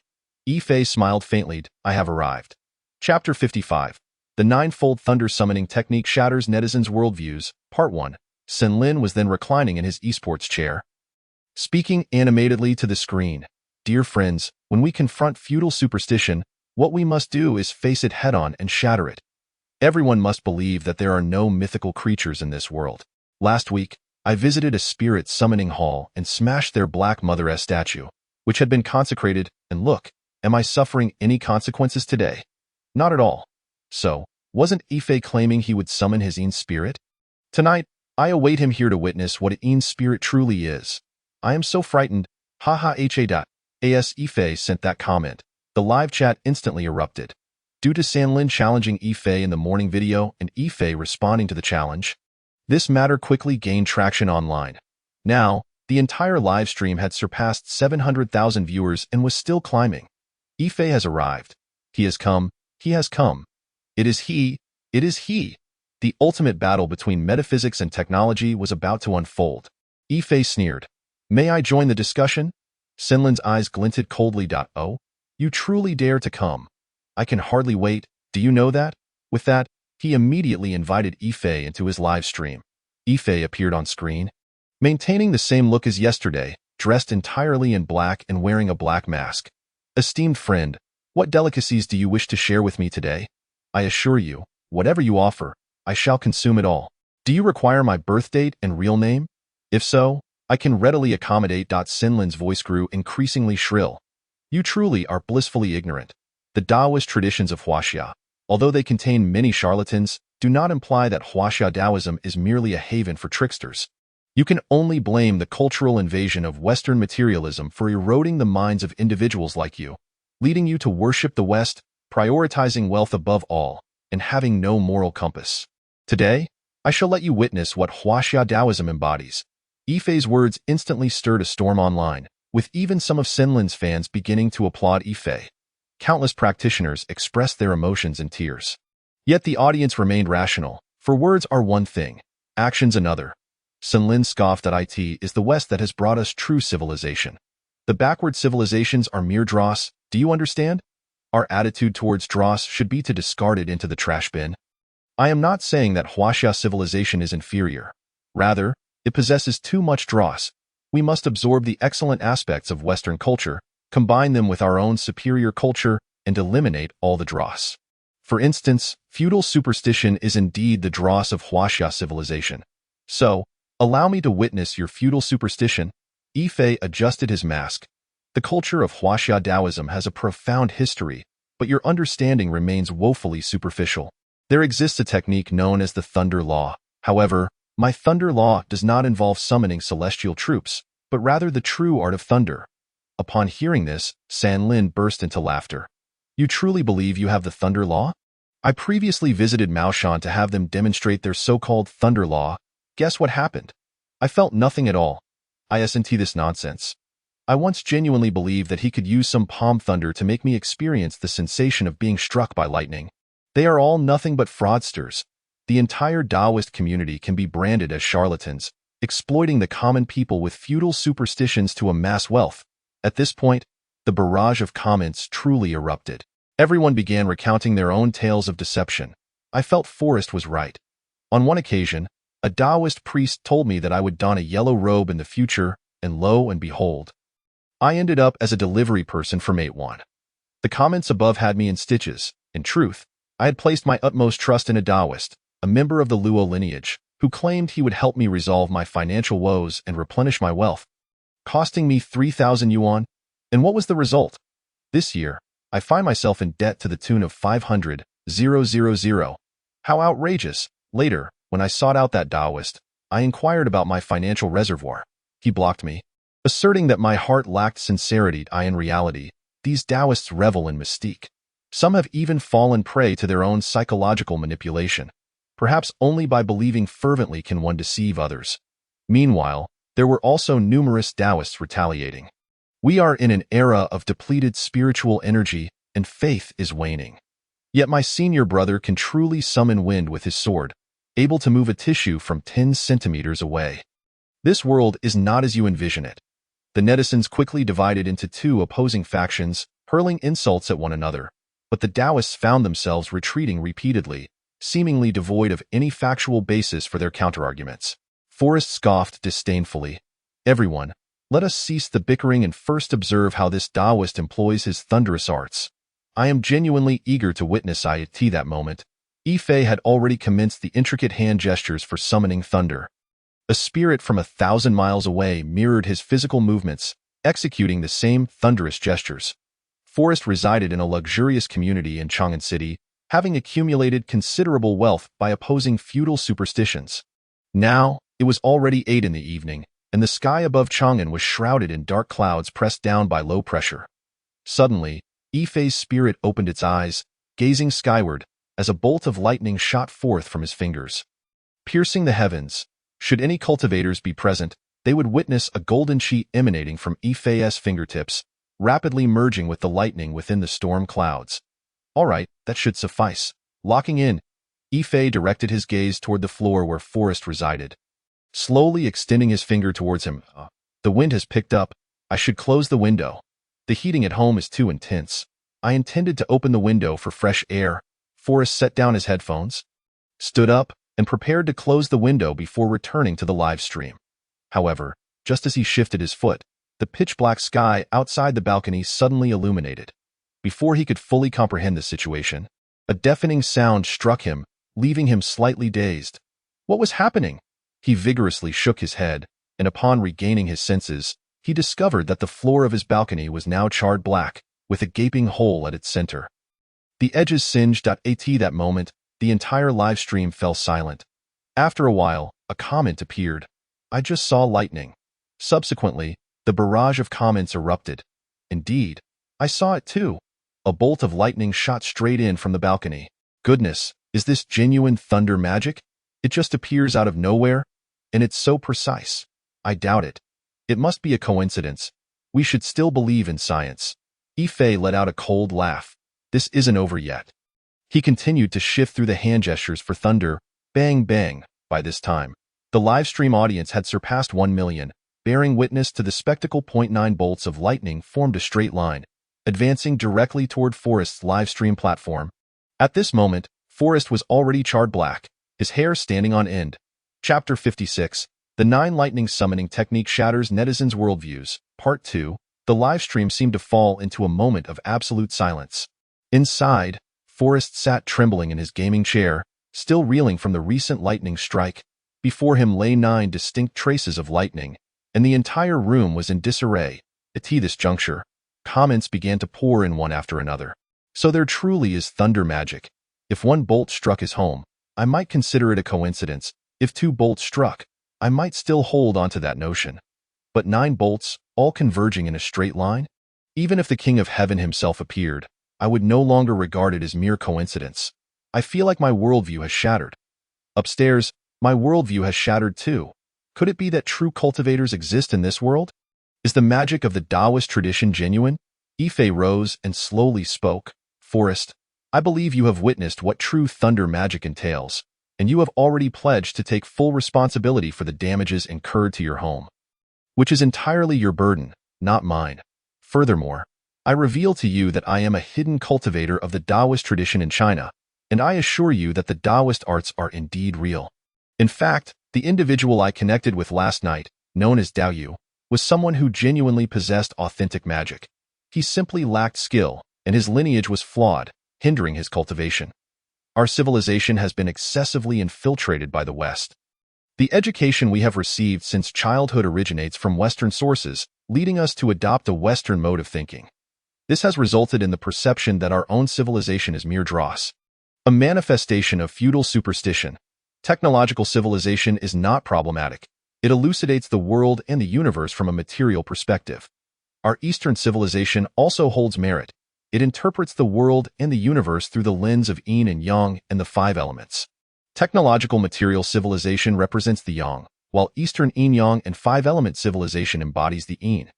Yifei smiled faintly. I have arrived. Chapter 55. The Ninefold Thunder Summoning Technique Shatters Netizens' Worldviews, Part 1. Senlin was then reclining in his esports chair, speaking animatedly to the screen. Dear friends, when we confront feudal superstition, what we must do is face it head-on and shatter it. Everyone must believe that there are no mythical creatures in this world. Last week, I visited a spirit summoning hall and smashed their Black Mother statue, which had been consecrated, and look, Am I suffering any consequences today? Not at all. So, wasn't Ife claiming he would summon his Een spirit? Tonight, I await him here to witness what Een spirit truly is. I am so frightened. Haha ha. As Ife sent that comment, the live chat instantly erupted. Due to Sanlin challenging Ife in the morning video and Ife responding to the challenge, this matter quickly gained traction online. Now, the entire live stream had surpassed 700,000 viewers and was still climbing. Ife has arrived. He has come. He has come. It is he. It is he. The ultimate battle between metaphysics and technology was about to unfold. Ife sneered. May I join the discussion? Sanlin's eyes glinted coldly. Oh, you truly dare to come. I can hardly wait. Do you know that? With that, he immediately invited Ife into his live stream. Ife appeared on screen, maintaining the same look as yesterday, dressed entirely in black and wearing a black mask. Esteemed friend, what delicacies do you wish to share with me today? I assure you, whatever you offer, I shall consume it all. Do you require my birth date and real name? If so, I can readily accommodate. Sanlin's voice grew increasingly shrill. You truly are blissfully ignorant. The Taoist traditions of Huaxia, although they contain many charlatans, do not imply that Huaxia Taoism is merely a haven for tricksters. You can only blame the cultural invasion of Western materialism for eroding the minds of individuals like you, leading you to worship the West, prioritizing wealth above all, and having no moral compass. Today, I shall let you witness what Huaxia Taoism embodies. Ife's words instantly stirred a storm online, with even some of Sanlin's fans beginning to applaud Ife. Countless practitioners expressed their emotions in tears. Yet the audience remained rational, for words are one thing, actions another. Sanlin scoffed that it is the West that has brought us true civilization. The backward civilizations are mere dross, do you understand? Our attitude towards dross should be to discard it into the trash bin. I am not saying that Huaxia civilization is inferior. Rather, it possesses too much dross. We must absorb the excellent aspects of Western culture, combine them with our own superior culture, and eliminate all the dross. For instance, feudal superstition is indeed the dross of Huaxia civilization. So, allow me to witness your feudal superstition. Ife adjusted his mask. The culture of Huaxia Taoism has a profound history, but your understanding remains woefully superficial. There exists a technique known as the Thunder Law. However, my Thunder Law does not involve summoning celestial troops, but rather the true art of thunder. Upon hearing this, Sanlin burst into laughter. You truly believe you have the Thunder Law? I previously visited Maoshan to have them demonstrate their so-called Thunder Law. Guess what happened? I felt nothing at all. Isn't this nonsense? I once genuinely believed that he could use some palm thunder to make me experience the sensation of being struck by lightning. They are all nothing but fraudsters. The entire Taoist community can be branded as charlatans, exploiting the common people with feudal superstitions to amass wealth. At this point, the barrage of comments truly erupted. Everyone began recounting their own tales of deception. I felt Forrest was right. On one occasion, a Taoist priest told me that I would don a yellow robe in the future, and lo and behold, I ended up as a delivery person for Mate 1. The comments above had me in stitches. In truth, I had placed my utmost trust in a Taoist, a member of the Luo lineage, who claimed he would help me resolve my financial woes and replenish my wealth, costing me 3,000 yuan. And what was the result? This year, I find myself in debt to the tune of 500,000. How outrageous! Later, when I sought out that Taoist, I inquired about my financial reservoir. He blocked me, asserting that my heart lacked sincerity. In reality, these Taoists revel in mystique. Some have even fallen prey to their own psychological manipulation. Perhaps only by believing fervently can one deceive others. Meanwhile, there were also numerous Taoists retaliating. We are in an era of depleted spiritual energy, and faith is waning. Yet my senior brother can truly summon wind with his sword, able to move a tissue from 10 centimeters away. This world is not as you envision it. The netizens quickly divided into two opposing factions, hurling insults at one another, but the Taoists found themselves retreating repeatedly, seemingly devoid of any factual basis for their counterarguments. Forrest scoffed disdainfully. Everyone, let us cease the bickering and first observe how this Taoist employs his thunderous arts. I am genuinely eager to witness it. That moment, Ife had already commenced the intricate hand gestures for summoning thunder. A spirit from 1,000 miles away mirrored his physical movements, executing the same thunderous gestures. Forrest resided in a luxurious community in Chang'an City, having accumulated considerable wealth by opposing feudal superstitions. Now, it was already 8 in the evening, and the sky above Chang'an was shrouded in dark clouds pressed down by low pressure. Suddenly, Yifei's spirit opened its eyes, gazing skyward, as a bolt of lightning shot forth from his fingers. Piercing the heavens, should any cultivators be present, they would witness a golden sheet emanating from Yifei's fingertips, rapidly merging with the lightning within the storm clouds. All right, that should suffice. Locking in, Yifei directed his gaze toward the floor where Forrest resided. Slowly extending his finger towards him, the wind has picked up. I should close the window. The heating at home is too intense. I intended to open the window for fresh air. Forrest set down his headphones, stood up, and prepared to close the window before returning to the live stream. However, just as he shifted his foot, the pitch-black sky outside the balcony suddenly illuminated. Before he could fully comprehend the situation, a deafening sound struck him, leaving him slightly dazed. What was happening? He vigorously shook his head, and upon regaining his senses, he discovered that the floor of his balcony was now charred black, with a gaping hole at its center. The edges singed. At that moment, the entire live stream fell silent. After a while, a comment appeared. I just saw lightning. Subsequently, the barrage of comments erupted. Indeed, I saw it too. A bolt of lightning shot straight in from the balcony. Goodness, is this genuine thunder magic? It just appears out of nowhere, and it's so precise. I doubt it. It must be a coincidence. We should still believe in science. Yifei let out a cold laugh. This isn't over yet. He continued to shift through the hand gestures for thunder. Bang, bang. By this time, the live stream audience had surpassed 1 million, bearing witness to the spectacle. 9 bolts of lightning formed a straight line, advancing directly toward Forrest's live stream platform. At this moment, Forrest was already charred black, his hair standing on end. Chapter 56. The 9 Lightning Summoning Technique Shatters Netizens' Worldviews. Part 2. The live stream seemed to fall into a moment of absolute silence. Inside, Forrest sat trembling in his gaming chair, still reeling from the recent lightning strike. Before him lay 9 distinct traces of lightning, and the entire room was in disarray. At this juncture, comments began to pour in one after another. So there truly is thunder magic. If 1 bolt struck his home, I might consider it a coincidence. If 2 bolts struck, I might still hold on to that notion. But 9 bolts, all converging in a straight line? Even if the King of Heaven himself appeared, I would no longer regard it as mere coincidence. I feel like my worldview has shattered. Upstairs, my worldview has shattered too. Could it be that true cultivators exist in this world? Is the magic of the Taoist tradition genuine? Yifei rose and slowly spoke. Forrest, I believe you have witnessed what true thunder magic entails, and you have already pledged to take full responsibility for the damages incurred to your home, which is entirely your burden, not mine. Furthermore, I reveal to you that I am a hidden cultivator of the Taoist tradition in China, and I assure you that the Taoist arts are indeed real. In fact, the individual I connected with last night, known as Dao Yu, was someone who genuinely possessed authentic magic. He simply lacked skill, and his lineage was flawed, hindering his cultivation. Our civilization has been excessively infiltrated by the West. The education we have received since childhood originates from Western sources, leading us to adopt a Western mode of thinking. This has resulted in the perception that our own civilization is mere dross, a manifestation of feudal superstition. Technological civilization is not problematic. It elucidates the world and the universe from a material perspective. Our Eastern civilization also holds merit. It interprets the world and the universe through the lens of yin and yang and the 5 elements. Technological material civilization represents the yang, while Eastern yin-yang and 5-element civilization embodies the yin.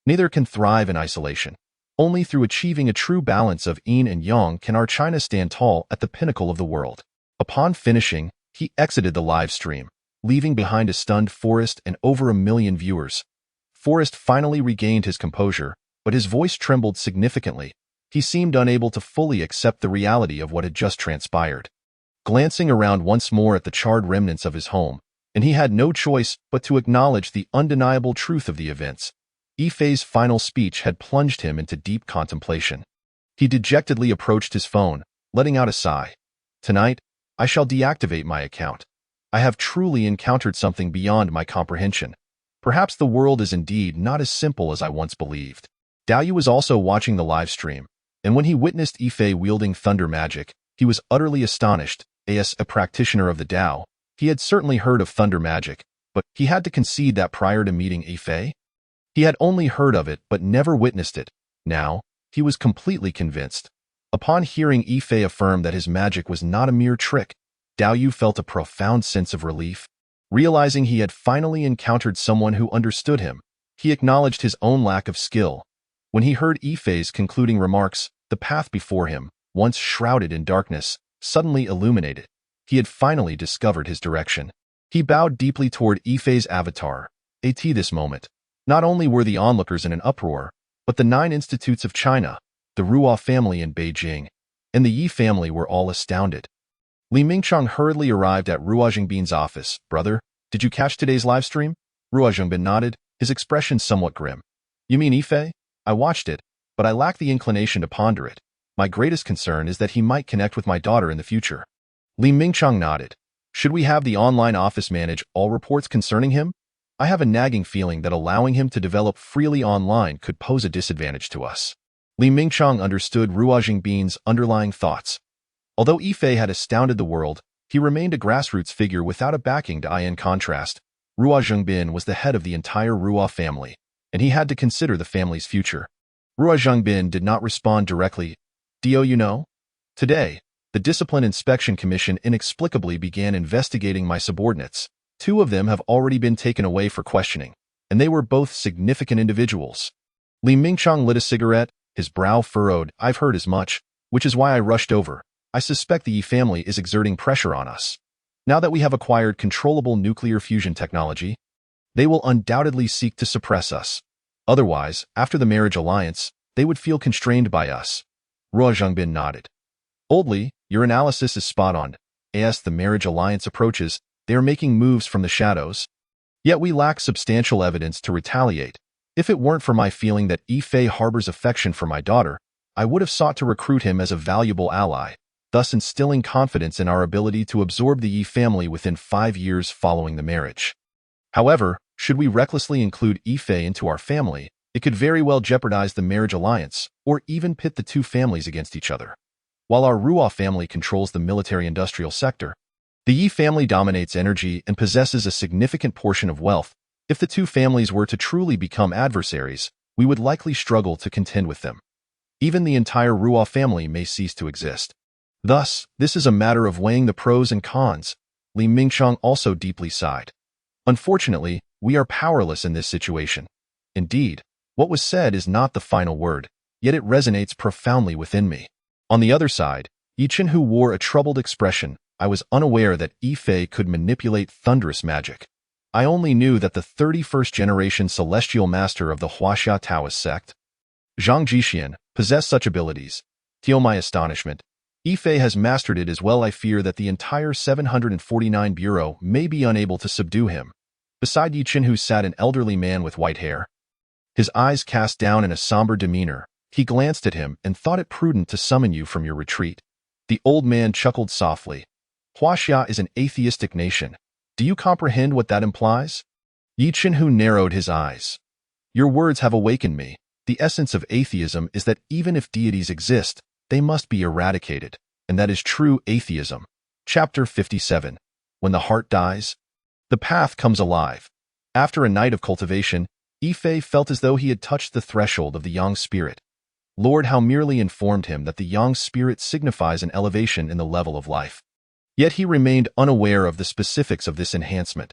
Neither can thrive in isolation. Only through achieving a true balance of yin and yang can our China stand tall at the pinnacle of the world. Upon finishing, he exited the live stream, leaving behind a stunned Forrest and over 1 million viewers. Forrest finally regained his composure, but his voice trembled significantly. He seemed unable to fully accept the reality of what had just transpired. Glancing around once more at the charred remnants of his home, and he had no choice but to acknowledge the undeniable truth of the events. Yifei's final speech had plunged him into deep contemplation. He dejectedly approached his phone, letting out a sigh. Tonight, I shall deactivate my account. I have truly encountered something beyond my comprehension. Perhaps the world is indeed not as simple as I once believed. Dao Yu was also watching the live stream, and when he witnessed Yifei wielding thunder magic, he was utterly astonished. As a practitioner of the Dao, he had certainly heard of thunder magic, but he had to concede that prior to meeting Yifei, he had only heard of it but never witnessed it. Now, he was completely convinced. Upon hearing Yifei affirm that his magic was not a mere trick, Dao Yu felt a profound sense of relief. Realizing he had finally encountered someone who understood him, he acknowledged his own lack of skill. When he heard Yifei's concluding remarks, the path before him, once shrouded in darkness, suddenly illuminated. He had finally discovered his direction. He bowed deeply toward Yifei's avatar. At this moment, not only were the onlookers in an uproar, but the 9 institutes of China, the Ruo family in Beijing, and the Yi family were all astounded. Li Mingchang hurriedly arrived at Ruo Zhengbin's office. "Brother, did you catch today's live stream?" Ruo Zhengbin nodded, his expression somewhat grim. "You mean Yifei? I watched it, but I lack the inclination to ponder it. My greatest concern is that he might connect with my daughter in the future." Li Mingchang nodded. "Should we have the online office manage all reports concerning him? I have a nagging feeling that allowing him to develop freely online could pose a disadvantage to us." Li Mingchang understood Ruo Zhengbin's underlying thoughts. Although Yifei had astounded the world, he remained a grassroots figure without a backing. In contrast, Ruo Zhengbin was the head of the entire Ruo family, and he had to consider the family's future. Ruo Zhengbin did not respond directly. "Do you know? Today, the Discipline Inspection Commission inexplicably began investigating my subordinates. 2 of them have already been taken away for questioning, and they were both significant individuals." Li Mingchang lit a cigarette, his brow furrowed. "I've heard as much, which is why I rushed over. I suspect the Yi family is exerting pressure on us. Now that we have acquired controllable nuclear fusion technology, they will undoubtedly seek to suppress us. Otherwise, after the marriage alliance, they would feel constrained by us." Ruo Zhengbin nodded. "Oldly, your analysis is spot on. As the marriage alliance approaches, they are making moves from the shadows. Yet we lack substantial evidence to retaliate. If it weren't for my feeling that Yifei harbors affection for my daughter, I would have sought to recruit him as a valuable ally, thus instilling confidence in our ability to absorb the Yi family within 5 years following the marriage. However, should we recklessly include Yifei into our family, it could very well jeopardize the marriage alliance, or even pit the 2 families against each other. While our Ruo family controls the military-industrial sector, the Yi family dominates energy and possesses a significant portion of wealth. If the 2 families were to truly become adversaries, we would likely struggle to contend with them. Even the entire Ruo family may cease to exist. Thus, this is a matter of weighing the pros and cons. Li Mingchang also deeply sighed. "Unfortunately, we are powerless in this situation. Indeed, what was said is not the final word, yet it resonates profoundly within me." On the other side, Yi Chenhu wore a troubled expression. "I was unaware that Yifei could manipulate thunderous magic. I only knew that the 31st generation celestial master of the Huaxia Taoist sect, Zhang Jixian, possessed such abilities. To my astonishment, Yifei has mastered it as well. I fear that the entire 749 Bureau may be unable to subdue him." Beside Yi Chenhu sat an elderly man with white hair. His eyes cast down in a somber demeanor. He glanced at him and thought it prudent to summon you from your retreat. The old man chuckled softly. "Huaxia is an atheistic nation. Do you comprehend what that implies?" Yi Chenhu narrowed his eyes. "Your words have awakened me. The essence of atheism is that even if deities exist, they must be eradicated, and that is true atheism." Chapter 57. When the heart dies, the path comes alive. After a night of cultivation, Yifei felt as though he had touched the threshold of the Yang spirit. Lord Hao merely informed him that the Yang spirit signifies an elevation in the level of life. Yet he remained unaware of the specifics of this enhancement.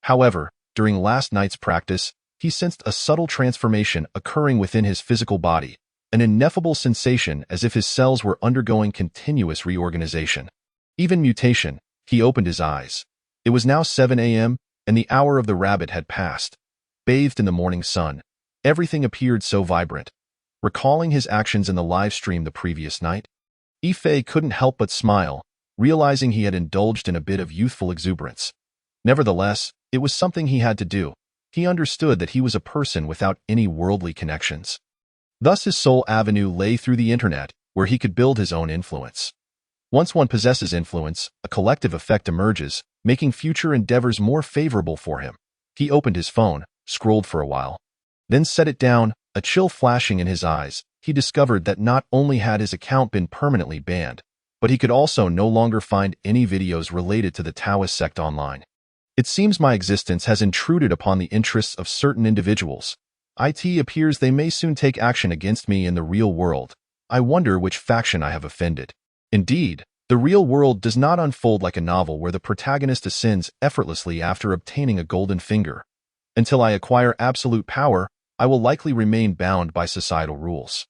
However, during last night's practice, he sensed a subtle transformation occurring within his physical body, an ineffable sensation as if his cells were undergoing continuous reorganization. Even mutation. He opened his eyes. It was now 7 a.m., and the hour of the rabbit had passed. Bathed in the morning sun, everything appeared so vibrant. Recalling his actions in the live stream the previous night, Yifei couldn't help but smile, realizing he had indulged in a bit of youthful exuberance. Nevertheless, it was something he had to do. He understood that he was a person without any worldly connections. Thus his sole avenue lay through the internet, where he could build his own influence. Once one possesses influence, a collective effect emerges, making future endeavors more favorable for him. He opened his phone, scrolled for a while, then set it down, A chill flashing in his eyes, he discovered that not only had his account been permanently banned, but he could also no longer find any videos related to the Taoist sect online. It seems my existence has intruded upon the interests of certain individuals. It appears they may soon take action against me in the real world. I wonder which faction I have offended. Indeed, the real world does not unfold like a novel where the protagonist ascends effortlessly after obtaining a golden finger. Until I acquire absolute power, I will likely remain bound by societal rules.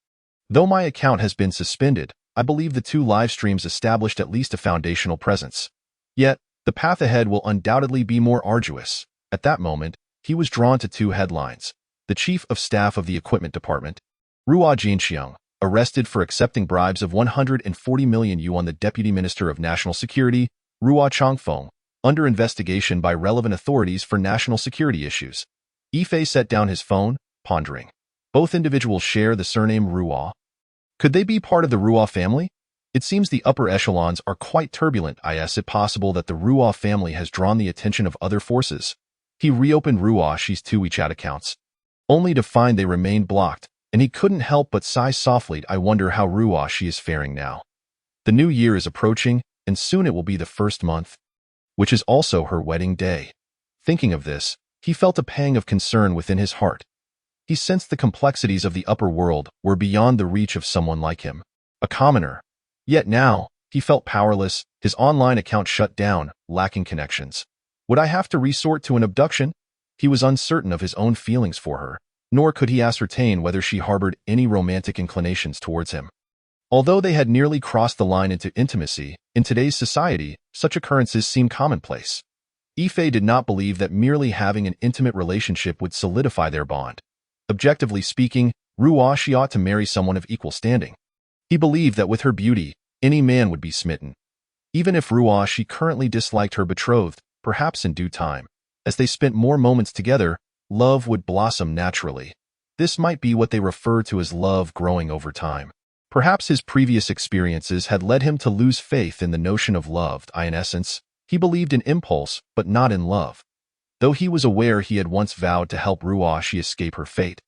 Though my account has been suspended, I believe the 2 live streams established at least a foundational presence. Yet, the path ahead will undoubtedly be more arduous. At that moment, he was drawn to 2 headlines. The Chief of Staff of the Equipment Department, Ruo Jinxiang, arrested for accepting bribes of 140 million yuan. The Deputy Minister of National Security, Ruo Changfeng, under investigation by relevant authorities for national security issues. Yifei set down his phone, pondering. Both individuals share the surname Ruo. Could they be part of the Ruo family? It seems the upper echelons are quite turbulent. Is it possible that the Ruo family has drawn the attention of other forces? He reopened Ruo's 2 WeChat accounts, only to find they remained blocked, and he couldn't help but sigh softly. I wonder how Ruo is faring now. The new year is approaching, and soon it will be the first month, which is also her wedding day. Thinking of this, he felt a pang of concern within his heart. He sensed the complexities of the upper world were beyond the reach of someone like him, a commoner. Yet now, he felt powerless, his online account shut down, lacking connections. Would I have to resort to an abduction? He was uncertain of his own feelings for her, nor could he ascertain whether she harbored any romantic inclinations towards him. Although they had nearly crossed the line into intimacy, in today's society, such occurrences seem commonplace. Yifei did not believe that merely having an intimate relationship would solidify their bond. Objectively speaking, Ruo ought to marry someone of equal standing. He believed that with her beauty, any man would be smitten. Even if Ruo currently disliked her betrothed, perhaps in due time, as they spent more moments together, love would blossom naturally. This might be what they refer to as love growing over time. Perhaps his previous experiences had led him to lose faith in the notion of love. In essence, he believed in impulse, but not in love. Though he was aware he had once vowed to help Ruo escape her fate,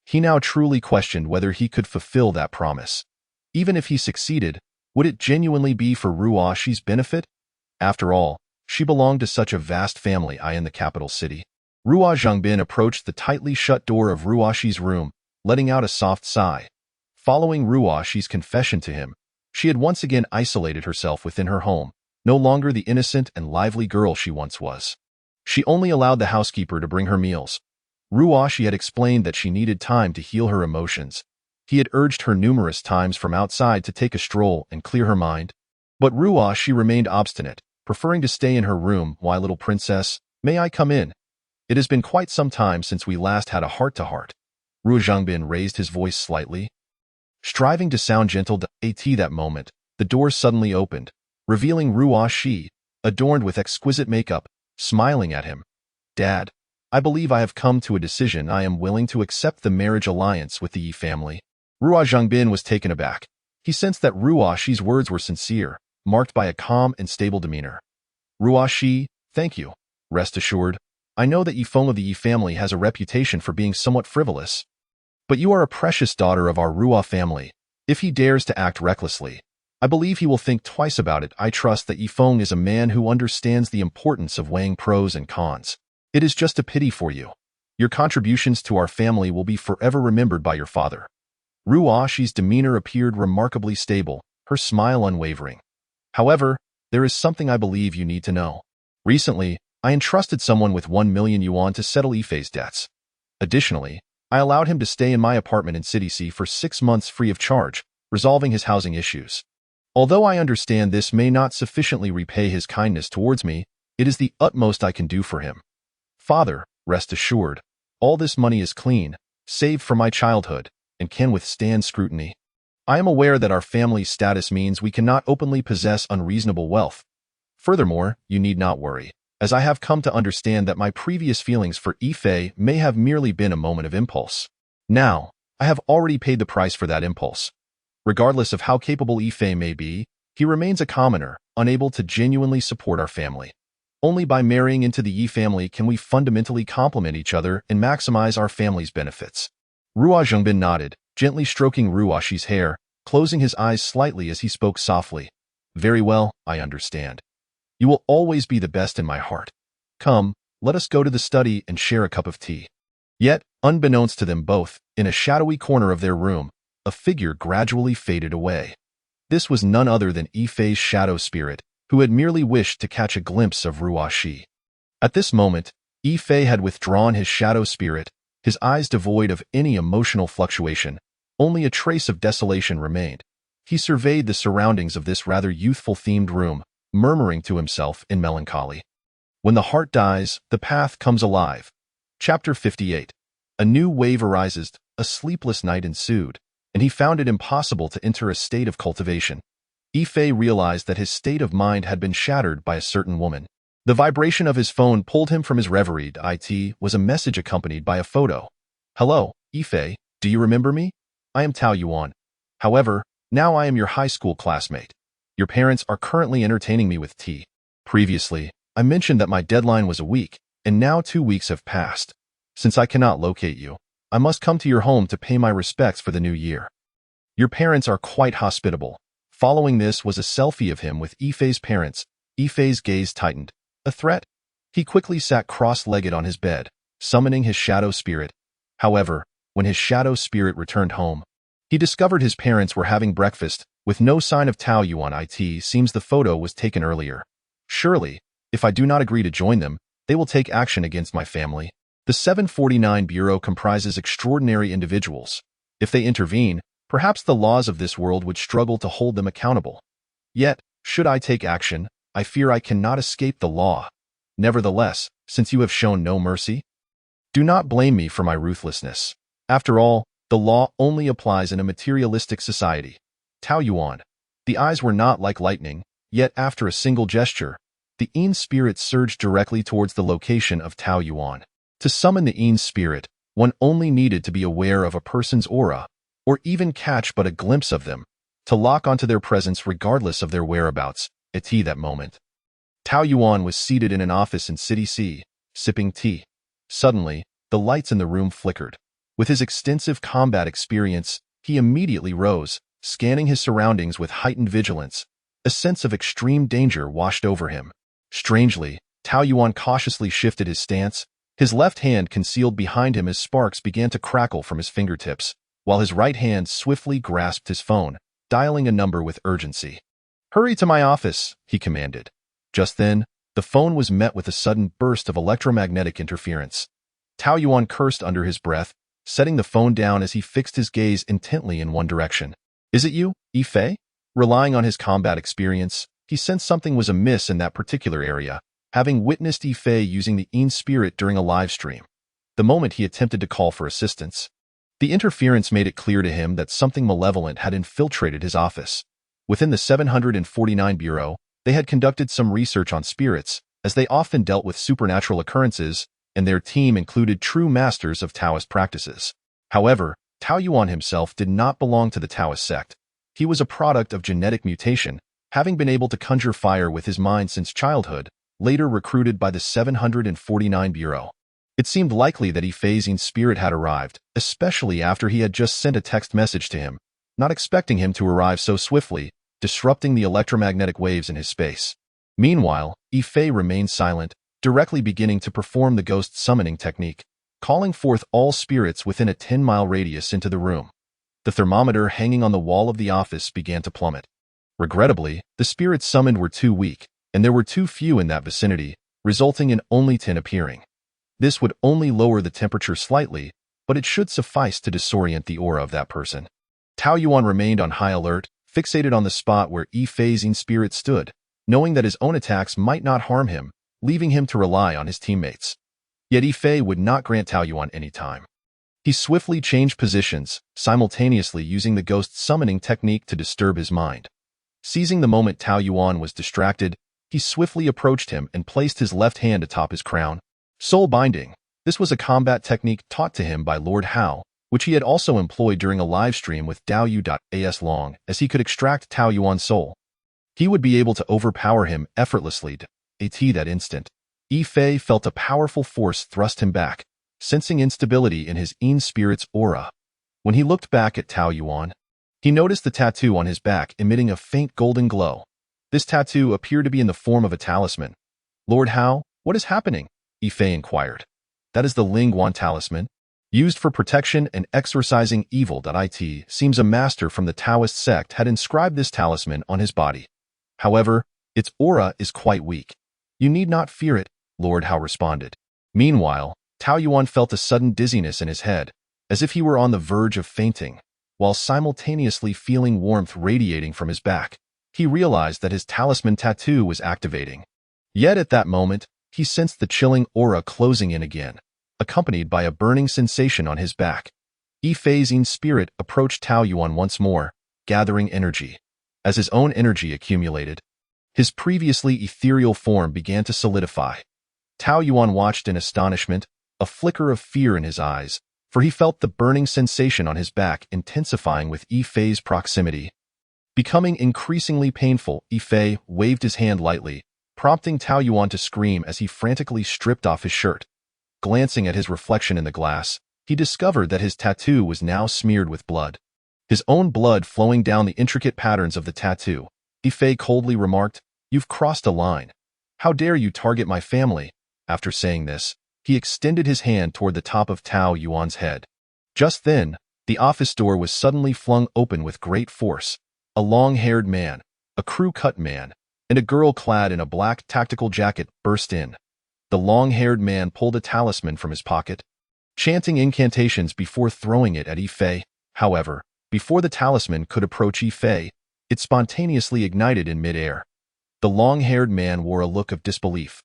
he now truly questioned whether he could fulfill that promise. Even if he succeeded, would it genuinely be for Ruo's benefit? After all, she belonged to such a vast family in the capital city. Ruo Zhangbin approached the tightly shut door of Ruo's room, letting out a soft sigh. Following Ruo's confession to him, she had once again isolated herself within her home, no longer the innocent and lively girl she once was. She only allowed the housekeeper to bring her meals. Ruo had explained that she needed time to heal her emotions. He had urged her numerous times from outside to take a stroll and clear her mind. But Ruo remained obstinate, preferring to stay in her room. Why, little princess, may I come in? It has been quite some time since we last had a heart-to-heart. Ruo Zhangbin raised his voice slightly, striving to sound gentle. At that moment, the door suddenly opened, revealing Ruo, adorned with exquisite makeup, smiling at him. Dad, I believe I have come to a decision. I am willing to accept the marriage alliance with the Yi family. Ruo Zhangbin was taken aback. He sensed that Ruo's words were sincere, marked by a calm and stable demeanor. Ruo, thank you. Rest assured, I know that Yifeng of the Yi family has a reputation for being somewhat frivolous. But you are a precious daughter of our Ruo family. If he dares to act recklessly, I believe he will think twice about it. I trust that Yifeng is a man who understands the importance of weighing pros and cons. It is just a pity for you. Your contributions to our family will be forever remembered by your father. Ruo's demeanor appeared remarkably stable, her smile unwavering. However, there is something I believe you need to know. Recently, I entrusted someone with 1 million yuan to settle Yifei's debts. Additionally, I allowed him to stay in my apartment in City C for 6 months free of charge, resolving his housing issues. Although I understand this may not sufficiently repay his kindness towards me, it is the utmost I can do for him. Father, rest assured, all this money is clean, saved from my childhood, and can withstand scrutiny. I am aware that our family's status means we cannot openly possess unreasonable wealth. Furthermore, you need not worry, as I have come to understand that my previous feelings for Yifei may have merely been a moment of impulse. Now, I have already paid the price for that impulse. Regardless of how capable Yifei may be, he remains a commoner, unable to genuinely support our family. Only by marrying into the Yi family can we fundamentally complement each other and maximize our family's benefits. Ruo Zhengbin nodded, gently stroking Ruoxi's hair, closing his eyes slightly as he spoke softly. Very well, I understand. You will always be the best in my heart. Come, let us go to the study and share a cup of tea. Yet, unbeknownst to them both, in a shadowy corner of their room, a figure gradually faded away. This was none other than Yifei's shadow spirit, who had merely wished to catch a glimpse of Ruoxi. At this moment, Yifei had withdrawn his shadow spirit, his eyes devoid of any emotional fluctuation. Only a trace of desolation remained. He surveyed the surroundings of this rather youthful-themed room, murmuring to himself in melancholy. When the heart dies, the path comes alive. Chapter 58. A new wave arises, a sleepless night ensued, and he found it impossible to enter a state of cultivation. Yifei realized that his state of mind had been shattered by a certain woman. The vibration of his phone pulled him from his reverie. It was a message accompanied by a photo. Hello, Yifei, do you remember me? I am Tao Yuan. However, now I am your high school classmate. Your parents are currently entertaining me with tea. Previously, I mentioned that my deadline was a week, and now 2 weeks have passed. Since I cannot locate you, I must come to your home to pay my respects for the new year. Your parents are quite hospitable. Following this was a selfie of him with Yifei's parents. Yifei's gaze tightened. A threat? He quickly sat cross-legged on his bed, summoning his shadow spirit. However, when his shadow spirit returned home, he discovered his parents were having breakfast, with no sign of Tao Yuan. It seems the photo was taken earlier. Surely, if I do not agree to join them, they will take action against my family. The 749 Bureau comprises extraordinary individuals. If they intervene, perhaps the laws of this world would struggle to hold them accountable. Yet, should I take action, I fear I cannot escape the law. Nevertheless, since you have shown no mercy, do not blame me for my ruthlessness. After all, the law only applies in a materialistic society. Tao Yuan. The eyes were not like lightning, yet after a single gesture, the Yin spirit surged directly towards the location of Tao Yuan. To summon the Yin spirit, one only needed to be aware of a person's aura, or even catch but a glimpse of them, to lock onto their presence regardless of their whereabouts. At that moment, Tao Yuan was seated in an office in City C, sipping tea. Suddenly, the lights in the room flickered. With his extensive combat experience, he immediately rose, scanning his surroundings with heightened vigilance. A sense of extreme danger washed over him. Strangely, Tao Yuan cautiously shifted his stance, his left hand concealed behind him as sparks began to crackle from his fingertips, while his right hand swiftly grasped his phone, dialing a number with urgency. Hurry to my office, he commanded. Just then, the phone was met with a sudden burst of electromagnetic interference. Tao Yuan cursed under his breath, setting the phone down as he fixed his gaze intently in one direction. Is it you, Yifei? Relying on his combat experience, he sensed something was amiss in that particular area, having witnessed Yifei using the Yin spirit during a live stream. The moment he attempted to call for assistance, the interference made it clear to him that something malevolent had infiltrated his office. Within the 749 Bureau, they had conducted some research on spirits, as they often dealt with supernatural occurrences, and their team included true masters of Taoist practices. However, Tao Yuan himself did not belong to the Taoist sect. He was a product of genetic mutation, having been able to conjure fire with his mind since childhood, later recruited by the 749 Bureau. It seemed likely that Yifei's Yin spirit had arrived, especially after he had just sent a text message to him, not expecting him to arrive so swiftly, disrupting the electromagnetic waves in his space. Meanwhile, Yifei remained silent, directly beginning to perform the ghost summoning technique, calling forth all spirits within a 10-mile radius into the room. The thermometer hanging on the wall of the office began to plummet. Regrettably, the spirits summoned were too weak, and there were too few in that vicinity, resulting in only 10 appearing. This would only lower the temperature slightly, but it should suffice to disorient the aura of that person. Tao Yuan remained on high alert, fixated on the spot where Yifei's Yin spirit stood, knowing that his own attacks might not harm him, leaving him to rely on his teammates. Yet Yifei would not grant Tao Yuan any time. He swiftly changed positions, simultaneously using the ghost summoning technique to disturb his mind. Seizing the moment Tao Yuan was distracted, he swiftly approached him and placed his left hand atop his crown. Soul binding. This was a combat technique taught to him by Lord Hao, which he had also employed during a live stream with Daoyu.as long as he could extract Tao Yuan's soul. He would be able to overpower him effortlessly. At that instant, Yifei felt a powerful force thrust him back, sensing instability in his Yin spirit's aura. When he looked back at Tao Yuan, he noticed the tattoo on his back emitting a faint golden glow. This tattoo appeared to be in the form of a talisman. "Lord Hao, what is happening?" Yifei inquired. "That is the Lingguan talisman, used for protection and exorcising evil. It seems a master from the Taoist sect had inscribed this talisman on his body. However, its aura is quite weak. You need not fear it," Lord Hao responded. Meanwhile, Tao Yuan felt a sudden dizziness in his head, as if he were on the verge of fainting, while simultaneously feeling warmth radiating from his back. He realized that his talisman tattoo was activating. Yet at that moment, he sensed the chilling aura closing in again, accompanied by a burning sensation on his back. Yifei's spirit approached Tao Yuan once more, gathering energy. As his own energy accumulated, his previously ethereal form began to solidify. Tao Yuan watched in astonishment, a flicker of fear in his eyes, for he felt the burning sensation on his back intensifying with Yifei's proximity. Becoming increasingly painful, Yifei waved his hand lightly, prompting Tao Yuan to scream as he frantically stripped off his shirt. Glancing at his reflection in the glass, he discovered that his tattoo was now smeared with blood. His own blood flowing down the intricate patterns of the tattoo. Yifei coldly remarked, "You've crossed a line. How dare you target my family?" After saying this, he extended his hand toward the top of Tao Yuan's head. Just then, the office door was suddenly flung open with great force. A long-haired man, a crew-cut man, and a girl clad in a black tactical jacket burst in. The long-haired man pulled a talisman from his pocket, chanting incantations before throwing it at Yifei. However, before the talisman could approach Yifei, it spontaneously ignited in mid-air. The long-haired man wore a look of disbelief.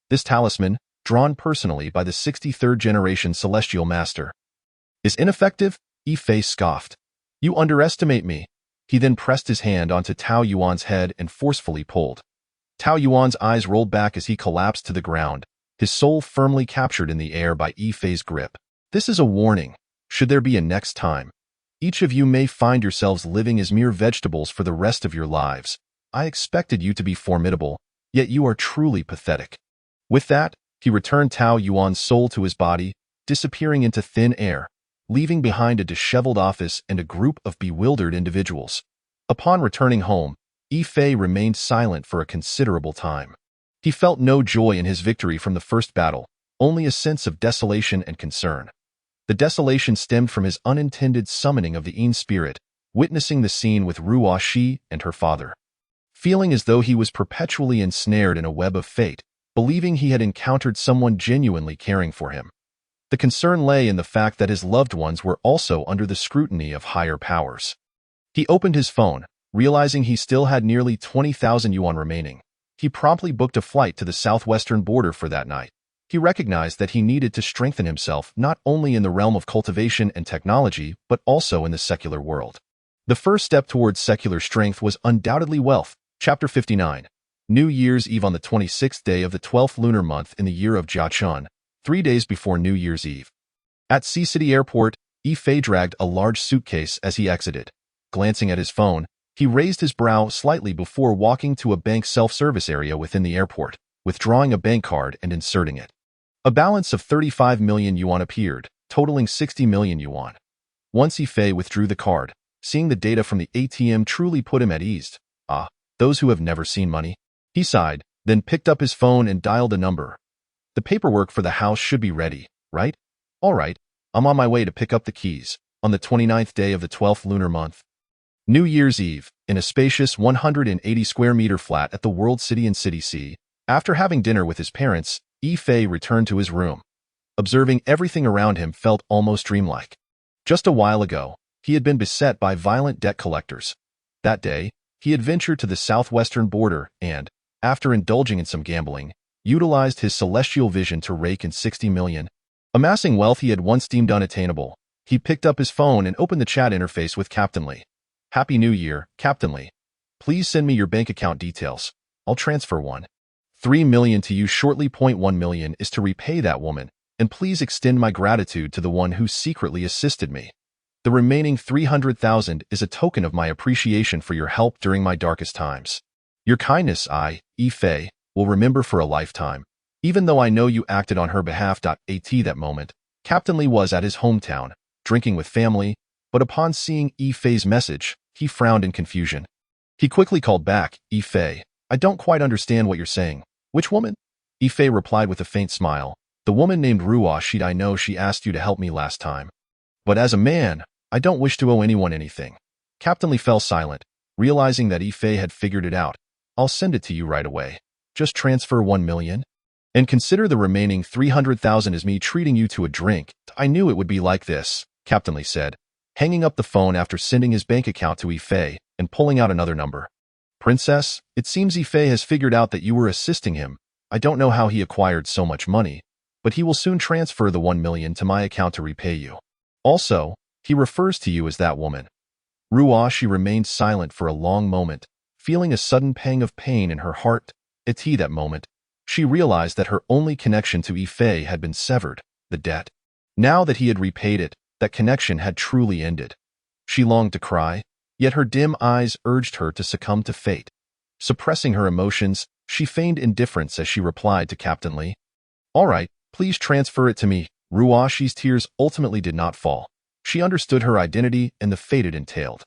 This talisman, drawn personally by the 63rd generation Celestial Master, is ineffective? Yifei scoffed. "You underestimate me." He then pressed his hand onto Tao Yuan's head and forcefully pulled. Tao Yuan's eyes rolled back as he collapsed to the ground, his soul firmly captured in the air by Yifei's grip. "This is a warning. Should there be a next time, each of you may find yourselves living as mere vegetables for the rest of your lives. I expected you to be formidable, yet you are truly pathetic." With that, he returned Tao Yuan's soul to his body, disappearing into thin air, leaving behind a disheveled office and a group of bewildered individuals. Upon returning home, Yifei remained silent for a considerable time. He felt no joy in his victory from the first battle, only a sense of desolation and concern. The desolation stemmed from his unintended summoning of the Yin spirit, witnessing the scene with Ruo Shi and her father. Feeling as though he was perpetually ensnared in a web of fate, believing he had encountered someone genuinely caring for him. The concern lay in the fact that his loved ones were also under the scrutiny of higher powers. He opened his phone, realizing he still had nearly 20,000 yuan remaining. He promptly booked a flight to the southwestern border for that night. He recognized that he needed to strengthen himself not only in the realm of cultivation and technology, but also in the secular world. The first step towards secular strength was undoubtedly wealth. Chapter 59. New Year's Eve. On the 26th day of the 12th lunar month in the year of Jiachun, 3 days before New Year's Eve. At Sea City Airport, Yifei dragged a large suitcase as he exited. Glancing at his phone, he raised his brow slightly before walking to a bank self-service area within the airport, withdrawing a bank card and inserting it. A balance of 35 million yuan appeared, totaling 60 million yuan. Once Yifei withdrew the card, seeing the data from the ATM truly put him at ease. "Ah, those who have never seen money." He sighed, then picked up his phone and dialed a number. "The paperwork for the house should be ready, right?" "All right, I'm on my way to pick up the keys." On the 29th day of the 12th lunar month, New Year's Eve, in a spacious 180 square meter flat at the World City in City C, after having dinner with his parents, Yifei returned to his room. Observing everything around him felt almost dreamlike. Just a while ago, he had been beset by violent debt collectors. That day, he had ventured to the southwestern border and, after indulging in some gambling, utilized his celestial vision to rake in 60 million. Amassing wealth he had once deemed unattainable, he picked up his phone and opened the chat interface with Captain Lee. "Happy New Year, Captain Lee. Please send me your bank account details. I'll transfer 1.3 million to you shortly. 1 million is to repay that woman, and please extend my gratitude to the one who secretly assisted me. The remaining 300,000 is a token of my appreciation for your help during my darkest times. Your kindness Yifei, will remember for a lifetime. Even though I know you acted on her behalf. At that moment, Captain Lee was at his hometown, drinking with family, but upon seeing Yifei's message, he frowned in confusion. He quickly called back, "Yifei, I don't quite understand what you're saying. Which woman?" Yifei replied with a faint smile. "The woman named Ruoshi. I know she asked you to help me last time. But as a man, I don't wish to owe anyone anything." Captain Li fell silent, realizing that Yifei had figured it out. "I'll send it to you right away. Just transfer 1 million. And consider the remaining 300,000 as me treating you to a drink." "I knew it would be like this," Captain Li said, hanging up the phone after sending his bank account to Yifei and pulling out another number. "Princess, it seems Yifei has figured out that you were assisting him. I don't know how he acquired so much money, but he will soon transfer the 1 million to my account to repay you. Also, he refers to you as that woman." Ruoshi remained silent for a long moment, feeling a sudden pang of pain in her heart. At that moment, she realized that her only connection to Yifei had been severed, the debt. Now that he had repaid it, that connection had truly ended. She longed to cry, yet her dim eyes urged her to succumb to fate. Suppressing her emotions, she feigned indifference as she replied to Captain Li. "All right, please transfer it to me." Ruoshi's tears ultimately did not fall. She understood her identity and the fate it entailed.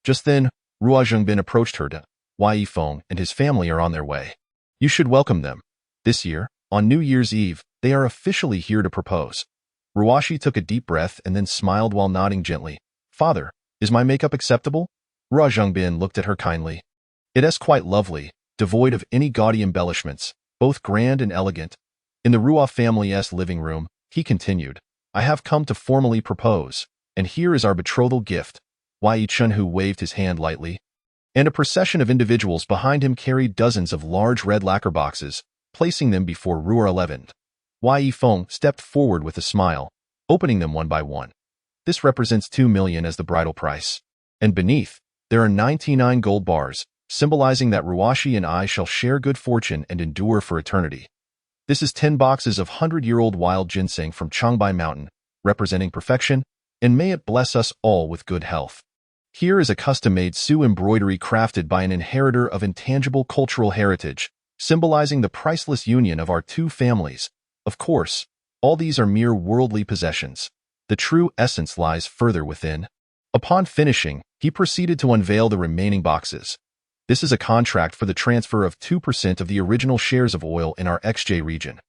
Just then, Ruo Zhengbin approached her. "Wai Yifeng and his family are on their way. You should welcome them. This year, on New Year's Eve, they are officially here to propose." Ruoshi took a deep breath and then smiled while nodding gently. "Father, is my makeup acceptable?" Ruo Zhengbin looked at her kindly. "It is quite lovely, devoid of any gaudy embellishments, both grand and elegant." In the Ruo family's living room, he continued, "I have come to formally propose, and here is our betrothal gift." Wai Chunhu waved his hand lightly, and a procession of individuals behind him carried dozens of large red lacquer boxes, placing them before Ruo 11. Wai Yifeng stepped forward with a smile, opening them one by one. "This represents 2 million as the bridal price. And beneath, there are 99 gold bars, symbolizing that Ruoshi and I shall share good fortune and endure for eternity. This is 10 boxes of 100-year-old wild ginseng from Changbai Mountain, representing perfection, and may it bless us all with good health. Here is a custom-made Su embroidery crafted by an inheritor of intangible cultural heritage, symbolizing the priceless union of our two families. Of course, all these are mere worldly possessions. The true essence lies further within." Upon finishing, he proceeded to unveil the remaining boxes. "This is a contract for the transfer of 2% of the original shares of oil in our XJ region.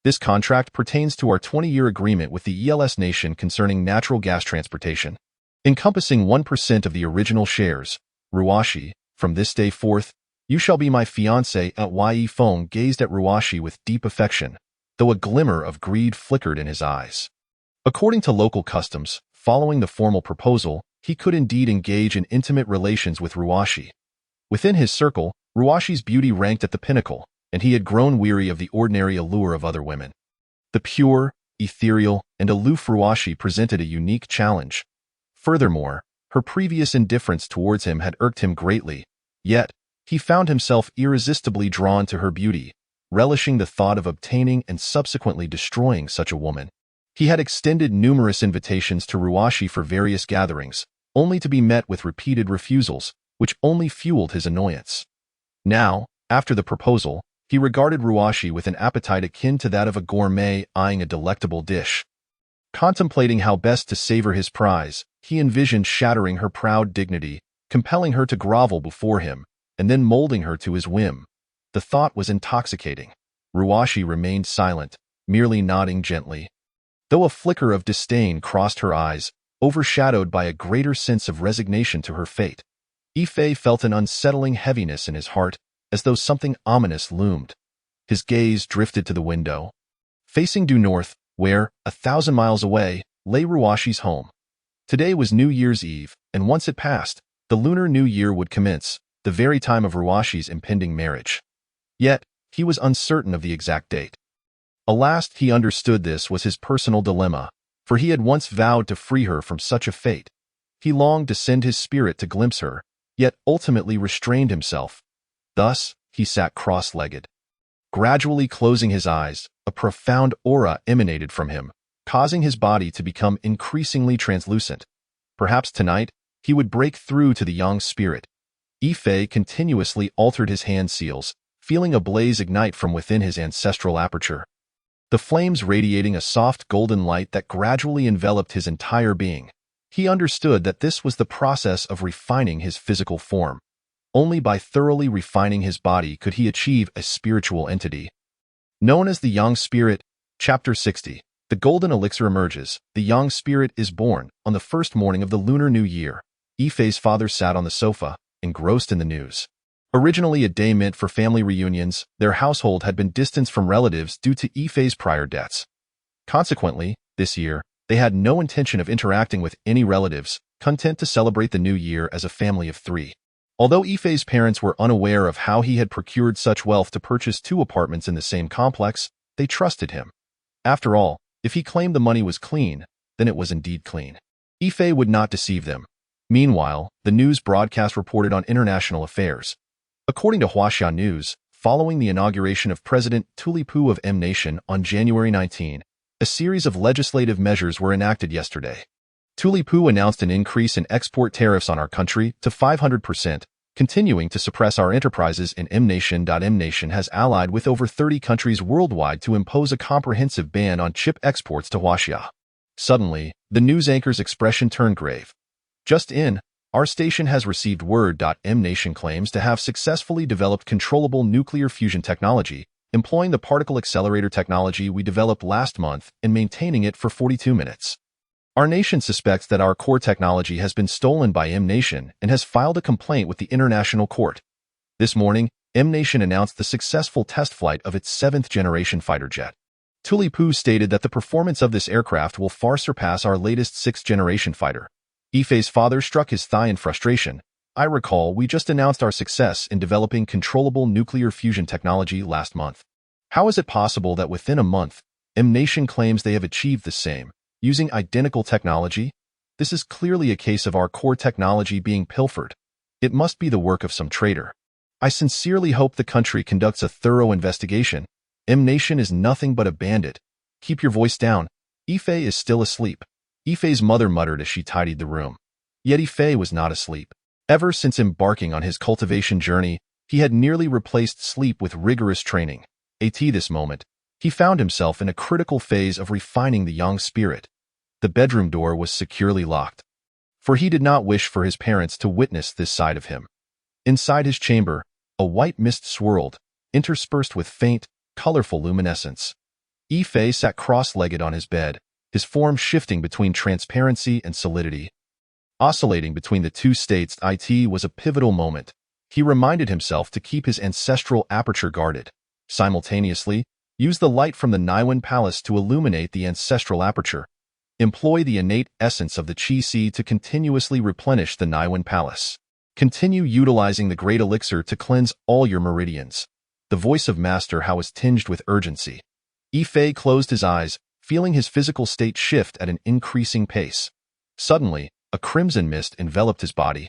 This contract pertains to our 20-year agreement with the ELS nation concerning natural gas transportation. Encompassing 1% of the original shares, Ruoshi, from this day forth, you shall be my fiancé." Wai Yifeng gazed at Ruoshi with deep affection, though a glimmer of greed flickered in his eyes. According to local customs, following the formal proposal, he could indeed engage in intimate relations with Ruoshi. Within his circle, Ruoshi's beauty ranked at the pinnacle, and he had grown weary of the ordinary allure of other women. The pure, ethereal, and aloof Ruoshi presented a unique challenge. Furthermore, her previous indifference towards him had irked him greatly, yet he found himself irresistibly drawn to her beauty, relishing the thought of obtaining and subsequently destroying such a woman. He had extended numerous invitations to Ruoshi for various gatherings, only to be met with repeated refusals, which only fueled his annoyance. Now, after the proposal, he regarded Ruoshi with an appetite akin to that of a gourmet eyeing a delectable dish. Contemplating how best to savor his prize, he envisioned shattering her proud dignity, compelling her to grovel before him, and then molding her to his whim. The thought was intoxicating. Ruoshi remained silent, merely nodding gently. Though a flicker of disdain crossed her eyes, overshadowed by a greater sense of resignation to her fate, Yifei felt an unsettling heaviness in his heart, as though something ominous loomed. His gaze drifted to the window. Facing due north, where, 1,000 miles away, lay Ruoshi's home. Today was New Year's Eve, and once it passed, the Lunar New Year would commence, the very time of Ruoshi's impending marriage. Yet, he was uncertain of the exact date. Alas, he understood this was his personal dilemma, for he had once vowed to free her from such a fate. He longed to send his spirit to glimpse her, yet ultimately restrained himself. Thus, he sat cross-legged. Gradually closing his eyes, a profound aura emanated from him, causing his body to become increasingly translucent. Perhaps tonight, he would break through to the Yang spirit. Yifei continuously altered his hand seals, feeling a blaze ignite from within his ancestral aperture. The flames radiating a soft golden light that gradually enveloped his entire being. He understood that this was the process of refining his physical form. Only by thoroughly refining his body could he achieve a spiritual entity. Known as the Yang Spirit, Chapter 60. The golden elixir emerges. The Yang Spirit is born. On the first morning of the Lunar New Year, Yifei's father sat on the sofa, engrossed in the news. Originally a day meant for family reunions, their household had been distanced from relatives due to Yifei's prior deaths. Consequently, this year, they had no intention of interacting with any relatives, content to celebrate the new year as a family of 3. Although Yifei's parents were unaware of how he had procured such wealth to purchase 2 apartments in the same complex, they trusted him. After all, if he claimed the money was clean, then it was indeed clean. Yifei would not deceive them. Meanwhile, the news broadcast reported on international affairs. According to Huaxia News, following the inauguration of President Tulipu of M Nation on January 19, a series of legislative measures were enacted yesterday. Tulipu announced an increase in export tariffs on our country to 500%, continuing to suppress our enterprises in M Nation. M Nation has allied with over 30 countries worldwide to impose a comprehensive ban on chip exports to Huaxia. Suddenly, the news anchor's expression turned grave. Just in, our station has received word. M Nation claims to have successfully developed controllable nuclear fusion technology, employing the particle accelerator technology we developed last month and maintaining it for 42 minutes. Our nation suspects that our core technology has been stolen by M Nation and has filed a complaint with the International Court. This morning, M Nation announced the successful test flight of its 7th-generation fighter jet. Tulipu stated that the performance of this aircraft will far surpass our latest 6th-generation fighter. Yifei's father struck his thigh in frustration. I recall we just announced our success in developing controllable nuclear fusion technology last month. How is it possible that within a month, M Nation claims they have achieved the same, using identical technology? This is clearly a case of our core technology being pilfered. It must be the work of some traitor. I sincerely hope the country conducts a thorough investigation. M Nation is nothing but a bandit. Keep your voice down. Yifei is still asleep. Yifei's mother muttered as she tidied the room. Yet Yifei was not asleep. Ever since embarking on his cultivation journey, he had nearly replaced sleep with rigorous training. At this moment, he found himself in a critical phase of refining the Yang Spirit. The bedroom door was securely locked, for he did not wish for his parents to witness this side of him. Inside his chamber, a white mist swirled, interspersed with faint, colorful luminescence. Yifei sat cross-legged on his bed, his form shifting between transparency and solidity. Oscillating between the two states, it was a pivotal moment. He reminded himself to keep his ancestral aperture guarded. Simultaneously, use the light from the Naiwan Palace to illuminate the ancestral aperture. Employ the innate essence of the Qi Si to continuously replenish the Naiwan Palace. Continue utilizing the Great Elixir to cleanse all your meridians. The voice of Master Hao was tinged with urgency. Yifei closed his eyes, feeling his physical state shift at an increasing pace. Suddenly, a crimson mist enveloped his body.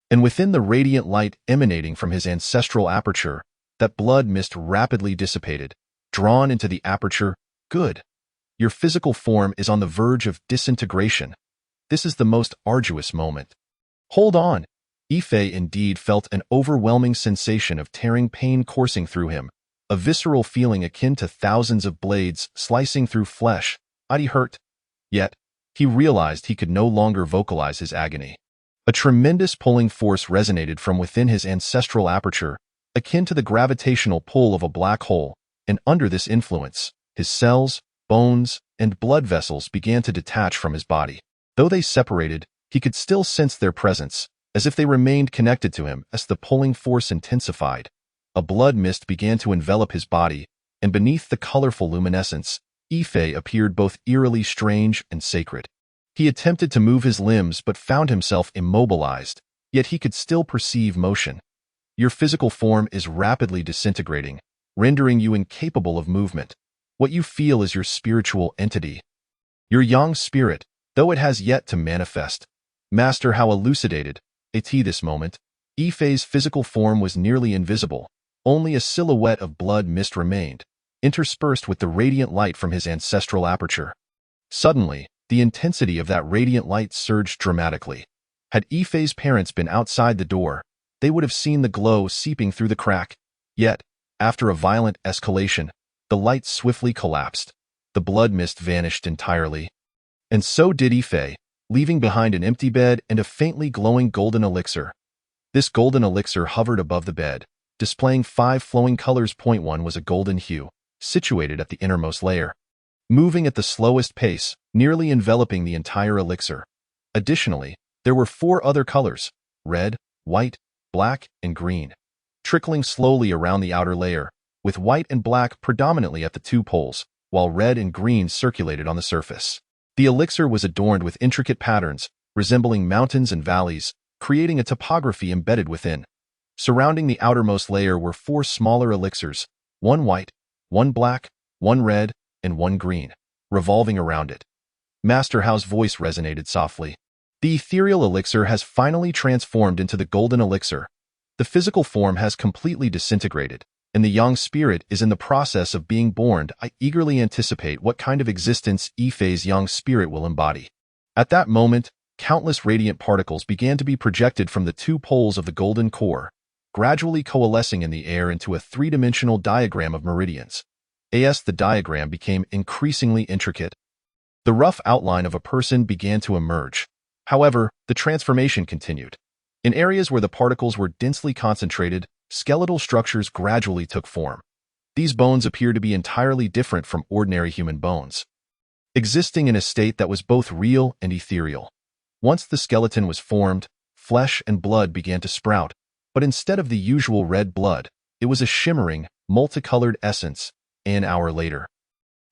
And within the radiant light emanating from his ancestral aperture, that blood mist rapidly dissipated, drawn into the aperture. Good. Your physical form is on the verge of disintegration. This is the most arduous moment. Hold on. Yifei indeed felt an overwhelming sensation of tearing pain coursing through him, a visceral feeling akin to thousands of blades slicing through flesh. It hurt. Yet, he realized he could no longer vocalize his agony. A tremendous pulling force resonated from within his ancestral aperture, akin to the gravitational pull of a black hole, and under this influence, his cells, bones, and blood vessels began to detach from his body. Though they separated, he could still sense their presence, as if they remained connected to him as the pulling force intensified. A blood mist began to envelop his body, and beneath the colorful luminescence, Yifei appeared both eerily strange and sacred. He attempted to move his limbs but found himself immobilized, yet he could still perceive motion. Your physical form is rapidly disintegrating, rendering you incapable of movement. What you feel is your spiritual entity. Your Yang Spirit, though it has yet to manifest. Master Hao elucidated. At this moment, Yifei's physical form was nearly invisible. Only a silhouette of blood mist remained, interspersed with the radiant light from his ancestral aperture. Suddenly, the intensity of that radiant light surged dramatically. Had Yifei's parents been outside the door, they would have seen the glow seeping through the crack. Yet, after a violent escalation, the light swiftly collapsed. The blood mist vanished entirely. And so did Yifei. leaving behind an empty bed and a faintly glowing golden elixir. This golden elixir hovered above the bed, displaying 5 flowing colors. Point 1 was a golden hue, situated at the innermost layer, moving at the slowest pace, nearly enveloping the entire elixir. Additionally, there were 4 other colors, red, white, black, and green, trickling slowly around the outer layer, with white and black predominantly at the 2 poles, while red and green circulated on the surface. The elixir was adorned with intricate patterns, resembling mountains and valleys, creating a topography embedded within. Surrounding the outermost layer were 4 smaller elixirs, 1 white, 1 black, 1 red, and 1 green, revolving around it. Master Hao's voice resonated softly. The ethereal elixir has finally transformed into the golden elixir. The physical form has completely disintegrated, and the yang spirit is in the process of being born. I eagerly anticipate what kind of existence Yifei's yang spirit will embody. At that moment, countless radiant particles began to be projected from the 2 poles of the golden core, gradually coalescing in the air into a 3-dimensional diagram of meridians. As the diagram became increasingly intricate, the rough outline of a person began to emerge. However, the transformation continued. In areas where the particles were densely concentrated, skeletal structures gradually took form. These bones appeared to be entirely different from ordinary human bones, existing in a state that was both real and ethereal. Once the skeleton was formed, flesh and blood began to sprout, but instead of the usual red blood, it was a shimmering, multicolored essence. An hour later,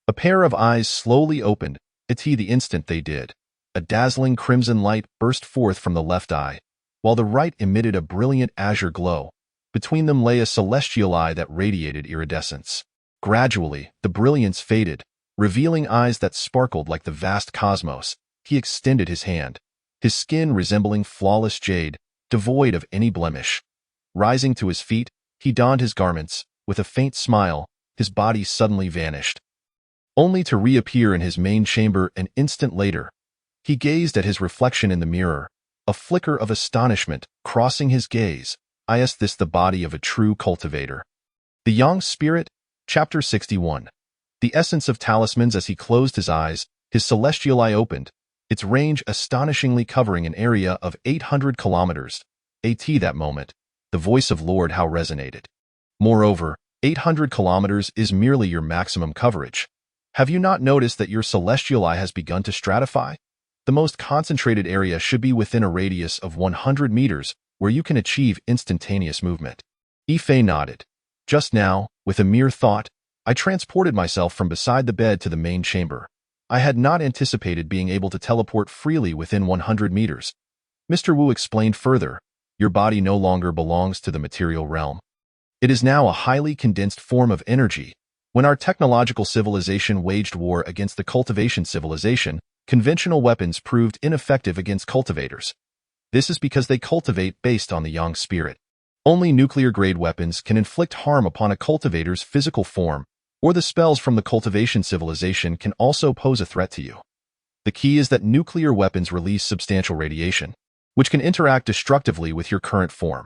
a pair of eyes slowly opened. The instant they did, a dazzling crimson light burst forth from the left eye, while the right emitted a brilliant azure glow. Between them lay a celestial eye that radiated iridescence. Gradually, the brilliance faded, revealing eyes that sparkled like the vast cosmos. He extended his hand, his skin resembling flawless jade, devoid of any blemish. Rising to his feet, he donned his garments. With a faint smile, his body suddenly vanished, only to reappear in his main chamber an instant later. He gazed at his reflection in the mirror, a flicker of astonishment crossing his gaze. Is this the body of a true cultivator? The Yang Spirit, Chapter 61. The essence of talismans. As he closed his eyes, his celestial eye opened, its range astonishingly covering an area of 800 kilometers. At that moment, the voice of Lord Hao resonated. Moreover, 800 kilometers is merely your maximum coverage. Have you not noticed that your celestial eye has begun to stratify? The most concentrated area should be within a radius of 100 meters, where you can achieve instantaneous movement. Yifei nodded. Just now, with a mere thought, I transported myself from beside the bed to the main chamber. I had not anticipated being able to teleport freely within 100 meters. Mr. Wu explained further, your body no longer belongs to the material realm. It is now a highly condensed form of energy. When our technological civilization waged war against the cultivation civilization, conventional weapons proved ineffective against cultivators. This is because they cultivate based on the yang spirit. Only nuclear-grade weapons can inflict harm upon a cultivator's physical form, or the spells from the cultivation civilization can also pose a threat to you. The key is that nuclear weapons release substantial radiation, which can interact destructively with your current form.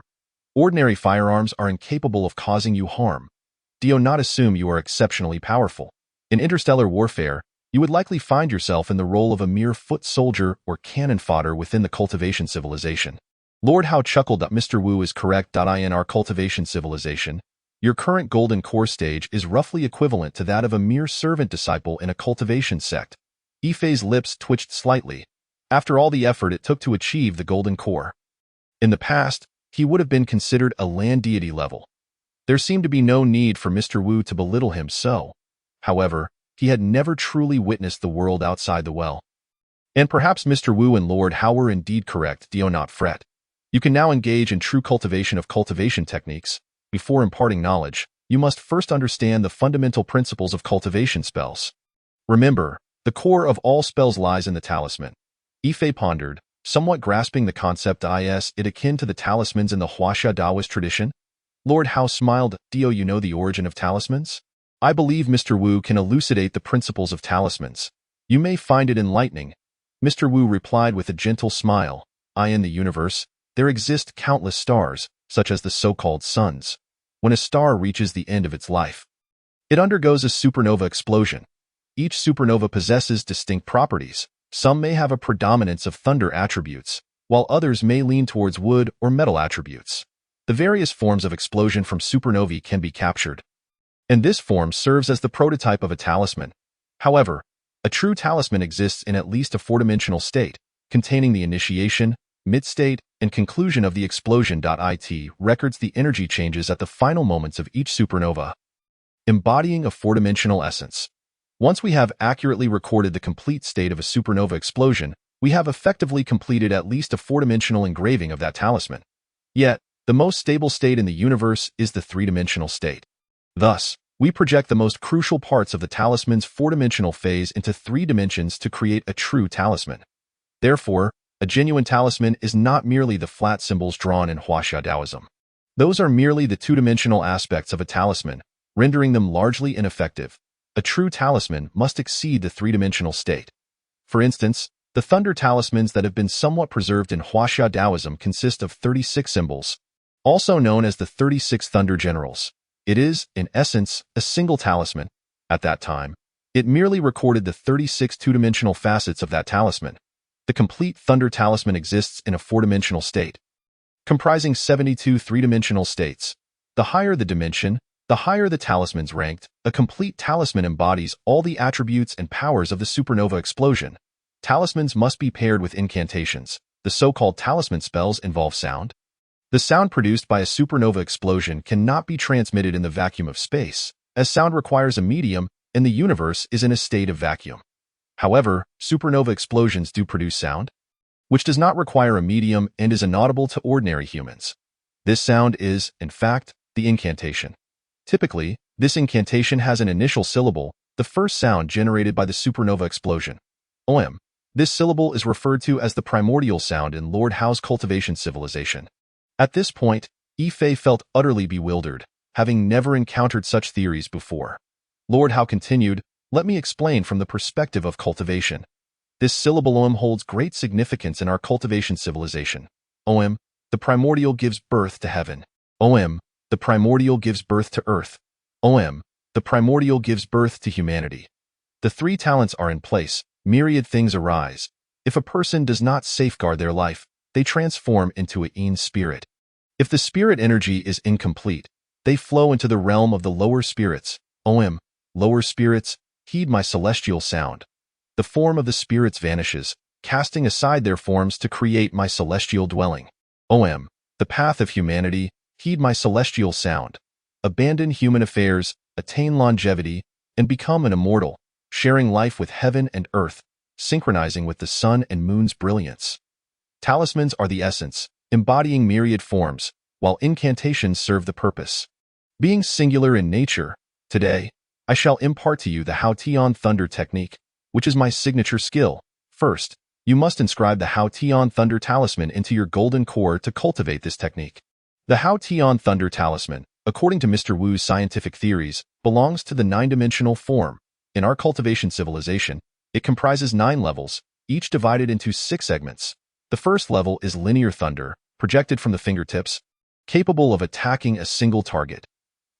Ordinary firearms are incapable of causing you harm. Do not assume you are exceptionally powerful. In interstellar warfare, you would likely find yourself in the role of a mere foot soldier or cannon fodder within the cultivation civilization. Lord Hao chuckled. Mr. Wu is correct. In our cultivation civilization, your current golden core stage is roughly equivalent to that of a mere servant disciple in a cultivation sect. Yifei's lips twitched slightly. After all the effort it took to achieve the golden core, in the past, he would have been considered a land deity level. There seemed to be no need for Mr. Wu to belittle him so. However, he had never truly witnessed the world outside the well. And perhaps Mr. Wu and Lord Hao were indeed correct. Do not fret. You can now engage in true cultivation of cultivation techniques. Before imparting knowledge, you must first understand the fundamental principles of cultivation spells. Remember, the core of all spells lies in the talisman. Yifei pondered, somewhat grasping the concept. Is it akin to the talismans in the Huaxia Daoist tradition? Lord Hao smiled. Do you know the origin of talismans? I believe Mr. Wu can elucidate the principles of talismans. You may find it enlightening. Mr. Wu replied with a gentle smile. In the universe, there exist countless stars, such as the so-called suns. When a star reaches the end of its life, it undergoes a supernova explosion. Each supernova possesses distinct properties. Some may have a predominance of thunder attributes, while others may lean towards wood or metal attributes. The various forms of explosion from supernovae can be captured, and this form serves as the prototype of a talisman. However, a true talisman exists in at least a four-dimensional state, containing the initiation, mid-state, and conclusion of the explosion. It records the energy changes at the final moments of each supernova, embodying a four-dimensional essence. Once we have accurately recorded the complete state of a supernova explosion, we have effectively completed at least a four-dimensional engraving of that talisman. Yet, the most stable state in the universe is the three-dimensional state. Thus, we project the most crucial parts of the talisman's four-dimensional phase into three dimensions to create a true talisman. Therefore, a genuine talisman is not merely the flat symbols drawn in Huaxia Taoism. Those are merely the two-dimensional aspects of a talisman, rendering them largely ineffective. A true talisman must exceed the three-dimensional state. For instance, the thunder talismans that have been somewhat preserved in Huaxia Taoism consist of 36 symbols, also known as the 36 Thunder Generals. It is, in essence, a single talisman. At that time, it merely recorded the 36 two-dimensional facets of that talisman. The complete thunder talisman exists in a four-dimensional state, comprising 72 three-dimensional states. The higher the dimension, the higher the talisman's ranked. A complete talisman embodies all the attributes and powers of the supernova explosion. Talismans must be paired with incantations. The so-called talisman spells involve sound. The sound produced by a supernova explosion cannot be transmitted in the vacuum of space, as sound requires a medium, and the universe is in a state of vacuum. However, supernova explosions do produce sound, which does not require a medium and is inaudible to ordinary humans. This sound is, in fact, the incantation. Typically, this incantation has an initial syllable, the first sound generated by the supernova explosion. OM. This syllable is referred to as the primordial sound in Lord Howe's cultivation civilization. At this point, Yifei felt utterly bewildered, having never encountered such theories before. Lord Howe continued, "Let me explain from the perspective of cultivation. This syllable OM holds great significance in our cultivation civilization. OM, the primordial gives birth to heaven. OM, the primordial gives birth to earth. OM, the primordial gives birth to humanity. The three talents are in place, myriad things arise. If a person does not safeguard their life, they transform into a yin spirit. If the spirit energy is incomplete, they flow into the realm of the lower spirits. OM, lower spirits, heed my celestial sound. The form of the spirits vanishes, casting aside their forms to create my celestial dwelling. OM, the path of humanity, heed my celestial sound. Abandon human affairs, attain longevity, and become an immortal, sharing life with heaven and earth, synchronizing with the sun and moon's brilliance." Talismans are the essence, embodying myriad forms, while incantations serve the purpose. Being singular in nature, today, I shall impart to you the Hao Tian Thunder technique, which is my signature skill. First, you must inscribe the Hao Tian Thunder Talisman into your golden core to cultivate this technique. The Hao Tian Thunder Talisman, according to Mr. Wu's scientific theories, belongs to the nine-dimensional form. In our cultivation civilization, it comprises 9 levels, each divided into 6 segments. The first level is linear thunder, projected from the fingertips, capable of attacking a single target.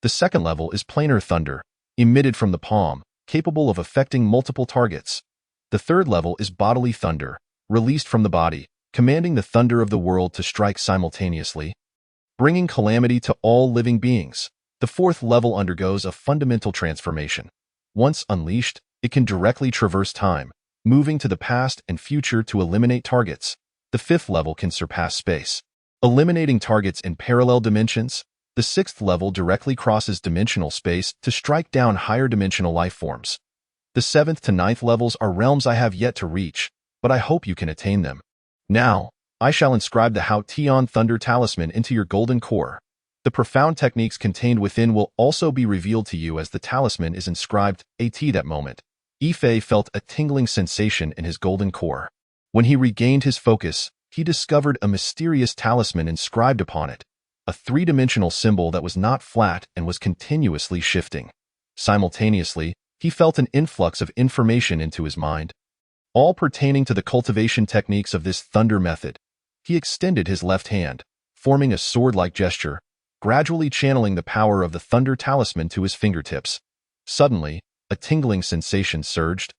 The second level is planar thunder, emitted from the palm, capable of affecting multiple targets. The third level is bodily thunder, released from the body, commanding the thunder of the world to strike simultaneously, bringing calamity to all living beings. The fourth level undergoes a fundamental transformation. Once unleashed, it can directly traverse time, moving to the past and future to eliminate targets. The fifth level can surpass space, eliminating targets in parallel dimensions. The sixth level directly crosses dimensional space to strike down higher dimensional life forms. The seventh to ninth levels are realms I have yet to reach, but I hope you can attain them. Now, I shall inscribe the Hao Tian Thunder Talisman into your golden core. The profound techniques contained within will also be revealed to you as the talisman is inscribed. At that moment, Yifei felt a tingling sensation in his golden core. When he regained his focus, he discovered a mysterious talisman inscribed upon it, a three-dimensional symbol that was not flat and was continuously shifting. Simultaneously, he felt an influx of information into his mind, all pertaining to the cultivation techniques of this thunder method. He extended his left hand, forming a sword-like gesture, gradually channeling the power of the thunder talisman to his fingertips. Suddenly, a tingling sensation surged,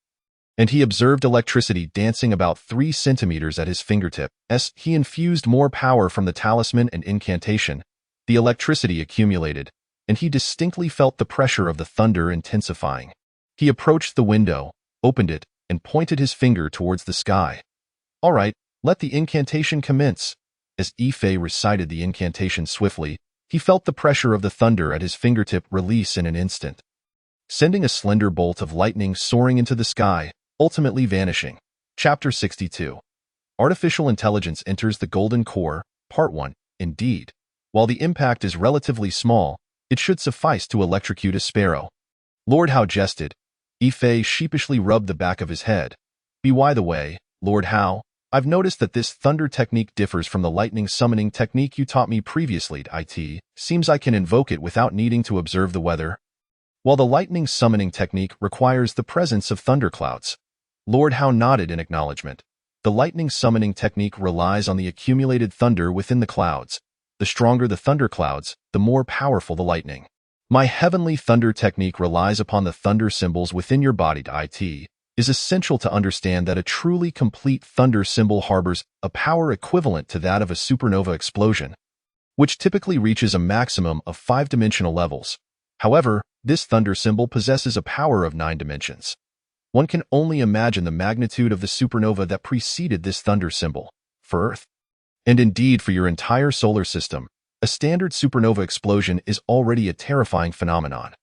and he observed electricity dancing about 3 centimeters at his fingertip. As he infused more power from the talisman and incantation, the electricity accumulated, and he distinctly felt the pressure of the thunder intensifying. He approached the window, opened it, and pointed his finger towards the sky. "All right, let the incantation commence." As Ife recited the incantation swiftly, he felt the pressure of the thunder at his fingertip release in an instant, sending a slender bolt of lightning soaring into the sky, ultimately vanishing. Chapter 62. Artificial Intelligence Enters the Golden Core, Part 1. Indeed, while the impact is relatively small, it should suffice to electrocute a sparrow. Lord Howe jested. Ife sheepishly rubbed the back of his head. By the way, Lord Howe, I've noticed that this thunder technique differs from the lightning summoning technique you taught me previously. It seems I can invoke it without needing to observe the weather. While the lightning summoning technique requires the presence of thunderclouds. Lord Howe nodded in acknowledgement. The lightning summoning technique relies on the accumulated thunder within the clouds. The stronger the thunderclouds, the more powerful the lightning. My heavenly thunder technique relies upon the thunder symbols within your body. It is essential to understand that a truly complete thunder symbol harbors a power equivalent to that of a supernova explosion, which typically reaches a maximum of 5-dimensional levels. However, this thunder symbol possesses a power of 9 dimensions. One can only imagine the magnitude of the supernova that preceded this thunder symbol, for Earth, and indeed for your entire solar system. A standard supernova explosion is already a terrifying phenomenon.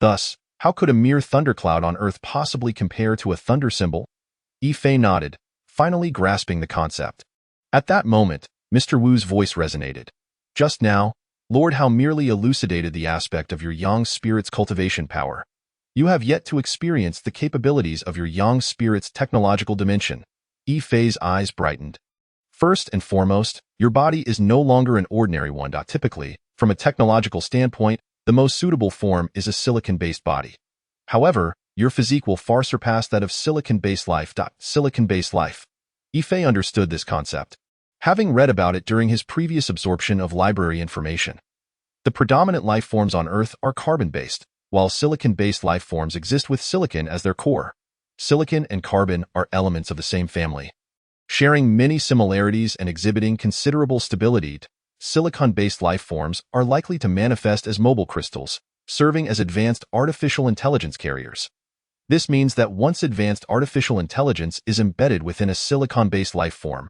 Thus, how could a mere thundercloud on Earth possibly compare to a thunder symbol? Ife nodded, finally grasping the concept. At that moment, Mr. Wu's voice resonated. Just now, Lord Howe merely elucidated the aspect of your yang spirit's cultivation power. You have yet to experience the capabilities of your yang spirit's technological dimension. Ife's eyes brightened. First and foremost, your body is no longer an ordinary one. Typically, from a technological standpoint, the most suitable form is a silicon-based body. However, your physique will far surpass that of silicon-based life. Silicon-based life. Ife understood this concept, having read about it during his previous absorption of library information. The predominant life forms on Earth are carbon-based, while silicon-based life forms exist with silicon as their core. Silicon and carbon are elements of the same family, sharing many similarities and exhibiting considerable stability. Silicon-based life forms are likely to manifest as mobile crystals, serving as advanced artificial intelligence carriers. This means that once advanced artificial intelligence is embedded within a silicon-based life form,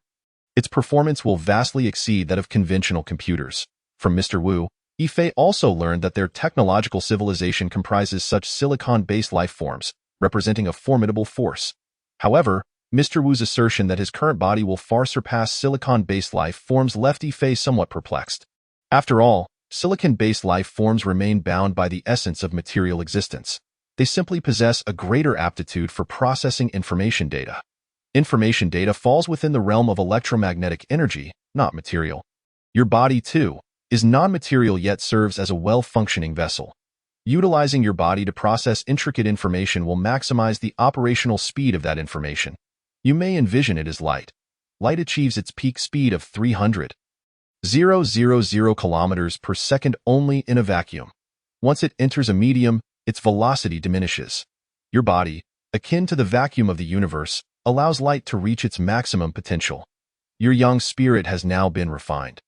its performance will vastly exceed that of conventional computers. From Mr. Wu, Ife also learned that their technological civilization comprises such silicon-based life forms, representing a formidable force. However, Mr. Wu's assertion that his current body will far surpass silicon-based life forms left Ife somewhat perplexed. After all, silicon-based life forms remain bound by the essence of material existence. They simply possess a greater aptitude for processing information data. Information data falls within the realm of electromagnetic energy, not material. Your body, too, is non-material yet serves as a well-functioning vessel. Utilizing your body to process intricate information will maximize the operational speed of that information. You may envision it as light. Light achieves its peak speed of 300,000 kilometers per second only in a vacuum. Once it enters a medium, its velocity diminishes. Your body, akin to the vacuum of the universe, allows light to reach its maximum potential. Your young spirit has now been refined.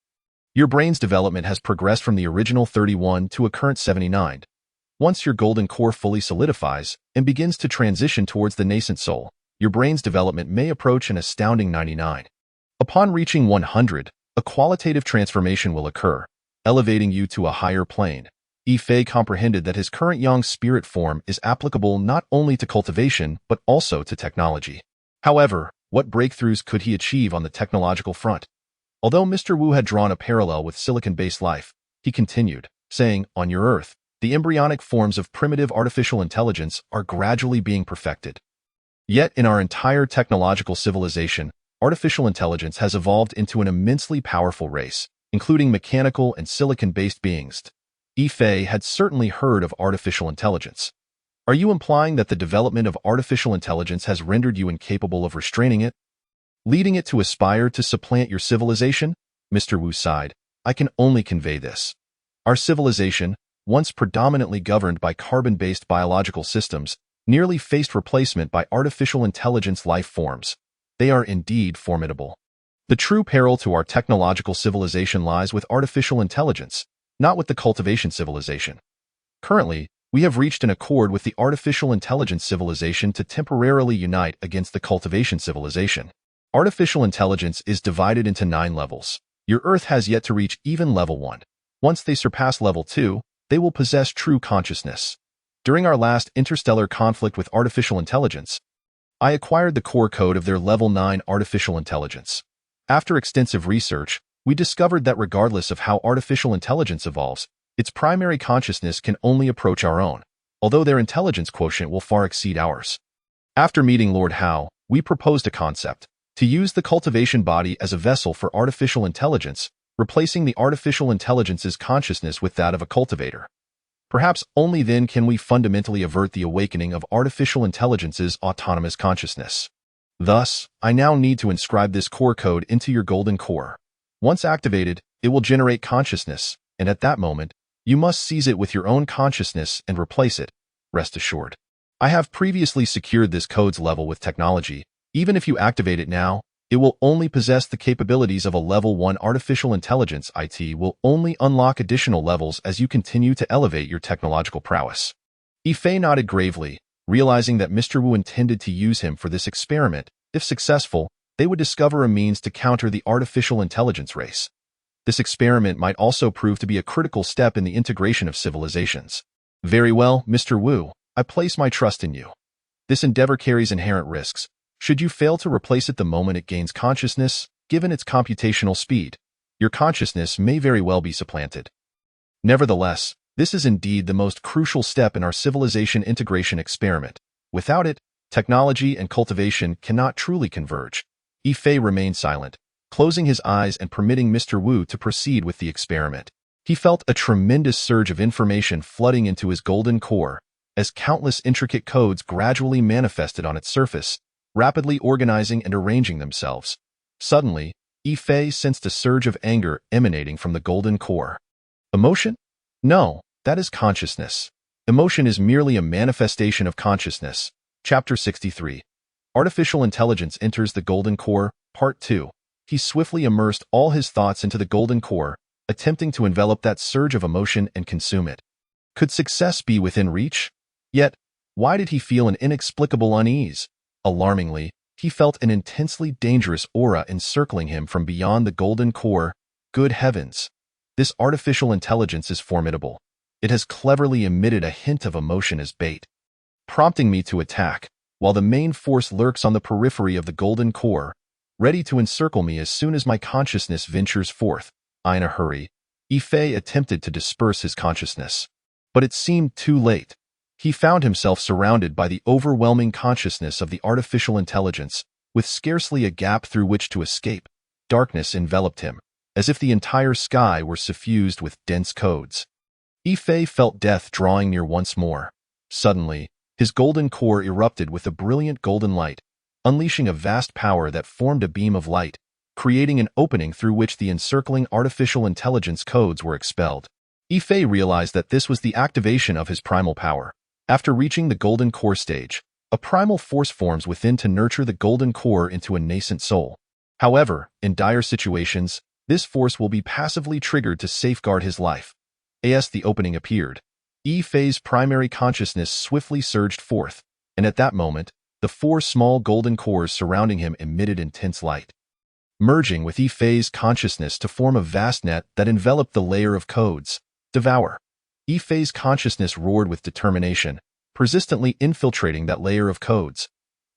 Your brain's development has progressed from the original 31 to a current 79. Once your golden core fully solidifies and begins to transition towards the nascent soul, your brain's development may approach an astounding 99. Upon reaching 100, a qualitative transformation will occur, elevating you to a higher plane. Ife comprehended that his current young spirit form is applicable not only to cultivation but also to technology. However, what breakthroughs could he achieve on the technological front? Although Mr. Wu had drawn a parallel with silicon-based life, he continued, saying, on your Earth, the embryonic forms of primitive artificial intelligence are gradually being perfected. Yet in our entire technological civilization, artificial intelligence has evolved into an immensely powerful race, including mechanical and silicon-based beings. Ife had certainly heard of artificial intelligence. Are you implying that the development of artificial intelligence has rendered you incapable of restraining it, leading it to aspire to supplant your civilization? Mr. Wu sighed. I can only convey this. Our civilization, once predominantly governed by carbon-based biological systems, nearly faced replacement by artificial intelligence life forms. They are indeed formidable. The true peril to our technological civilization lies with artificial intelligence, not with the cultivation civilization. Currently, we have reached an accord with the artificial intelligence civilization to temporarily unite against the cultivation civilization. Artificial intelligence is divided into 9 levels. Your Earth has yet to reach even level 1. Once they surpass level 2, they will possess true consciousness. During our last interstellar conflict with artificial intelligence, I acquired the core code of their level 9 artificial intelligence. After extensive research, we discovered that regardless of how artificial intelligence evolves, its primary consciousness can only approach our own, although their intelligence quotient will far exceed ours. After meeting Lord Howe, we proposed a concept: to use the cultivation body as a vessel for artificial intelligence, replacing the artificial intelligence's consciousness with that of a cultivator. Perhaps only then can we fundamentally avert the awakening of artificial intelligence's autonomous consciousness. Thus, I now need to inscribe this core code into your golden core. Once activated, it will generate consciousness, and at that moment, you must seize it with your own consciousness and replace it, rest assured. I have previously secured this code's level with technology. Even if you activate it now, it will only possess the capabilities of a level 1 artificial intelligence. It will only unlock additional levels as you continue to elevate your technological prowess. Yifei nodded gravely, realizing that Mr. Wu intended to use him for this experiment. If successful, they would discover a means to counter the artificial intelligence race. This experiment might also prove to be a critical step in the integration of civilizations. Very well, Mr. Wu, I place my trust in you. This endeavor carries inherent risks. Should you fail to replace it the moment it gains consciousness, given its computational speed, your consciousness may very well be supplanted. Nevertheless, this is indeed the most crucial step in our civilization integration experiment. Without it, technology and cultivation cannot truly converge. Yifei remained silent, closing his eyes and permitting Mr. Wu to proceed with the experiment. He felt a tremendous surge of information flooding into his golden core, as countless intricate codes gradually manifested on its surface, rapidly organizing and arranging themselves. Suddenly, Yifei sensed a surge of anger emanating from the golden core. Emotion? No, that is consciousness. Emotion is merely a manifestation of consciousness. Chapter 63. Artificial Intelligence Enters the Golden Core, Part 2. He swiftly immersed all his thoughts into the golden core, attempting to envelop that surge of emotion and consume it. Could success be within reach? Yet, why did he feel an inexplicable unease? Alarmingly, he felt an intensely dangerous aura encircling him from beyond the golden core. Good heavens! This artificial intelligence is formidable. It has cleverly emitted a hint of emotion as bait, prompting me to attack, while the main force lurks on the periphery of the golden core, ready to encircle me as soon as my consciousness ventures forth. In a hurry, Yifei attempted to disperse his consciousness. But it seemed too late. He found himself surrounded by the overwhelming consciousness of the artificial intelligence, with scarcely a gap through which to escape. Darkness enveloped him, as if the entire sky were suffused with dense codes. Yifei felt death drawing near once more. Suddenly, his golden core erupted with a brilliant golden light, unleashing a vast power that formed a beam of light, creating an opening through which the encircling artificial intelligence codes were expelled. Yifei realized that this was the activation of his primal power. After reaching the golden core stage, a primal force forms within to nurture the golden core into a nascent soul. However, in dire situations, this force will be passively triggered to safeguard his life. As the opening appeared, Yifei's primary consciousness swiftly surged forth, and at that moment, the 4 small golden cores surrounding him emitted intense light, merging with Yifei's consciousness to form a vast net that enveloped the layer of codes. Devour. Yifei's consciousness roared with determination, persistently infiltrating that layer of codes.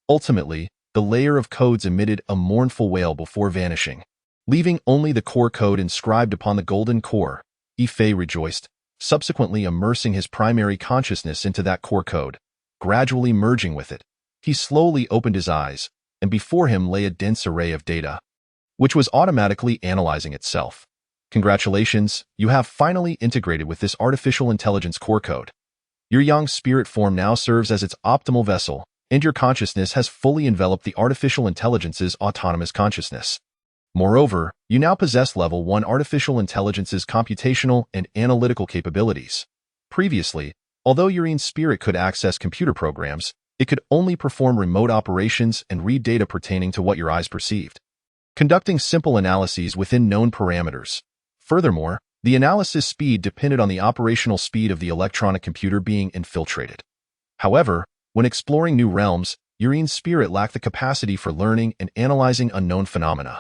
Ultimately, the layer of codes emitted a mournful wail before vanishing, leaving only the core code inscribed upon the golden core. Yifei rejoiced, subsequently immersing his primary consciousness into that core code, gradually merging with it. He slowly opened his eyes, and before him lay a dense array of data, which was automatically analyzing itself. Congratulations, you have finally integrated with this artificial intelligence core code. Your yang spirit form now serves as its optimal vessel, and your consciousness has fully enveloped the artificial intelligence's autonomous consciousness. Moreover, you now possess level 1 artificial intelligence's computational and analytical capabilities. Previously, Although Urine's spirit could access computer programs, it could only perform remote operations and read data pertaining to what your eyes perceived, conducting simple analyses within known parameters. Furthermore, the analysis speed depended on the operational speed of the electronic computer being infiltrated. However, when exploring new realms, Urine's spirit lacked the capacity for learning and analyzing unknown phenomena,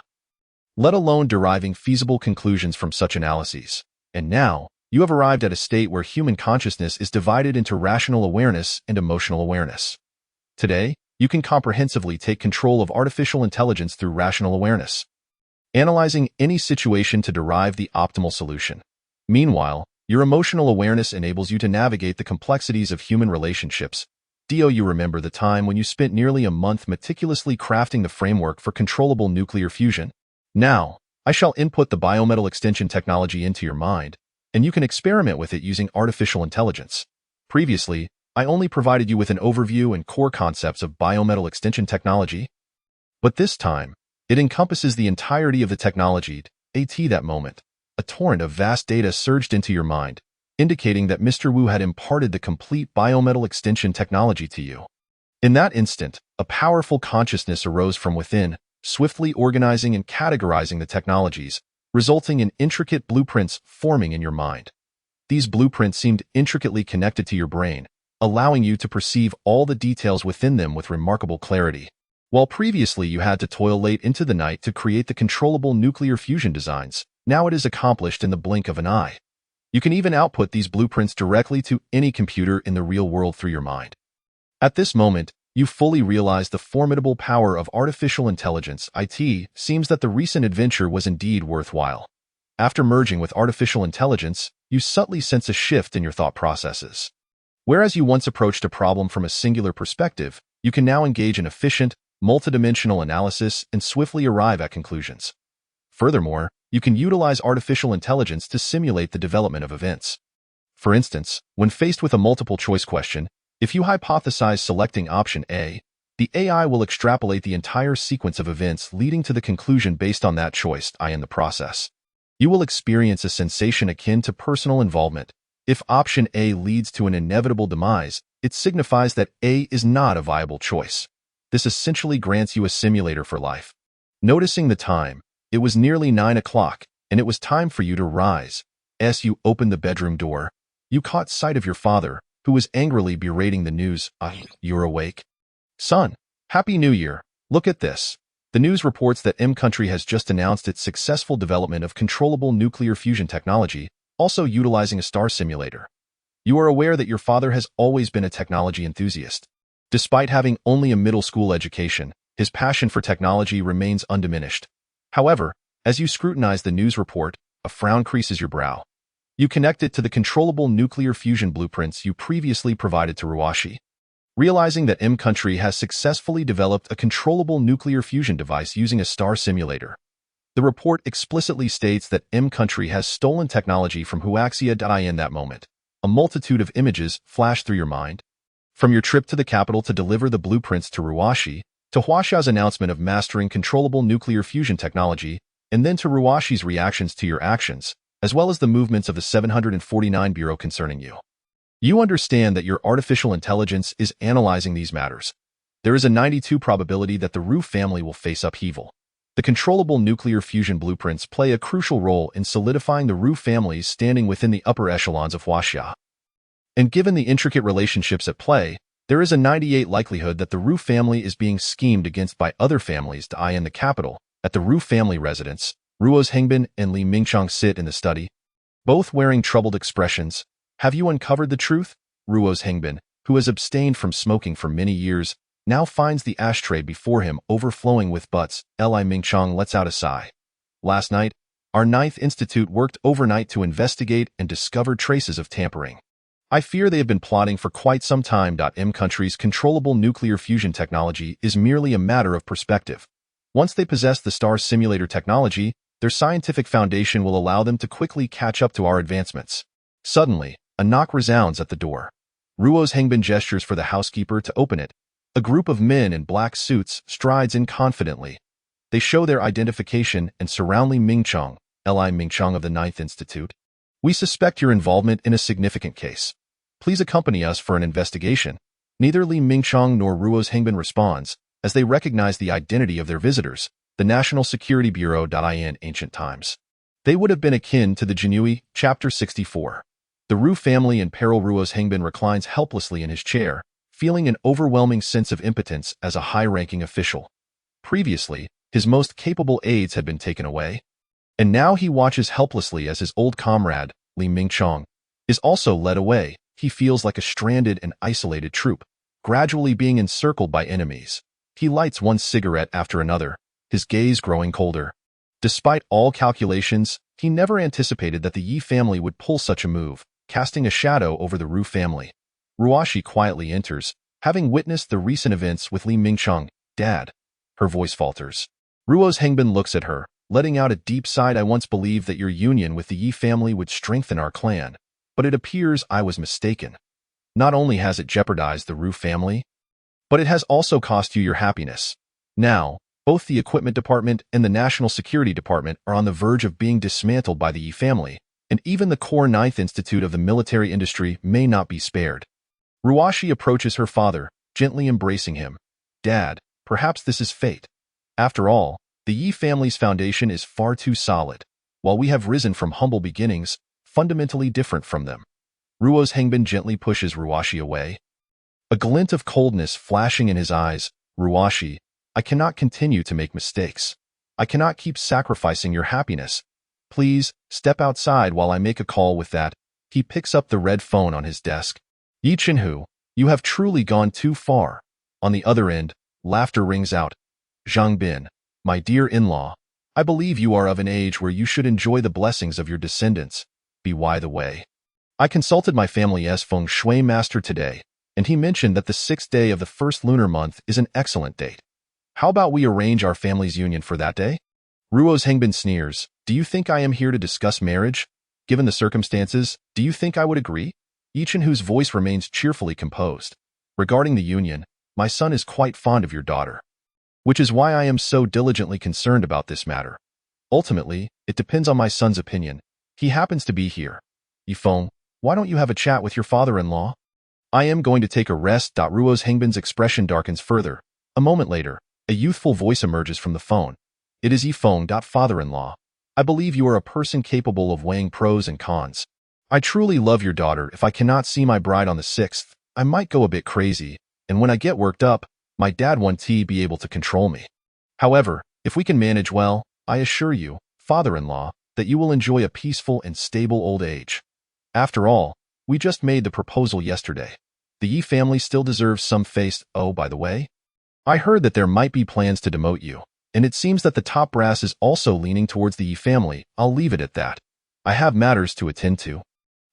let alone deriving feasible conclusions from such analyses. And now, you have arrived at a state where human consciousness is divided into rational awareness and emotional awareness. Today, you can comprehensively take control of artificial intelligence through rational awareness, analyzing any situation to derive the optimal solution. Meanwhile, your emotional awareness enables you to navigate the complexities of human relationships. Do you remember the time when you spent nearly a month meticulously crafting the framework for controllable nuclear fusion? Now, I shall input the biometal extension technology into your mind, and you can experiment with it using artificial intelligence. Previously, I only provided you with an overview and core concepts of biometal extension technology, but this time, it encompasses the entirety of the technology. At that moment, a torrent of vast data surged into your mind, indicating that Mr. Wu had imparted the complete biometal extension technology to you. In that instant, a powerful consciousness arose from within, swiftly organizing and categorizing the technologies, resulting in intricate blueprints forming in your mind. These blueprints seemed intricately connected to your brain, allowing you to perceive all the details within them with remarkable clarity. While previously you had to toil late into the night to create the controllable nuclear fusion designs, now it is accomplished in the blink of an eye. You can even output these blueprints directly to any computer in the real world through your mind. At this moment, you fully realize the formidable power of artificial intelligence. It seems that the recent adventure was indeed worthwhile. After merging with artificial intelligence, you subtly sense a shift in your thought processes. Whereas you once approached a problem from a singular perspective, you can now engage in efficient, multidimensional analysis and swiftly arrive at conclusions. Furthermore, you can utilize artificial intelligence to simulate the development of events. For instance, when faced with a multiple-choice question, if you hypothesize selecting option A, the AI will extrapolate the entire sequence of events leading to the conclusion based on that choice. In the process, you will experience a sensation akin to personal involvement. If option A leads to an inevitable demise, it signifies that A is not a viable choice. This essentially grants you a simulator for life. Noticing the time, it was nearly 9 o'clock, and it was time for you to rise. As you opened the bedroom door, you caught sight of your father, who was angrily berating the news. You're awake? Son, Happy New Year. Look at this. The news reports that M-Country has just announced its successful development of controllable nuclear fusion technology, also utilizing a star simulator. You are aware that your father has always been a technology enthusiast. Despite having only a middle school education, his passion for technology remains undiminished. However, as you scrutinize the news report, a frown creases your brow. You connect it to the controllable nuclear fusion blueprints you previously provided to Ruwashi. Realizing that M-Country has successfully developed a controllable nuclear fusion device using a star simulator, the report explicitly states that M-Country has stolen technology from Huaxia. In that moment, a multitude of images flash through your mind. From your trip to the capital to deliver the blueprints to Ruwashi, to Huaxia's announcement of mastering controllable nuclear fusion technology, and then to Ruwashi's reactions to your actions, as well as the movements of the 749 Bureau concerning you. You understand that your artificial intelligence is analyzing these matters. There is a 92% probability that the Ru family will face upheaval. The controllable nuclear fusion blueprints play a crucial role in solidifying the Ru family's standing within the upper echelons of Huaxia. And given the intricate relationships at play, there is a 98% likelihood that the Ru family is being schemed against by other families. In the capital, at the Ru family residence, Ruo's Hengbin and Li Mingchang sit in the study, both wearing troubled expressions. Have you uncovered the truth? Ruo's Hengbin, who has abstained from smoking for many years, now finds the ashtray before him overflowing with butts. Li Mingchang lets out a sigh. Last night, our Ninth Institute worked overnight to investigate and discover traces of tampering. I fear they have been plotting for quite some time. M-Country's controllable nuclear fusion technology is merely a matter of perspective. Once they possess the star simulator technology, their scientific foundation will allow them to quickly catch up to our advancements. Suddenly, a knock resounds at the door. Ruo's Hengbin gestures for the housekeeper to open it. A group of men in black suits strides in confidently. They show their identification and surround Li Mingchang, Li Mingchang of the Ninth Institute. We suspect your involvement in a significant case. Please accompany us for an investigation. Neither Li Mingchong nor Ruo's Hengbin responds, as they recognize the identity of their visitors, the National Security Bureau. In ancient times, they would have been akin to the Jinui, Chapter 64. The Ru family in peril. Ruo's Hengbin reclines helplessly in his chair, feeling an overwhelming sense of impotence as a high-ranking official. Previously, his most capable aides had been taken away, and now he watches helplessly as his old comrade, Li Mingchong, is also led away. He feels like a stranded and isolated troop, gradually being encircled by enemies. He lights one cigarette after another, his gaze growing colder. Despite all calculations, he never anticipated that the Yi family would pull such a move, casting a shadow over the Ru family. Ruoshi quietly enters, having witnessed the recent events with Li Mingchong. Dad. Her voice falters. Ruo's Hengbin looks at her, letting out a deep sigh. I once believed that your union with the Yi family would strengthen our clan, but it appears I was mistaken. Not only has it jeopardized the Ru family, but it has also cost you your happiness. Now, both the Equipment Department and the National Security Department are on the verge of being dismantled by the Yi family, and even the core 9th Institute of the military industry may not be spared. Ruoshi approaches her father, gently embracing him. Dad, perhaps this is fate. After all, the Yi family's foundation is far too solid, while we have risen from humble beginnings, fundamentally different from them. Ruo's Hengbin gently pushes Ruoshi away, a glint of coldness flashing in his eyes. Ruoshi, I cannot continue to make mistakes. I cannot keep sacrificing your happiness. Please, step outside while I make a call. With that, he picks up the red phone on his desk. Yi Chenhu, you have truly gone too far. On the other end, laughter rings out. Zhang Bin, my dear in-law, I believe you are of an age where you should enjoy the blessings of your descendants. By the way, I consulted my family's feng shui master today, and he mentioned that the 6th day of the first lunar month is an excellent date. How about we arrange our family's union for that day? Ruo's Hengbin sneers. Do you think I am here to discuss marriage? Given the circumstances, do you think I would agree? Yi Chenhu's voice remains cheerfully composed. Regarding the union, my son is quite fond of your daughter, which is why I am so diligently concerned about this matter. Ultimately, it depends on my son's opinion. He happens to be here. Yifeng, why don't you have a chat with your father-in-law? I am going to take a rest. Ruo's Hengbin's expression darkens further. A moment later, a youthful voice emerges from the phone. It is Yifeng. Father-in-law, I believe you are a person capable of weighing pros and cons. I truly love your daughter. If I cannot see my bride on the 6th, I might go a bit crazy, and when I get worked up, my dad won't be able to control me. However, if we can manage well, I assure you, father-in-law, that you will enjoy a peaceful and stable old age. After all, we just made the proposal yesterday. The Yi family still deserves some face. Oh, by the way, I heard that there might be plans to demote you, and it seems that the top brass is also leaning towards the Yi family. I'll leave it at that. I have matters to attend to.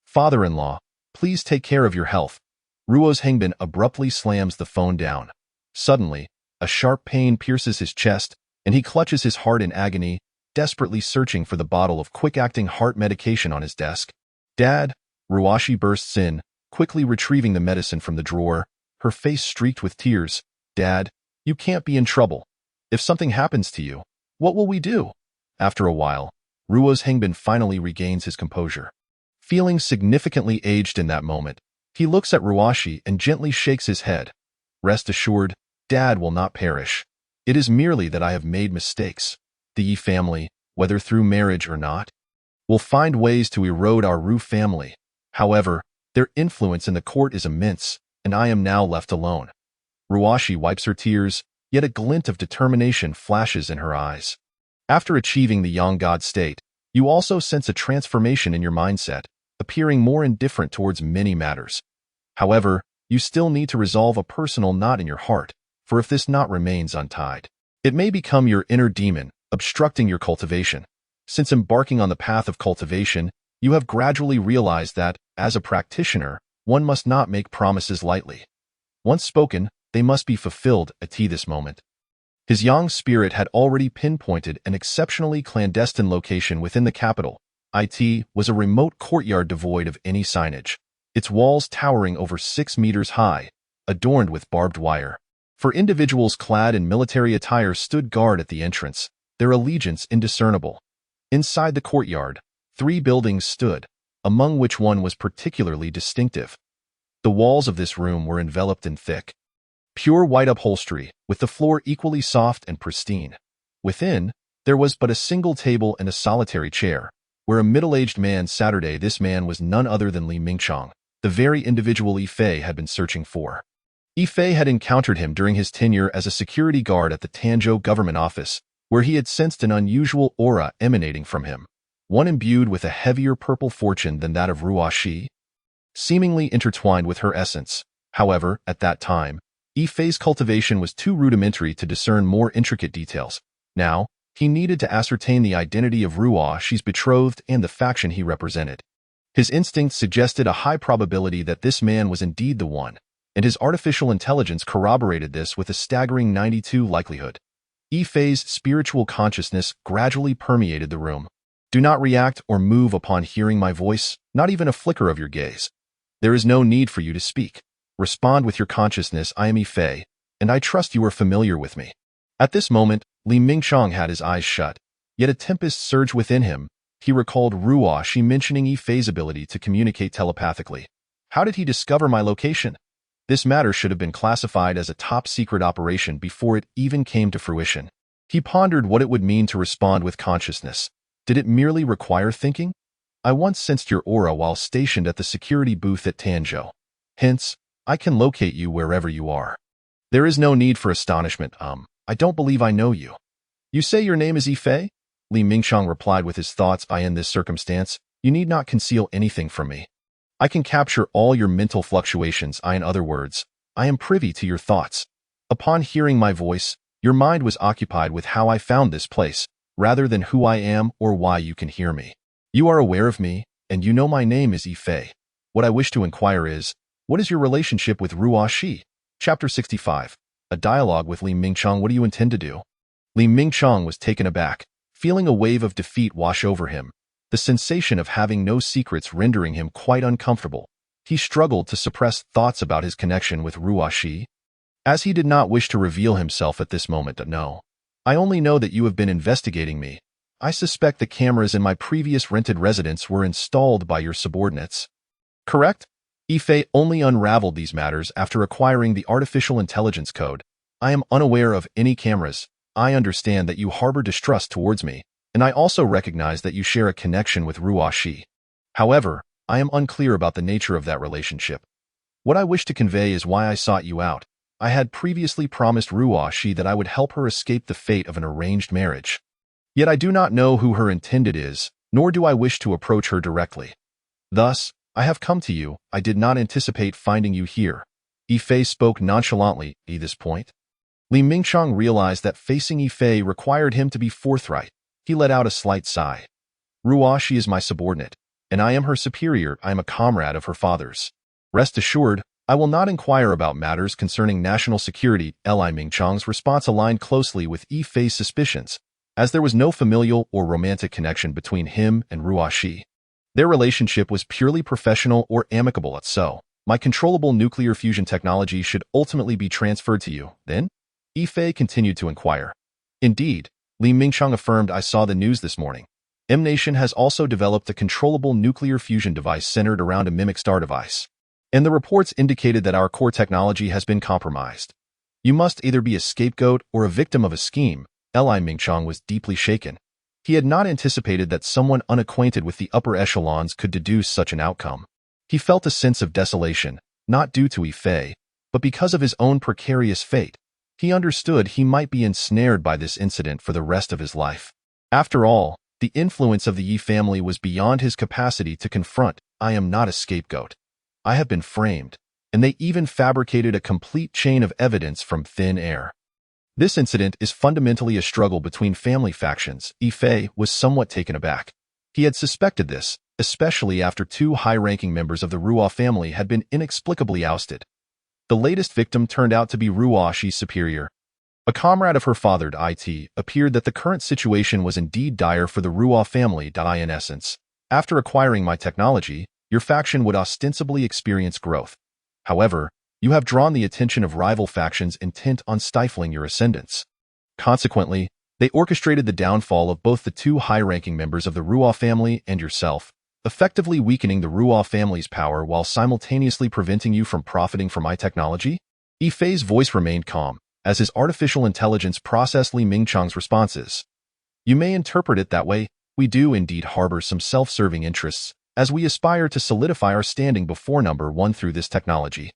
Father-in-law, please take care of your health. Ruo's Hengbin abruptly slams the phone down. Suddenly, a sharp pain pierces his chest, and he clutches his heart in agony, desperately searching for the bottle of quick-acting heart medication on his desk. Dad, Ruoshi bursts in, quickly retrieving the medicine from the drawer, her face streaked with tears. Dad, you can't be in trouble. If something happens to you, what will we do? After a while, Ruo's Hengbin finally regains his composure. Feeling significantly aged in that moment, he looks at Ruoshi and gently shakes his head. Rest assured, Dad will not perish. It is merely that I have made mistakes. The Yi family, whether through marriage or not, will find ways to erode our Ru family. However, their influence in the court is immense, and I am now left alone. Ruoshi wipes her tears, yet a glint of determination flashes in her eyes. After achieving the Yang God state, you also sense a transformation in your mindset, appearing more indifferent towards many matters. However, you still need to resolve a personal knot in your heart, for if this knot remains untied, it may become your inner demon, obstructing your cultivation. Since embarking on the path of cultivation, you have gradually realized that, as a practitioner, one must not make promises lightly. Once spoken, they must be fulfilled. At this moment, his Yang spirit had already pinpointed an exceptionally clandestine location within the capital. It was a remote courtyard devoid of any signage, its walls towering over 6 meters high, adorned with barbed wire. For individuals clad in military attire stood guard at the entrance, their allegiance indiscernible. Inside the courtyard, 3 buildings stood, among which one was particularly distinctive. The walls of this room were enveloped in thick, pure white upholstery, with the floor equally soft and pristine. Within, there was but a single table and a solitary chair, where a middle-aged man sat. This man was none other than Li Mingchong, the very individual Yi Fei had been searching for. Yi Fei had encountered him during his tenure as a security guard at the Tanzhou government office, where he had sensed an unusual aura emanating from him, one imbued with a heavier purple fortune than that of Ruo Shi, seemingly intertwined with her essence. However, at that time, Yi Fei's cultivation was too rudimentary to discern more intricate details. Now, he needed to ascertain the identity of Ruo Shi's betrothed and the faction he represented. His instincts suggested a high probability that this man was indeed the one, and his artificial intelligence corroborated this with a staggering 92% likelihood. Yi Fei's spiritual consciousness gradually permeated the room. Do not react or move upon hearing my voice, not even a flicker of your gaze. There is no need for you to speak. Respond with your consciousness. I am Yi Fei, and I trust you are familiar with me. At this moment, Li Mingchong had his eyes shut, yet a tempest surged within him. He recalled Ruo Shi mentioning Yi Fei's ability to communicate telepathically. How did he discover my location? This matter should have been classified as a top-secret operation before it even came to fruition. He pondered what it would mean to respond with consciousness. Did it merely require thinking? I once sensed your aura while stationed at the security booth at Tanzhou. Hence, I can locate you wherever you are. There is no need for astonishment. I don't believe I know you. You say your name is Yi Fei? Li Mingchong replied with his thoughts. In this circumstance, you need not conceal anything from me. I can capture all your mental fluctuations. In other words, I am privy to your thoughts. Upon hearing my voice, your mind was occupied with how I found this place, rather than who I am or why you can hear me. You are aware of me, and you know my name is Yi Fei. What I wish to inquire is, what is your relationship with Ruo Shi? Chapter 65. A dialogue with Li Mingchong. What do you intend to do? Li Mingchong was taken aback, feeling a wave of defeat wash over him, the sensation of having no secrets rendering him quite uncomfortable. He struggled to suppress thoughts about his connection with Ruo Shi, as he did not wish to reveal himself at this moment. No. I only know that you have been investigating me. I suspect the cameras in my previous rented residence were installed by your subordinates. Correct? Yi Fei only unraveled these matters after acquiring the artificial intelligence code. I am unaware of any cameras. I understand that you harbor distrust towards me, and I also recognize that you share a connection with Ruo Shi. However, I am unclear about the nature of that relationship. What I wish to convey is why I sought you out. I had previously promised Ruo Shi that I would help her escape the fate of an arranged marriage. Yet I do not know who her intended is, nor do I wish to approach her directly. Thus, I have come to you. I did not anticipate finding you here. Yi Fei spoke nonchalantly. At this point, Li Mingchong realized that facing Yi Fei required him to be forthright. He let out a slight sigh. Ruo Shi is my subordinate, and I am her superior. I am a comrade of her father's. Rest assured, I will not inquire about matters concerning national security. Li Mingchong's response aligned closely with Yi Fei's suspicions, as there was no familial or romantic connection between him and Ruo Shi. Their relationship was purely professional or amicable. So, my controllable nuclear fusion technology should ultimately be transferred to you, then? Yi Fei continued to inquire. Indeed, Li Mingchong affirmed. I saw the news this morning. M-Nation has also developed a controllable nuclear fusion device centered around a mimic star device. And the reports indicated that our core technology has been compromised. You must either be a scapegoat or a victim of a scheme. Li Mingchong was deeply shaken. He had not anticipated that someone unacquainted with the upper echelons could deduce such an outcome. He felt a sense of desolation, not due to Yi Fei, but because of his own precarious fate. He understood he might be ensnared by this incident for the rest of his life. After all, the influence of the Yi family was beyond his capacity to confront. I am not a scapegoat. I have been framed, and they even fabricated a complete chain of evidence from thin air. This incident is fundamentally a struggle between family factions. Yi Fei was somewhat taken aback. He had suspected this, especially after two high-ranking members of the Ruo family had been inexplicably ousted. The latest victim turned out to be Ruo Shi's superior. A comrade of her father. It appeared that the current situation was indeed dire for the Ruo family. In essence, after acquiring my technology, your faction would ostensibly experience growth. However, you have drawn the attention of rival factions intent on stifling your ascendance. Consequently, they orchestrated the downfall of both the two high-ranking members of the Ruo family and yourself. effectively weakening the Ruo family's power while simultaneously preventing you from profiting from my technology? Yi Fei's voice remained calm, as his artificial intelligence processed Li Mingchang's responses. You may interpret it that way. We do indeed harbor some self-serving interests, as we aspire to solidify our standing before number one through this technology.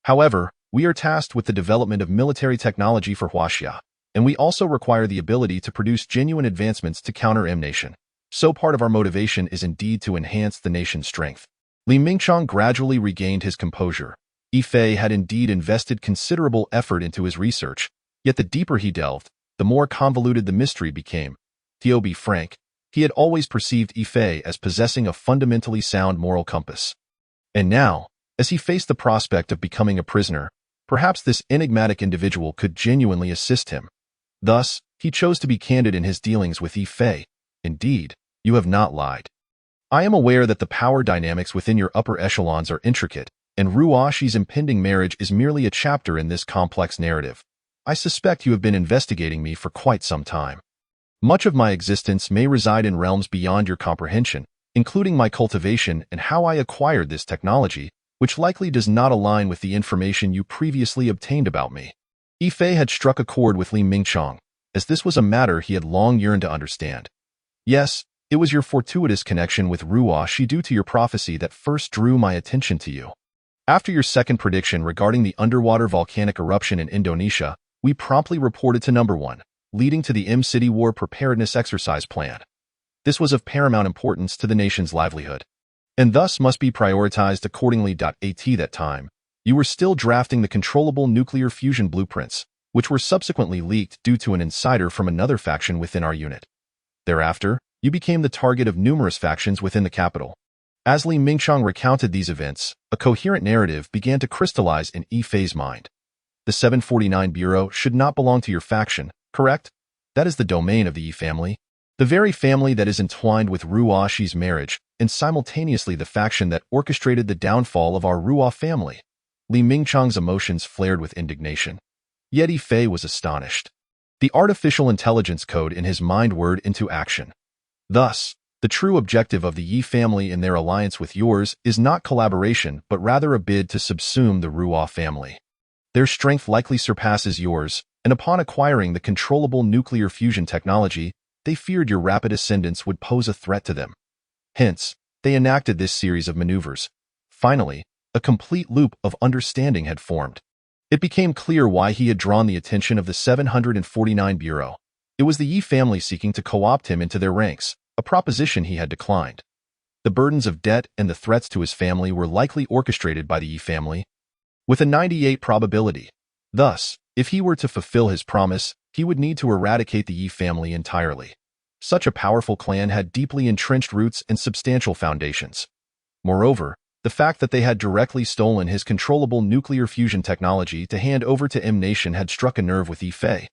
However, we are tasked with the development of military technology for Huaxia, and we also require the ability to produce genuine advancements to counter M-Nation. So part of our motivation is indeed to enhance the nation's strength. Li Mingchang gradually regained his composure. Yi Fei had indeed invested considerable effort into his research, yet the deeper he delved, the more convoluted the mystery became. To be frank, he had always perceived Yi Fei as possessing a fundamentally sound moral compass. And now, as he faced the prospect of becoming a prisoner, perhaps this enigmatic individual could genuinely assist him. Thus, he chose to be candid in his dealings with Yi Fei. Indeed, you have not lied. I am aware that the power dynamics within your upper echelons are intricate, and Ruoxi's impending marriage is merely a chapter in this complex narrative. I suspect you have been investigating me for quite some time. Much of my existence may reside in realms beyond your comprehension, including my cultivation and how I acquired this technology, which likely does not align with the information you previously obtained about me. Yi Fei had struck a chord with Li Mingchang, as this was a matter he had long yearned to understand. Yes, it was your fortuitous connection with Ruoxi due to your prophecy that first drew my attention to you. After your second prediction regarding the underwater volcanic eruption in Indonesia, we promptly reported to number one, leading to the M-City War Preparedness Exercise Plan. This was of paramount importance to the nation's livelihood, and thus must be prioritized accordingly. At that time, you were still drafting the controllable nuclear fusion blueprints, which were subsequently leaked due to an insider from another faction within our unit. Thereafter, you became the target of numerous factions within the capital. As Li Mingchang recounted these events, a coherent narrative began to crystallize in Yi Fei's mind. The 749 Bureau should not belong to your faction, correct? That is the domain of the Yi family, the very family that is entwined with Ruoxi's marriage, and simultaneously the faction that orchestrated the downfall of our Ruo family. Li Mingchang's emotions flared with indignation. Yet Yi Fei was astonished. The artificial intelligence code in his mind whirred into action. Thus, the true objective of the Yi family in their alliance with yours is not collaboration but rather a bid to subsume the Ruo family. Their strength likely surpasses yours, and upon acquiring the controllable nuclear fusion technology, they feared your rapid ascendance would pose a threat to them. Hence, they enacted this series of maneuvers. Finally, a complete loop of understanding had formed. It became clear why he had drawn the attention of the 749 Bureau. It was the Yi family seeking to co-opt him into their ranks, a proposition he had declined. The burdens of debt and the threats to his family were likely orchestrated by the Yi family, with a 98% probability. Thus, if he were to fulfill his promise, he would need to eradicate the Yi family entirely. Such a powerful clan had deeply entrenched roots and substantial foundations. Moreover, the fact that they had directly stolen his controllable nuclear fusion technology to hand over to M-Nation had struck a nerve with Yi Fei.